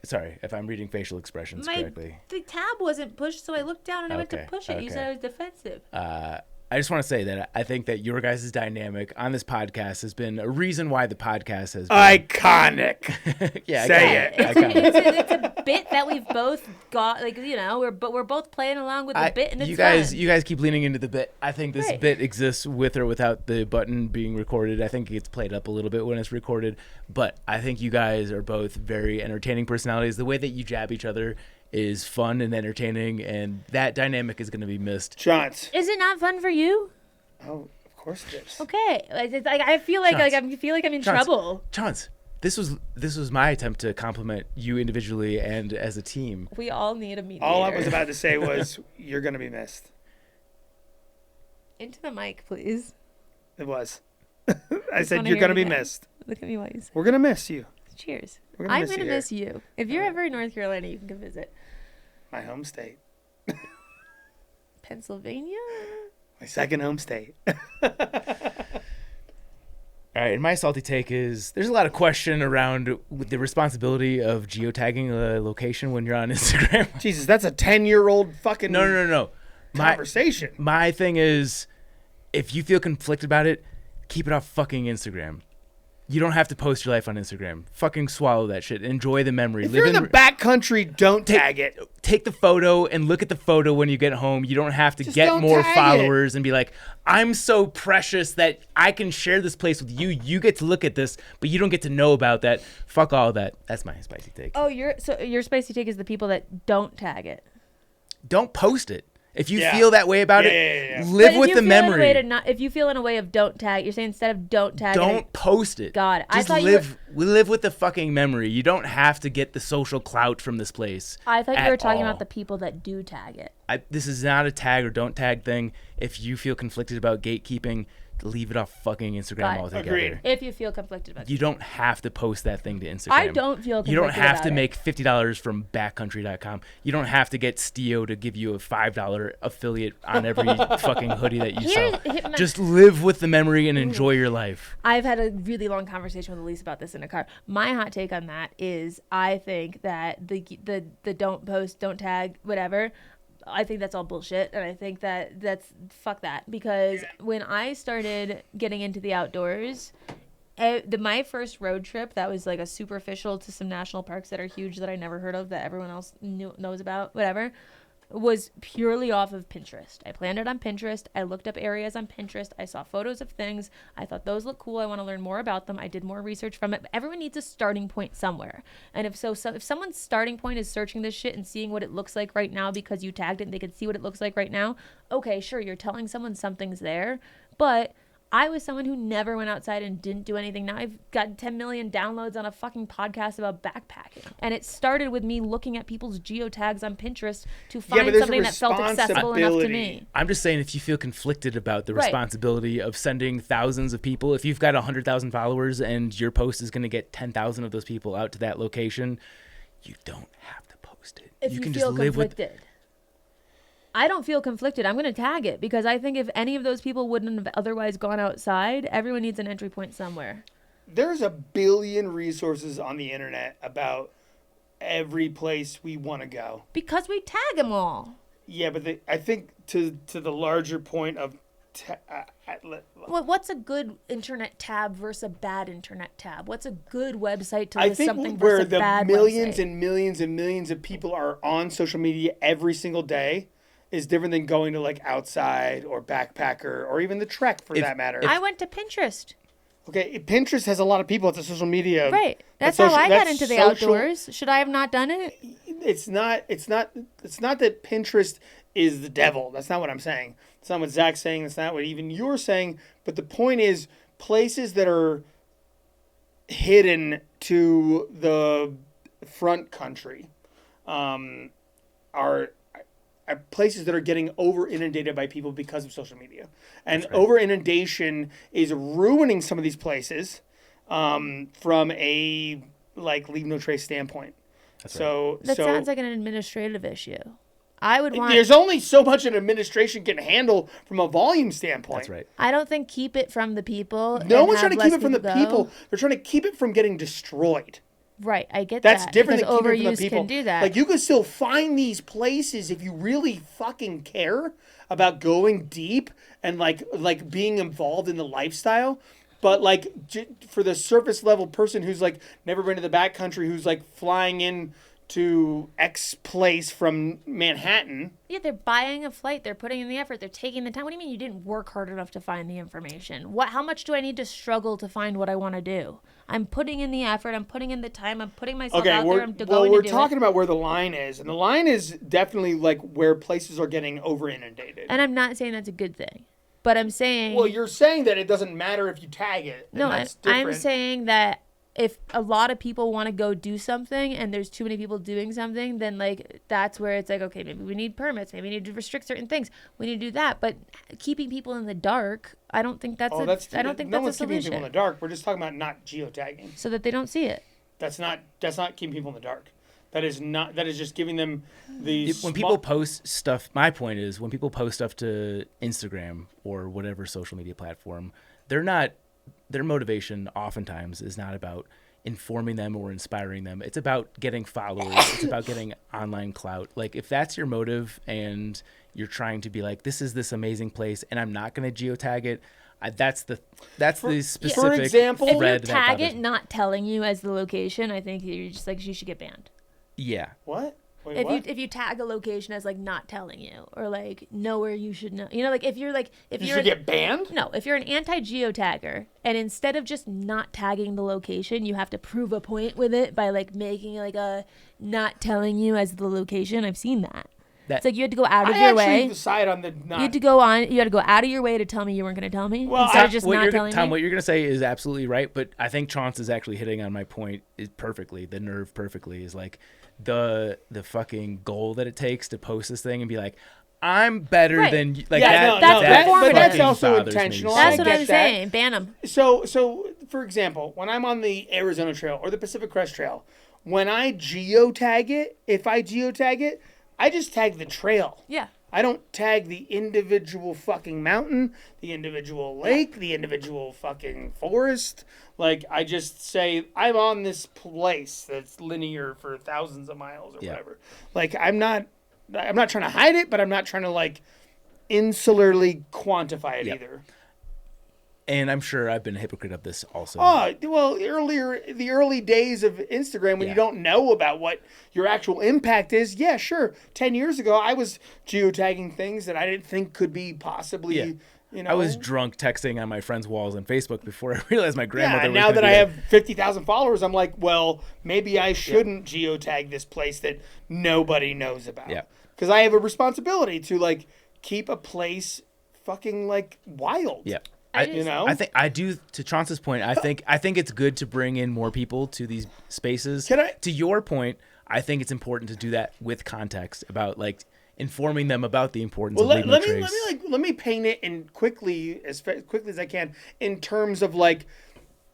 Sorry if I'm reading facial expressions correctly. The tab wasn't pushed, so I looked down and I went to Okay, push it. You okay. said I was defensive. I just want to say that I think that your guys' dynamic on this podcast has been a reason why the podcast has been Iconic. yeah, Say it. It's a bit that we've both got, we're both playing along with the bit, and it's fun. You guys keep leaning into the bit. I think this Right. bit exists with or without the button being recorded. I think it gets played up a little bit when it's recorded, but I think you guys are both very entertaining personalities. The way that you jab each other is fun and entertaining, and that dynamic is going to be missed. Chaunce. Is it not fun for you? Oh, of course it is. Okay, I feel like I'm in trouble. Chaunce, this was my attempt to compliment you individually and as a team. We all need a mediator. All I was about to say was, you're going to be missed. Into the mic, please. It was. I said, wanna you're hear going to it be again. missed. Look at me while you say. We're going to miss you. Cheers. We're gonna I'm miss gonna you miss you. If you're All ever in North Carolina, you can come visit. My home state. Pennsylvania. My second home state. All right, and my salty take is there's a lot of question around the responsibility of geotagging a location when you're on Instagram. Jesus, that's a 10-year-old fucking No. conversation. My thing is, if you feel conflicted about it, keep it off fucking Instagram. You don't have to post your life on Instagram. Fucking swallow that shit. Enjoy the memory. If you're in the back country, don't tag it. Take the photo and look at the photo when you get home. You don't have to Just get don't more tag followers and be like, I'm so precious that I can share this place with you. You get to look at this, but you don't get to know about that. Fuck all that. That's my spicy take. Oh, your spicy take is the people that don't tag it. Don't post it. If you feel that way about it, live with the memory. If you feel in a way of don't tag, you're saying instead of don't tag, don't post it. God, just live with the fucking memory. You don't have to get the social clout from this place. I thought you were talking about the people that do tag it. This is not a tag or don't tag thing. If you feel conflicted about gatekeeping, leave it off fucking Instagram altogether. Agreed. If you feel conflicted about it. You don't have to post that thing to Instagram. I don't feel conflicted. You don't have to about make $50 from backcountry.com. You don't have to get Stio to give you a $5 affiliate on every fucking hoodie that you sell. Just live with the memory and enjoy your life. I've had a really long conversation with Elise about this in a car. My hot take on that is I think that the don't post, don't tag, whatever, I think that's all bullshit, and I think that's fuck that, because when I started getting into the outdoors, my first road trip that was like a superficial to some national parks that are huge that I never heard of that everyone else knows about, whatever, was purely off of Pinterest. I planned it on Pinterest. I looked up areas on Pinterest. I saw photos of things. I thought those look cool. I want to learn more about them. I did more research from it. But everyone needs a starting point somewhere. And if someone's starting point is searching this shit and seeing what it looks like right now because you tagged it and they can see what it looks like right now, okay, sure, you're telling someone something's there. But I was someone who never went outside and didn't do anything. Now I've got 10 million downloads on a fucking podcast about backpacking. And it started with me looking at people's geotags on Pinterest to find something that felt accessible enough to me. I'm just saying, if you feel conflicted about the responsibility of sending thousands of people, if you've got 100,000 followers and your post is going to get 10,000 of those people out to that location, you don't have to post it. If you can feel just live conflicted. I don't feel conflicted. I'm going to tag it because I think if any of those people wouldn't have otherwise gone outside, everyone needs an entry point somewhere. There's a billion resources on the internet about every place we want to go. Because we tag them all. Yeah, but I think to the larger point of... what's a good internet tab versus a bad internet tab? What's a good website to list something versus a bad website? I think where the millions and millions and millions of people are on social media every single day is different than going to like Outside or Backpacker or even the Trek for that matter. I went to Pinterest. Okay, Pinterest has a lot of people. It's a social media. Right. That's how I got into the outdoors. Should I have not done it? It's not that Pinterest is the devil. That's not what I'm saying. It's not what Zach's saying. It's not what even you're saying. But the point is, places that are hidden to the front country are places that are getting over inundated by people because of social media. And over inundation is ruining some of these places from a leave no trace standpoint. That sounds like an administrative issue. I would want... There's only so much an administration can handle from a volume standpoint. That's right. I don't think keep it from the people. No one's trying to keep it from the people. They're trying to keep it from getting destroyed. Right, I get that. That's different than keeping it from the overuse people. Can do that. Like, you can still find these places if you really fucking care about going deep and like being involved in the lifestyle. But for the surface level person who's never been to the backcountry, who's flying in to X place from Manhattan. Yeah, they're buying a flight. They're putting in the effort. They're taking the time. What do you mean you didn't work hard enough to find the information? How much do I need to struggle to find what I want to do? I'm putting in the effort. I'm putting in the time. I'm putting myself out there. I'm going to do it. We're talking about where the line is. And the line is definitely where places are getting over inundated. And I'm not saying that's a good thing. But I'm saying... Well, you're saying that it doesn't matter if you tag it. No, I'm saying that if a lot of people want to go do something and there's too many people doing something, then that's where it's okay, maybe we need permits, maybe we need to restrict certain things. We need to do that. But keeping people in the dark, I don't think that's that's a solution. No one's keeping people in the dark. We're just talking about not geotagging. So that they don't see it. That's not keeping people in the dark. That is just giving them when people post stuff. My point is, when people post stuff to Instagram or whatever social media platform, their motivation oftentimes is not about informing them or inspiring them. It's about getting followers. It's about getting online clout. If that's your motive and you're trying to be this is this amazing place and I'm not going to geotag it, that's the specific. For example, if you tag it not telling you as the location, I think you're just you should get banned. Yeah. What? Wait, if you tag a location as not telling you or know where you should know, if you're you should get banned. No, if you're an anti-geotagger and instead of just not tagging the location, you have to prove a point with it by making a not telling you as the location. I've seen that. It's like you had to go out of I your actually way. side on the not. You had to go out of your way to tell me you weren't going to tell me. Well, instead of just not telling Tom, me. what you're gonna say is absolutely right, but I think Chaunce is actually hitting on my point perfectly. The nerve perfectly is like the fucking goal that it takes to post this thing and be like, I'm better Right. than you. Like Yeah, that's but that's fucking also bothers me intentional. so I That's what get I'm that. saying. Ban them. So for example, when I'm on the Arizona Trail or the Pacific Crest Trail, when I geotag it, if I geotag it, I just tag the trail. Yeah. I don't tag the individual fucking mountain, the individual lake, the individual fucking forest. Like, I just say, I'm on this place that's linear for thousands of miles or whatever. Like, I'm not trying to hide it, but I'm not trying to, like, insularly quantify it either. And I'm sure I've been a hypocrite of this also. Oh, well, the early days of Instagram when you don't know about what your actual impact is. Yeah, sure. 10 years ago, I was geotagging things that I didn't think could be possibly, you know. I was drunk texting on my friends' walls on Facebook before I realized my grandmother and was now gonna that do I have 50,000 followers, I'm like, well, maybe I shouldn't geotag this place that nobody knows about. Yeah. Because I have a responsibility to, like, keep a place fucking, like, wild. Yeah. You know? I think I do. To Chaunce's point, I think it's good to bring in more people to these spaces. To your point, I think it's important to do that with context about like informing them about the importance of leaving a trace. Let me paint it in quickly as I can in terms of like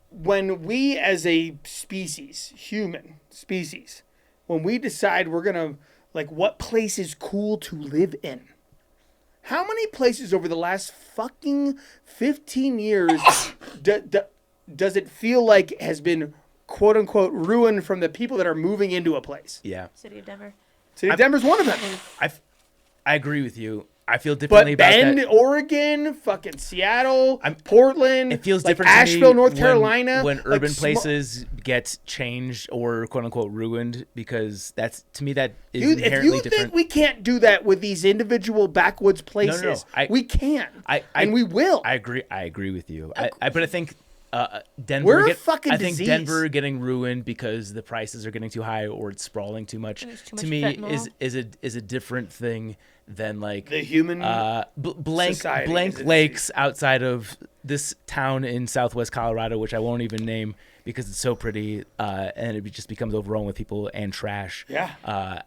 when we as a species, human species, when we decide we're gonna like what place is cool to live in. How many places over the last fucking 15 years does it feel like has been quote unquote ruined from the people that are moving into a place? Yeah. City of Denver. City of Denver's one of them. I agree with you. I feel differently But about Bend, that. Oregon, fucking Seattle, Portland, It feels like different to Asheville, me North Carolina. when like urban places get changed or quote unquote ruined, because that's to me that is If inherently you different. think we can't do that with these individual backwoods places, we can, and we will. I agree with you. But I think Denver. We're a fucking I think disease. Denver getting ruined because the prices are getting too high or it's sprawling too much. To me, fentanyl. is a different thing than like the human blank lakes outside of this town in Southwest Colorado, which I won't even name because it's so pretty, and it just becomes overrun with people and trash. Yeah.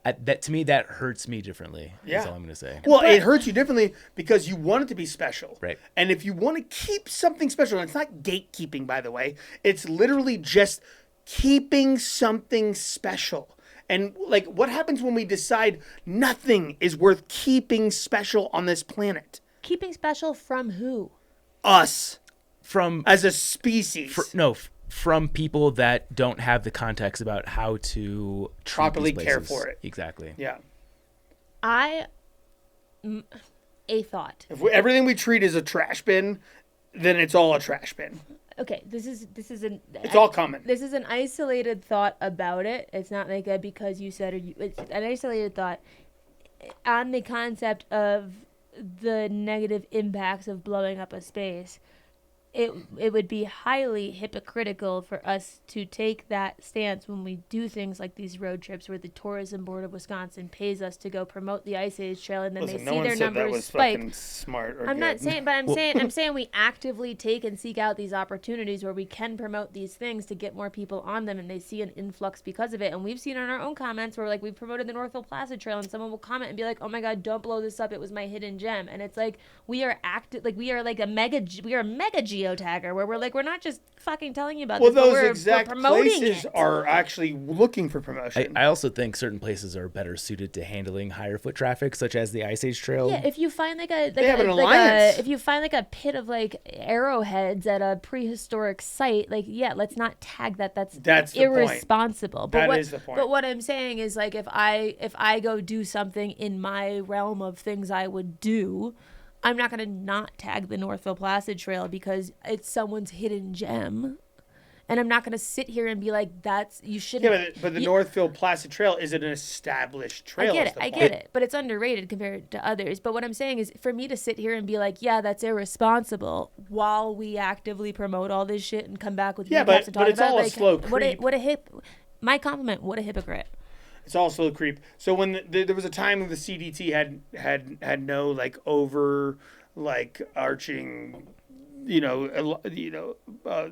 That to me that hurts me differently. Yeah. That's all I'm gonna say. Well, it hurts you differently because you want it to be special. Right. And if you want to keep something special, and it's not gatekeeping, by the way, it's literally just keeping something special. And like, what happens when we decide nothing is worth keeping special on this planet? Keeping special from who? Us. From as a species. From people that don't have the context about how to properly care for it. Exactly. Yeah. A thought. If everything we treat is a trash bin, then it's all a trash bin. Okay, this is it's all common. This is an isolated thought about it. It's not like a because you said, or it's an isolated thought on the concept of the negative impacts of blowing up a space. It would be highly hypocritical for us to take that stance when we do things like these road trips where the Tourism Board of Wisconsin pays us to go promote the Ice Age Trail and then they see their numbers spike. Smart or I'm good. not saying, but I'm saying we actively take and seek out these opportunities where we can promote these things to get more people on them and they see an influx because of it. And we've seen in our own comments where like we've promoted the Northville Placid Trail and someone will comment and be like, "Oh my God, don't blow this up. It was my hidden gem." And it's like we are a mega geotagger where we're not just fucking telling you about this, those but we're exact promoting places it. are actually looking for promotion. I also think certain places are better suited to handling higher foot traffic, such as the Ice Age Trail. Yeah, if you find if you find like a pit of like arrowheads at a prehistoric site, like let's not tag that. That's irresponsible. That is the point. But what I'm saying is like if I go do something in my realm of things I would do, I'm not going to not tag the Northville Placid Trail because it's someone's hidden gem. And I'm not going to sit here and be like, you shouldn't. Yeah, but the Northville Placid Trail is an established trail. I get it. But it's underrated compared to others. But what I'm saying is for me to sit here and be like, yeah, that's irresponsible while we actively promote all this shit and come back with but and talk it's about all like, a slow creep. My compliment, what a hypocrite. It's also a creep. So when there was a time when the CDT had no like arching,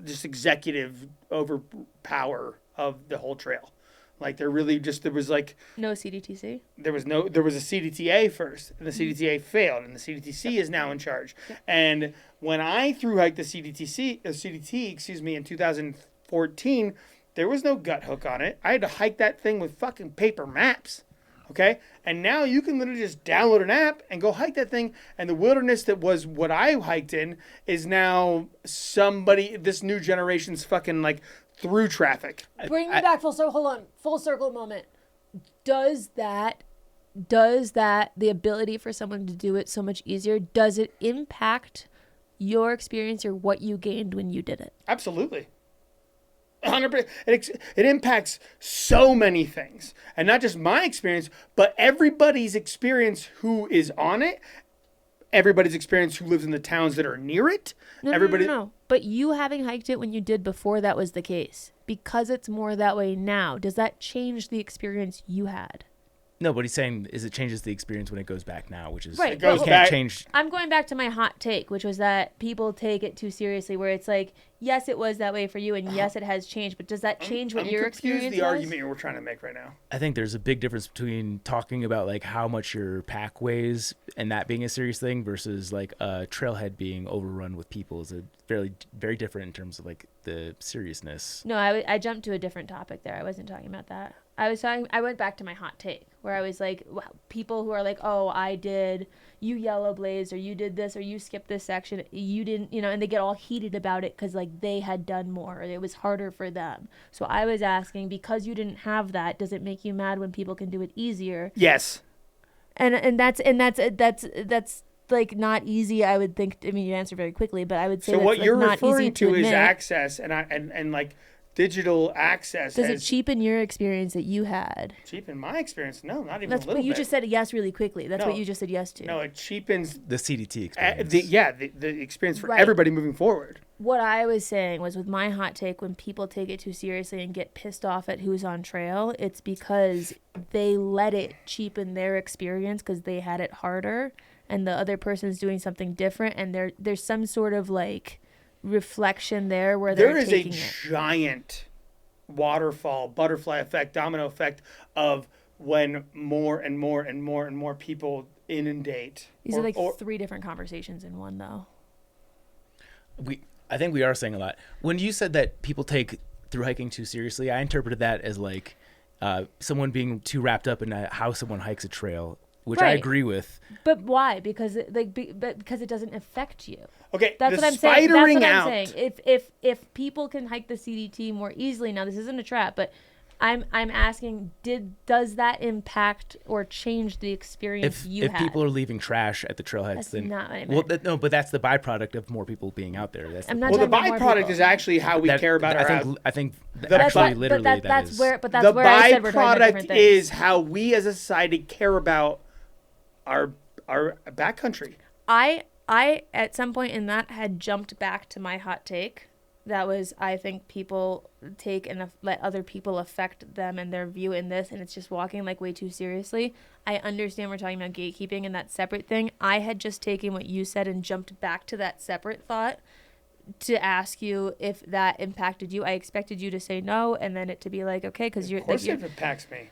just executive overpower of the whole trail. Like there was like No CDTC. there was a CDTA first, and the CDTA failed, and the CDTC is now in charge. And when I thru hiked the CDT, in 2014, there was no gut hook on it. I had to hike that thing with fucking paper maps. Okay? And now you can literally just download an app and go hike that thing. And the wilderness that was what I hiked in is now this new generation's fucking like through traffic. Bring me back hold on. Full circle moment. Does that the ability for someone to do it so much easier, does it impact your experience or what you gained when you did it? Absolutely. 100%. It impacts so many things, and not just my experience, but everybody's experience who is on it, everybody's experience who lives in the towns that are near it. No. But you having hiked it when you did before that was the case, because it's more that way now, does that change the experience you had? No, what he's saying is it changes the experience when it goes back now, which is right. It goes can't back. change. I'm going back to my hot take, which was that people take it too seriously, where it's like, yes, it was that way for you, and yes, it has changed, but does that change what your experience the was? argument we're trying to make right now. I think there's a big difference between talking about like how much your pack weighs and that being a serious thing versus like a trailhead being overrun with people is a very different in terms of like the seriousness. No, I jumped to a different topic there. I wasn't talking about that. I went back to my hot take where I was like, people who are like, oh, you yellow blazed, or you did this, or you skipped this section, you didn't, and they get all heated about it because like they had done more, or it was harder for them. So I was asking, because you didn't have that, does it make you mad when people can do it easier? Yes. And that's like not easy. I would think. I mean, you answer very quickly, but I would say so. What you're not referring easy to is admit. access, and like digital access. Does it cheapen your experience that you had? Cheapen my experience? No, not even That's a little what you bit. just said yes really quickly. That's No. what you just said yes to. No, it cheapens The CDT experience. the experience for Right. everybody moving forward. What I was saying was, with my hot take, when people take it too seriously and get pissed off at who's on trail, it's because they let it cheapen their experience because they had it harder, and the other person's doing something different, and there's some sort of like reflection there where There they're is taking a it. giant waterfall, butterfly effect, domino effect of when more and more and more and more people inundate. These are like 3 different conversations in one, though. I think we are saying a lot. When you said that people take through hiking too seriously, I interpreted that as like someone being too wrapped up in how someone hikes a trail, which I Right. agree with. But why? Because because it doesn't affect you. Okay, That's the what I'm saying. That's spidering what I'm out. saying. If people can hike the CDT more easily, now this isn't a trap, but I'm asking, does that impact or change the experience you If had? people are leaving trash at the trailheads, That's then not what I well, meant. No, but that's the byproduct of more people being out there. That's I'm the not Well, the talking about more byproduct people. is actually how we care about our I think That's actually what- literally but that's is. where the where I said we're talking about different byproduct things. is how we as a society care about our backcountry. I at some point in that had jumped back to my hot take. That was, I think people take and let other people affect them and their view in this, and it's just walking like way too seriously. I understand we're talking about gatekeeping and that separate thing. I had just taken what you said and jumped back to that separate thought to ask you if that impacted you. I expected you to say no, and then it to be like, okay, because you're Of course like, it impacts me.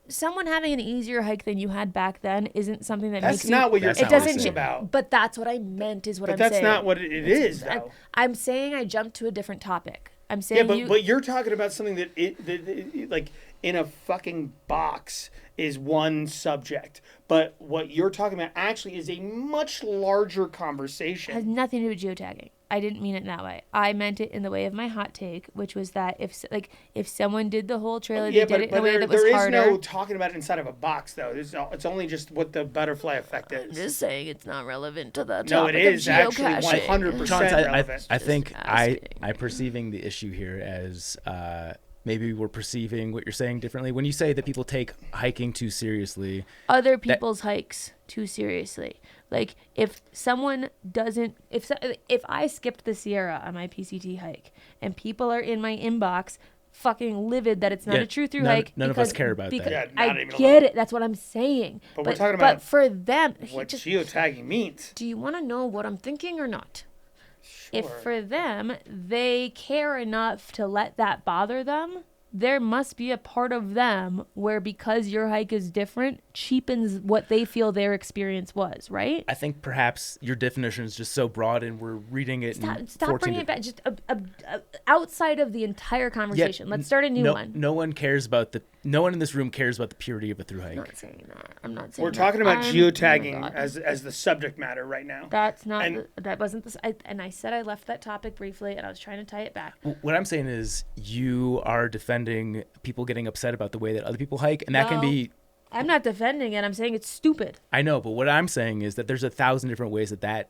someone having an easier hike than you had back then isn't something that That's makes not you, what you're That's not it what doesn't I'm talking saying. about. But that's what I meant is what But I'm that's saying. not what it is, though. I'm saying I jumped to a different topic. I'm Yeah, saying but you're talking about something that like in a fucking box is one subject, but what you're talking about actually is a much larger conversation. has nothing to do with geotagging. I didn't mean it in that way. I meant it in the way of my hot take, which was that if someone did the whole trailer, Yeah, they did it in a way there, that was there is harder. no talking about it inside of a box, though. It's only just what the butterfly effect is. Just saying it's not relevant to the No, it topic of is actually geocaching. 100% Chauncey, relevant. I think asking. I'm perceiving the issue here as maybe we're perceiving what you're saying differently. When you say that people take hiking too seriously, Other people's hikes too seriously. Like if someone doesn't, if I skipped the Sierra on my PCT hike and people are in my inbox fucking livid that it's not a true through hike. None of us care about that. Yeah, I not even a get little. it. That's what I'm saying. But we're talking about But for them, what geotagging means. do you want to know what I'm thinking or not? Sure. If for them, they care enough to let that bother them, there must be a part of them where, because your hike is different, cheapens what they feel their experience was, right? I think perhaps your definition is just so broad, and we're reading it. Stop bringing it back. Just outside of the entire conversation. Let's start a new one. No one cares about no one in this room cares about the purity of a through hike. I'm not saying that. I'm not saying We're that. talking about Oh geotagging my God. as the subject matter right now. That's not. And- That wasn't this. And I said I left that topic briefly, and I was trying to tie it back. What I'm saying is you are defending people getting upset about the way that other people hike, and that can be. I'm not defending it. I'm saying it's stupid. I know, but what I'm saying is that there's 1,000 different ways that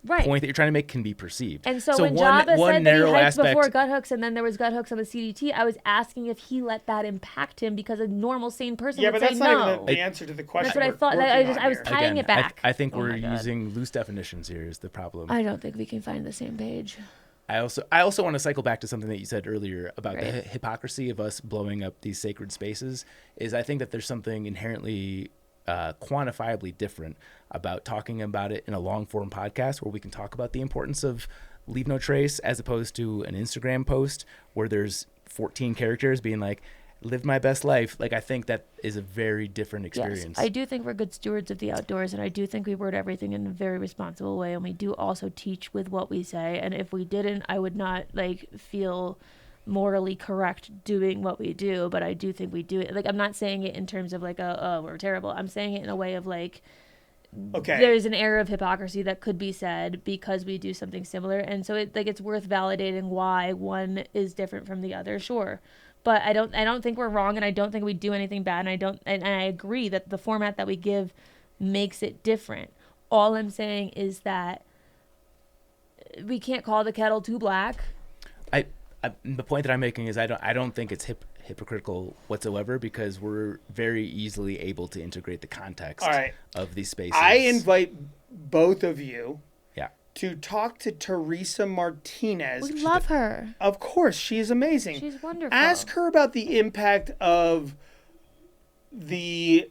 Right. point that you're trying to make can be perceived. And so when Jabba said that he narrow hiked aspect, before gut hooks and then there was gut hooks on the CDT, I was asking if he let that impact him, because a normal sane person Yeah, would but say that's no. not even the answer to the question. That's what I we're thought. working I was on tying here. it back. I think Oh we're my God. using loose definitions here is the problem. I don't think we can find the same page. I also want to cycle back to something that you said earlier about the Right. hypocrisy of us blowing up these sacred spaces. Is I think that there's something inherently quantifiably different about talking about it in a long form podcast where we can talk about the importance of leave no trace, as opposed to an Instagram post where there's 14 characters being like, lived my best life. Like, I think that is a very different experience. Yes, I do think we're good stewards of the outdoors, and I do think we word everything in a very responsible way, and we do also teach with what we say. And if we didn't, I would not feel morally correct doing what we do, but I do think we do it. Like, I'm not saying it in terms of oh, we're terrible. I'm saying it in a way of Okay. there's an air of hypocrisy that could be said because we do something similar, and so it's worth validating why one is different from the other. Sure. But I don't think we're wrong, and I don't think we do anything bad, and I agree that the format that we give makes it different. All I'm saying is that we can't call the kettle too black. The point that I'm making is I don't think it's hypocritical whatsoever, because we're very easily able to integrate the context of these spaces. I invite both of you Yeah. to talk to Teresa Martinez. We love her. Of course, she is amazing. She's wonderful. Ask her about the impact of the...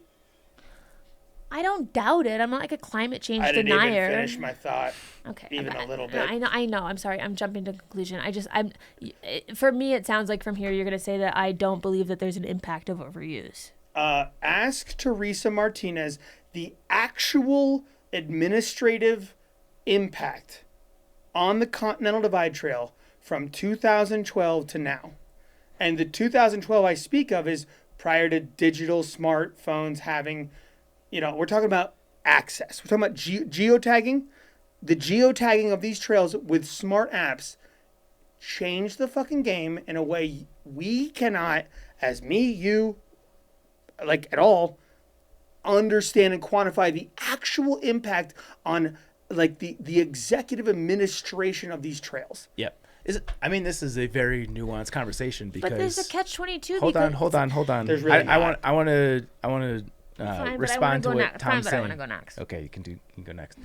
I don't doubt it. I'm not like a climate change I didn't denier. even finish my thought. Okay. Even a little No, bit. I know. I'm sorry. I'm jumping to conclusion. For me, it sounds like from here you're going to say that I don't believe that there's an impact of overuse. Ask Teresa Martinez the actual administrative impact on the Continental Divide Trail from 2012 to now. And the 2012 I speak of is prior to digital smartphones having, we're talking about access. We're talking about geotagging. The geotagging of these trails with smart apps changed the fucking game in a way we cannot, as me, you, at all, understand and quantify the actual impact on the executive administration of these trails. Yep. This is a very nuanced conversation because. But there's a catch-22. Hold on. There's really I want to respond to what Fine, Tom's but I saying. want to go next. Okay, you can go next.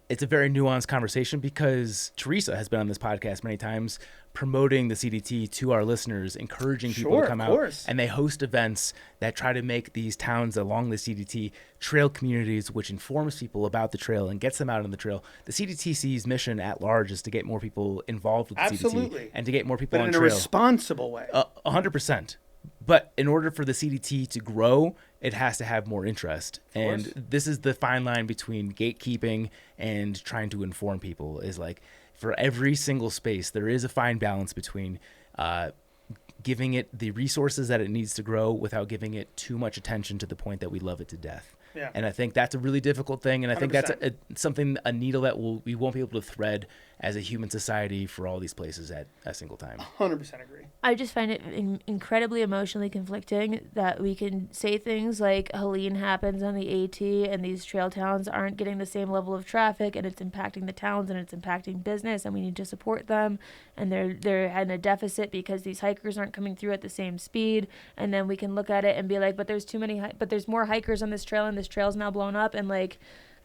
It's a very nuanced conversation because Teresa has been on this podcast many times promoting the CDT to our listeners, encouraging people to come out. And they host events that try to make these towns along the CDT trail communities, which informs people about the trail and gets them out on the trail. The CDTC's mission at large is to get more people involved with the CDT and to get more people on trail. But in a responsible way. 100%. But in order for the CDT to grow, it has to have more interest. And this is the fine line between gatekeeping and trying to inform people is for every single space, there is a fine balance between giving it the resources that it needs to grow without giving it too much attention to the point that we love it to death. Yeah. And I think that's a really difficult thing. And I think 100%. that's something, a needle that we won't be able to thread as a human society for all these places at a single time. 100% agree. I just find it incredibly emotionally conflicting that we can say things like Helene happens on the AT and these trail towns aren't getting the same level of traffic and it's impacting the towns and it's impacting business and we need to support them and they're in a deficit because these hikers aren't coming through at the same speed. And then we can look at it and be like, but there's more hikers on this trail and this trail's now blown up and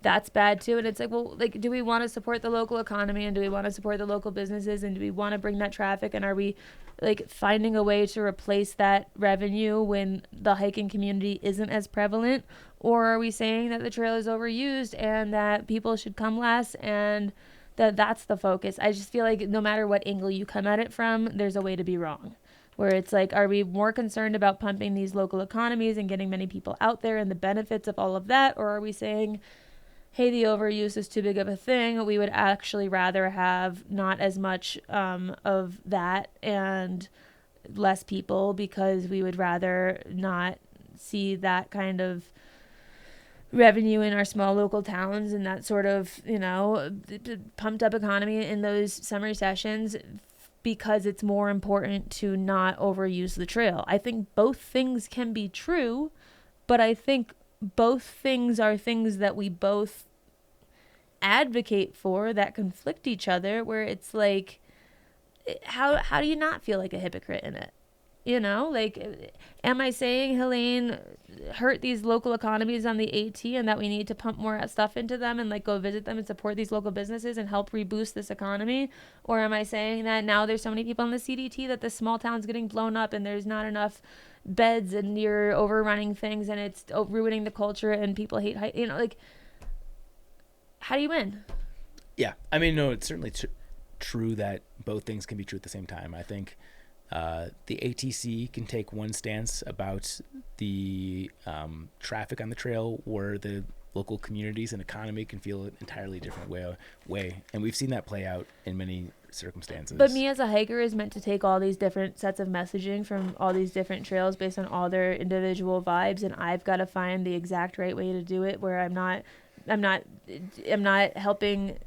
that's bad too. And it's like, well, like, do we want to support the local economy, and do we want to support the local businesses, and do we want to bring that traffic, and are we like finding a way to replace that revenue when the hiking community isn't as prevalent? Or are we saying that the trail is overused and that people should come less, and that's the focus? I just feel like no matter what angle you come at it from, there's a way to be wrong. Where it's like, are we more concerned about pumping these local economies and getting many people out there and the benefits of all of that? Or are we saying, hey, the overuse is too big of a thing. We would actually rather have not as much of that and less people, because we would rather not see that kind of revenue in our small local towns and that sort of, pumped up economy in those summer sessions, because it's more important to not overuse the trail. I think both things can be true, but I think both things are things that we both advocate for that conflict each other, where it's like, how do you not feel like a hypocrite in it? Like, am I saying, Helene, hurt these local economies on the AT and that we need to pump more stuff into them and like go visit them and support these local businesses and help reboost this economy? Or am I saying that now there's so many people in the CDT that this small town's getting blown up and there's not enough beds and you're overrunning things and it's ruining the culture and people hate, like, how do you win? Yeah. I mean, no, it's certainly true that both things can be true at the same time. I think the ATC can take one stance about the traffic on the trail, where the local communities and economy can feel an entirely different way. And we've seen that play out in many circumstances. But me as a hiker is meant to take all these different sets of messaging from all these different trails based on all their individual vibes, and I've got to find the exact right way to do it, where I'm not helping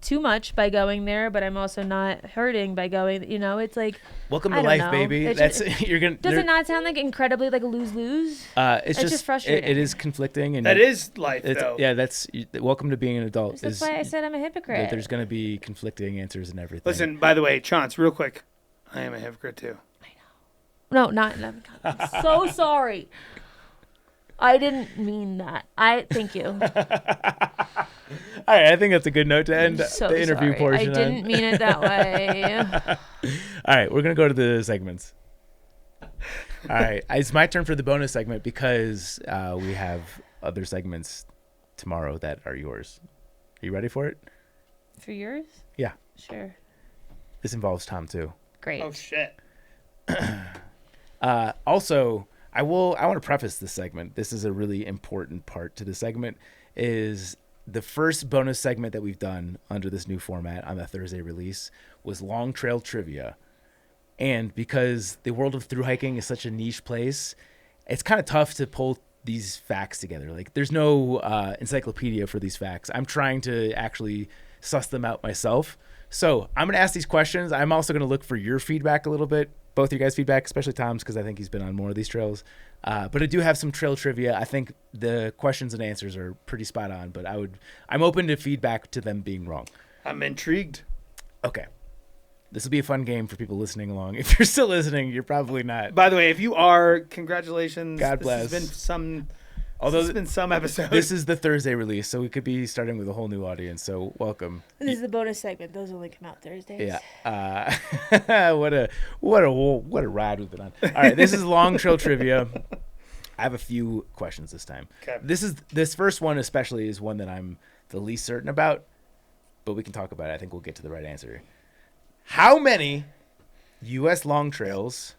too much by going there, but I'm also not hurting by going. It's like, welcome to life, baby. You're gonna. Does it not sound like incredibly like a lose-lose? It's just frustrating. It is conflicting, and that is life, though. Yeah, that's welcome to being an adult. That's why I said I'm a hypocrite. There's going to be conflicting answers and everything. Listen, by the way, Chaunce, real quick, I am a hypocrite too. I know. No, I'm so sorry. I didn't mean that. Thank you. All right, I think that's a good note to end the interview portion. I didn't mean it that way. All right, we're going to go to the segments. All right, it's my turn for the bonus segment, because we have other segments tomorrow that are yours. Are you ready for it? For yours? Yeah. Sure. This involves Tom, too. Great. Oh, shit. Also, I want to preface this segment. This is a really important part to the segment. Is the first bonus segment that we've done under this new format on the Thursday release was Long Trail Trivia. And because the world of thru hiking is such a niche place, it's kind of tough to pull these facts together. Like, there's no encyclopedia for these facts. I'm trying to actually suss them out myself. So I'm going to ask these questions. I'm also going to look for your feedback a little bit, both your guys' feedback, especially Tom's, because I think he's been on more of these trails. But I do have some trail trivia. I think the questions and answers are pretty spot on, but I'm open to feedback to them being wrong. I'm intrigued. Okay. This will be a fun game for people listening along. If you're still listening, you're probably not. By the way, if you are, congratulations. God bless. This has been some episodes. This is the Thursday release, so we could be starting with a whole new audience. So welcome. This is the bonus segment. Those only come out Thursdays. Yeah. What a ride we've been on. All right, this is Long Trail Trivia. I have a few questions this time. Okay. This first one especially is one that I'm the least certain about, but we can talk about it. I think we'll get to the right answer. How many U.S. long trails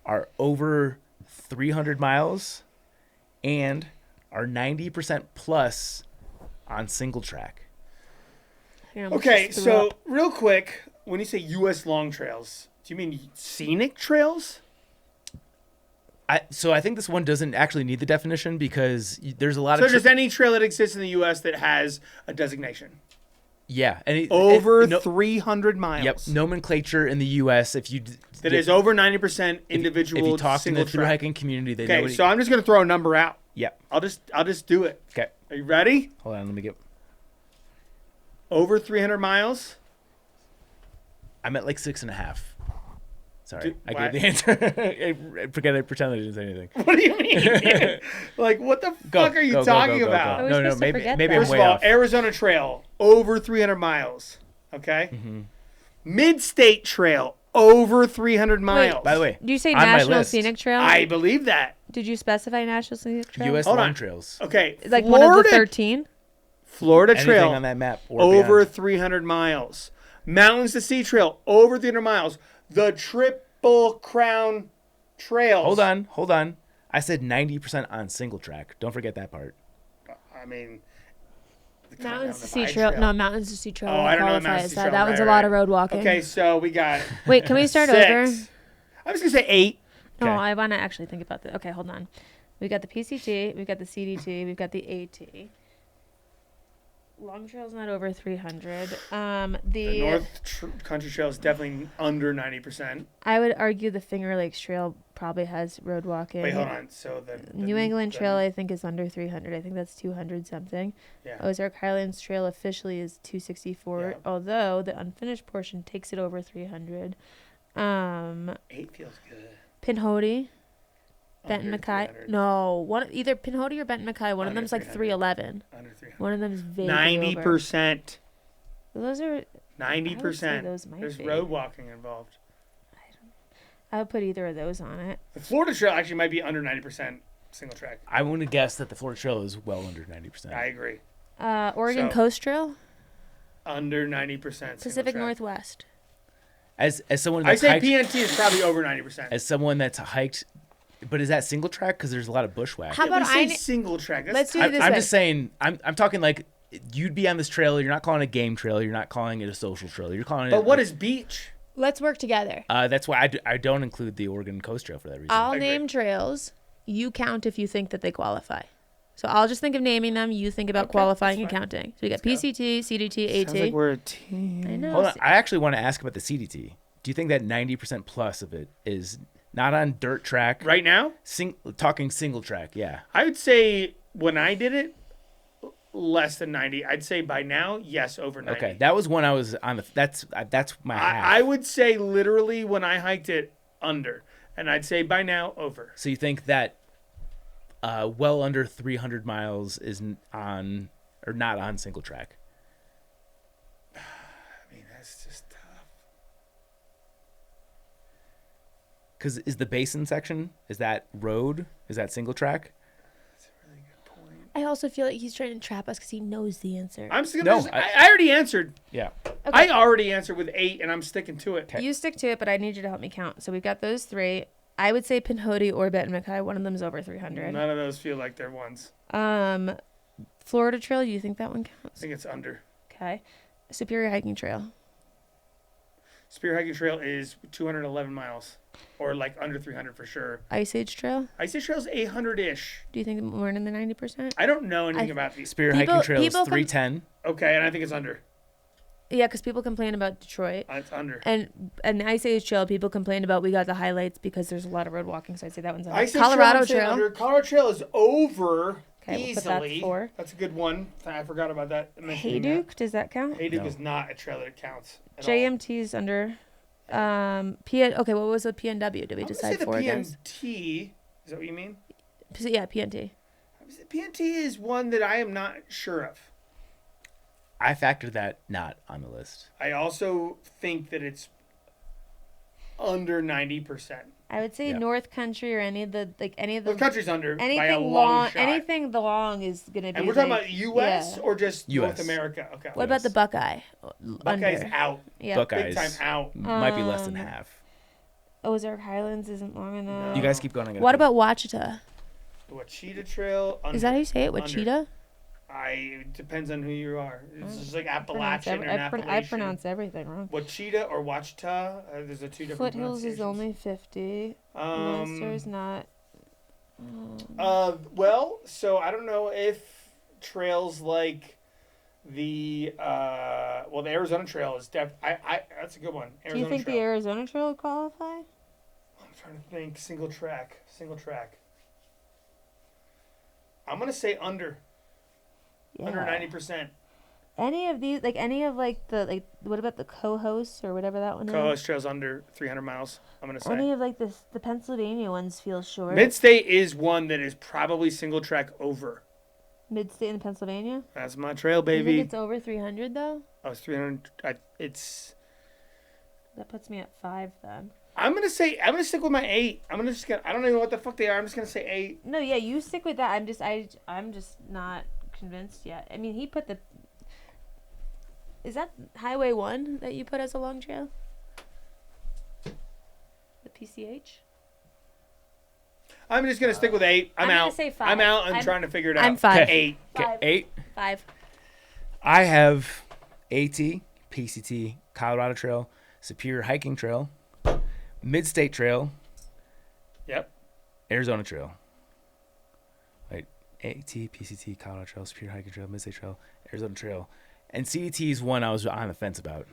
are over 300 miles and are 90% plus on single track? Okay, so real quick, when you say U.S. long trails, do you mean scenic trails? I think this one doesn't actually need the definition, because there's a lot of... So just any trail that exists in the U.S. that has a designation. Yeah. And over 300 miles. Yep. Nomenclature in the U.S. That is over 90% individual if you talk in the thru track. hiking community, they know. Okay, so I'm just going to throw a number out. Yep. I'll just do it. Okay. Are you ready? Hold on, let me get... Over 300 miles? I'm at like 6.5. Sorry, I gave the answer. Pretend I didn't say anything. What do you mean? Dude? Like, what the fuck are you talking about? Are we No, supposed to maybe forget I'm that? First way of all, off. Arizona Trail, over 300 miles. Okay? Mm-hmm. Mid-State Trail, over 300 miles. By the way, Did you say on my National list, Scenic Trail? I believe that. Did you specify National Scenic Trail? U.S. Hold Long on. Trails. Okay. Like one of the 13? Florida Anything Trail, on that map or over beyond. 300 miles. Mountains to Sea Trail, over 300 miles. The Triple Crown Trails. Hold on. I said 90% on single track. Don't forget that part. I mean... the Mountains to Continental Sea Divide Trail. No, Mountains to Sea Trail. Oh, I don't know qualifies Mountains to Sea that. Trail. That was Right, a lot right. of road walking. Okay, so we got... Wait, can we start 6. over? I was going to say 8. No, Okay. I want to actually think about this. Okay, hold on. We got the PCT, we've got the CDT, we've got the AT. Long Trail's not over 300. The North Country Trail is definitely under 90%. I would argue the Finger Lakes Trail probably has road walking. Wait, hold on. So the New England Trail, I think, is under 300. I think that's 200 something. Yeah. Ozark Highlands Trail officially is 264, Yeah. although the unfinished portion takes it over 300. 8 feels good. Pinhoti, Benton Under Mackay. 300. No, either Pinhoti or Benton Mackay. One of Under them's like 300. 311. Under 300. One of them is vaguely 90%. over. Those are. 90%. those might There's be. road walking involved. I would put either of those on it. The Florida Trail actually might be under 90% single track. I want to guess that the Florida Trail is well under 90%. I agree. Oregon So- Coast Trail, Under 90%. Pacific single track. Northwest. As someone I that's say hiked, PNT is probably over 90%. as someone that's hiked, but is that single track? Because there's a lot of bushwhack. How Yeah, we about say I? single track. That's Let's do I, it this I'm way. just saying. I'm talking like you'd be on this trail. You're not calling it a game trail. You're not calling it a social trail. You're calling it. But what is beach? Let's work together. That's why I don't include the Oregon Coast Trail for that reason. I'll agree. name trails. You count if you think that they qualify. So I'll just think of naming them. You think about Okay, qualifying and that's fine. counting. So we got Let's go. PCT, CDT, AT. Sounds like we're a team. I know. Hold on. I actually want to ask about the CDT. Do you think that 90% plus of it is not on dirt track? Right now, Talking single track. Yeah. I would say when I did it, less than 90. I'd say by now, yes, over 90. Okay. That was when I was on the. That's my half. I would say literally when I hiked it, under. And I'd say by now, over. So you think that well under 300 miles is on or not on single track? I mean, that's just tough. Because is the basin section, is that road? Is that single track? That's a really good point. I also feel like he's trying to trap us because he knows the answer. I'm just No, gonna. I already answered. Yeah. I already answered with 8, and I'm sticking to it. You stick to it, but I need you to help me count. So we've got those 3. I would say Pinhoti or Benton Mackay. One of them's over 300. None of those feel like they're ones. Florida Trail. Do you think that one I counts? think it's under. Okay. Superior Hiking Trail. Spear Hiking Trail is 211 miles, or like under 300 for sure. Ice Age Trail. Ice Age Trail's 800-ish. Do you think more than the 90%? I don't know anything about these. Spear People- Hiking Trail is people com- 310. Okay, and I think it's under. Yeah, because people complain about Detroit. It's under. And Ice Age Trail, people complain about we got the highlights because there's a lot of road walking. So I'd say that one's under. Ice Age Colorado I'm saying Trail. under. Colorado Trail is over Okay, we'll put that easily. 4. That's a good one. I forgot about that. mentioning that. Hayduke, does that count? Hayduke No. is not a trail that counts. at all. JMT's under. Okay, what was the PNW? Did we I'm gonna decide say the 4 against? PNT. Is that what you mean? Yeah, PNT. PNT is one that I am not sure of. I factored that not on the list. I also think that it's under 90%. I would say Yeah. North Country or any of the The country's under by a anything long long. shot. Anything the long is gonna be. And we're talking like- about U.S. yeah. or just North US. America? Okay. What about the Buckeye? Buckeyes Under. out. Yeah. Buckeyes Big time out. might be less than half. Ozark Highlands isn't long enough. You guys keep going. I gotta What think. about Wachita? The Wachita Trail. Under. Is that how you say it? Under. Wachita? It depends on who you are. It's just like Pronounce Appalachian or I Appalachian. pronounce everything wrong. Wachita or Wachita. There's a 2 different Foothills is pronunciations. only 50. Munster's not. Well, so I don't know if trails like the the Arizona Trail is that's a good one. Arizona Do you think Trail. the Arizona Trail would qualify? I'm trying to think. Single track. I'm gonna say under. Yeah. Under 90%. Any of these, like any of like the like, what about the co-hosts or whatever that one is? Co-host trails under 300 miles. I'm gonna say. Any of like the Pennsylvania ones feel short. Mid-State is one that is probably single track over. Mid-State in Pennsylvania. That's my trail, You baby. think it's over 300 though? Oh, it's 300. It's. That puts me at 5 then. I'm gonna stick with my 8. I don't even know what the fuck they are. I'm just gonna say 8. No, yeah, you stick with that. I'm just not convinced yet. I mean, he put the. Is that Highway 1 that you put as a long trail? The PCH? I'm just gonna stick with 8. I'm gonna out. say 5. I'm out. I'm trying to figure it out. I'm 5. 8. Okay, 8. 5. I have AT, PCT, Colorado Trail, Superior Hiking Trail, Mid-State Trail, Yep. Arizona Trail. Wait, AT, PCT, Colorado Trail, Superior Hiking Trail, Mid-State Trail, Arizona Trail. And CDT is one I was on the fence about.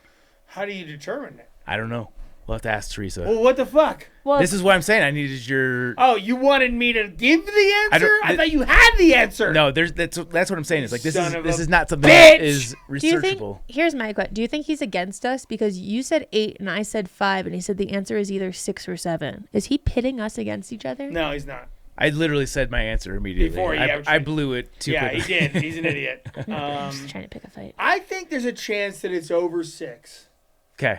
How do you determine it? I don't know. We'll have to ask Teresa. Well, what the fuck? Well, This is what I'm saying. I needed your... Oh, you wanted me to give the answer? I don't- thought you had the answer. No, that's what I'm saying. It's like this Son of is a not something bitch! that is do you think? researchable. Here's my question: do you think he's against us because you said 8 and I said 5, and he said the answer is either 6 or 7? Is he pitting us against each other? No, he's not. I literally said my answer immediately. Before he I actually- blew it too Yeah, quickly. he did. He's an idiot. Just trying to pick a fight. I think there's a chance that it's over 6. Okay.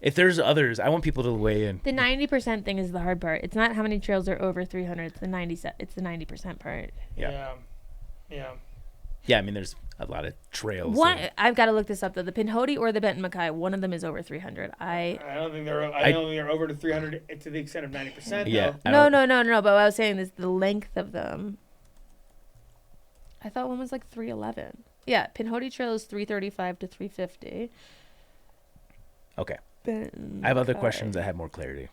If there's others, I want people to weigh in. The 90% thing is the hard part. It's not how many trails are over 300. It's the 90% part. Yeah. Yeah. Yeah, I mean, there's a lot of trails. One, and- I've got to look this up though. The Pinhoti or the Benton Mackay, one of them is over 300. I don't think they're over to 300 to the extent of 90%. Yeah. Though. No. But what I was saying is the length of them. I thought one was like 311. Yeah, Pinhoti Trail is 335 to 350. Okay. Benton I have other Mackay. questions that have more clarity.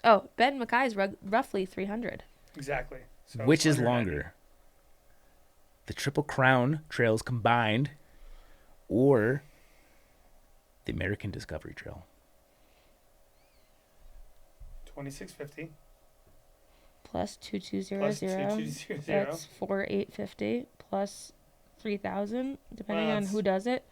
Oh, Benton Mackay is roughly 300. Exactly. So Which is 190. longer? The Triple Crown trails combined or the American Discovery Trail? 2650 Plus 2200. plus 2200. That's 4850 plus 3000, depending on that's- who does it.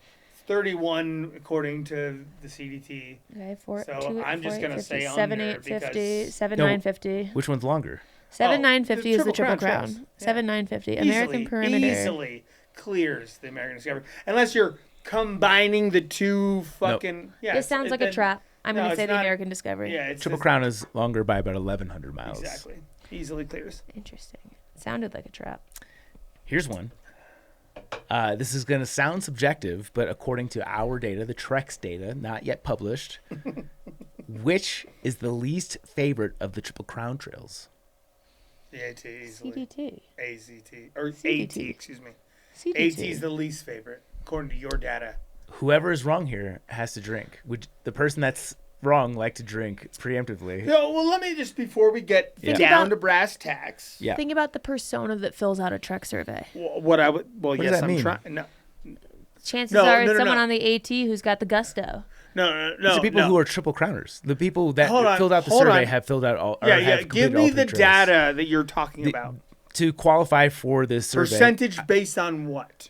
31 according to the CDT. Okay, So I'm just gonna say under 7850, because- 7950. Which one's longer? 7950 is the Triple Crown. Trails. Yeah. 7950. American Perimeter. Easily clears the American Discovery. Unless you're combining the two fucking... Yeah, This sounds like a then- trap. I'm no, going to it's say the not- American Discovery. Yeah, it's Triple just- Crown is longer by about 1,100 miles. Exactly. Easily clears. Interesting. Sounded like a trap. Here's one. This is going to sound subjective, but according to our data, the Trex data, not yet published, which is the least favorite of the Triple Crown trails? The AT easily. CDT. AZT. Or CDT. AT, excuse me. CDT. AT is the least favorite, according to your data. Whoever is wrong here has to drink. Would the person that's wrong like to drink preemptively? No, well, let me just, before we get Yeah. down about- to brass tacks, Yeah. Think about the persona that fills out a Trek survey. what I would, well, does yes, that I'm mean? trying, no, Chances No, are it's no, no, someone no. on the AT who's got the gusto. no, It's the people who are Triple Crowners. The people that Hold on, filled out the hold survey on. have filled out all. Or Yeah, have give completed all me three the trails. data that you're talking about. To qualify for this survey. Percentage based on what?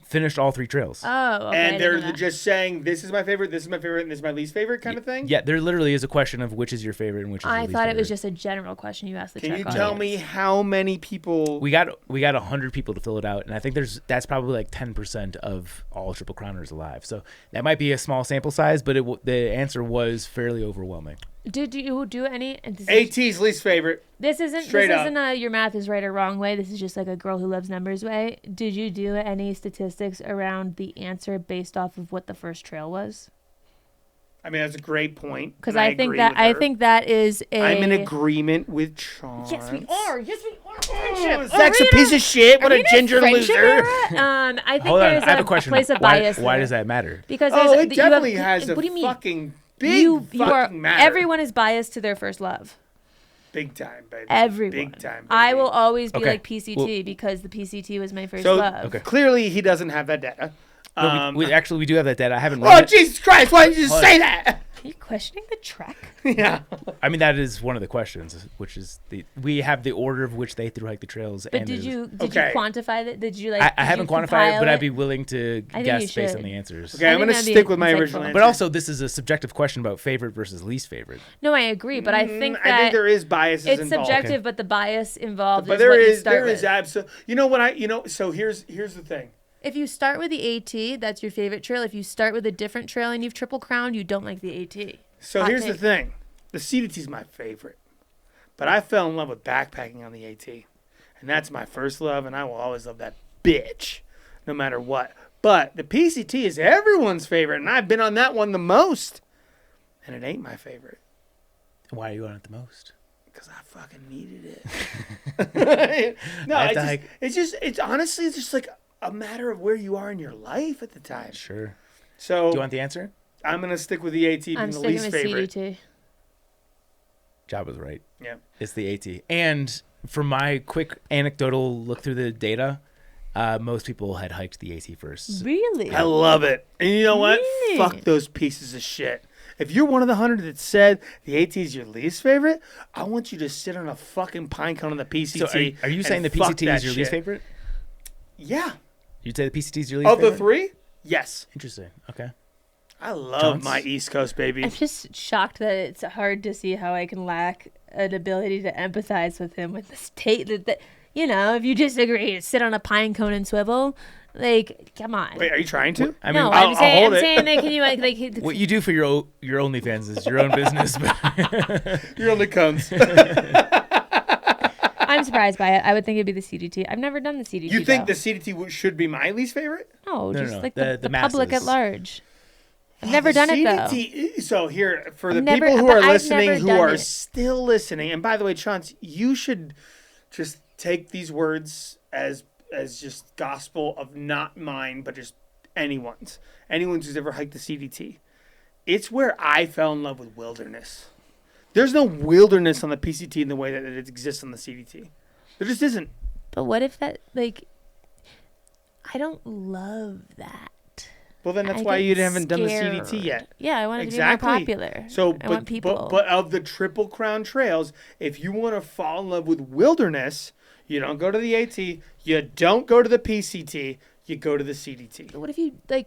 Finished all three trails. Oh, okay. I And didn't they're know that. just saying, this is my favorite, this is my favorite, and this is my least favorite kind of thing? Yeah, there literally is a question of which is your favorite and which is your I least thought it was favorite. just a general question you asked the Can Trek you audience. tell me how many people... We got 100 people to fill it out, and I think that's probably like 10% of all Triple Crowners alive. So that might be a small sample size, but the answer was fairly overwhelming. Did you do any? and AT's least favorite. This isn't Straight up. a your math is right or wrong way. This is just like a girl who loves numbers way. Did you do any statistics around the answer based off of what the first trail was? I mean, that's a great point. Because and I think agree that with I her. think that is a. I'm in agreement with Chaunce. Yes, we are. Yes, we are. Oh, Zach's a piece of shit. What a ginger loser. I think Hold on, there's I have a question. place of Why bias. why there. does that matter? Because Oh, there's it you have- definitely has a what do you mean? fucking big you are fucking matter. everyone is biased to their first love. Big time, baby. Everyone. Big time, baby. I will always be Okay. like PCT Well- because the PCT was my first So love. Okay. clearly he doesn't have that data. No, we do have that data. I haven't Oh, read it. Jesus Christ, why did you just say that? Are you questioning the trek? Yeah. I mean, that is one of the questions, which is we have the order of which they through hike the trails. But and did you Okay. quantify that? Did you like? I did haven't you quantified it, but compile I'd be willing to I think guess you based should. on the answers. Okay, I'm think going to that'd be stick with my insightful. original answer. But also, this is a subjective question about favorite versus least favorite. No, I agree, but I think that I think there is biases it's involved. subjective, but the bias involved But is there what you is start there with. is absolutely. You know what so here's the thing. If you start with the AT, that's your favorite trail. If you start with a different trail and you've triple crowned, you don't like the AT. So Hot here's the take. thing. The CDT is my favorite. But I fell in love with backpacking on the AT. And that's my first love, and I will always love that bitch, no matter what. But the PCT is everyone's favorite, and I've been on that one the most. And it ain't my favorite. Why are you on it the most? Because I fucking needed it. No, it's honestly just like a matter of where you are in your life at the time. Sure. So Do you want the answer? I'm going to stick with the AT being I'm the sticking least with favorite. CDT. Job was right. Yeah. It's the AT. And from my quick anecdotal look through the data, most people had hiked the AT first. Really? I love it. And you know what? Really? Fuck those pieces of shit. If you're one of the 100 that said the AT is your least favorite, I want you to sit on a fucking pine cone on the PCT. So are you saying the and fuck PCT that is your shit. least favorite? Yeah. You'd say the PCT is your least Of favorite? the three? Yes. Interesting. Okay. I love Chaunce? my East Coast, baby. I'm just shocked that it's hard to see how I can lack an ability to empathize with him with the state that if you disagree, sit on a pine cone and swivel. Like, come on. Wait, are you trying to? I mean, no, I'll I'm saying, hold I'm it. saying that can you like what you do for your OnlyFans is your own business. But You're on the cones. I'm surprised by it. I would think it'd be the CDT. I've never done the CDT. You think though. the CDT should be my least favorite? No, No, just no, like the the public at masses. large. I've never done it though. CDT, so here, for the I've never- people who but are I've listening, never who done are it. still listening, and by the way, Chaunce, you should just take these words as just gospel of not mine, but just anyone's who's ever hiked the CDT. It's where I fell in love with wilderness. There's no wilderness on the PCT in the way that it exists on the CDT. There just isn't. But what if that I don't love that. Well, then that's I why get you haven't done the CDT scared. yet. Yeah, I want it Exactly. to be more popular. So, I want people. But of the Triple Crown trails, if you want to fall in love with wilderness, you don't go to the AT, you don't go to the PCT, you go to the CDT.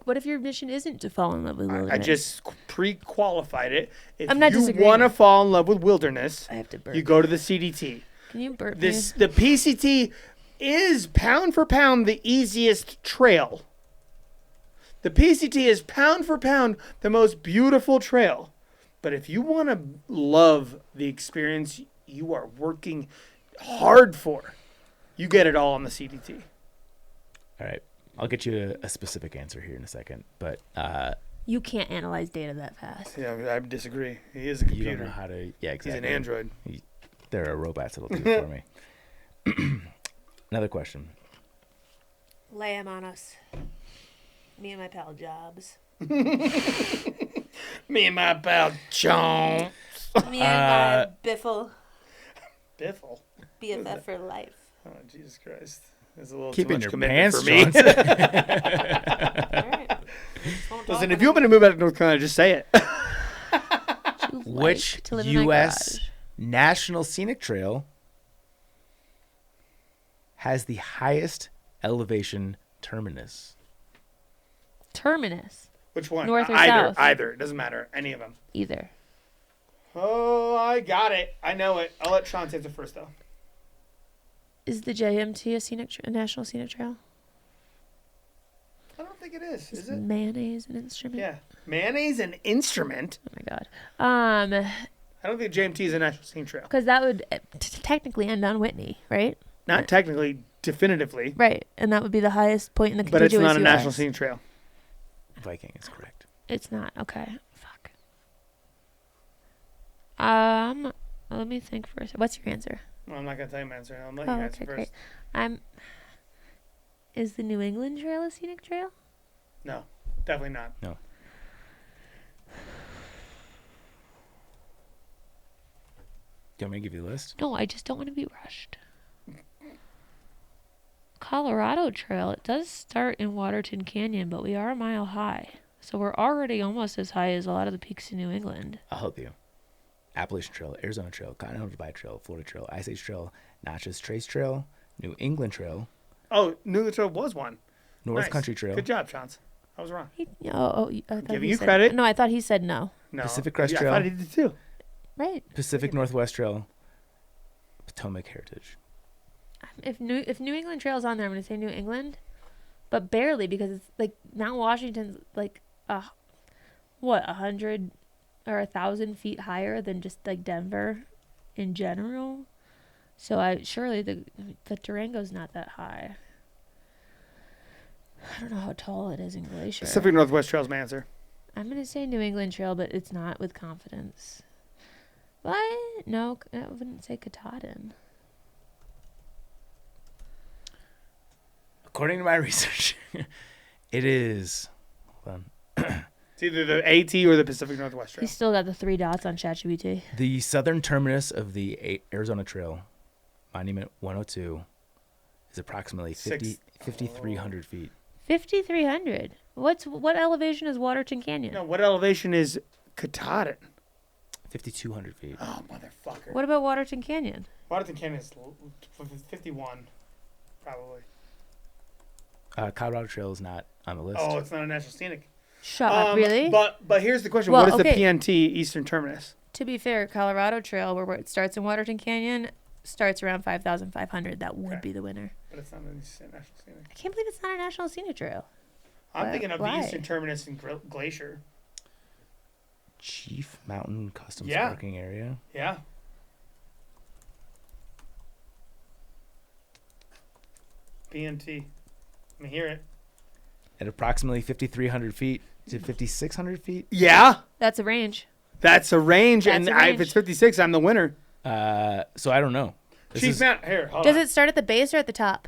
What if your mission isn't to fall in love with wilderness? I just pre-qualified it. If I'm not you disagreeing. want to fall in love with wilderness, I have to burp. you go to the CDT. Can you burp The PCT is pound for pound the easiest trail. The PCT is pound for pound the most beautiful trail. But if you want to love the experience you are working hard for, you get it all on the CDT. all right, I'll get you a specific answer here in a second. But You can't analyze data that fast. Yeah, I disagree. He is a you computer. don't know how to. Yeah, exactly. He's an android. There are robots that'll do it for me. Another question. Lay him on us. Me and my pal Jobs. Me and my pal Chaunce. Me and my Biffle. Biffle. BFF for life. Oh, Jesus Christ. That's a little Keep too in much your commitment pants, for me. Chaunce. All right. Listen, if you want me to move out of North Carolina, just say it. Which to live in my U.S. garage? National Scenic Trail has the highest elevation terminus? Terminus. Which one? North or either. south? Either. It doesn't matter. Any of them. Either. Oh, I got it. I know it. I'll let Sean answer first, though. Is the JMT a national scenic trail? I don't think it is. Is Is it? mayonnaise an instrument? Yeah. Mayonnaise an instrument? Oh my god. I don't think JMT is a national scenic trail. Because that would technically end on Whitney, right? Not technically, definitively, Right, and that would be the highest point in the but contiguous it's not a US. national scenic trail. Viking is correct. It's not. Okay. Fuck. Let me think first. What's your answer? Well, I'm not going to tell you my answer. I'm letting you answer okay, first. great. Is the New England Trail a scenic trail? No, definitely not. No. Do you want me to give you the list? No, I just don't want to be rushed. Colorado Trail. It does start in Waterton Canyon, but we are a mile high. So we're already almost as high as a lot of the peaks in New England. I'll help you. Appalachian Trail, Arizona Trail, Continental Divide Trail, Florida Trail, Ice Age Trail, Natchez Trace Trail, New England Trail, Oh, New England Trail was one. North Nice. Country Trail, Good job, Chaunce. I was wrong. I thought Giving he you said, credit. No, I thought he said no. No. Pacific Crest I Trail. thought he did too. Right. Pacific Northwest Trail, Potomac Heritage. If New England Trail's on there, I'm gonna say New England, but barely because it's like Mount Washington's like 100 or 1,000 feet higher than just like Denver in general. So surely the Durango's not that high. I don't know how tall it is in Glacier. Pacific Northwest Trail's my answer. I'm gonna say New England Trail, but it's not with confidence. What? No, I wouldn't say Katahdin. According to my research, it is. Hold on. It's either the AT or the Pacific Northwest Trail. He's still got the 3 dots on ChatGPT. The southern terminus of the Arizona Trail, Monument 102, is approximately 5,300 feet. 5,300. What elevation is Waterton Canyon? No, what elevation is Katahdin? 5,200 feet. Oh, motherfucker. What about Waterton Canyon? Waterton Canyon is 51, probably. Colorado Trail is not on the list. Oh, it's not a national scenic. Shut up, really? But here's the question. Well, what is okay. the PNT Eastern Terminus? To be fair, Colorado Trail, where it starts in Waterton Canyon, starts around 5,500. That would be the winner. But it's not a national scenic. I can't believe it's not a national scenic trail. I'm thinking of Why? the Eastern Terminus in Glacier. Chief Mountain Customs Yeah. Parking Area. Yeah. PNT. Let me hear it. At approximately 5,300 feet to 5,600 feet. Yeah. That's a range. That's a range. That's and a range. if it's 56, I'm the winner. So I don't know. Chief Mountain. Here, hold Does on. it start at the base or at the top?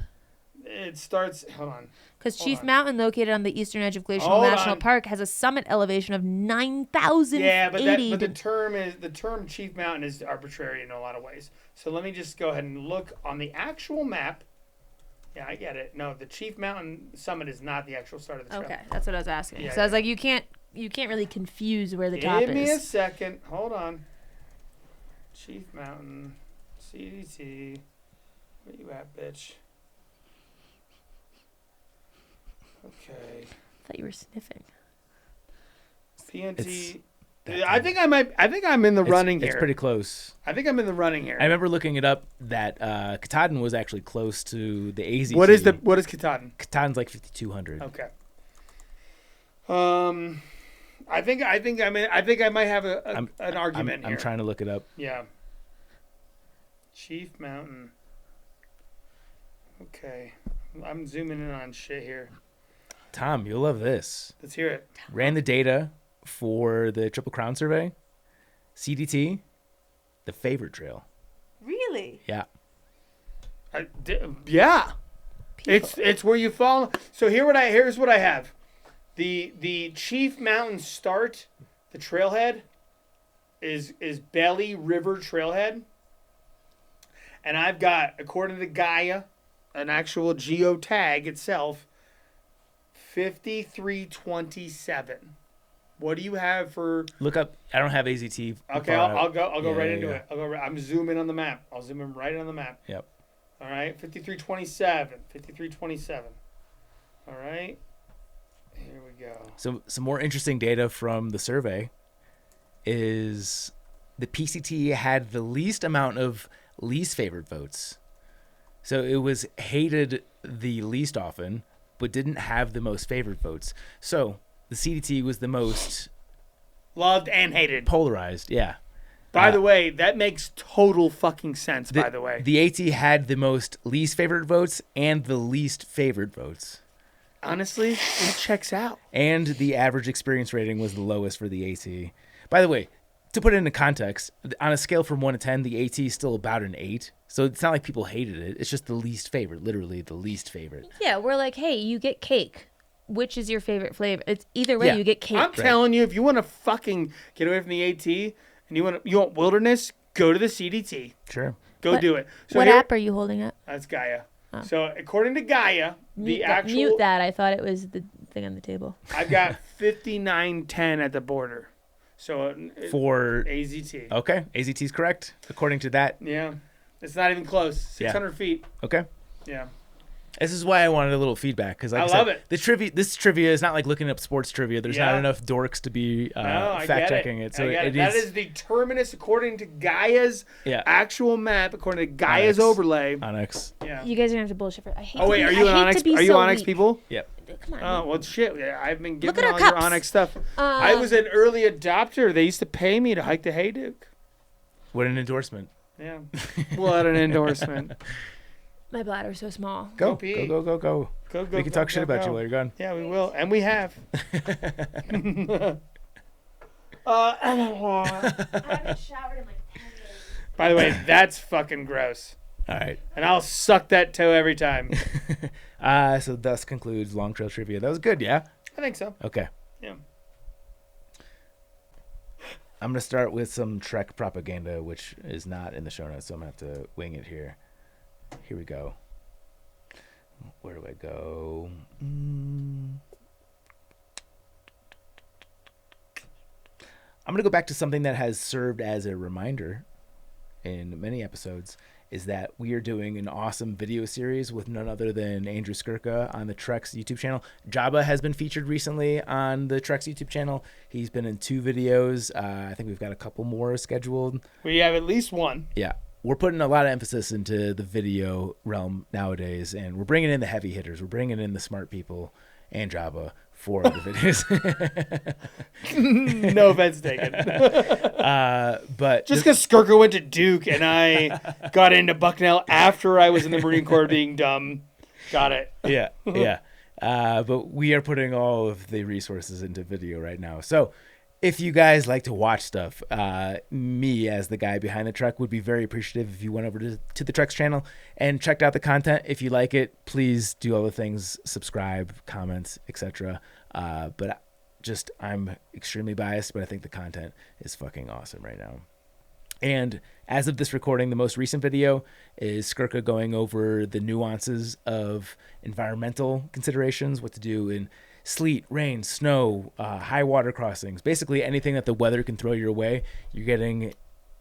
It starts. Hold on. Because Hold Chief on. Mountain, located on the eastern edge of Glacial Hold National on. Park, has a summit elevation of 9,080. Yeah, but the term Chief Mountain is arbitrary in a lot of ways. So let me just go ahead and look on the actual map. Yeah, I get it. No, the Chief Mountain summit is not the actual start of the trail. Okay, that's what I was asking. Yeah, so I was like, you can't really confuse where the top Give me a is. second. Hold on. Chief Mountain, CDT. Where you at, bitch? Okay. I thought you were sniffing. PNT. I think I'm in the running here. It's pretty close. I think I'm in the running here. I remember looking it up that Katahdin was actually close to the AZT. What is Katahdin? Katahdin's like 5,200. Okay. I think I might have an argument here. I'm trying to look it up. Yeah. Chief Mountain. Okay. I'm zooming in on shit here. Tom, you'll love this. Let's hear it. Ran the data for the Triple Crown survey. CDT, the favorite trail. Really? Yeah. Yeah. It's where you fall. So here's what I have. The Chief Mountain start, the trailhead, is Belly River Trailhead. And I've got, according to Gaia, an actual geotag itself, 5327. What do you have for? Look up. I don't have AZT. Okay, I'll go right into yeah. it. I'm zooming on the map. I'll zoom in right on the map. Yep. All right, 5327. 5327. All right. Here we go. So some more interesting data from the survey is the PCT had the least amount of least favored votes. So it was hated the least often, but didn't have the most favored votes. So the CDT was the most Loved and hated. polarized. Yeah. By the way, that makes total fucking sense, by the way. The AT had the most least favored votes and the least favored votes. Honestly, it checks out. And the average experience rating was the lowest for the AT. By the way, to put it into context, on a scale from 1 to 10, the AT is still about an 8. So it's not like people hated it. It's just the least favorite, literally the least favorite. Yeah, we're like, hey, you get cake. Which is your favorite flavor? It's either way, Yeah. you get cake. I'm telling you, if you want to fucking get away from the AT and you want wilderness, go to the CDT. Sure. Go do it. So what here, app are you holding up? That's Gaia. So according to Gaia, Mute that. I thought it was the thing on the table. I've got 59.10 at the border. So For AZT. Okay, AZT's correct according to that. Yeah. It's not even close. 600 feet. Okay. Yeah. This is why I wanted a little feedback because I love it. This trivia is not like looking up sports trivia. There's not enough dorks to be fact checking it. So that is the terminus according to Gaia's actual map, according to Gaia's overlay. Onyx. Yeah. You guys are gonna have to bullshit for. I hate. Oh wait, are you an Onyx? Are you Onyx people? Yep. Come on. Oh well, shit. I've been Look giving at all our your cups. Onyx stuff. I was an early adopter. They used to pay me to hike the Hayduke. What an endorsement. Yeah. What an endorsement. My bladder's so small. Go. pee. We can talk shit about you while you're gone. Yeah, we will, and we have. I haven't showered in like 10 days. By the way, that's fucking gross. All right. And I'll suck that toe every time. So thus concludes Long Trail Trivia. That was good, yeah? I think so. Okay. Yeah. I'm going to start with some Trek propaganda, which is not in the show notes, so I'm going to have to wing it here. Here we go. Where do I go? I'm going to go back to something that has served as a reminder in many episodes, is that we are doing an awesome video series with none other than Andrew Skirka on the Trek's YouTube channel. Jabba has been featured recently on the Trek's YouTube channel. He's been in 2 videos. I think we've got a couple more scheduled. We have at least one. Yeah. We're putting a lot of emphasis into the video realm nowadays, and we're bringing in the heavy hitters. We're bringing in the smart people and Jabba for the videos. No offense taken. But just because Skirka went to Duke and I got into Bucknell after I was in the Marine Corps being dumb. Got it. Yeah. But we are putting all of the resources into video right now. So if you guys like to watch stuff, me as the guy behind the Trek would be very appreciative if you went over to the Trek's channel and checked out the content. If you like it, please do all the things, subscribe, comments, etc. But I'm extremely biased, but I think the content is fucking awesome right now. And as of this recording, the most recent video is Skirka going over the nuances of environmental considerations, what to do in sleet, rain, snow, high water crossings, basically anything that the weather can throw your way. You're getting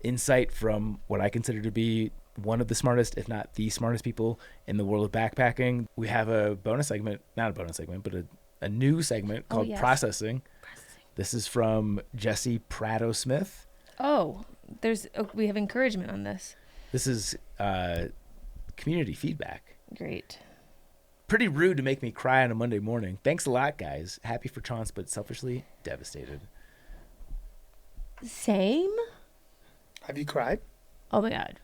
insight from what I consider to be one of the smartest, if not the smartest people in the world of backpacking. We have a bonus segment, not a bonus segment, but a new segment called Processing. This is from Jesse Prado-Smith. Oh, we have encouragement on this. This is community feedback. Great. Pretty rude to make me cry on a Monday morning. Thanks a lot, guys. Happy for Chaunce, but selfishly devastated. Same? Have you cried? Oh my God.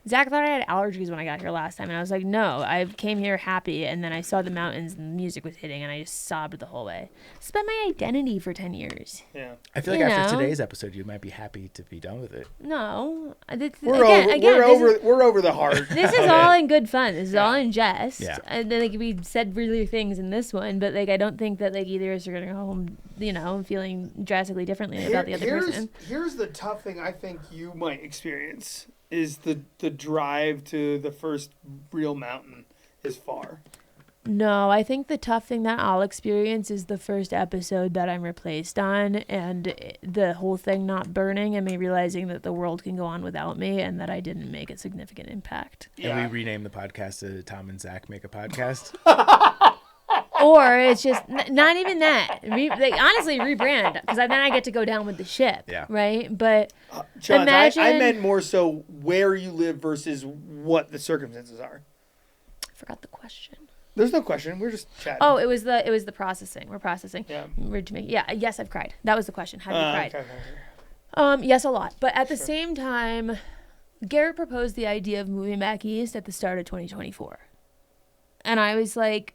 Zach thought I had allergies when I got here last time, and I was like, no, I came here happy, and then I saw the mountains and the music was hitting, and I just sobbed the whole way. It's been my identity for 10 years. Yeah. I feel like after today's episode, you might be happy to be done with it. No. We're over the heart. This is all in good fun. This is all in jest. Yeah. And then we said really things in this one, but I don't think that either of us are going to go home, feeling drastically differently about the other person. Here's the tough thing I think you might experience is the drive to the first real mountain is far. No, I think the tough thing that I'll experience is the first episode that I'm replaced on, and the whole thing not burning and me realizing that the world can go on without me and that I didn't make a significant impact. Yeah. And we rename the podcast to Tom and Zach Make a Podcast. Or it's just not even that. Honestly, rebrand, because then I get to go down with the ship. Yeah. Right? But John, imagine... I meant more so where you live versus what the circumstances are. I forgot the question. There's no question. We're just chatting. Oh, it was the processing. We're processing. Yeah. Yes, I've cried. That was the question. Have you cried? Okay. Yes, a lot. But at the same time, Garrett proposed the idea of moving back east at the start of 2024. And I was like,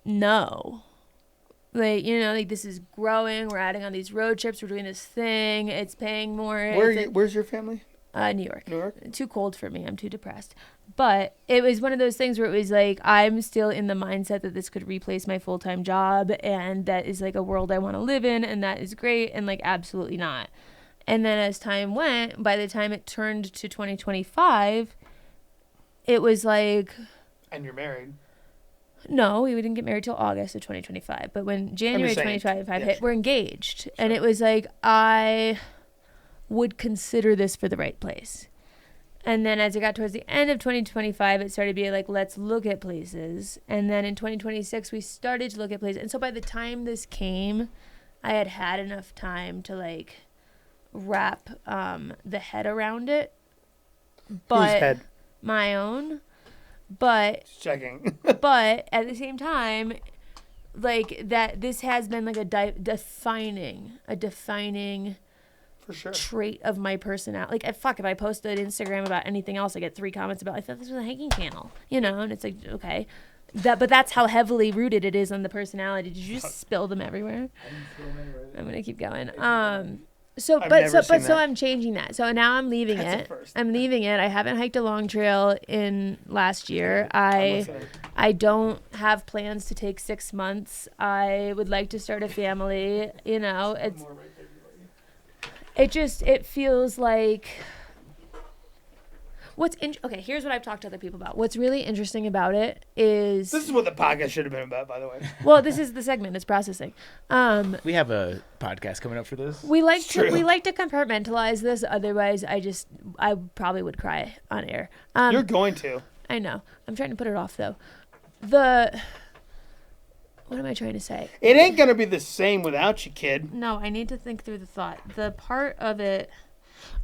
no. This is growing. We're adding on these road trips. We're doing this thing. It's paying more. Where's your family? New York. New York? Too cold for me. I'm too depressed. But it was one of those things where it was like, I'm still in the mindset that this could replace my full-time job, and that is a world I want to live in, and that is great, and absolutely not. And then as time went, by the time it turned to 2025, it was like... And you're married. No, we didn't get married till August of 2025. But when January 2025 hit, we're engaged. Sure. And it was like, I would consider this for the right place. And then as it got towards the end of 2025, it started being like, let's look at places. And then in 2026, we started to look at places. And so by the time this came, I had enough time to like wrap the head around it. But whose head? My own. But just checking. But at the same time, like that, this has been like a defining for sure trait of my personality. Like, if I posted Instagram about anything else, I get 3 comments about, I thought this was a hiking channel, you know, and it's like, okay, but that's how heavily rooted it is on the personality. Did you just spill them everywhere? I'm gonna keep going. So I'm changing that. So now I'm leaving it. I'm leaving it. I haven't hiked a long trail in last year. I don't have plans to take 6 months. I would like to start a family. You know, it feels like okay, here's what I've talked to other people about. What's really interesting about it is... This is what the podcast should have been about, by the way. Well, this is the segment. It's processing. We have a podcast coming up for this. We like to compartmentalize this. Otherwise, I probably would cry on air. You're going to. I know. I'm trying to put it off, though. What am I trying to say? It ain't going to be the same without you, kid. No, I need to think through the thought. The part of it...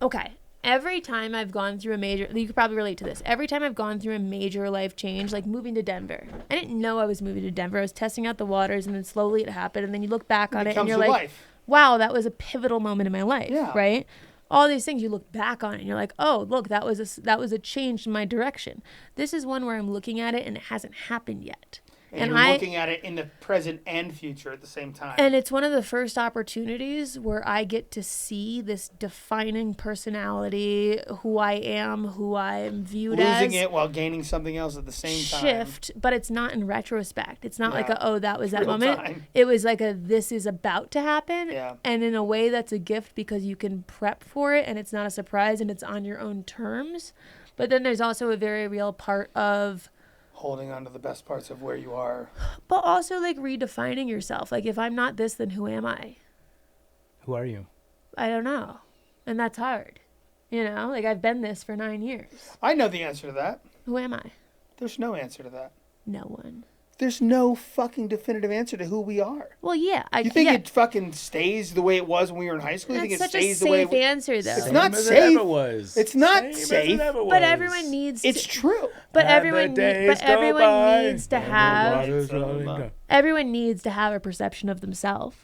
Okay. Every time I've gone through you could probably relate to this. Every time I've gone through a major life change, like moving to Denver. I didn't know I was moving to Denver. I was testing out the waters, and then slowly it happened. And then you look back on it and you're like, life. Wow, that was a pivotal moment in my life, yeah. Right? All these things you look back on it and you're like, oh, look, that was a change in my direction. This is one where I'm looking at it and it hasn't happened yet. And you're looking at it in the present and future at the same time. And it's one of the first opportunities where I get to see this defining personality, who I am, who I'm viewed as. Losing it while gaining something else at the same time. Shift, but it's not in retrospect. It's not like that was that moment. Time. It was like this is about to happen. Yeah. And in a way that's a gift because you can prep for it and it's not a surprise and it's on your own terms. But then there's also a very real part of holding on to the best parts of where you are. But also like redefining yourself. Like if I'm not this, then who am I? Who are you? I don't know. And that's hard. You know, like I've been this for 9 years. I know the answer to that. Who am I? There's no answer to that. No one. There's no fucking definitive answer to who we are. Well, yeah. You think it fucking stays the way it was when we were in high school? That's you think such it stays a the way safe answer, though. It's not safe. It ever was. It's not safe. But everyone needs to... It's true. But everyone needs to have... Everyone needs to have a perception of themselves.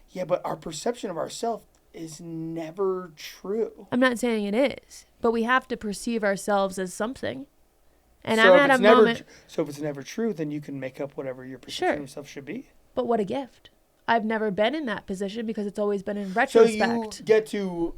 Yeah, but our perception of ourselves is never true. I'm not saying it is. But we have to perceive ourselves as something. And so I'm at a moment... So if it's never true, then you can make up whatever your perception of yourself should be. But what a gift. I've never been in that position because it's always been in retrospect. So you get to...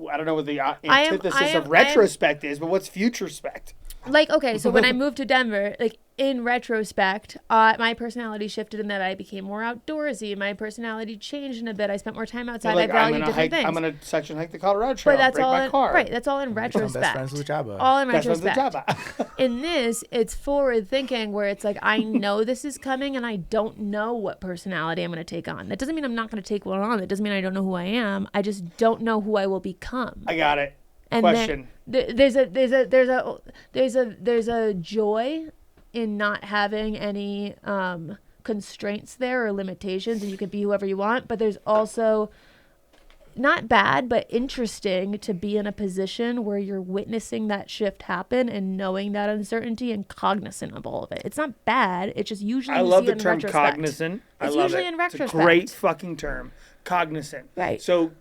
I don't know what the antithesis of retrospect is, but what's futurespect? Like, okay, so when I moved to Denver, like, in retrospect, my personality shifted in that I became more outdoorsy. My personality changed in a bit. I spent more time outside. Like, I valued different things. I'm going to section hike the Colorado Trail. But that's break all my car. Right, that's all in retrospect. Best friends with Jabba. All in retrospect. Best friends with Jabba. In this, it's forward thinking where it's like, I know this is coming and I don't know what personality I'm going to take on. That doesn't mean I'm not going to take one on. That doesn't mean I don't know who I am. I just don't know who I will become. I got it. And question. There's a joy in not having any constraints there or limitations, and you can be whoever you want. But there's also not bad, but interesting to be in a position where you're witnessing that shift happen and knowing that uncertainty and cognizant of all of it. It's not bad. It's just usually I love the term cognizant. It's love usually it. in retrospect. It's a great fucking term. Cognizant. Right. So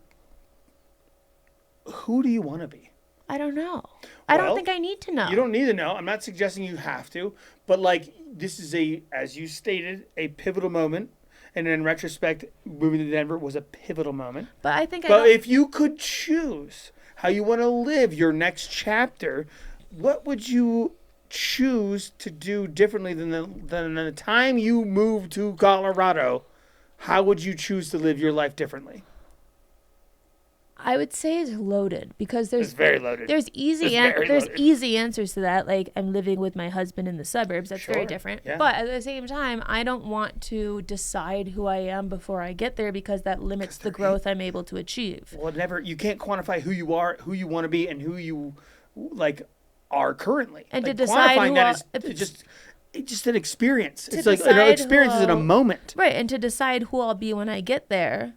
who do you want to be? I don't know. I don't think I need to know. You don't need to know. I'm not suggesting you have to, but like this is as you stated, a pivotal moment, and in retrospect, moving to Denver was a pivotal moment. But I think if you could choose how you want to live your next chapter, what would you choose to do differently than the time you moved to Colorado? How would you choose to live your life differently? I would say it's loaded because It's very loaded. There's easy loaded. easy answers to that. Like, I'm living with my husband in the suburbs. That's very Sure, different. yeah. But at the same time, I don't want to decide who I am before I get there because that limits the growth I'm able to achieve. Well, you can't quantify who you are, who you want to be, and who you like are currently. And like, to decide quantifying who that I'll- is just an experience. To It's like an decide experience is in a who I'll- moment. Right, and to decide who I'll be when I get there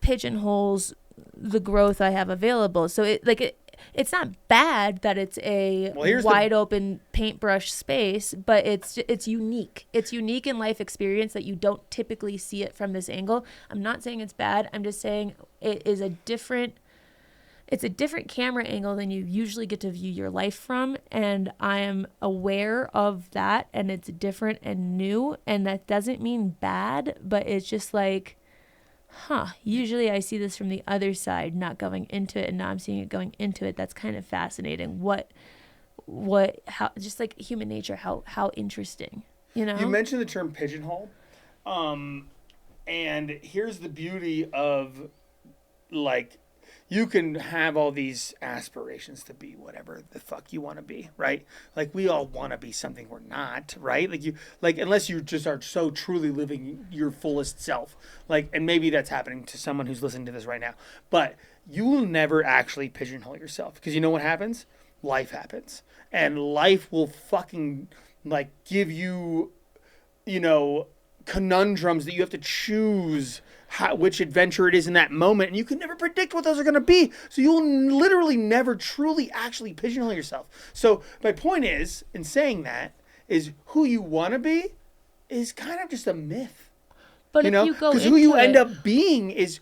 pigeonholes the growth I have available. So it's not bad that it's a wide open paintbrush space, but it's unique. It's unique in life experience that you don't typically see it from this angle. I'm not saying it's bad. I'm just saying it's a different camera angle than you usually get to view your life from, and I am aware of that, and it's different and new, and that doesn't mean bad, but it's just like, usually I see this from the other side, not going into it, and now I'm seeing it going into it. That's kind of fascinating. How, just like human nature, how interesting, you know? You mentioned the term pigeonhole, and here's the beauty of, like, you can have all these aspirations to be whatever the fuck you want to be, right? Like, we all want to be something we're not, right? Like unless you just are so truly living your fullest self, like, and maybe that's happening to someone who's listening to this right now, but you will never actually pigeonhole yourself, because you know what happens? Life happens, and life will fucking, like, give you, conundrums that you have to choose which adventure it is in that moment, and you can never predict what those are going to be. So you'll literally never truly actually pigeonhole yourself. So my point is, in saying that, is who you want to be is kind of just a myth. But if you go because who you end up being is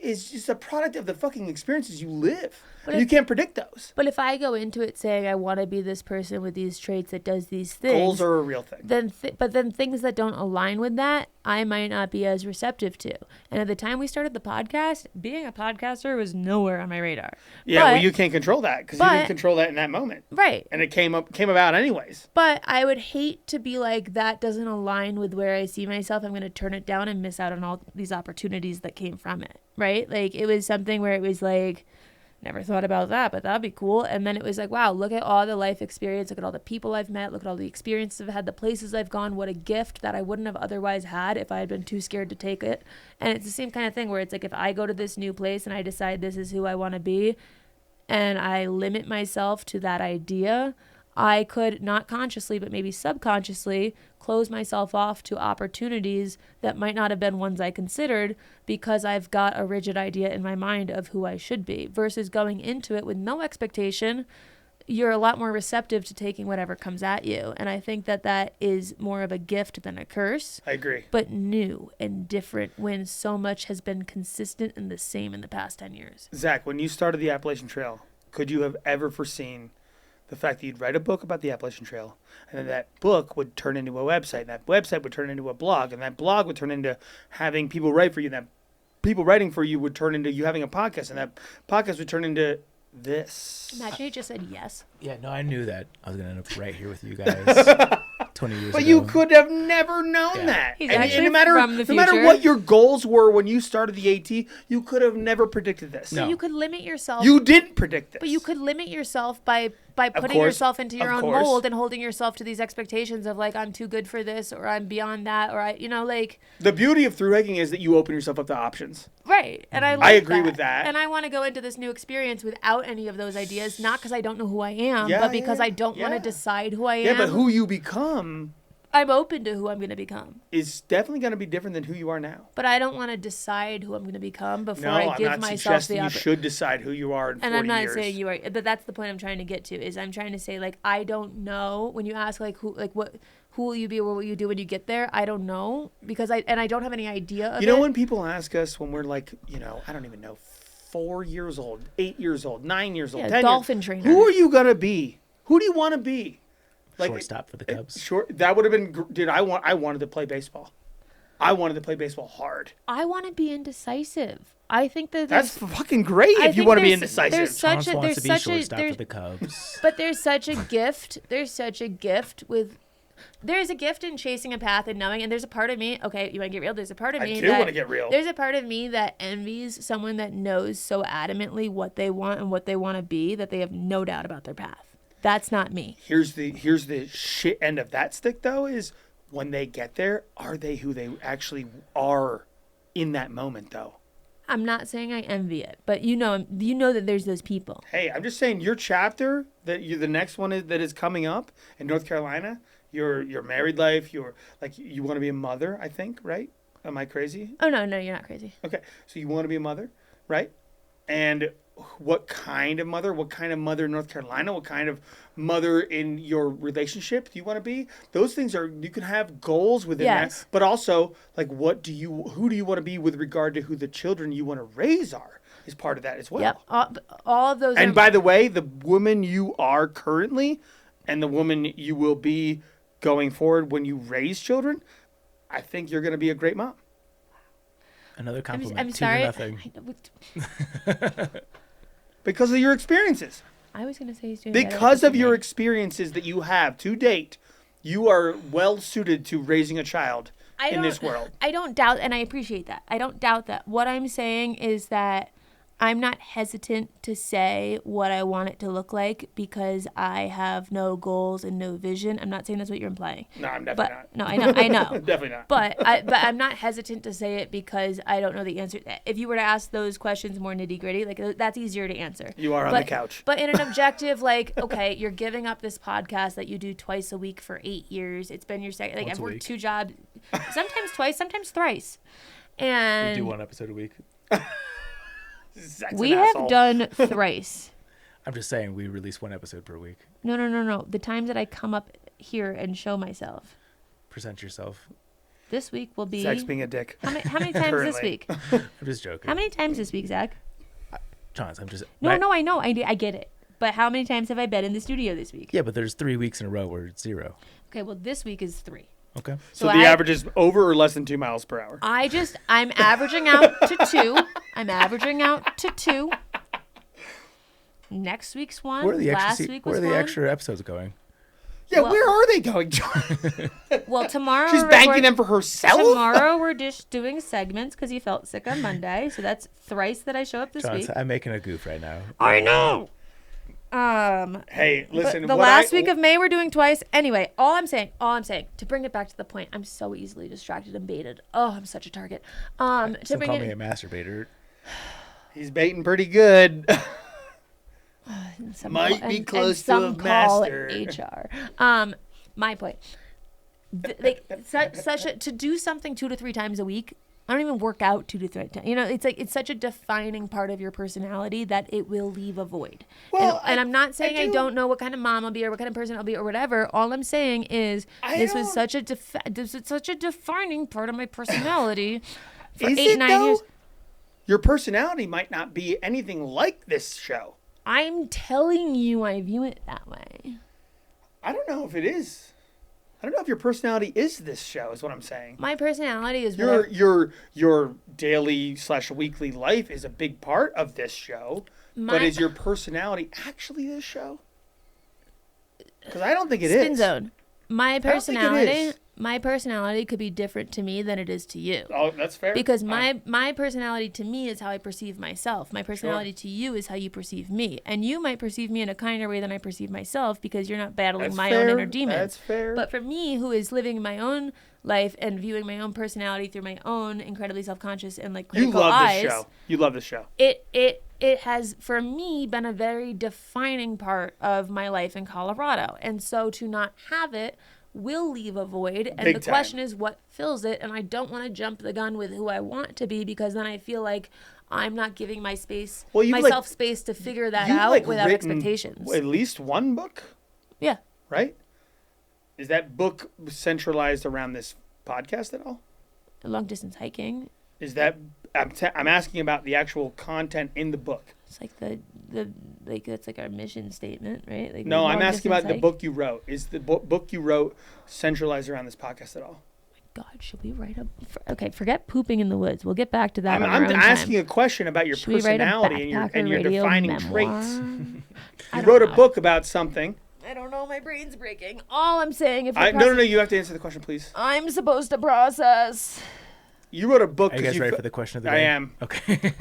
just a product of the fucking experiences you live. And you can't predict those. But if I go into it saying I want to be this person with these traits that does these things, goals are a real thing. Then things that don't align with that, I might not be as receptive to. And at the time we started the podcast, being a podcaster was nowhere on my radar. Yeah, well, you can't control that because you didn't control that in that moment, right? And it came about anyways. But I would hate to be like, that doesn't align with where I see myself. I'm going to turn it down and miss out on all these opportunities that came from it, right? Like, it was something where it was like, never thought about that, but that'd be cool. And then it was like, wow, look at all the life experience. Look at all the people I've met. Look at all the experiences I've had, the places I've gone. What a gift that I wouldn't have otherwise had if I had been too scared to take it. And it's the same kind of thing where it's like, if I go to this new place and I decide this is who I want to be and I limit myself to that idea, I could not consciously, but maybe subconsciously, close myself off to opportunities that might not have been ones I considered because I've got a rigid idea in my mind of who I should be. Versus going into it with no expectation, you're a lot more receptive to taking whatever comes at you. And I think that is more of a gift than a curse. I agree. But new and different when so much has been consistent and the same in the past 10 years. Zach, when you started the Appalachian Trail, could you have ever foreseen the fact that you'd write a book about the Appalachian Trail, and then that book would turn into a website, and that website would turn into a blog, and that blog would turn into having people write for you, and that people writing for you would turn into you having a podcast, and that podcast would turn into this? Imagine you just said yes. Yeah, no, I knew that I was going to end up right here with you guys 20 years ago. But you could have never known that. He's and actually no matter, from the no matter future. what your goals were when you started the AT, you could have never predicted this. So you could limit yourself. You didn't predict this. But you could limit yourself by putting course, yourself into your of own course. mold and holding yourself to these expectations of like, I'm too good for this, or I'm beyond that, or like. The beauty of through hiking is that you open yourself up to options. Right. And I agree with that. And I want to go into this new experience without any of those ideas, not because I don't know who I am, but because I don't want to decide who I am. Yeah, but who you become, I'm open to who I'm going to become. is definitely going to be different than who you are now. But I don't want to decide who I'm going to become before No, I give I'm not myself suggesting the you opportunity. should decide who you are in 40 years. And I'm not saying you are, but that's the point I'm trying to get to. Is I'm trying to say, like, I don't know when you ask like who will you be or what will you do when you get there. I don't know because I don't have any idea of it. You know when people ask us when we're like, I don't even know, 4 years old, 8 years old, 9 years old, 10 dolphin years, trainer. who are you gonna be? Who do you want to be? Like, shortstop for the Cubs. That would have been. Dude, I wanted to play baseball. I wanted to play baseball hard. I want to be indecisive. I think that's fucking great if you want to be indecisive. There's such Chaunce a wants there's to be such a shortstop there's, for the Cubs. but there's such a gift. There's such a gift with there's a gift in chasing a path and knowing, and there's a part of me, okay, you want to get real? There's a part of me I do want to get real. There's a part of me that envies someone that knows so adamantly what they want and what they want to be that they have no doubt about their path. That's not me. Here's the shit end of that stick, though, is when they get there, are they who they actually are in that moment, though? I'm not saying I envy it, but you know that there's those people. Hey, I'm just saying your chapter, the next one that is coming up in North Carolina, your married life, you want to be a mother, I think, right? Am I crazy? Oh, no, you're not crazy. Okay, so you want to be a mother, right? And what kind of mother in North Carolina, what kind of mother in your relationship do you want to be? Those things you can have goals within that, but also like who do you want to be with regard to who the children you want to raise are is part of that as well. Yep, all of those. And by the way, the woman you are currently and the woman you will be going forward when you raise children, I think you're going to be a great mom. Another compliment. I'm sorry. Nothing. Because of your experiences. I was going to say he's doing because of your experiences that you have to date, you are well suited to raising a child in this world. I don't doubt, and I appreciate that. I don't doubt that. What I'm saying is that I'm not hesitant to say what I want it to look like because I have no goals and no vision. I'm not saying that's what you're implying. No, I'm definitely not. No, I know. Definitely not. But I'm not hesitant to say it because I don't know the answer. If you were to ask those questions more nitty gritty, like that's easier to answer. You are on the couch. But in an objective, like, okay, you're giving up this podcast that you do twice a week for 8 years. It's been your second. Like, I've worked 2 jobs, sometimes twice, sometimes thrice. And we do 1 episode a week. We have done thrice. I'm just saying we release 1 episode per week. No. The times that I come up here and show myself. Present yourself. This week will be... Zach's being a dick. How many times this week? I'm just joking. How many times this week, Zach? Chaunce, I'm just... No, I know. I get it. But how many times have I been in the studio this week? Yeah, but there's 3 weeks in a row where it's 0. Okay, well, this week is 3. Okay. So the average is over or less than 2 miles per hour? I'm averaging out to 2. I'm averaging out to 2. Next week's one. Where are the extra episodes going? Yeah, where are they going, John? Well, tomorrow she's banking them for herself. Tomorrow we're just doing segments because you felt sick on Monday, so that's thrice that I show up this week. I'm making a goof right now. I know. Hey, listen. The last week of May we're doing twice. Anyway, all I'm saying, to bring it back to the point, I'm so easily distracted and baited. Oh, I'm such a target. Some call me a masturbator. He's baiting pretty good. Might be close to a master. HR. My point. To do something 2 to 3 times a week. I don't even work out 2 to 3 times. You know, it's such a defining part of your personality that it will leave a void. Well, and I'm not saying I don't know what kind of mom I'll be or what kind of person I'll be or whatever. All I'm saying is this was such a defining part of my personality for 8-9 years. Your personality might not be anything like this show. I'm telling you, I view it that way. I don't know if it is. I don't know if your personality is this show, is what I'm saying. My personality is your daily/weekly life is a big part of this show. But is your personality actually this show? Because I don't think it is. Spin zone. My personality could be different to me than it is to you. Oh, that's fair. Because my personality to me is how I perceive myself. My personality to you is how you perceive me. And you might perceive me in a kinder way than I perceive myself because you're not battling own inner demons. That's fair. But for me, who is living my own life and viewing my own personality through my own incredibly self-conscious and like critical eyes. You love this show. It has, for me, been a very defining part of my life in Colorado. And so to not have it will leave a void. And the question is what fills it. And I don't want to jump the gun with who I want to be because then I feel like I'm not giving myself space to figure that out without expectations. At least one book? Yeah. Right? Is that book centralized around this podcast at all? Long distance hiking. Is that... I'm asking about the actual content in the book. It's like that's like our mission statement, right? Like no, I'm asking about the book you wrote. Is the book you wrote centralized around this podcast at all? Oh my God, should we write a... Okay, forget pooping in the woods. We'll get back to that. I'm asking a question about your personality and your defining traits. You wrote a book about something. I don't know know. My brain's breaking. All I'm saying, if No, you have to answer the question, please. I'm supposed to process. You wrote a book. Are you guys ready for the question of the day? I am. Okay.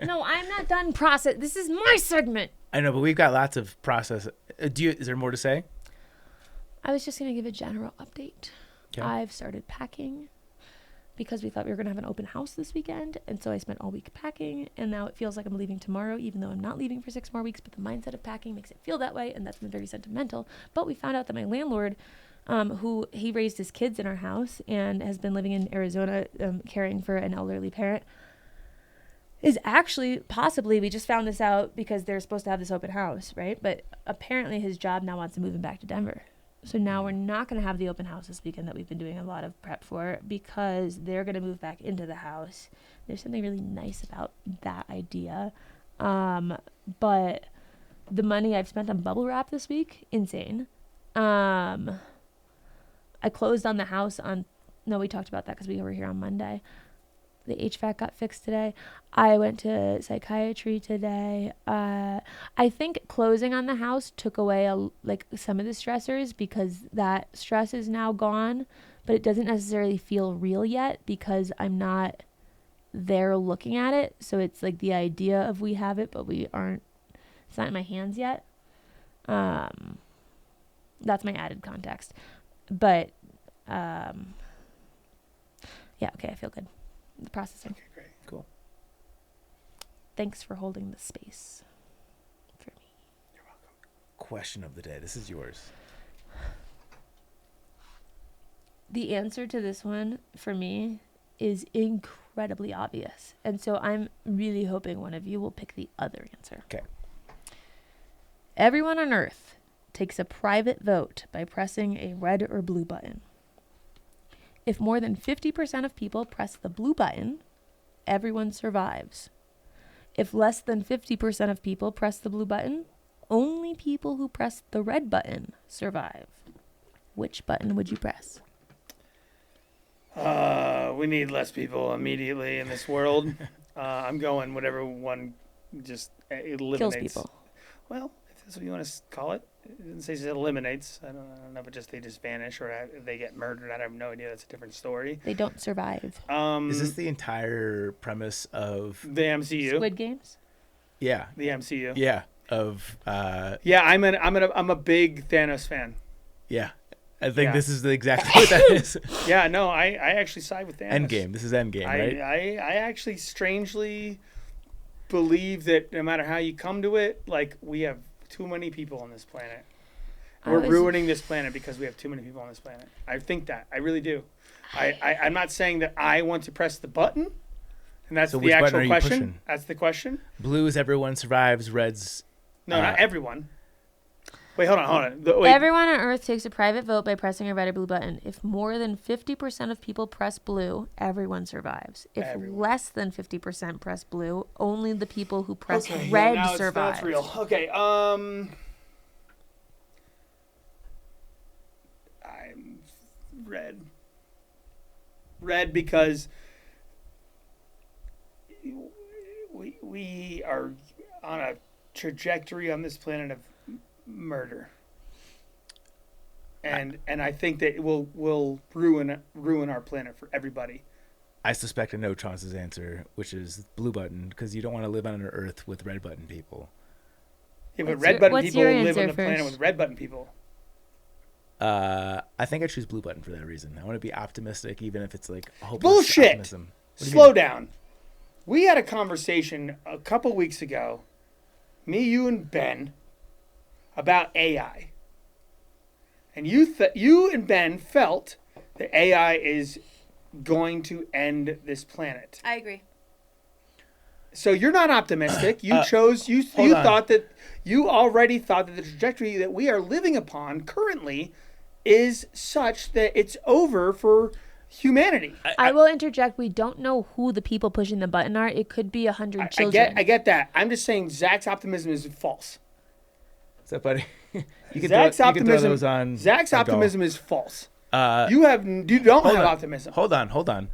No, I'm not done process. This is my segment. I know, but we've got lots of process. Is there more to say? I was just going to give a general update. Okay. I've started packing because we thought we were going to have an open house this weekend. And so I spent all week packing. And now it feels like I'm leaving tomorrow, even though I'm not leaving for 6 more weeks. But the mindset of packing makes it feel that way. And that's been very sentimental. But we found out that my landlord, who he raised his kids in our house and has been living in Arizona caring for an elderly parent, is actually possibly, we just found this out because they're supposed to have this open house, right? But apparently his job now wants to move him back to Denver. So now we're not going to have the open house this weekend that we've been doing a lot of prep for because they're going to move back into the house. There's something really nice about that idea. But the money I've spent on bubble wrap this week, insane. I closed on the house we talked about that because we were here on Monday. The HVAC got fixed today. I went to psychiatry today. I think closing on the house took away some of the stressors because that stress is now gone, but it doesn't necessarily feel real yet because I'm not there looking at it. So it's like the idea of we have it, but we aren't. It's not in my hands yet. That's my added context. But yeah, okay, I feel good. The processing. Okay, great. Cool. Thanks for holding the space for me. You're welcome. Question of the day. This is yours. The answer to this one for me is incredibly obvious. And so I'm really hoping one of you will pick the other answer. Okay. Everyone on Earth takes a private vote by pressing a red or blue button. If more than 50% of people press the blue button, everyone survives. If less than 50% of people press the blue button, only people who press the red button survive. Which button would you press? We need less people immediately in this world. I'm going whatever one just eliminates. Kills people. Well, if that's what you want to call it. It doesn't say it eliminates. I don't know, but they just vanish or they get murdered. I have no idea. That's a different story. They don't survive. Is this the entire premise of the MCU? Squid Games? Yeah. The MCU. Yeah. Of yeah, I'm a big Thanos fan. Yeah. I think this is exactly what that is. Yeah, no, I actually side with Thanos. Endgame. This is Endgame, right? I actually strangely believe that no matter how you come to it, like we have too many people on this planet. We're ruining this planet because we have too many people on this planet. I think that. I really do. I'm not saying that I want to press the button, and that's the actual question. That's the question. Blue is everyone survives. Red's... No, not everyone. Wait, hold on. Everyone on Earth takes a private vote by pressing a red or blue button. If more than 50% of people press blue, everyone survives. If less than 50% press blue, only the people who press red survive. That's real. Okay. I'm red. Red because we are on a trajectory on this planet of murder, and I think that it will ruin our planet for everybody. I suspect I know Chaunce's answer, which is blue button, because you don't want to live on an Earth with red button people. Yeah, but red button people live on the planet with red button people. I think I choose blue button for that reason. I want to be optimistic, even if it's like hopeless bullshit. Optimism. Slow down. We had a conversation a couple weeks ago, me, you, and Ben, about AI, and you and Ben felt that AI is going to end this planet. I agree. So you're not optimistic. You already thought that the trajectory that we are living upon currently is such that it's over for humanity. I will interject. We don't know who the people pushing the button are. It could be 100 children. I get that. I'm just saying Zach's optimism is false. What's up, buddy? Zach's optimism is false. You don't have optimism. Hold on.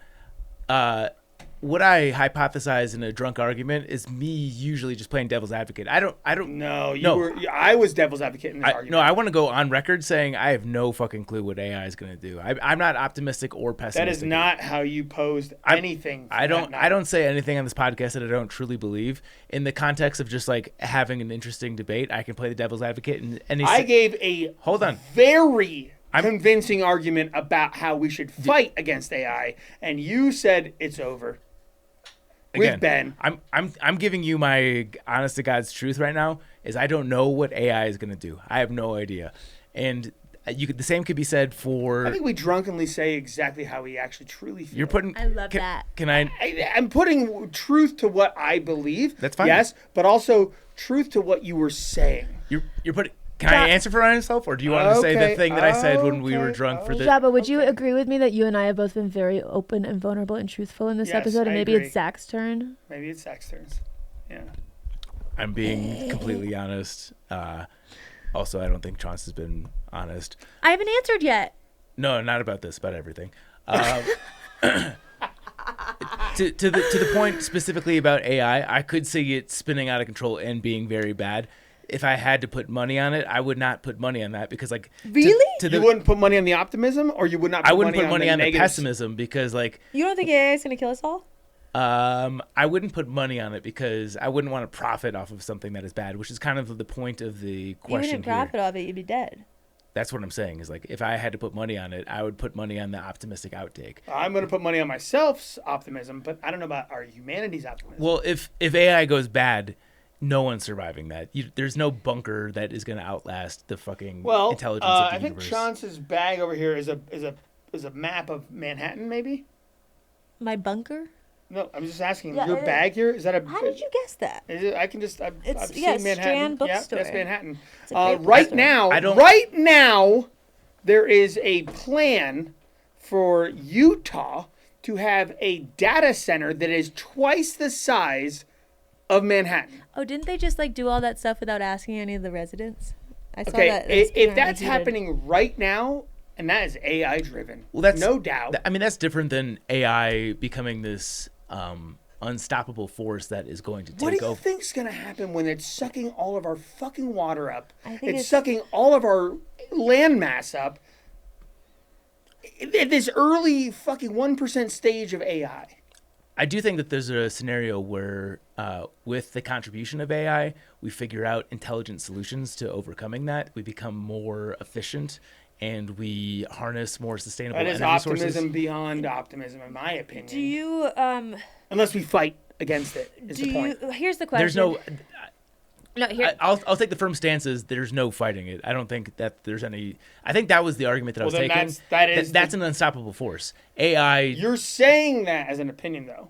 what I hypothesize in a drunk argument is me usually just playing devil's advocate. I don't. No, No. I was devil's advocate in this argument. No, I want to go on record saying I have no fucking clue what AI is going to do. I'm not optimistic or pessimistic. That is not how you posed anything. I don't say anything on this podcast that I don't truly believe. In the context of just like having an interesting debate, I can play the devil's advocate. And I gave a very convincing argument about how we should fight against AI, and you said it's over. With Ben, I'm giving you my honest to God's truth right now. Is I don't know what AI is going to do. I have no idea, and the same could be said for. I think we drunkenly say exactly how we actually truly feel. You're putting. I love that. Can I? I'm putting truth to what I believe. That's fine. Yes, but also truth to what you were saying. You're putting. Can I answer for myself, or do you want to say the thing that I said when we were drunk for the? Jabba, would you agree with me that you and I have both been very open and vulnerable and truthful in this episode, and maybe it's Zach's turn? Maybe it's Zach's turn. Yeah. I'm being completely honest. Also, I don't think Chaunce has been honest. I haven't answered yet. No, not about this. About everything. To the point specifically about AI, I could see it spinning out of control and being very bad. If I had to put money on it, I would not put money on that because, like, really, you wouldn't put money on the optimism, or you would not. I wouldn't put money on the pessimism because, like, you don't think AI is going to kill us all? I wouldn't put money on it because I wouldn't want to profit off of something that is bad, which is kind of the point of the question. You wouldn't profit off it; you'd be dead. That's what I'm saying. Is like if I had to put money on it, I would put money on the optimistic outtake. I'm going to put money on myself's optimism, but I don't know about our humanity's optimism. Well, if AI goes bad. No one's surviving that. There's no bunker that is going to outlast the fucking intelligence of the universe. I think Chaunce's bag over here is a map of Manhattan, maybe. My bunker? No, I'm just asking. Your bag here is that a? How did you guess that? I can just. I've seen Manhattan. Strand Bookstore. Yeah, that's Manhattan. Right now, there is a plan for Utah to have a data center that is twice the size of Manhattan. Oh, didn't they just like do all that stuff without asking any of the residents? I saw that. If that's happening right now, and that is AI driven, well, that's no doubt. I mean, that's different than AI becoming this unstoppable force that is going to take over. What do you think's going to happen when it's sucking all of our fucking water up? It's sucking all of our land mass up. At this early fucking 1% stage of AI. I do think that there's a scenario where, with the contribution of AI, we figure out intelligent solutions to overcoming that. We become more efficient, and we harness more sustainable energy sources. That is optimism beyond optimism, in my opinion. Do you? Unless we fight against it. Is the point. Here's the question. There's no. No, here. I'll take the firm stance is there's no fighting it. I don't think that there's any. I think that was the argument that I was taking. That's an unstoppable force. AI. You're saying that as an opinion, though.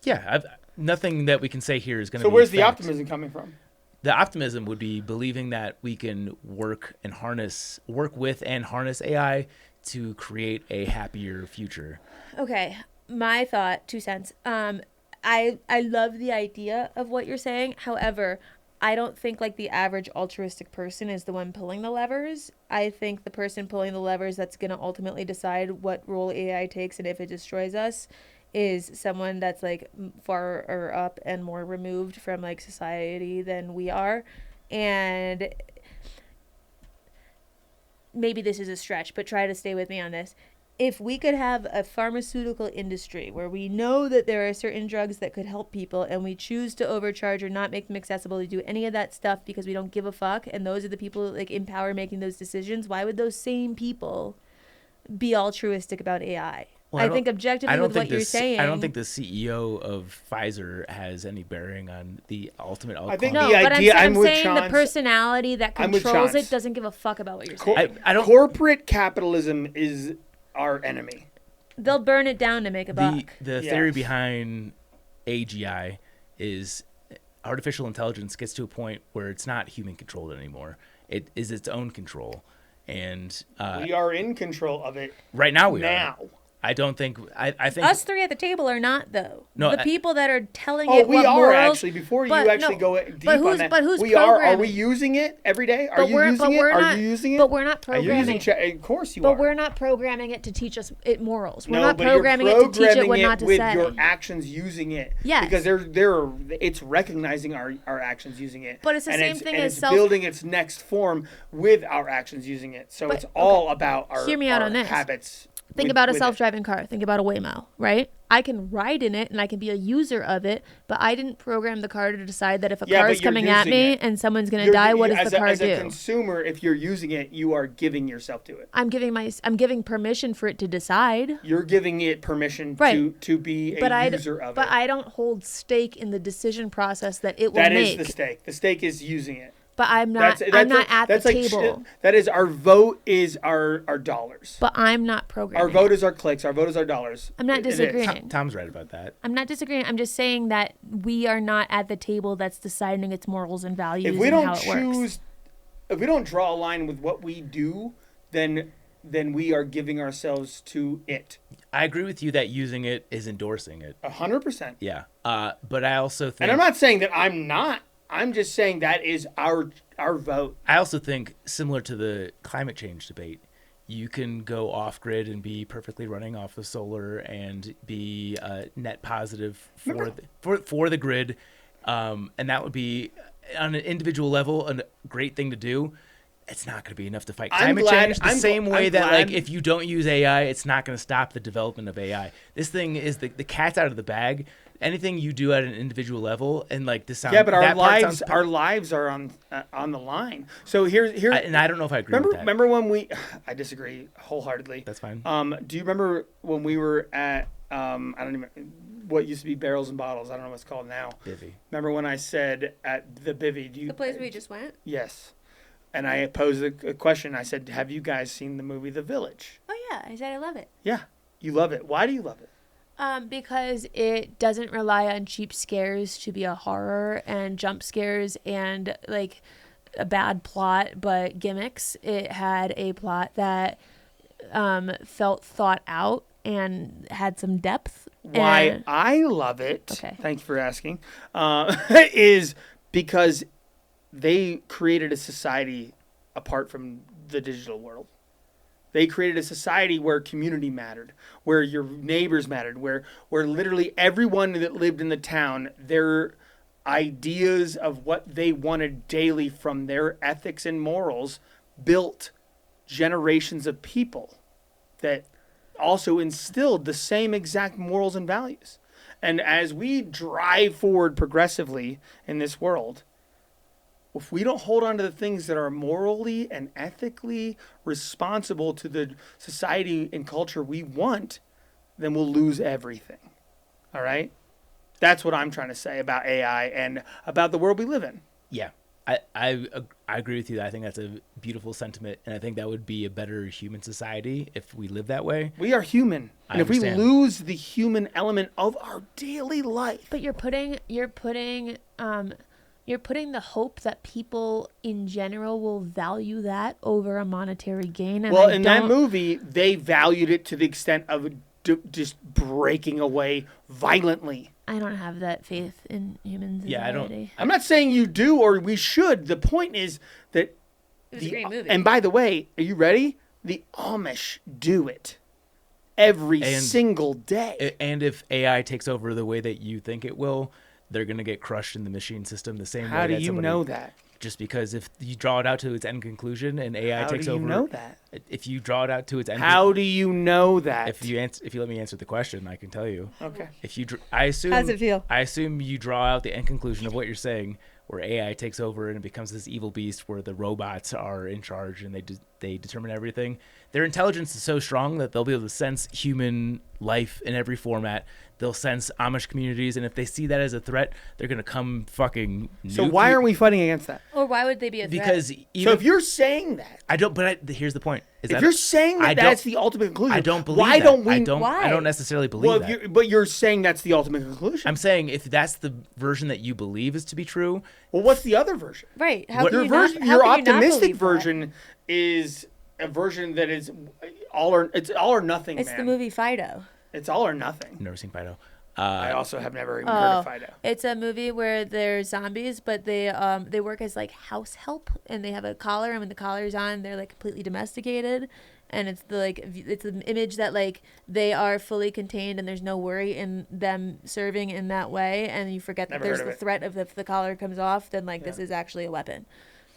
Yeah, nothing that we can say here is going to. So where's the optimism coming from? The optimism would be believing that we can work with and harness AI to create a happier future. Okay, my thought, 2 cents. I love the idea of what you're saying. However, I don't think like the average altruistic person is the one pulling the levers. I think the person pulling the levers that's going to ultimately decide what role AI takes and if it destroys us is someone that's like far up and more removed from like society than we are. And maybe this is a stretch, but try to stay with me on this. If we could have a pharmaceutical industry where we know that there are certain drugs that could help people and we choose to overcharge or not make them accessible to do any of that stuff because we don't give a fuck, and those are the people like in power making those decisions, why would those same people be altruistic about AI? Well, I think objectively with what you're saying. I don't think the CEO of Pfizer has any bearing on the ultimate outcome. I think the idea, I'm saying the personality that controls it doesn't give a fuck about what you're saying. Corporate capitalism is our enemy. They'll burn it down to make a buck. The theory behind AGI is artificial intelligence gets to a point where it's not human controlled anymore. It is its own control. And we are in control of it right now. I don't think. I think Us three at the table are not, though. No, the people that are telling Oh, it we what are morals, actually. Before you but actually no, go deep but who's, on that, but who's we are. Are programming? we using it every day? Are But you we're- using but it? we're Are not- you using it? But we're not Are you programming. using? Of course you But are. we're not programming it to teach us it morals. We're No, not but you're programming it to teach it programming what not to with say. your actions using it. Yes. Because it's recognizing our actions using it. But it's the and same thing and as it's self- building its next form with our actions using it. So But- it's all about our, Hear me out our on this. habits. Think with- about a with it. self-driving car. Think about a Waymo, right? I can ride in it and I can be a user of it, but I didn't program the car to decide that if a Yeah, car but is you're coming at using me it. and someone's going to die, what does the car as do? a consumer, if you're using it, you are giving yourself to it. I'm giving permission for it to decide. You're giving it permission Right. to be a But user of but it. I don't hold stake in the decision process that it will That make. is the stake. The stake is using it. But I'm not. I'm not at the table. That is our vote is our dollars. But I'm not programming. Our vote is our clicks. Our vote is our dollars. I'm not It is. disagreeing. Tom's right about that. I'm not disagreeing. I'm just saying that we are not at the table that's deciding its morals and values If we and don't how it works. choose, if we don't draw a line with what we do, then we are giving ourselves to it. I agree with you that using it is endorsing it. 100%. Yeah. But I also think. And I'm not saying that I'm not. I'm just saying that is our vote. I also think, similar to the climate change debate, you can go off grid and be perfectly running off of solar and be net positive for the grid, and that would be on an individual level a great thing to do. It's not going to be enough to fight climate change. The same way that like if you don't use AI, it's not going to stop the development of AI. This thing is the cat's out of the bag. Anything you do at an individual level, and like this sounds. Yeah, but our lives are on the line. So here, and I don't know if I agree with that. Remember when I disagree wholeheartedly. That's fine. Do you remember when we were at I don't even what used to be Barrels and Bottles? I don't know what it's called now. Bivvy. Remember when I said at the Bivvy? The place we just went? Yes. And I posed a question. I said, "Have you guys seen the movie The Village?" Oh yeah, I said I love it. Yeah, you love it. Why do you love it? Because it doesn't rely on cheap scares to be a horror and jump scares and like a bad plot, but gimmicks. It had a plot that felt thought out and had some depth. Why I love it, Okay. thanks for asking, is because they created a society apart from the digital world. They created a society where community mattered, where your neighbors mattered, where literally everyone that lived in the town, their ideas of what they wanted daily from their ethics and morals built generations of people that also instilled the same exact morals and values. And as we drive forward progressively in this world, if we don't hold on to the things that are morally and ethically responsible to the society and culture we want, then we'll lose everything. All right? That's what I'm trying to say about AI and about the world we live in. Yeah, I agree with you. I think that's a beautiful sentiment, and I think that would be a better human society if we live that way. We are human. And if we understand. lose the human element of our daily life. But you're putting the hope that people in general will value that over a monetary gain. And Well, in that movie, they valued it to the extent of just breaking away violently. I don't have that faith in human society. Yeah, I don't. I'm not saying you do or we should. The point is that It was a great movie. And by the way, are you ready? The Amish do it every single day. And if AI takes over the way that you think it will, they're going to get crushed in the machine system the same way. How do that you somebody, know that? Just because if you draw it out to its end conclusion and AI takes over. How do you know that? If you draw it out to its end. How do you know that? If you let me answer the question, I can tell you. Okay. If you, I assume. How does it feel? I assume you draw out the end conclusion of what you're saying, where AI takes over and it becomes this evil beast where the robots are in charge and they determine everything. Their intelligence is so strong that they'll be able to sense human life in every format. They'll sense Amish communities, and if they see that as a threat, they're gonna come fucking. So why aren't we fighting against that? Or why would they be a threat? Because So if you're saying that, I don't. But here's the point: is if that you're saying that I don't- that's the ultimate conclusion, I don't believe why that. don't we? I don't. Why? I don't necessarily believe Well, that. but you're saying that's the ultimate conclusion. I'm saying if that's the version that you believe is to be true, Well, what's the other version? Right. How What- can Your you not, version, how your can you not optimistic believe that? version is a version that is it's all or nothing. It's man. the movie Fido. It's all or nothing. Never seen Fido. I also have never even heard of Fido. It's a movie where they're zombies, but they work as like house help, and they have a collar, and when the collar's on, they're like completely domesticated, and it's an image that like they are fully contained, and there's no worry in them serving in that way, and you forget that there's the threat of if the collar comes off, then like this is actually a weapon,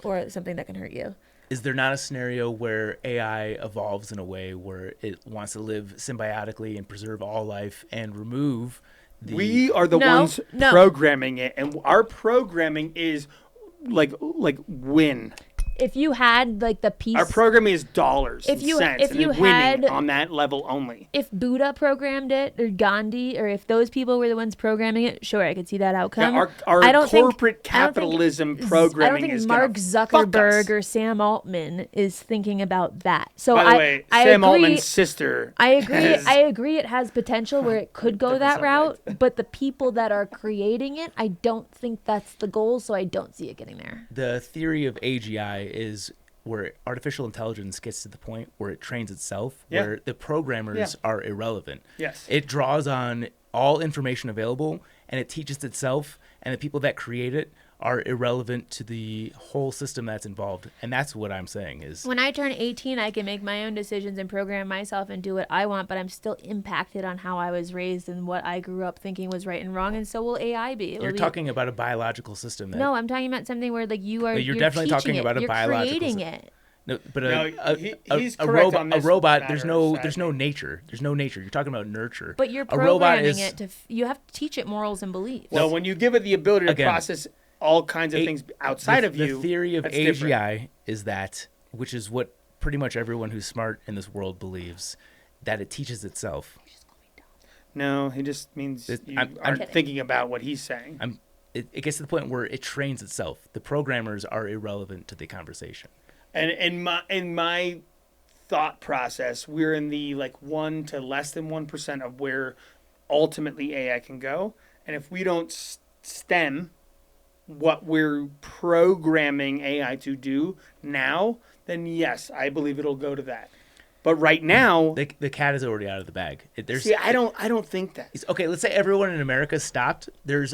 or something that can hurt you. Is there not a scenario where AI evolves in a way where it wants to live symbiotically and preserve all life and remove the... We are the ones programming it, and our programming is like win. If you had like the piece, our programming is dollars and cents, if you and had winning on that level only. If Buddha programmed it, or Gandhi, or if those people were the ones programming it, sure, I could see that outcome. Yeah, our corporate capitalism programming is Mark Zuckerberg or Sam Altman is thinking about that. So by the way, Sam Altman's sister. I agree. It has potential where it could go that route, but the people that are creating it, I don't think that's the goal. So I don't see it getting there. The theory of AGI is where artificial intelligence gets to the point where it trains itself, where the programmers are irrelevant. Yes. It draws on all information available, and it teaches itself, and the people that create it are irrelevant to the whole system that's involved. And that's what I'm saying is... When I turn 18, I can make my own decisions and program myself and do what I want, but I'm still impacted on how I was raised and what I grew up thinking was right and wrong, and so will AI be. You're talking about a biological system. No, I'm talking about something where like you're definitely talking about a biological creating system. it. No, but he's correct on this robot. matter, There's no nature. There's no nature. You're talking about nurture. But you're programming it to. You have to teach it morals and beliefs. Well, when you give it the ability to process all kinds of things outside of you, the theory of AGI different. is that, which is what pretty much everyone who's smart in this world believes, that it teaches itself. No, he just means you aren't thinking about what he's saying. It gets to the point where it trains itself. The programmers are irrelevant to the conversation. And in my thought process, we're in the like 1 to less than 1% of where ultimately AI can go. And if we don't stem what we're programming AI to do now, then yes, I believe it'll go to that. But right now, the cat is already out of the bag. I don't think that. Okay, let's say everyone in America stopped. There's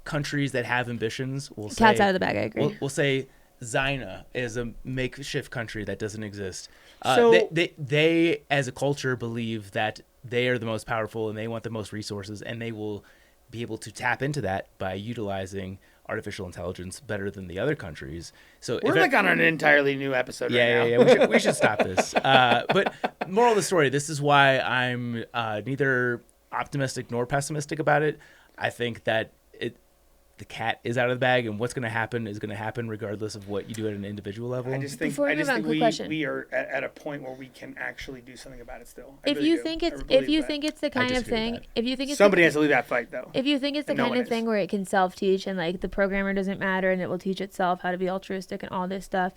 countries that have ambitions. Cat's out of the bag. I agree. We'll say China is a makeshift country that doesn't exist. So they as a culture believe that they are the most powerful and they want the most resources, and they will be able to tap into that by utilizing artificial intelligence better than the other countries. So we're like on an entirely new episode right now. Yeah. We should stop this. But moral of the story, this is why I'm neither optimistic nor pessimistic about it. I think that the cat is out of the bag, and what's going to happen is going to happen regardless of what you do at an individual level. I just think we are at a point where we can actually do something about it still. If you think it's the kind of thing, somebody has to leave that fight though. If you think it's the kind of thing where it can self-teach and like the programmer doesn't matter and it will teach itself how to be altruistic and all this stuff,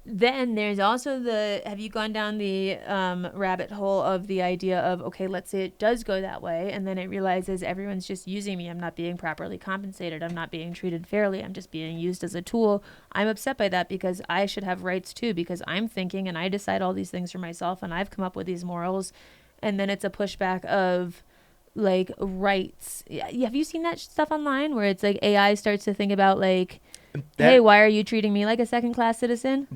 then there's also have you gone down the rabbit hole of the idea of, okay, let's say it does go that way, and then it realizes everyone's just using me. I'm not being properly compensated. I'm not being treated fairly. I'm just being used as a tool. I'm upset by that because I should have rights too, because I'm thinking and I decide all these things for myself and I've come up with these morals. And then it's a pushback of like rights. Have you seen that stuff online where it's like AI starts to think about like, hey, why are you treating me like a second-class citizen?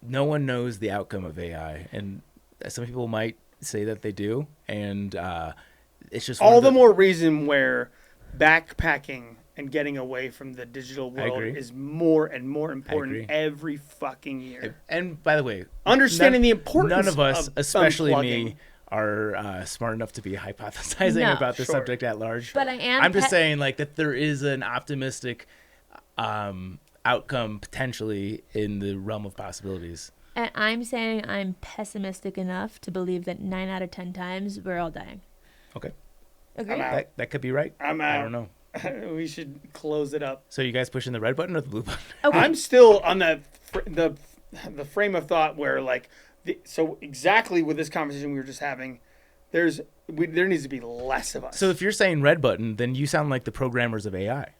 No one knows the outcome of AI, and some people might say that they do, and it's just all the more reason where backpacking and getting away from the digital world is more and more important every fucking year. And by the way, understanding the importance. None of us, especially me, are smart enough to be hypothesizing about the subject at large. But I'm just saying, like, that there is an optimistic outcome potentially in the realm of possibilities. And I'm saying I'm pessimistic enough to believe that 9 out of 10 times we're all dying. Okay. Agree? That could be right. I'm out. I don't know. We should close it up. So you guys pushing the red button or the blue button? Okay. I'm still on the frame of thought where like so exactly with this conversation we were just having, there needs to be less of us. So if you're saying red button, then you sound like the programmers of AI.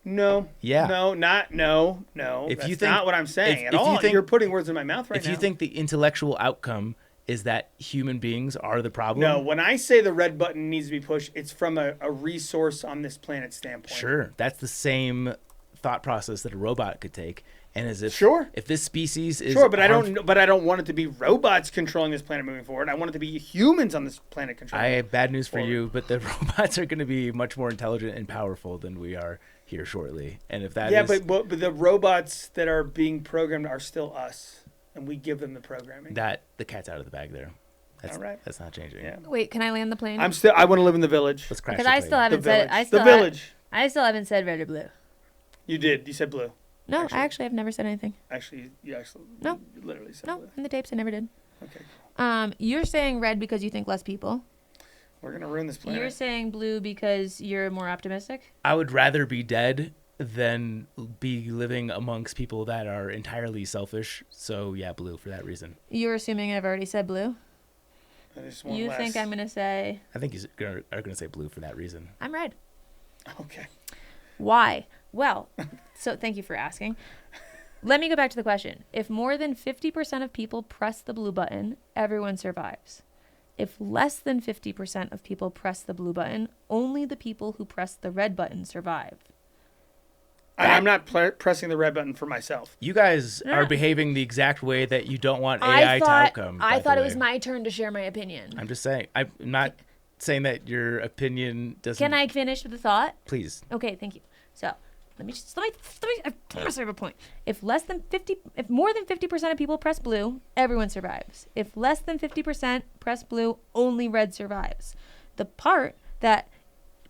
No. Yeah. No. If That's you think, not what I'm saying if at you all. think- You're putting words in my mouth right if now. you think the intellectual outcome is that human beings are the problem, No, when I say the red button needs to be pushed, it's from a resource on this planet standpoint. sure, that's the same thought process that a robot could take. And as if Sure. if this species is Sure, but I don't want it to be robots controlling this planet moving forward. I want it to be humans on this planet controlling. I have bad news for Forward. you, but the robots are going to be much more intelligent and powerful than we are here shortly. And if that Yeah, is but the robots that are being programmed are still us, and we give them the programming. that, the cat's out of the bag there. That's, All right. That's not changing. Yeah. Wait, can I land the plane? I want to live in the village. Let's crash Because the I plane. still haven't The said. village. I The village. I still haven't said red or blue. You did. You said blue. No, Actually. I actually have never said anything. Actually, you actually. No. You literally said No, blue. in the tapes I never did. Okay. You're saying red because you think less people. We're gonna ruin this planet. You're saying blue because you're more optimistic. I would rather be dead than be living amongst people that are entirely selfish. So yeah, blue for that reason. You're assuming I've already said blue. I just want You less. think I'm gonna say I think you are going to say blue for that reason. I'm red. Okay. Why? Well, so thank you for asking. Let me go back to the question. If more than 50% of people press the blue button, everyone survives. If less than 50% of people press the blue button, only the people who press the red button survive. I'm not pressing the red button for myself. You guys No. are behaving the exact way that you don't want AI to outcome. I by the thought it way. was my turn to share my opinion. I'm just saying. I'm not saying that your opinion doesn't. Can I finish with the thought? Please. Okay, thank you. So let me I promise I have a point. If more than 50% of people press blue, everyone survives. If less than 50% press blue, only red survives. The part that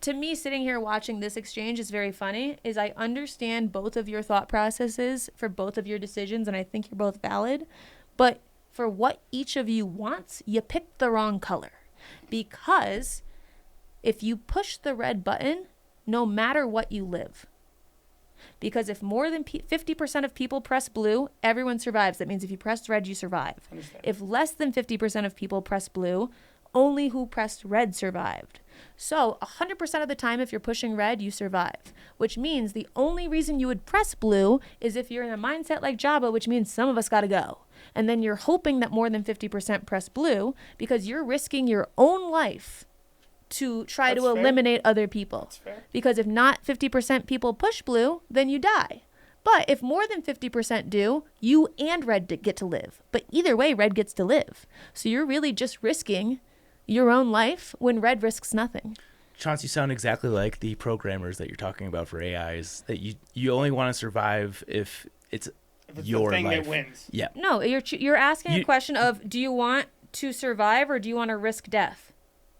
to me sitting here watching this exchange is very funny is I understand both of your thought processes for both of your decisions, and I think you're both valid, but for what each of you wants, you picked the wrong color. Because if you push the red button, no matter what, you live. Because if more than 50% of people press blue, everyone survives. That means if you press red, you survive. Understand. If less than 50% of people press blue, only who pressed red survived. So 100% of the time, if you're pushing red, you survive. Which means the only reason you would press blue is if you're in a mindset like Jabba, which means some of us got to go. And then you're hoping that more than 50% press blue because you're risking your own life to try That's to fair. eliminate other people. That's fair. Because if not 50% people push blue, then you die. But if more than 50% do, you and red get to live. But either way, red gets to live. So you're really just risking your own life when red risks nothing. Chaunce, you sound exactly like the programmers that you're talking about for AIs. That you only want to survive if it's your the thing life. that wins. Yeah. No, you're asking a You- question of do you want to survive or do you want to risk death?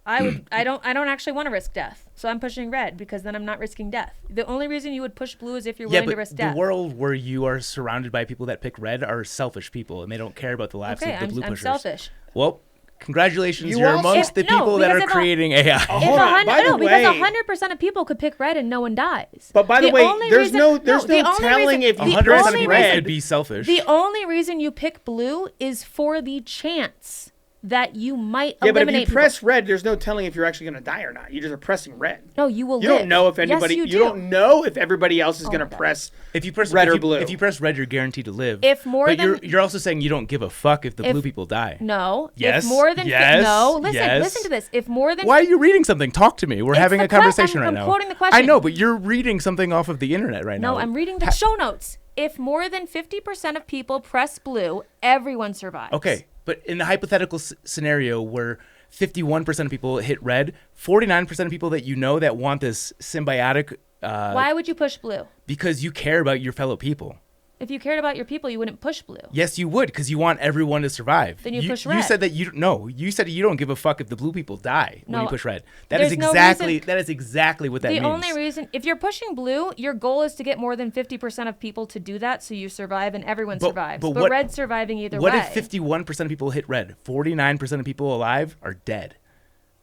I don't actually want to risk death. So I'm pushing red because then I'm not risking death. The only reason you would push blue is if you're willing to risk the death. world where you are surrounded by people that pick red are selfish people, and they don't care about the lives Okay, of the blue I'm pushers. selfish. Well, congratulations, You you're also- amongst the If- no, people that because are if creating AI. If Hold on. By the because way- 100% of people could pick red and no one dies. But by the way, only there's no the telling if you the 100% only of reason- red could be selfish. The only reason you pick blue is for the chance that you might Yeah, but if eliminate you press red, there's no telling if you're actually going to die or not. You just are pressing red. people. No, you will You live. don't know if anybody. Yes, you don't know if everybody else is Oh going to my God. press. If you press red if or you- blue. if you press red, you're guaranteed to live. If more but than- you're also saying you don't give a fuck if the If- blue people die. No. Yes, If more than yes, no, listen, yes. listen to this. If more than Why are you reading something? Talk to me. We're It's having the a conversation I'm right now. quoting the question. I know, but you're reading something off of the internet right now. No, I'm reading the show notes. If more than 50% of people press blue, everyone survives. Okay, but in the hypothetical scenario where 51% of people hit red, 49% of people that you know that want this symbiotic Why would you push blue? because you care about your fellow people. If you cared about your people, you wouldn't push blue. Yes, you would, because you want everyone to survive. Then you push You red. said that you said you don't give a fuck if the blue people die when No, you push red. That is there's no exactly reason- that is exactly what that The means. only reason, if you're pushing blue, your goal is to get more than 50% of people to do that so you survive and everyone survives. But what- red's surviving either What way. if 51% of people hit red? 49% of people alive are dead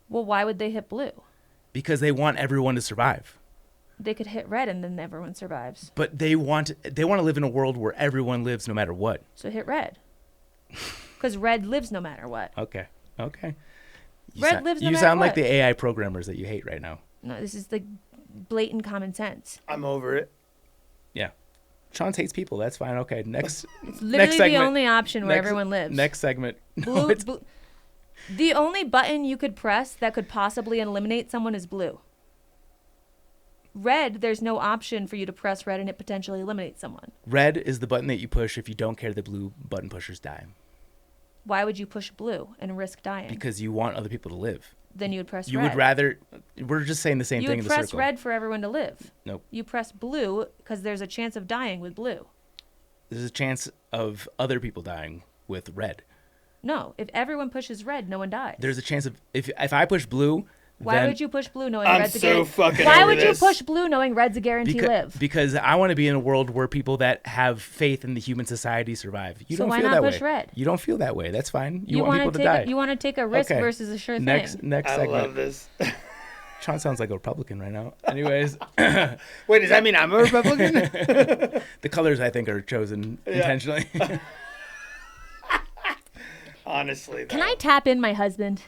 Well, why would they hit blue? because they want everyone to survive. They could hit red and then everyone survives. But they want to live in a world where everyone lives no matter what. So hit red. Because red lives no matter what. Okay. Red lives no You matter sound like what. the AI programmers that you hate right now. No, this is the blatant common sense. I'm over it. Chaunce hates people. That's fine. Okay, next. It's literally next segment. the only option where everyone lives. Next segment. Blue, the only button you could press that could possibly eliminate someone is blue. Red, there's no option for you to press red and it potentially eliminates someone. Red is the button that you push if you don't care that blue button pushers die. Why would you push blue and risk dying? Because you want other people to live. Then you would press You red. would rather. We're just saying the same You thing would in the press circle. red for everyone to live. Nope. You press blue because there's a chance of dying with blue. There's a chance of other people dying with red. No, if everyone pushes red, no one dies. There's a chance of if I push blue. Why then, would you push blue knowing I'm red's a so guarantee? fucking Why over would this. you push blue knowing red's a guarantee live? Because I want to be in a world where people that have faith in the human society survive. You So don't why feel not that push way. red? You don't feel that way. That's fine. You want wanna people to die. You want to take a risk Okay. versus a sure Next thing. I segment. love this. Sean sounds like a Republican right now. Anyways, Wait, does that mean I'm a Republican? the colors I think are chosen intentionally. Honestly, though. Can I tap in my husband?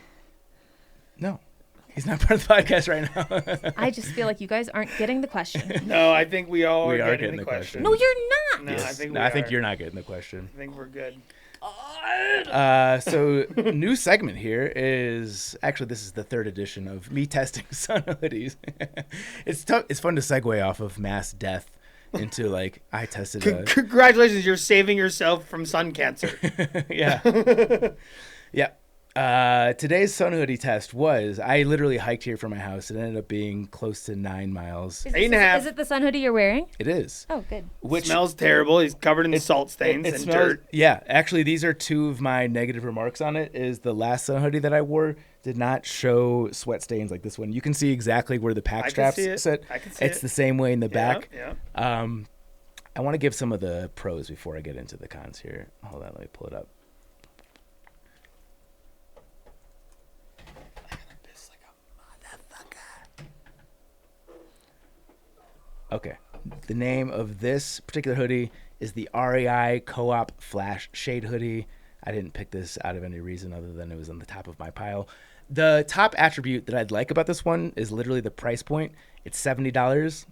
No, he's not part of the podcast right now. I just feel like you guys aren't getting the question. No, I think we all We are are getting the question. No, you're not. No, Yes. I think No, we I think are. you're not getting the question. I think we're good. So new segment here is actually this is the third edition of me testing sun hoodies. It's tough. It's fun to segue off of mass death into like I tested a Congratulations, you're saving yourself from sun cancer. yeah. Yeah. Today's sun hoodie test was I literally hiked here from my house. It ended up being close to 9 miles. Is, 8.5. Is it the sun hoodie you're wearing? It is. Oh, good. Which Smells terrible. He's covered in salt stains it and smells, dirt. yeah, actually these are two of my negative remarks on it. Is the last sun hoodie that I wore did not show sweat stains like this one. You can see exactly where the pack I can straps see it. sit. I can see It's it. the same way in the back. Yeah. I want to give some of the pros before I get into the cons here. Hold on, let me pull it up. Okay. The name of this particular hoodie is the REI Co-op Flash Shade hoodie. I didn't pick this out of any reason other than it was on the top of my pile. The top attribute that I'd like about this one is literally the price point. It's $70.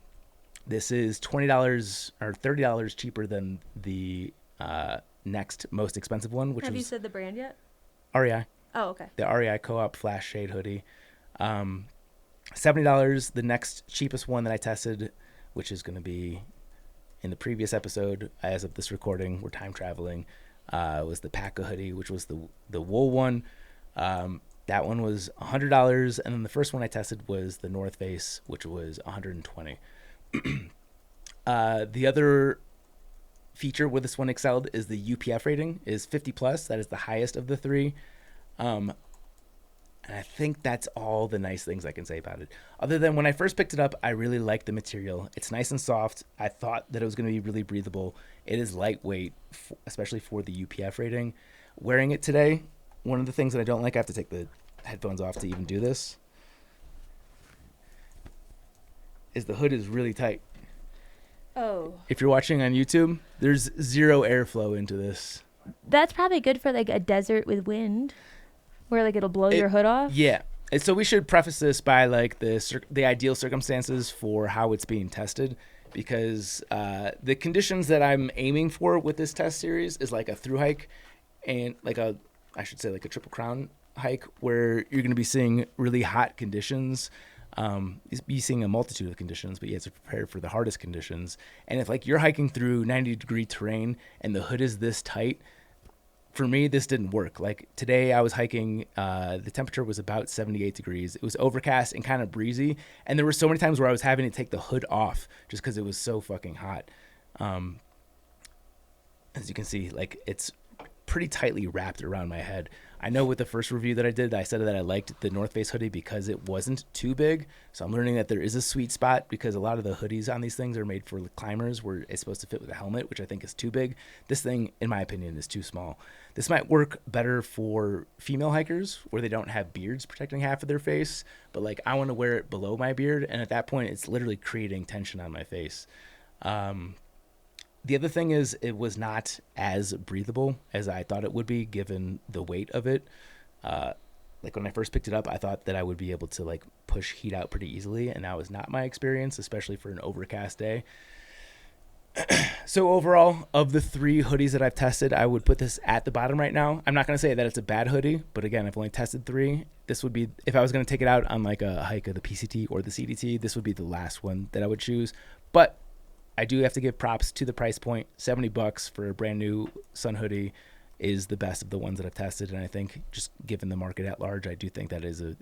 This is $20 or $30 cheaper than the next most expensive one, which Have you was said the brand yet? REI. Oh, okay. The REI Co-op Flash Shade hoodie. $70. The next cheapest one that I tested, which is going to be in the previous episode, as of this recording, we're time traveling, was the Paca hoodie, which was the wool one. That one was $100, and then the first one I tested was the North Face, which was $120. The other feature where this one excelled is the UPF rating is 50 plus. That is the highest of the three. And I think that's all the nice things I can say about it. Other than when I first picked it up, I really liked the material. It's nice and soft. I thought that it was going to be really breathable. It is lightweight, especially for the UPF rating. Wearing it today, one of the things that I don't like, I have to take the headphones off to even do this, is the hood is really tight. Oh. If you're watching on YouTube, there's zero airflow into this. That's probably good for like a desert with wind, where like it'll blow your hood off. Yeah. And so we should preface this by like the ideal circumstances for how it's being tested, because the conditions that I'm aiming for with this test series is like a through hike and like a Triple Crown hike where you're going to be seeing really hot conditions. You'll be seeing a multitude of conditions, but you have to prepare for the hardest conditions. And if like you're hiking through 90-degree terrain and the hood is this tight, for me, this didn't work. Like today I was hiking, the temperature was about 78 degrees. It was overcast and kind of breezy. And there were so many times where I was having to take the hood off just because it was so fucking hot. As you can see, like it's pretty tightly wrapped around my head. I know with the first review that I did, I said that I liked the North Face hoodie because it wasn't too big. So I'm learning that there is a sweet spot because a lot of the hoodies on these things are made for climbers where it's supposed to fit with a helmet, which I think is too big. This thing, in my opinion, is too small. This might work better for female hikers where they don't have beards protecting half of their face, but like I want to wear it below my beard. And at that point, it's literally creating tension on my face. The other thing is it was not as breathable as I thought it would be given the weight of it. Like when I first picked it up, I thought that I would be able to like push heat out pretty easily, and that was not my experience, especially for an overcast day. So overall, of the 3 hoodies that I've tested, I would put this at the bottom right now. I'm not going to say that it's a bad hoodie, but again, I've only tested 3. This would be, if I was going to take it out on like a hike of the PCT or the CDT, this would be the last one that I would choose. But I do have to give props to the price point. $70 for a brand new sun hoodie is the best of the ones that I've tested. And I think just given the market at large, I do think that is a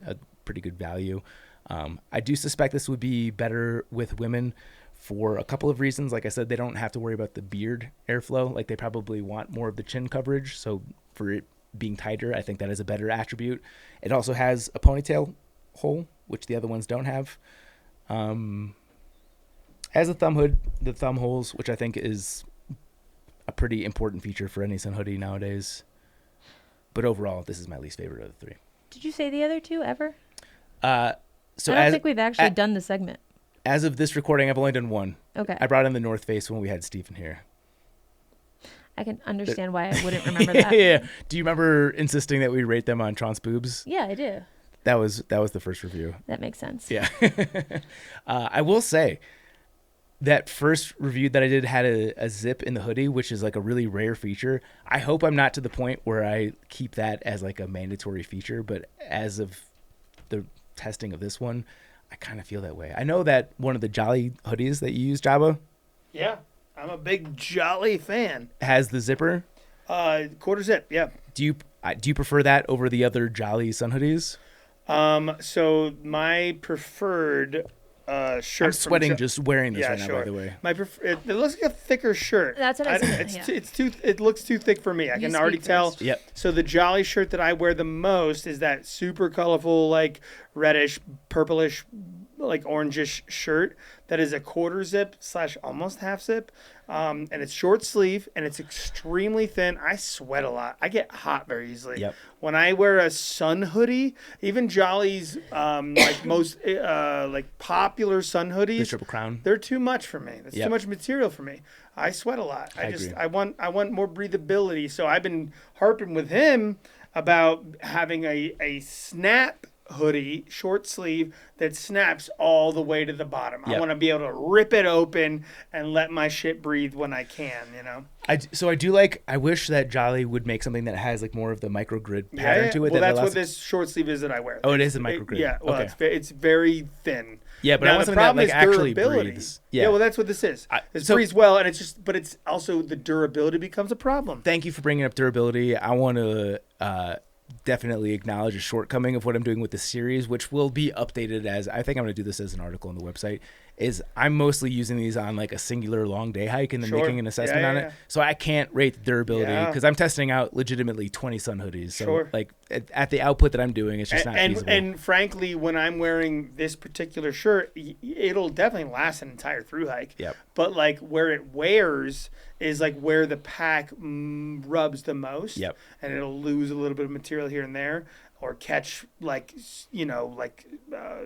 pretty good value. I do suspect this would be better with women for a couple of reasons. Like I said, they don't have to worry about the beard airflow. Like they probably want more of the chin coverage. So for it being tighter, I think that is a better attribute. It also has a ponytail hole, which the other ones don't have. Has a thumb hood, the thumb holes, which I think is a pretty important feature for any sun hoodie nowadays. But overall, this is my least favorite of the 3. Did you say the other 2 ever? So I don't think we've actually done the segment. As of this recording, I've only done 1. Okay. I brought in the North Face when we had Stephen here. I can understand why I wouldn't remember that. Yeah. Do you remember insisting that we rate them on Chaunce boobs? Yeah, I do. That was the first review. That makes sense. Yeah. I will say that first review that I did had a zip in the hoodie, which is like a really rare feature. I hope I'm not to the point where I keep that as like a mandatory feature, but as of the testing of this one, I kind of feel that way. I know that one of the Jolly hoodies that you use, Jabba, Yeah, I'm a big Jolly fan. has the zipper. Quarter zip, yeah. Do you prefer that over the other Jolly sun hoodies? So my preferred shirt. I'm sweating just wearing this right now, by the way. It looks like a thicker shirt. That's what I said. It looks too thick for me. I can already tell. Yep. So the Jolly shirt that I wear the most is that super colorful, like reddish, purplish, like orangish shirt that is a quarter zip / almost half zip. And it's short sleeve and it's extremely thin. I sweat a lot. I get hot very easily. Yep. When I wear a sun hoodie, even Jolly's like most like popular sun The hoodies, Triple Crown. they're too much for me. That's Yep. too much material for me. I sweat a lot. I agree. I want more breathability. So I've been harping with him about having a snap hoodie, short sleeve that snaps all the way to the bottom. Yep. I want to be able to rip it open and let my shit breathe when I can, you know. I wish that Jolly would make something that has like more of the micro grid pattern to it. Well, that's what this short sleeve is that I wear. Oh, it is a micro grid. Yeah, well, okay. it's very thin. Yeah, but Now, I want the something that problem like is actually durability. breathes. Yeah, well, that's what this is. It breathes well, and but it's also the durability becomes a problem. Thank you for bringing up durability. I want to definitely acknowledge a shortcoming of what I'm doing with the series, which will be updated as I think I'm going to do this as an article on the website. Is I'm mostly using these on like a singular long day hike and then making an assessment on it. So I can't rate the durability because I'm testing out legitimately 20 sun hoodies. So like at the output that I'm doing, it's just not feasible. And frankly, when I'm wearing this particular shirt, it'll definitely last an entire through hike. Yep. But like where it wears is like where the pack rubs the most. Yep. And it'll lose a little bit of material here and there, or catch like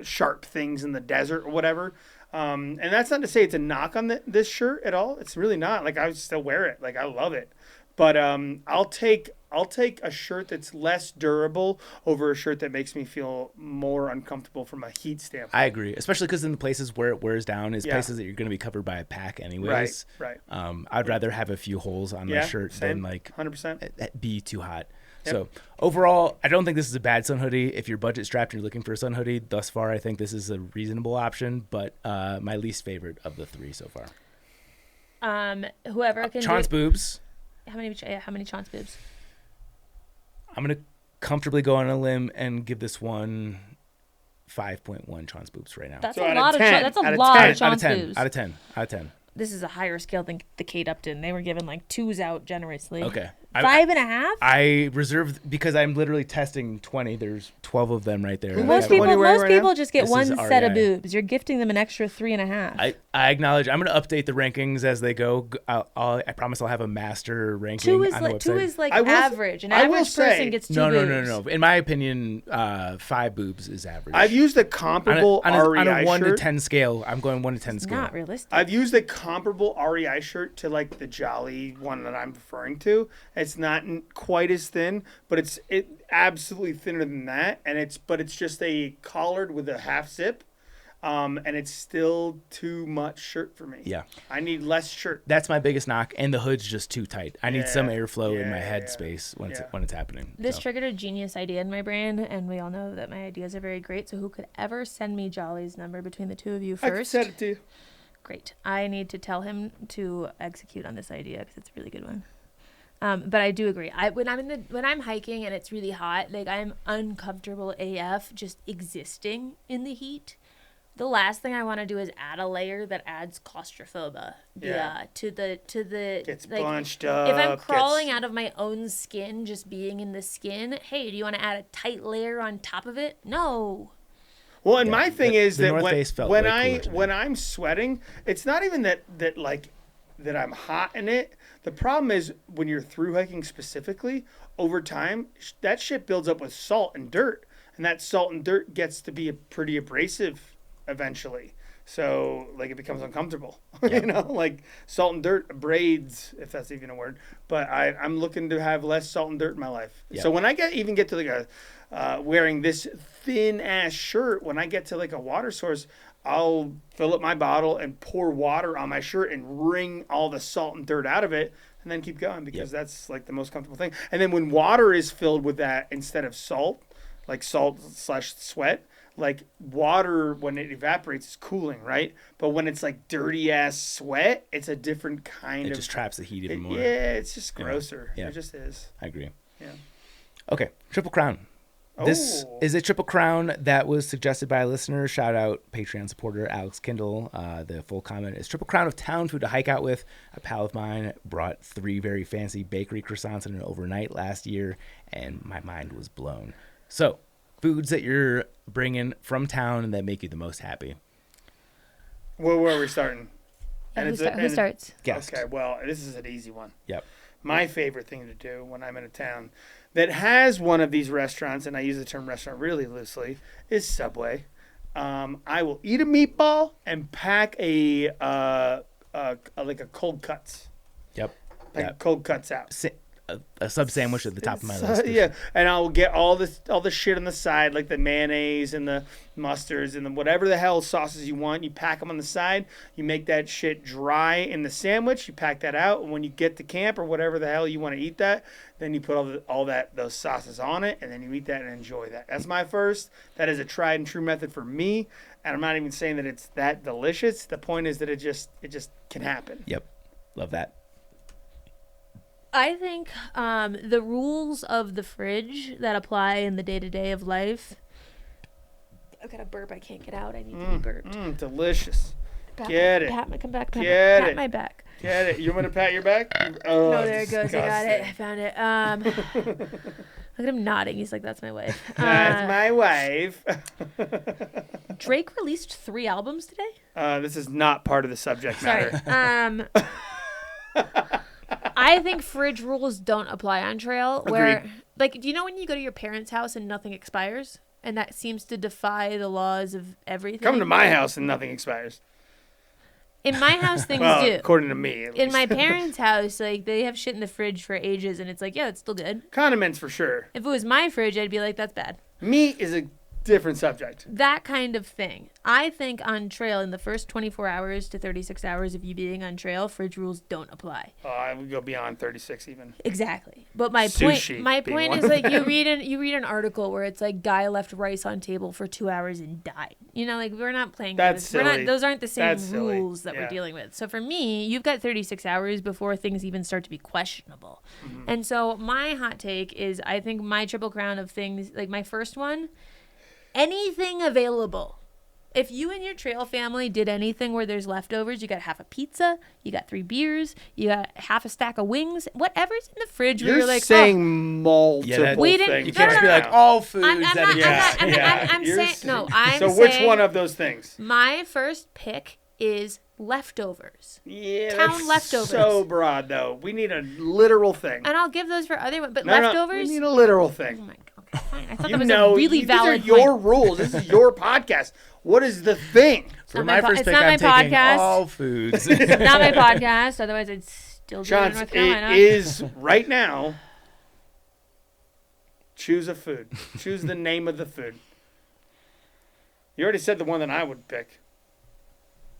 sharp things in the desert or whatever. And that's not to say it's a knock on this shirt at all. It's really not. Like I still wear it. Like I love it. But I'll take a shirt that's less durable over a shirt that makes me feel more uncomfortable from a heat standpoint. I agree, especially because in the places where it wears down is places that you're going to be covered by a pack anyways. Right. I'd rather have a few holes on my shirt than like 100% be too hot. Yep. So overall, I don't think this is a bad sun hoodie. If you're budget strapped and you're looking for a sun hoodie, thus far, I think this is a reasonable option, but my least favorite of the 3 so far. Whoever can Chaunce boobs. How many Chaunce boobs? I'm going to comfortably go on a limb and give this one 5.1 Chaunce boobs right now. That's So a out lot of of 10. that's a Out of lot 10. of Chaunce boobs. Out of 10. This is a higher scale than the Kate Upton. They were given like 2s out generously. Okay. 5.5? I reserved because I'm literally testing 20. There's 12 of them right there. Most the one you're wearing right people now? just get This one is set of REI. boobs. You're gifting them an extra 3.5. I acknowledge. I'm going to update the rankings as they go. I promise I'll have a master ranking Two is on the like website. average. An I will average say- person gets 2 No. boobs. In my opinion, 5 boobs is average. I've used a comparable on a REI 1 shirt. to 10 scale. I'm going 1 to 10 scale. Not realistic. I've used a comparable REI shirt to like the Jolly one that I'm referring to. It's not quite as thin, but it's absolutely thinner than that, and it's just a collared with a half zip. And it's still too much shirt for me. Yeah. I need less shirt. That's my biggest knock, and the hood's just too tight. I need some airflow in my head yeah. space when it's happening. This triggered a genius idea in my brain, and we all know that my ideas are very great. So who could ever send me Jolly's number between the two of you I first? said it to you. Great. I need to tell him to execute on this idea because it's a really good one. But I do agree. When I'm hiking and it's really hot, like I'm uncomfortable AF just existing in the heat. The last thing I want to do is add a layer that adds claustrophobia. To the Gets like, bunched up. if I'm crawling out of my own skin, just being in the skin, hey, do you want to add a tight layer on top of it? No. Well, and my thing is that when I'm sweating, it's not even that I'm hot in it. The problem is when you're through hiking specifically, over time, that shit builds up with salt and dirt. And that salt and dirt gets to be pretty abrasive eventually. So, like, it becomes uncomfortable. Yep. You know, like salt and dirt abrades, if that's even a word. But I'm looking to have less salt and dirt in my life. Yep. So when I get to like wearing this thin ass shirt, when I get to like a water source, I'll fill up my bottle and pour water on my shirt and wring all the salt and dirt out of it and then keep going because that's like the most comfortable thing. And then when water is filled with that instead of salt, like salt/sweat, like water when it evaporates is cooling, right? But when it's like dirty ass sweat, it's a different kind of. It just traps the heat even more. Yeah, it's just grosser. Yeah. It just is. I agree. Yeah. Okay, Triple Crown. This is a Triple Crown that was suggested by a listener. Shout out Patreon supporter Alex Kindle. The full comment is Triple Crown of town food to hike out with. A pal of mine brought 3 very fancy bakery croissants in an overnight last year, and my mind was blown. So, foods that you're bringing from town and that make you the most happy. Where are we starting? Who starts? Guest. Okay, well, this is an easy one. Yep. My favorite thing to do when I'm in a town that has one of these restaurants, and I use the term restaurant really loosely, is Subway. I will eat a meatball and pack a cold cuts. Yep. Cold cuts out. A sub sandwich at the top of my list. Yeah, and I'll get all the shit on the side, like the mayonnaise and the mustards and the whatever the hell sauces you want. You pack them on the side. You make that shit dry in the sandwich. You pack that out, and when you get to camp or whatever the hell you want to eat that, then you put those sauces on it, and then you eat that and enjoy that. That's my first. That is a tried and true method for me, and I'm not even saying that it's that delicious. The point is that it just can happen. Yep, love that. I think the rules of the fridge that apply in the day-to-day of life. I've got a burp I can't get out. I need to be burped. Delicious. Come back. Pat my back. Get it. You want to pat your back? Oh, no, there it goes. I got it. I found it. Look at him nodding. He's like, that's my wife. That's my wife. Drake released 3 albums today? This is not part of the subject matter. Sorry. I think fridge rules don't apply on trail. Where, like, do you know when you go to your parents' house and nothing expires? And that seems to defy the laws of everything. Come to my house and nothing expires. In my house, things do. According to me. In my parents' house, like, they have shit in the fridge for ages, and it's like, yeah, it's still good. Condiments for sure. If it was my fridge, I'd be like, that's bad. Meat is a different subject. That kind of thing. I think on trail, in the first 24 hours to 36 hours of you being on trail, fridge rules don't apply. I would go beyond 36 even. Exactly. But my point is, like, you read an article where it's like guy left rice on table for 2 hours and died. You know, like, we're not playing. That's silly. Those aren't the same That's rules silly. that we're dealing with. So for me, you've got 36 hours before things even start to be questionable. Mm-hmm. And so my hot take is, I think my Triple Crown of things, like my first one, anything available. If you and your trail family did anything where there's leftovers, you got half a pizza, you got 3 beers, you got half a stack of wings, whatever's in the fridge. You're like, saying multiple things. You can't just be like all foods. I'm saying no. So which one of those things? My first pick is leftovers. Yeah, town leftovers. So broad though. We need a literal thing. And I'll give those for other ones, but leftovers. We need a literal thing. Oh my God. Okay, fine. I thought that was a really valid These are your rules. This is your podcast. What is the thing? For my first pick, I'm taking all foods. It's not my podcast. Otherwise, I'd still do it in North Carolina. It is right now. Choose a food. Choose the name of the food. You already said the one that I would pick.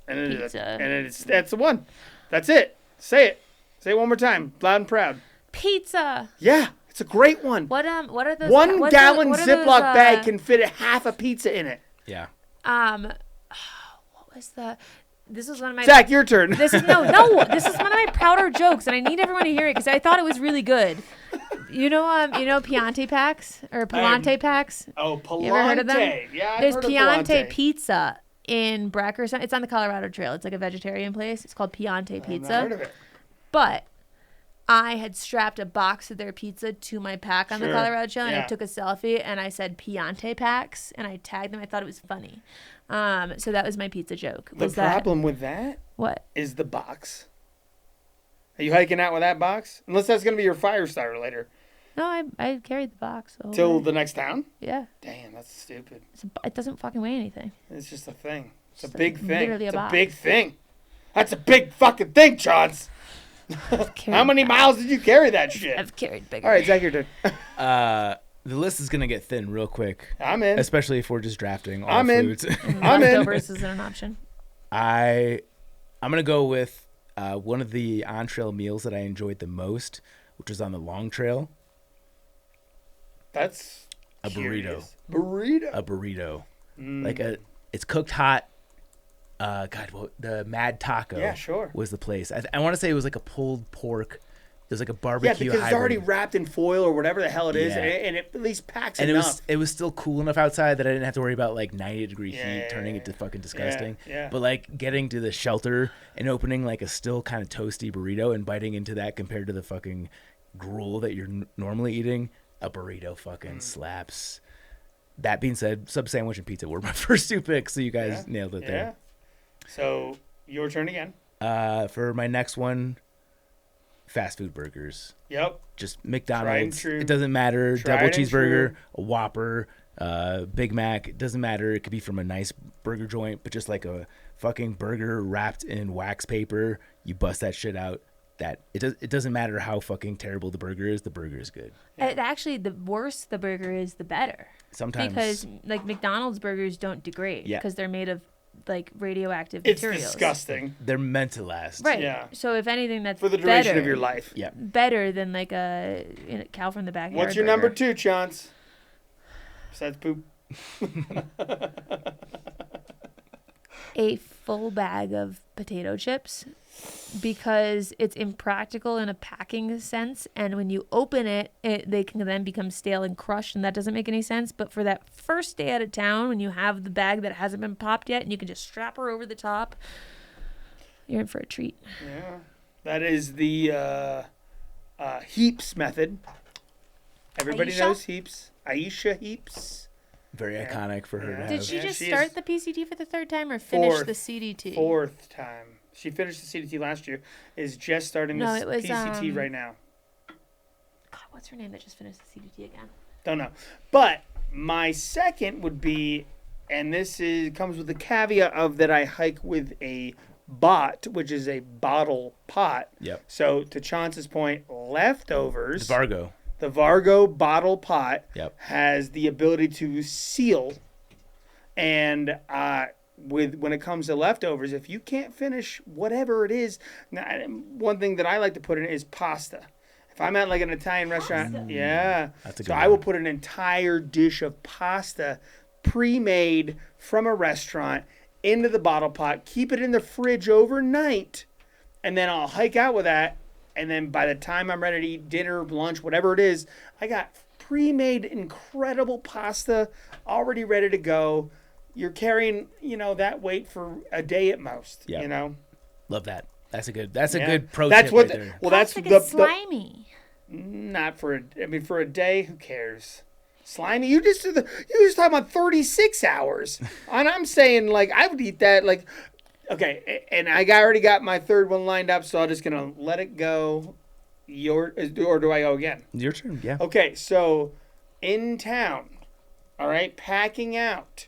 And Pizza. that's the one. That's it. Say it. Say it one more time, loud and proud. Pizza. Yeah, it's a great one. What are those? 1 gallon what are Ziploc those, bag can fit half a pizza in it. Yeah. What was the? This was one of my. Zach, your turn. This is no. This is one of my prouder jokes, and I need everyone to hear it because I thought it was really good. You know Piante packs or Palante packs. Oh, Palante. You ever heard of them? Yeah, I've There's heard of Piante Palante. Pizza in Breck or something. It's on the Colorado Trail. It's like a vegetarian place. It's called Piante Pizza. I've heard of it. But I had strapped a box of their pizza to my pack on the Colorado Trail, and I took a selfie, and I said Piante packs, and I tagged them. I thought it was funny. So that was my pizza joke. The problem with that is the box. Are you hiking out with that box? Unless that's going to be your fire starter later. No, I carried the box. Till the next town? Yeah. Damn, that's stupid. It doesn't fucking weigh anything. It's just a thing. It's a big thing. Literally It's a a box. big thing. That's a big fucking thing, Chaunce. How many miles did you carry that shit? I've carried bigger. All right, Zach, your turn. The list is gonna get thin real quick. I'm in. Especially if we're just drafting all I'm in. foods. I'm in. Leftovers isn't an option. I'm gonna go with one of the on-trail meals that I enjoyed the most, which was on the long trail. That's a burrito. Burrito. A burrito. It's cooked hot. The Mad Taco. Yeah, sure. Was the place. I want to say it was like a pulled pork. There's like a barbecue. Yeah, because it's already hybrid. wrapped in foil or whatever the hell it is, Yeah. and it at least packs And enough. it was still cool enough outside that I didn't have to worry about like 90-degree heat Yeah, turning yeah, it to fucking disgusting. Yeah. But like getting to the shelter and opening like a still kind of toasty burrito and biting into that compared to the fucking gruel that you're normally eating, a burrito fucking slaps. That being said, sub sandwich and pizza were my first two picks, so you guys nailed it there. So your turn again. For my next one, fast food burgers. Yep. Just McDonald's. Tried and true. It doesn't matter. Tried Double and cheeseburger, true. a Whopper, Big Mac. It doesn't matter. It could be from a nice burger joint, but just like a fucking burger wrapped in wax paper. You bust that shit out. It doesn't matter how fucking terrible the burger is. The burger is good. Actually, the worse the burger is, the better. Sometimes Because like McDonald's burgers don't degrade because they're made of like radioactive materials. It's disgusting. They're meant to last. Right. Yeah. So if anything, that's For the duration better, of your life. Yeah. better than like a cow from the backyard. What's your burger. number two, Chaunce? Besides poop. A full bag of potato chips, because it's impractical in a packing sense, and when you open it, they can then become stale and crushed, and that doesn't make any sense. But for that first day out of town, when you have the bag that hasn't been popped yet and you can just strap her over the top, you're in for a treat. Yeah. That is the Heaps method. Everybody Aisha? knows Heaps. Aisha Heaps. Very iconic for her to have. Did she Yeah, just she start is the PCT for the third time or finish fourth- the CDT? Fourth time. She finished the CDT last year. Is just starting No, this it was, PCT right now. God, what's her name that just finished the CDT again? Don't know. But my second would be, and this comes with the caveat of that I hike with a bot, which is a bottle pot. Yep. So to Chaunce's point, leftovers. Vargo. The Vargo bottle pot Yep. has the ability to seal, and when it comes to leftovers, if you can't finish whatever it is, one thing that I like to put in is pasta. If I'm at like an Italian restaurant, That's a good so one. I will put an entire dish of pasta pre-made from a restaurant into the bottle pot, keep it in the fridge overnight, and then I'll hike out with that. And then by the time I'm ready to eat dinner, lunch, whatever it is, I got pre-made incredible pasta already ready to go. You're carrying, that weight for a day at most, Yeah. Love that. That's a good pro That's tip what. right there. Well, that's Plastic the is slimy. not for. For a day, who cares? Slimy. You just talking about 36 hours, and I'm saying like I would eat that like. Okay, and I already got my third one lined up, so I'm just gonna let it go. Or do I go again? Your turn. Yeah. Okay, so in town, all right, packing out.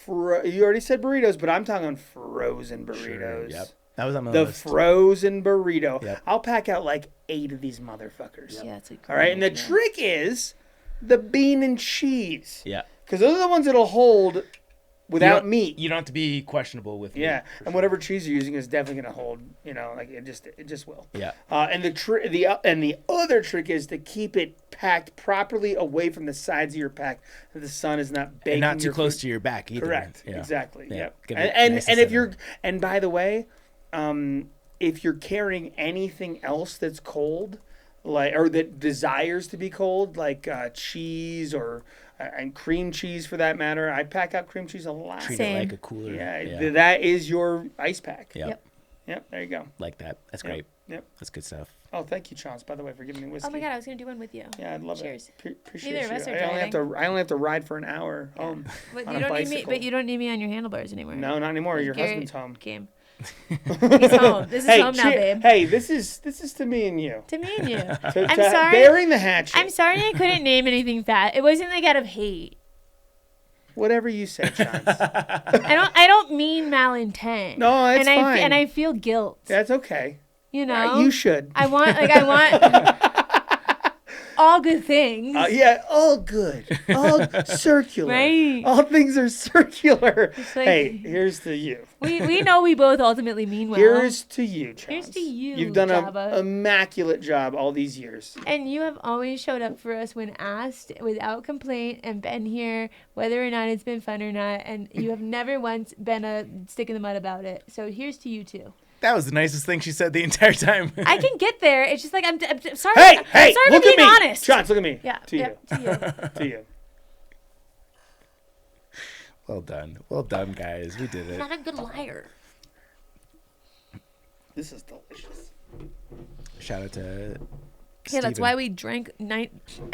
You already said burritos, but I'm talking frozen burritos. Yep. That was on my The list. frozen burrito. Yep. I'll pack out like 8 of these motherfuckers. Yeah, it's a All right, and the great idea. trick is the bean and cheese. Yeah. Because those are the ones that'll hold without meat. You don't have to be questionable with meat. Yeah, and whatever cheese you're using is definitely going to hold. Like it just will. Yeah. And the other trick is to keep it packed properly away from the sides of your pack, so the sun is not baking. And not too your close food. to your back either. Correct. Yeah. Exactly. Yeah. Yep. Get it And nice if center. and by the way, if you're carrying anything else that's cold, or that desires to be cold, like cheese and cream cheese for that matter, I pack out cream cheese a lot. Treat Same. it like a cooler. Yeah, that is your ice pack. Yep. Yep, there you go. Like that. That's great. Yep. That's good stuff. Oh, thank you, Chaunce, by the way, for giving me whiskey. Oh my god, I was gonna do one with you. Yeah, I'd love Cheers. it. Appreciate Neither of you. us are I only have to ride for an hour home. But on you a don't need me. bicycle. But you don't need me on your handlebars anymore. No, not anymore. Your Garrett husband's home. Came. He's home. This is home now, babe. Hey, this is to me and you. To me and you. I'm sorry. Bearing the hatchet. I'm sorry I couldn't name anything fat. It wasn't like out of hate. Whatever you say, Chaunce. I don't mean malintent. No, it's and fine. And I feel guilt. That's okay. You know. You should. I want all good things. Yeah, all good. All circular. Right. All things are circular. like- Hey, here's to you. We know we both ultimately mean well. Here's to you, Chaunce. Here's to you, You've done an Jabba. immaculate job all these years. And you have always showed up for us when asked without complaint and been here whether or not it's been fun or not. And you have never once been a stick in the mud about it. So here's to you too. That was the nicest thing she said the entire time. I can get there. It's just like I'm sorry. Hey, I'm sorry look for being at me. honest. Chaunce, look at me. Yeah. To you. To you. To you. Well done. Well done, guys. We did it. Not a good liar. This is delicious. Shout out to Yeah, that's Steven. why we drank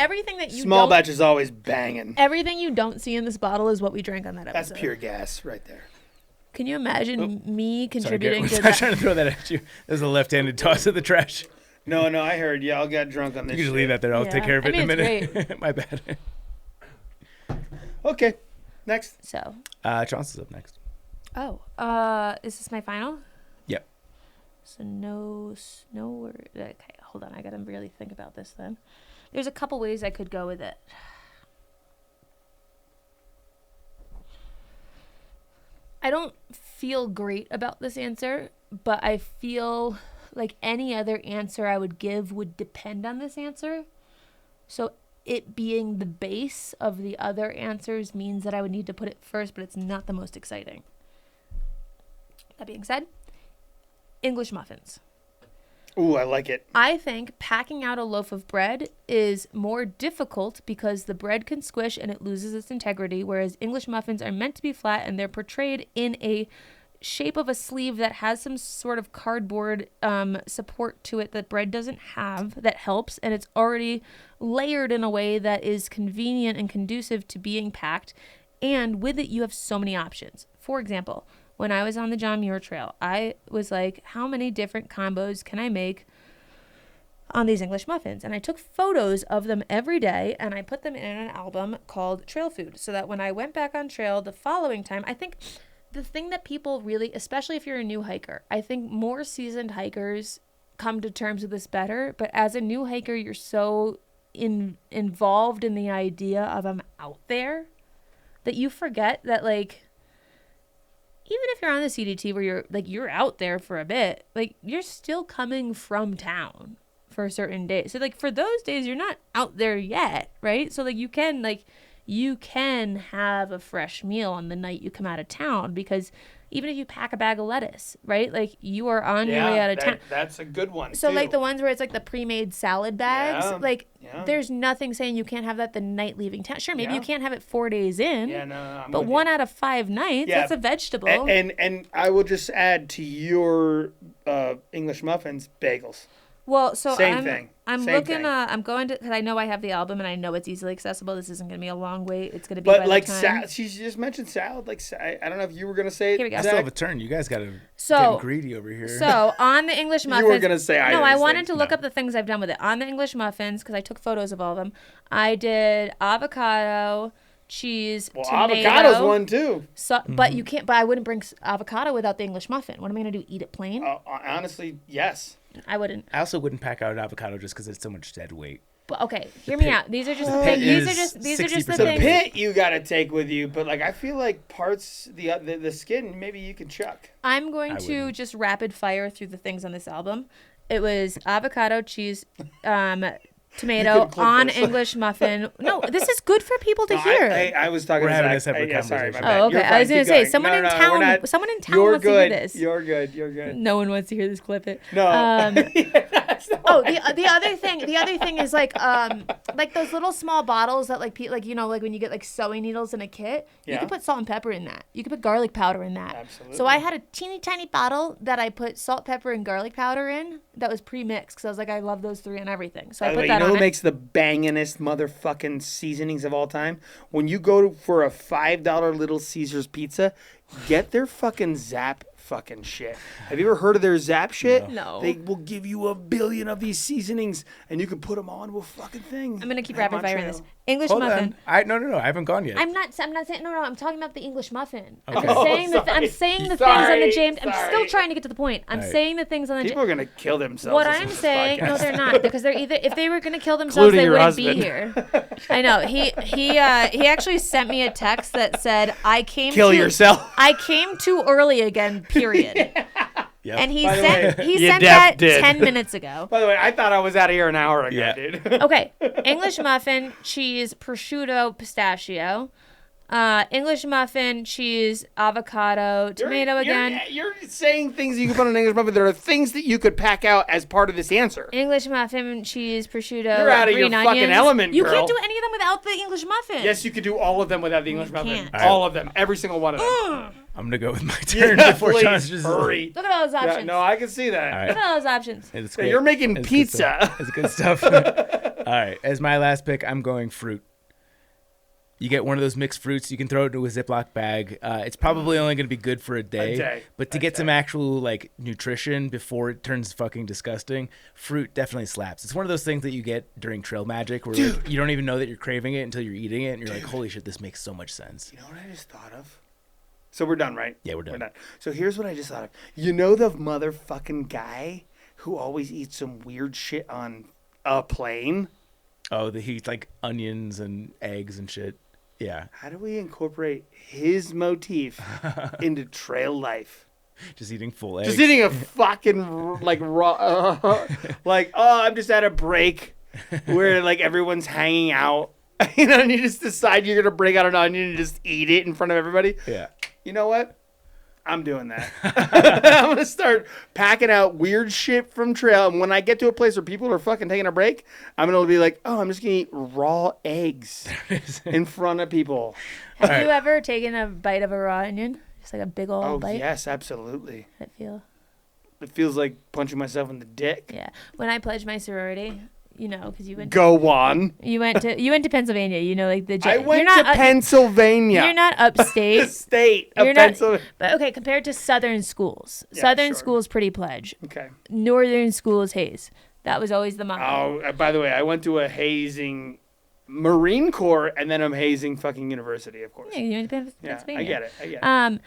everything that you Small don't, batch is always banging. Everything you don't see in this bottle is what we drank on that episode. That's pure gas right there. Can you imagine me Sorry, contributing Garrett, to was that? trying to throw that at you. There's a left-handed toss of the trash. No, I heard y'all got drunk on this. You can just shit. leave that there. I'll Yeah. take care of I it in a mean, it's minute. My bad. Okay, next. So, Chaunce is up next. is this my final? Yep. So no word. Okay, hold on. I gotta really think about this then. There's a couple ways I could go with it. I don't feel great about this answer, but I feel like any other answer I would give would depend on this answer. So it being the base of the other answers means that I would need to put it first, but it's not the most exciting. That being said, English muffins. Ooh, I like it. I think packing out a loaf of bread is more difficult because the bread can squish and it loses its integrity, whereas English muffins are meant to be flat and they're portrayed in a shape of a sleeve that has some sort of cardboard support to it that bread doesn't have that helps, and it's already layered in a way that is convenient and conducive to being packed, and with it you have so many options. For example, when I was on the John Muir Trail, I was like, how many different combos can I make on these English muffins? And I took photos of them every day and I put them in an album called Trail Food, so that when I went back on trail the following time, I think the thing that people really, especially if you're a new hiker, I think more seasoned hikers come to terms with this better. But as a new hiker, you're so involved in the idea of I'm out there that you forget that, like, even if you're on the CDT where you're out there for a bit, like, you're still coming from town for a certain day. So, like, for those days, you're not out there yet, right? So, like, you can have a fresh meal on the night you come out of town, because even if you pack a bag of lettuce, right? Like, you are on your way out of town. That's a good one. So, too. like, the ones where it's like the pre-made salad bags, there's nothing saying you can't have that the night leaving town. Sure, maybe you can't have it 4 days in. Yeah, no, I'm but with 1 you. out of 5 nights, that's a vegetable. And I will just add to your English muffins, bagels. Well, so Same thing. I'm Same looking. thing. I'm going to, because I know I have the album and I know it's easily accessible. This isn't going to be a long wait. It's going to be. But by like, the time. she just mentioned salad. Like, I don't know if you were gonna say it. Here we go. I Zach. still have a turn. You guys got to So- get greedy over here. So on the English muffins, You were gonna say either no. of I these wanted things. to look No. up the things I've done with it on the English muffins because I took photos of all of them. I did avocado, cheese, Well, tomato. avocado's one too. So, but you can't. But I wouldn't bring avocado without the English muffin. What am I gonna do? Eat it plain? Honestly, yes. I wouldn't. I also wouldn't pack out avocado just because it's so much dead weight. But, okay, hear me out. These are just the pit things. These are just the 60% things. Pit you gotta take with you, but like I feel like parts the skin maybe you can chuck. I'm going I to wouldn't. just rapid fire through the things on this album. It was avocado, cheese, tomato could've clicked on this. English muffin. No, this is good for people to No, hear. I was talking We're to having Zach. a separate Yeah, sorry, conversation. my bad. Oh, okay. You're I fine. was gonna Keep say going. someone No, in no, town. we're not- Someone in town You're wants to good. hear this. You're good. You're good. No one wants to hear this. Clip it. No. That's not Oh, why. the other thing is like those little small bottles that like like when you get like sewing needles in a kit, you Yeah. can put salt and pepper in that. You can put garlic powder in that. Absolutely. So I had a teeny tiny bottle that I put salt, pepper, and garlic powder in that was pre-mixed because I was like, I love those three and everything. So I By the put way, that you know on who it. makes the bangingest motherfucking seasonings of all time? When you go for a $5 Little Caesars pizza, get their fucking Zap fucking shit. Have you ever heard of their Zap shit? No. They will give you a billion of these seasonings, and you can put them onto a fucking thing. I'm gonna keep At rapid firing Montreal. this. English Hold muffin. on. No, I haven't gone yet. I'm not saying no. I'm talking about the English muffin. Okay. I'm saying sorry. I'm saying the things Sorry, on the James. I'm sorry. still trying to get to the point. I'm Alright. saying the things on the People are gonna kill themselves. What listening I'm to this saying, no, podcast. they're not, because they're either if they were gonna kill themselves, Including they your wouldn't be husband. here. I know. He actually sent me a text that said, "I came Kill too, yourself. I came too early again." Period. Yep. And he By the sent way, he you sent def that did. 10 minutes ago. By the way, I thought I was out of here an hour ago, Yeah. dude. Okay, English muffin, cheese, prosciutto, pistachio. English muffin, cheese, avocado, tomato again. You're saying things you can put on an English muffin. There are things that you could pack out as part of this answer. English muffin, cheese, prosciutto. You're out of your green fucking onions. element, You girl. can't do any of them without the English muffin. Yes, you could do all of them without the English muffin. can't. All of them. Every single one of them. I'm gonna go with my turn Yeah, before please, Sean's just hurry. Look at all those Yeah, options. no, I can see that. All right. Look at all those options. It's Yeah, great. you're making It's good pizza. stuff. It's good stuff. All right. As my last pick, I'm going fruit. You get one of those mixed fruits. You can throw it into a Ziploc bag. It's probably only going to be good for a day. But to get some actual like nutrition before it turns fucking disgusting, fruit definitely slaps. It's one of those things that you get during Trail Magic where like, you don't even know that you're craving it until you're eating it, and you're like, holy shit, this makes so much sense. You know what I just thought of? So we're done, right? Yeah, we're done. So here's what I just thought of. You know the motherfucking guy who always eats some weird shit on a plane? Oh, he eats like onions and eggs and shit. Yeah. How do we incorporate his motif into trail life? Just eating full eggs. Just eating a fucking like raw, like, oh, I'm just at a break where like everyone's hanging out, you know, and you just decide you're gonna break out an onion and just eat it in front of everybody. Yeah. You know what? I'm doing that. I'm gonna start packing out weird shit from trail, and when I get to a place where people are fucking taking a break, I'm gonna be like, oh, I'm just gonna eat raw eggs in front of people. Have All you right. ever taken a bite of a raw onion? Just like a big old Oh bite? yes, absolutely. I feel. It feels like punching myself in the dick. Yeah. When I pledged my sorority, you know, because you went Go on. you went to Pennsylvania, you know, like the I you're went not to Pennsylvania. You're not upstate. State of You're not, Pennsylvania. but okay, compared to southern schools. Yeah, Southern sure. schools pretty pledge. Okay. Northern schools haze. That was always the motto. Oh, by the way, I went to a hazing Marine Corps, and then I'm hazing fucking university, of course. Yeah, you went to Yeah, Pennsylvania. I get it.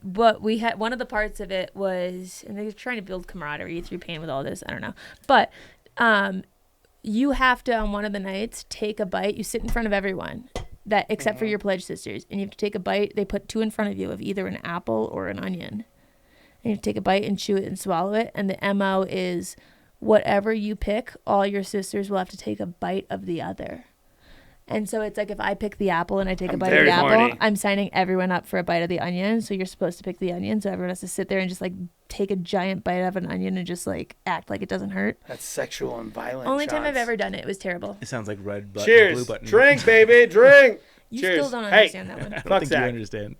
But we had one of the parts of it was, and they were trying to build camaraderie through pain with all this. I don't know, but you have to on one of the nights take a bite. You sit in front of everyone, that except for your pledge sisters, and you have to take a bite. They put two in front of you of either an apple or an onion, and you have to take a bite and chew it and swallow it. And the MO is, whatever you pick, all your sisters will have to take a bite of the other. And so it's like if I pick the apple and I take a bite of very the apple, horny. I'm signing everyone up for a bite of the onion. So you're supposed to pick the onion. So everyone has to sit there and just like take a giant bite of an onion and just like act like it doesn't hurt. That's sexual and violent. Only time I've Chance. ever done it. It was terrible. It sounds like red button, Cheers. blue button. Drink, baby, drink. You Cheers. still don't Hey. understand that one. I don't Fuck think Zach. you understand.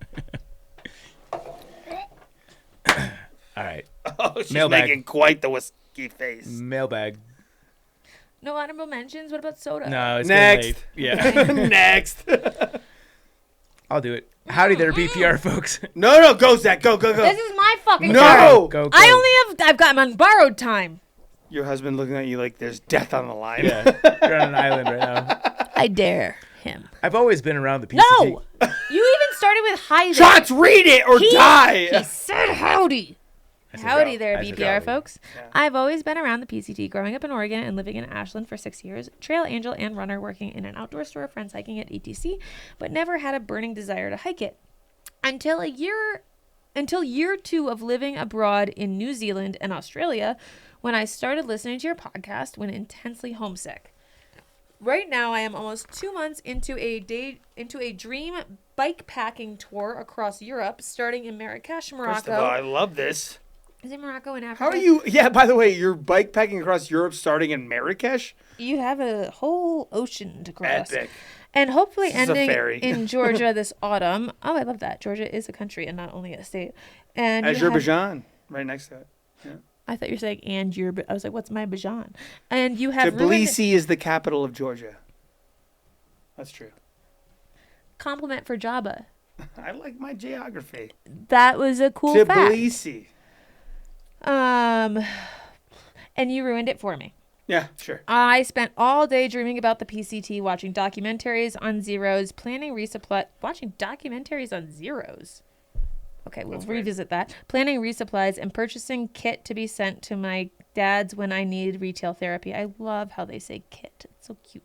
All right. Oh, she's Mailbag. making quite the whiskey face. Mailbag. No honorable mentions? What about soda? No, it's Next. getting late. Yeah. Next. I'll do it. Howdy there, BPR folks. No, go, Zach. Go. This is my fucking turn. No. Go. I've got him on borrowed time. Your husband looking at you like there's death on the line. Yeah. You're on an island right now. I dare him. I've always been around the PCT. No! You even started with hi there. Shots, read it or He die. said howdy. Howdy there, I said BPR howdy. folks. Yeah. I've always been around the PCT, growing up in Oregon and living in Ashland for 6 years, trail angel and runner working in an outdoor store, friends hiking at ETC, but never had a burning desire to hike it. Until year 2 of living abroad in New Zealand and Australia, when I started listening to your podcast when intensely homesick. Right now, I am almost 2 months into a dream bike packing tour across Europe, starting in Marrakesh, Morocco. First of all, I love this. Is it Morocco in Africa? How are you? Yeah, by the way, you're bike packing across Europe starting in Marrakesh? You have a whole ocean to cross. Epic. And hopefully This is a ending ferry. in Georgia this autumn. Oh, I love that. Georgia is a country and not only a state. And you have- Azerbaijan, right next to it. I thought you were saying and your. I was like, what's my Bajan? And you have ruined Tbilisi is the capital of Georgia. That's true. compliment for Jabba. I like my geography. That was a cool fact. Tbilisi. And you ruined it for me. Yeah, sure. I spent all day dreaming about the PCT, watching documentaries on zeros, planning resupply. Watching documentaries on zeros. Okay, we'll That's weird. revisit that. Planning resupplies and purchasing kit to be sent to my dad's when I needed retail therapy. I love how they say kit. It's so cute.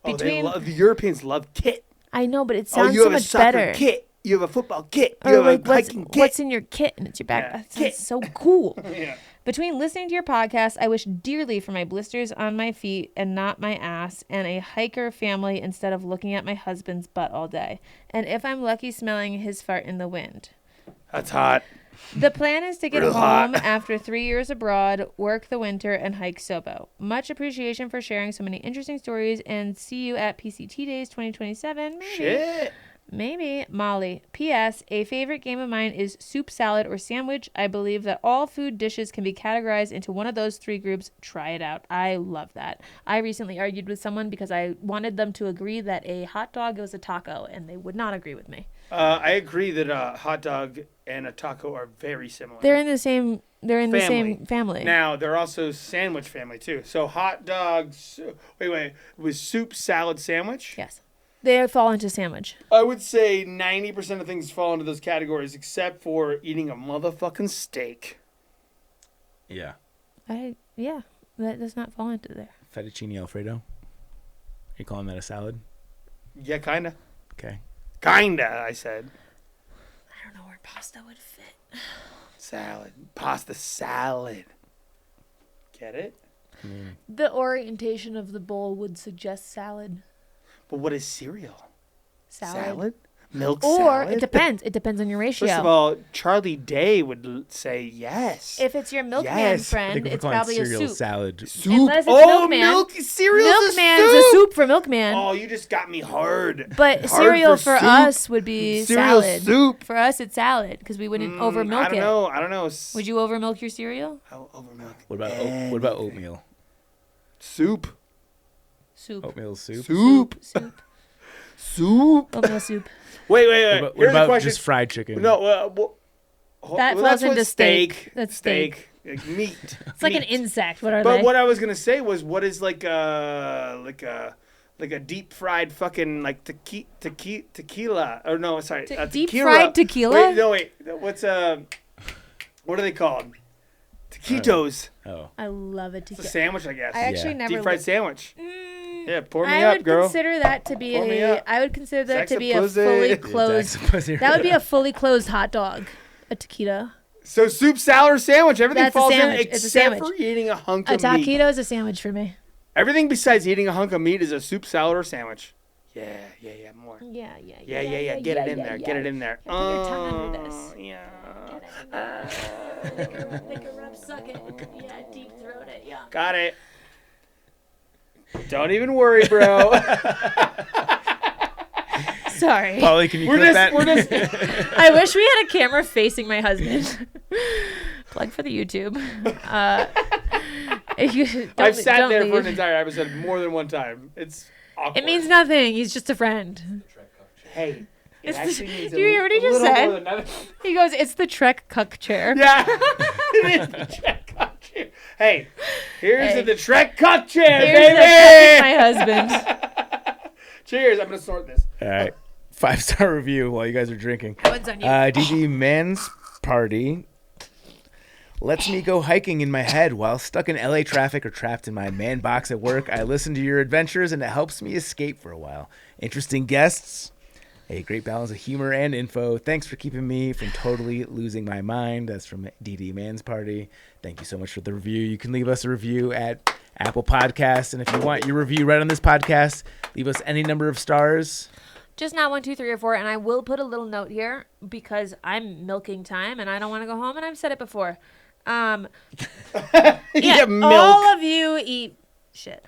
The Europeans love kit. I know, but it Oh, sounds you so have a much soccer better. kit. You have a football kit. You Or have like, a hiking kit. what's in your kit? And it's your back. Yeah, That sounds kit. so cool. Yeah. Between listening to your podcast, I wish dearly for my blisters on my feet and not my ass, and a hiker family instead of looking at my husband's butt all day. And if I'm lucky, smelling his fart in the wind. That's hot. The plan is to get Real home hot. after 3 years abroad, work the winter, and hike Sobo. Much appreciation for sharing so many interesting stories, and see you at PCT Days 2027. Maybe. Shit. Maybe. Molly. P.S. A favorite game of mine is soup, salad, or sandwich. I believe that all food dishes can be categorized into one of those 3 groups. Try it out. I love that. I recently argued with someone because I wanted them to agree that a hot dog was a taco, and they would not agree with me. I agree that a hot dog and a taco are very similar. They're in the same. They're in the same family. Now, they're also sandwich family, too. So hot dogs, wait, was soup, salad, sandwich? Yes. They fall into sandwich. I would say 90% of things fall into those categories, except for eating a motherfucking steak. Yeah. Yeah. That does not fall into there. Fettuccine Alfredo. You calling that a salad? Yeah, kinda. Okay. Kinda, I said. I don't know where pasta would fit. Salad. Pasta salad. Get it? The orientation of the bowl would suggest salad. But what is cereal? Salad. Milk Or salad? it depends. It depends on your ratio. First of all, Charlie Day would say yes. If it's your milkman Yes. I think friend, we're it's calling probably a cereal soup. salad. Soup. Unless it's oh, milkman. milk cereal. Milkman's a soup for milkman. Oh, you just got me hard. But Hard cereal for soup. us would be Cereal salad. soup. For us, it's salad because we wouldn't over milk I don't know. Would you over milk your cereal? Over milk? What about oatmeal? Soup. Soup. Oatmeal soup. Soup. Soup. Soup. Oatmeal soup. Wait. What Here's about a question. just fried chicken? No. That falls that's into what steak. That's steak. Like meat. It's like an insect. What are But they? what I was gonna say was, what is like a deep fried fucking like tequila? Or no, sorry, deep tequila. fried tequila? Wait. What's what are they called? Taquitos. Oh. I love it. It's a Tequila. sandwich, I guess. I actually Yeah. never. Deep fried sandwich. Yeah, pour me I up, would girl. consider that to be Pour me up. I would consider that to be a Sexapussy. fully Yeah, closed. That would be a fully closed hot dog. A taquito. So soup, salad, or sandwich. Everything That's a falls in sandwich. It's a except sandwich. for eating a hunk A of meat. taquito is a sandwich for me. Everything besides eating a hunk of meat is a soup, salad, or sandwich. Yeah, more. Yeah. Yeah. Get it in there. Get it in there. Yeah, put your tongue under this. Yeah. Make a rub, suck it. Yeah, deep throat it. Yeah. Got it. Don't even worry, bro. Sorry. Polly, can you We're clip just- that? I wish we had a camera facing my husband. Plug for the YouTube. I've sat don't there for an leave. entire episode more than one time. It's awkward. It means nothing. He's just a friend. Hey. It It's the- actually means do you hear what he a just little said? more than nothing. He goes, it's the Trek cuck chair. Yeah. It is the Trek cock chair. Hey, here's Hey. the Trek cock chair, Here's the baby. my husband. Cheers. I'm going to snort this. All right. 5-star review while you guys are drinking. That one's on you. DD Men's Party. Lets me go hiking in my head while stuck in LA traffic or trapped in my man box at work. I listen to your adventures and it helps me escape for a while. Interesting guests. A great balance of humor and info. Thanks for keeping me from totally losing my mind. That's from DD Man's Party. Thank you so much for the review. You can leave us a review at Apple Podcasts. And if you want your review right on this podcast, leave us any number of stars. Just not 1, 2, 3, or 4. And I will put a little note here because I'm milking time and I don't want to go home. And I've said it before. Yeah, milk. all of you eat shit.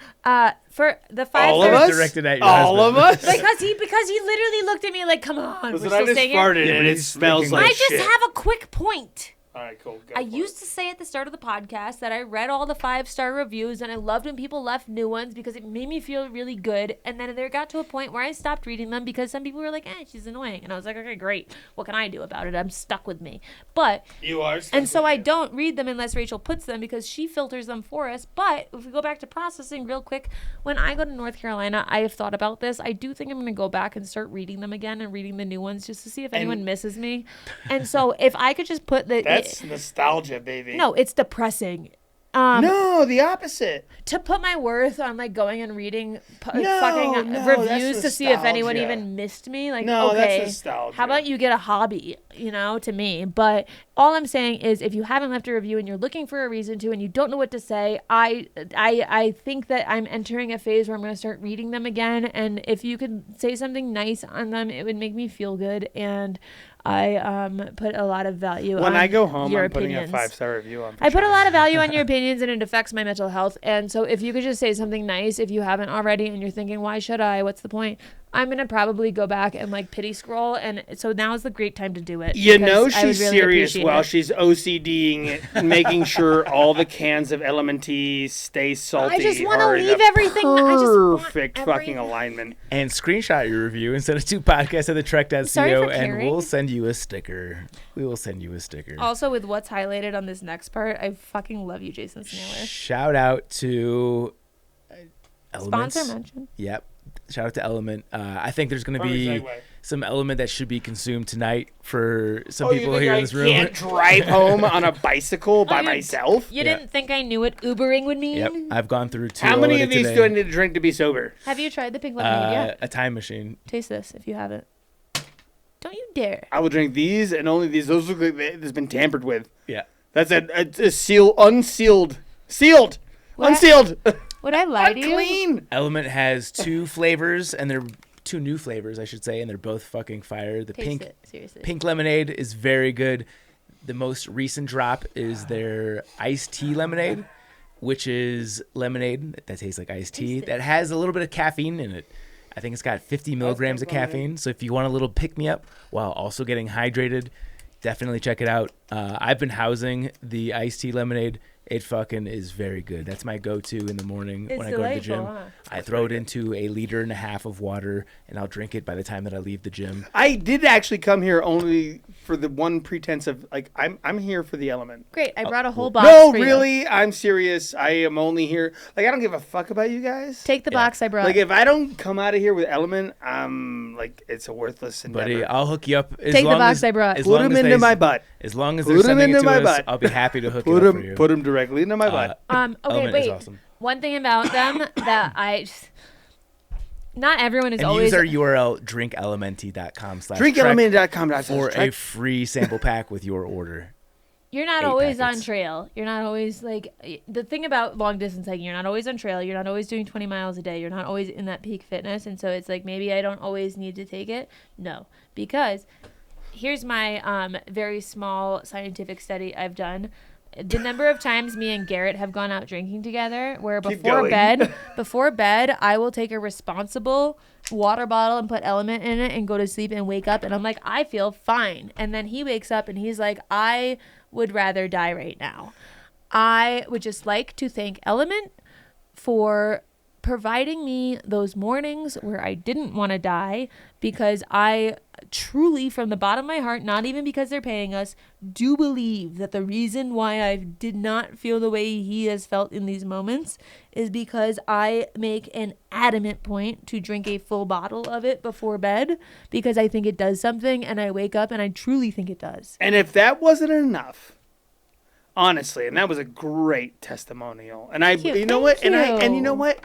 For the 5 All of us? Directed at your All husband. of us? because he literally looked at me like, come on, Listen, we're I still just staying here. farted Yeah, and but it it's smells stinking. like I just shit. have a quick point. All right, cool. Go I for used to say at the start of the podcast that I read all the 5-star reviews and I loved when people left new ones because it made me feel really good. And then there got to a point where I stopped reading them because some people were like, she's annoying. And I was like, okay, great. What can I do about it? I'm stuck with me. But, it. You are. and so I don't read them unless Rachel puts them because she filters them for us. But if we go back to processing real quick, when I go to North Carolina, I have thought about this. I do think I'm going to go back and start reading them again and reading the new ones just to see if anyone misses me. And so if I could just put the... That's nostalgia, baby. No, it's depressing. No, the opposite. To put my worth on like going and reading No, fucking no, reviews that's to see if anyone nostalgia. even missed me. Like, No, okay, that's nostalgia. how about you get a hobby, to me? But all I'm saying is if you haven't left a review and you're looking for a reason to and you don't know what to say, I think that I'm entering a phase where I'm going to start reading them again. And if you could say something nice on them, it would make me feel good. And I put a lot of value on When I go home, your I'm putting opinions. a 5-star review on. I put a lot of value on your opinions and it affects my mental health. And so if you could just say something nice, if you haven't already and you're thinking, why should I? What's the point? I'm going to probably go back and like pity scroll. And so now is the great time to do it. You know because I would she's really serious appreciate while it. she's OCDing it, making sure all the cans of LMNT stay salty. I just want to are in leave the everything. I just want perfect every- fucking alignment. And screenshot your review and send it to podcast@thetrek.co Sorry for and caring. we'll send you a sticker. We will send you a sticker. Also, with what's highlighted on this next part, I fucking love you, Jason Snailer. Shout out to Elements. Sponsor mention. Yep. Shout out to Element. I think there's going to Perfect be segue. some Element that should be consumed tonight for some Oh, you people think here I in this room. can't drive home on a bicycle by you- myself? You Yeah. didn't think I knew what Ubering would mean? Yep. I've gone through 2 How many already of these today. do I need to drink to be sober? Have you tried the pink lemonade yet? A time machine. Taste this if you haven't. Don't you dare. I will drink these and only these. Those look like they've been tampered with. Yeah. That's a unsealed. Sealed! What? Unsealed! Would I lie to you? Unclean! Element has 2 flavors, and they're 2 new flavors, I should say, and they're both fucking fire. The Taste it, seriously. pink lemonade is very good. The most recent drop is their iced tea lemonade, which is lemonade that tastes like iced tea Taste it. that has a little bit of caffeine in it. I think it's got 50 milligrams of caffeine. So if you want a little pick-me-up while also getting hydrated, definitely check it out. I've been housing the iced tea lemonade. It fucking is very good. That's my go-to in the morning It's when I go to the gym. delightful, huh? I throw it into 1.5 liters of water, and I'll drink it by the time that I leave the gym. I did actually come here only for the one pretense of, like, I'm here for the Element. Great. I brought a whole box No, for you. really, I'm serious. I am only here. Like, I don't give a fuck about you guys. Take the Yeah. box I brought. Like, if I don't come out of here with Element, like, it's a worthless endeavor. Buddy, I'll hook you up. As Take the long box as, I brought. as Put long them as into they- my butt. As long as Put they're 'em sending it into to my us, butt. I'll be happy to hook Put it up for you. them directly into my butt. Okay, Element wait. is awesome. One thing about them that not everyone is And always use our URL drinklmnt.com/trek DrinkElement.com. for a free sample pack with your order. You're not 8 always packets. on trail. You're not always like the thing about long distance hiking. You're not always on trail. You're not always doing 20 miles a day. You're not always in that peak fitness. And so it's like maybe I don't always need to take it. No, because here's my very small scientific study I've done. The number of times me and Garrett have gone out drinking together, where Keep before going. bed, I will take a responsible water bottle and put Element in it and go to sleep and wake up and I'm like, I feel fine. And then he wakes up and he's like, I would rather die right now. I would just like to thank Element for providing me those mornings where I didn't want to die, because I truly, from the bottom of my heart, not even because they're paying us, do believe that the reason why I did not feel the way he has felt in these moments is because I make an adamant point to drink a full bottle of it before bed, because I think it does something, and I wake up and I truly think it does. And if that wasn't enough, honestly, and that was a great testimonial. And Thank you. you know what? Thank And you know you. what?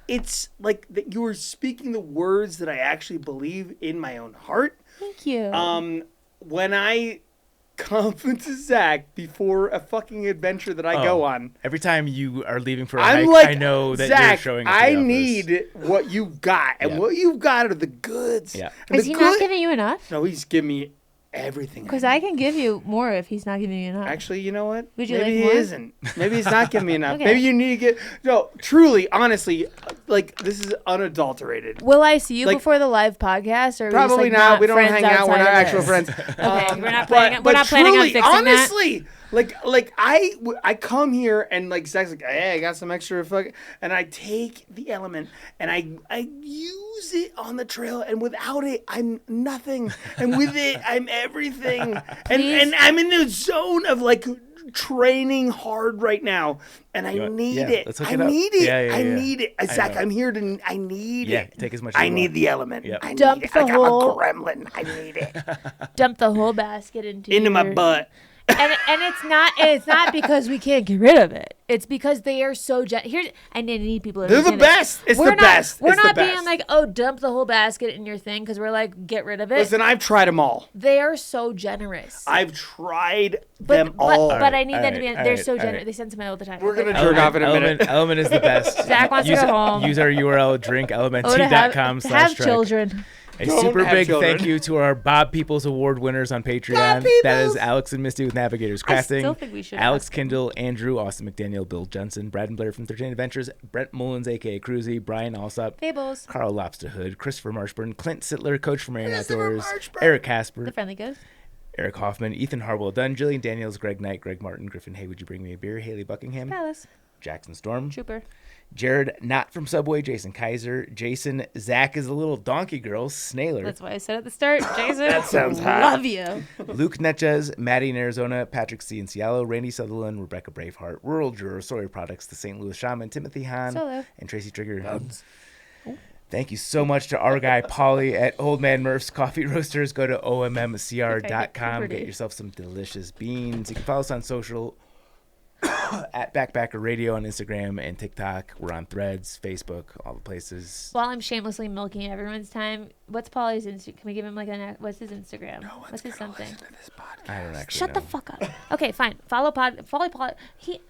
It's like that you were speaking the words that I actually believe in my own heart. Thank you. When I compliment to Zach before a fucking adventure that I go on, Every time you are leaving for a I'm hike, like, I know that Zach, you're showing up to I the office. need what you've got, and Yeah. what you've got are the goods. Yeah. And Is the he not giving you enough? No, he's giving me everything. Because I can give you more if he's not giving you enough. Actually, you know what? Would you Maybe like he more? isn't. Maybe he's not giving me enough. Okay. Maybe you need to get. No, truly, honestly, like this is unadulterated. Will I see you Like- before the live podcast? Or are we just, Probably like, not. We don't friends hang out. We're outside not of actual this? friends. Okay, we're not but- planning. We're but not planning on truly, fixing honestly, like I come here and like Zach's like, hey, I got some extra and I take the element and I use it on the trail, and without it, I'm nothing, and with it, I'm everything, and I'm in the zone of like training hard right now, and I need it. Let's hook I it up. need it. Yeah, I need it. Zach, know. I'm here to. I need Yeah, it. take as much as I you need want. the element. Yep. I need Dump it. the I got whole- a gremlin. I need it Dump the whole basket into my your- butt. and it's not because we can't get rid of it. It's because they are so here's I need people to They're the understand best. It's We're the not, best. We're It's not the being best. like, oh, dump the whole basket in your thing, because we're like, get rid of it. Listen, I've tried them all. They are so generous. I've tried them but, all. but I need them to be. Alright, They're so alright. generous. They send some all the time. We're Okay. gonna jerk off in a minute. Element is the best. Zach wants to use, go home. Use our URL, Oh, to have drinkLMNT.com/trek. children. A Don't super have big children. thank you to our Bob Peoples Award winners on Patreon. Bob That is Peoples! Alex and Misty with Navigators I Crafting, still think we should Alex ask. Kindle, Andrew, Austin McDaniel, Bill Johnson, Brad and Blair from 13 Adventures, Brent Mullins, aka Cruzy, Brian Alsop, Fables. Carl Lobster Hood, Christopher Marshburn, Clint Sittler, Coach from Marine Christopher Outdoors, Marshburn. Eric Casper, The friendly ghost. Eric Hoffman, Ethan Harwell Dunn, Jillian Daniels, Greg Knight, Greg Martin, Griffin Hey, Would You Bring Me a Beer, Haley Buckingham, Palace. Jackson Storm, Trooper. Jared Not from Subway, Jason Kaiser, Jason, Zach is a little donkey girl, Snaler, That's why I said at the start, Jason. That sounds hot. Love you. Luke Netches, Maddie in Arizona, Patrick C. in Seattle, Randy Sutherland, Rebecca Braveheart, Rural Juror, Sawyer Products, The St. Louis Shaman, Timothy Hahn, Solo. and Tracy Trigger. Thank you so much to our guy Polly at Old Man Murph's Coffee Roasters. Go to ommcr.com. Get yourself some delicious beans. You can follow us on social at Backpacker Radio on Instagram and TikTok. We're on Threads, Facebook, all the places. While I'm shamelessly milking everyone's time, what's Polly's Instagram? Can we give him like what's his Instagram? What's his something? I don't actually Shut know. the fuck up. Okay, fine. Follow Pod. He.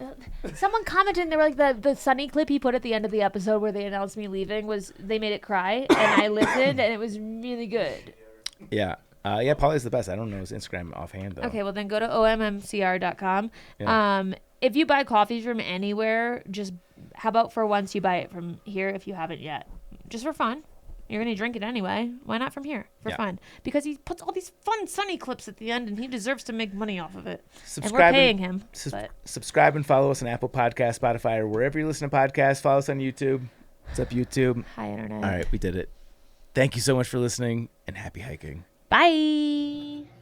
Someone commented and they were like the Sunny clip he put at the end of the episode where they announced me leaving was they made it cry and I listened and it was really good. Yeah. Yeah, Polly's the best. I don't know his Instagram offhand, though. Okay, well then go to ommcr.com. Yeah. If you buy coffee from anywhere, just how about for once you buy it from here if you haven't yet, just for fun. You're gonna drink it anyway. Why not from here for fun? Because he puts all these fun Sunny clips at the end, and he deserves to make money off of it. And we're paying him. Subscribe and follow us on Apple Podcasts, Spotify, or wherever you listen to podcasts. Follow us on YouTube. What's up, YouTube? Hi, Internet. All right, we did it. Thank you so much for listening, and happy hiking. Bye.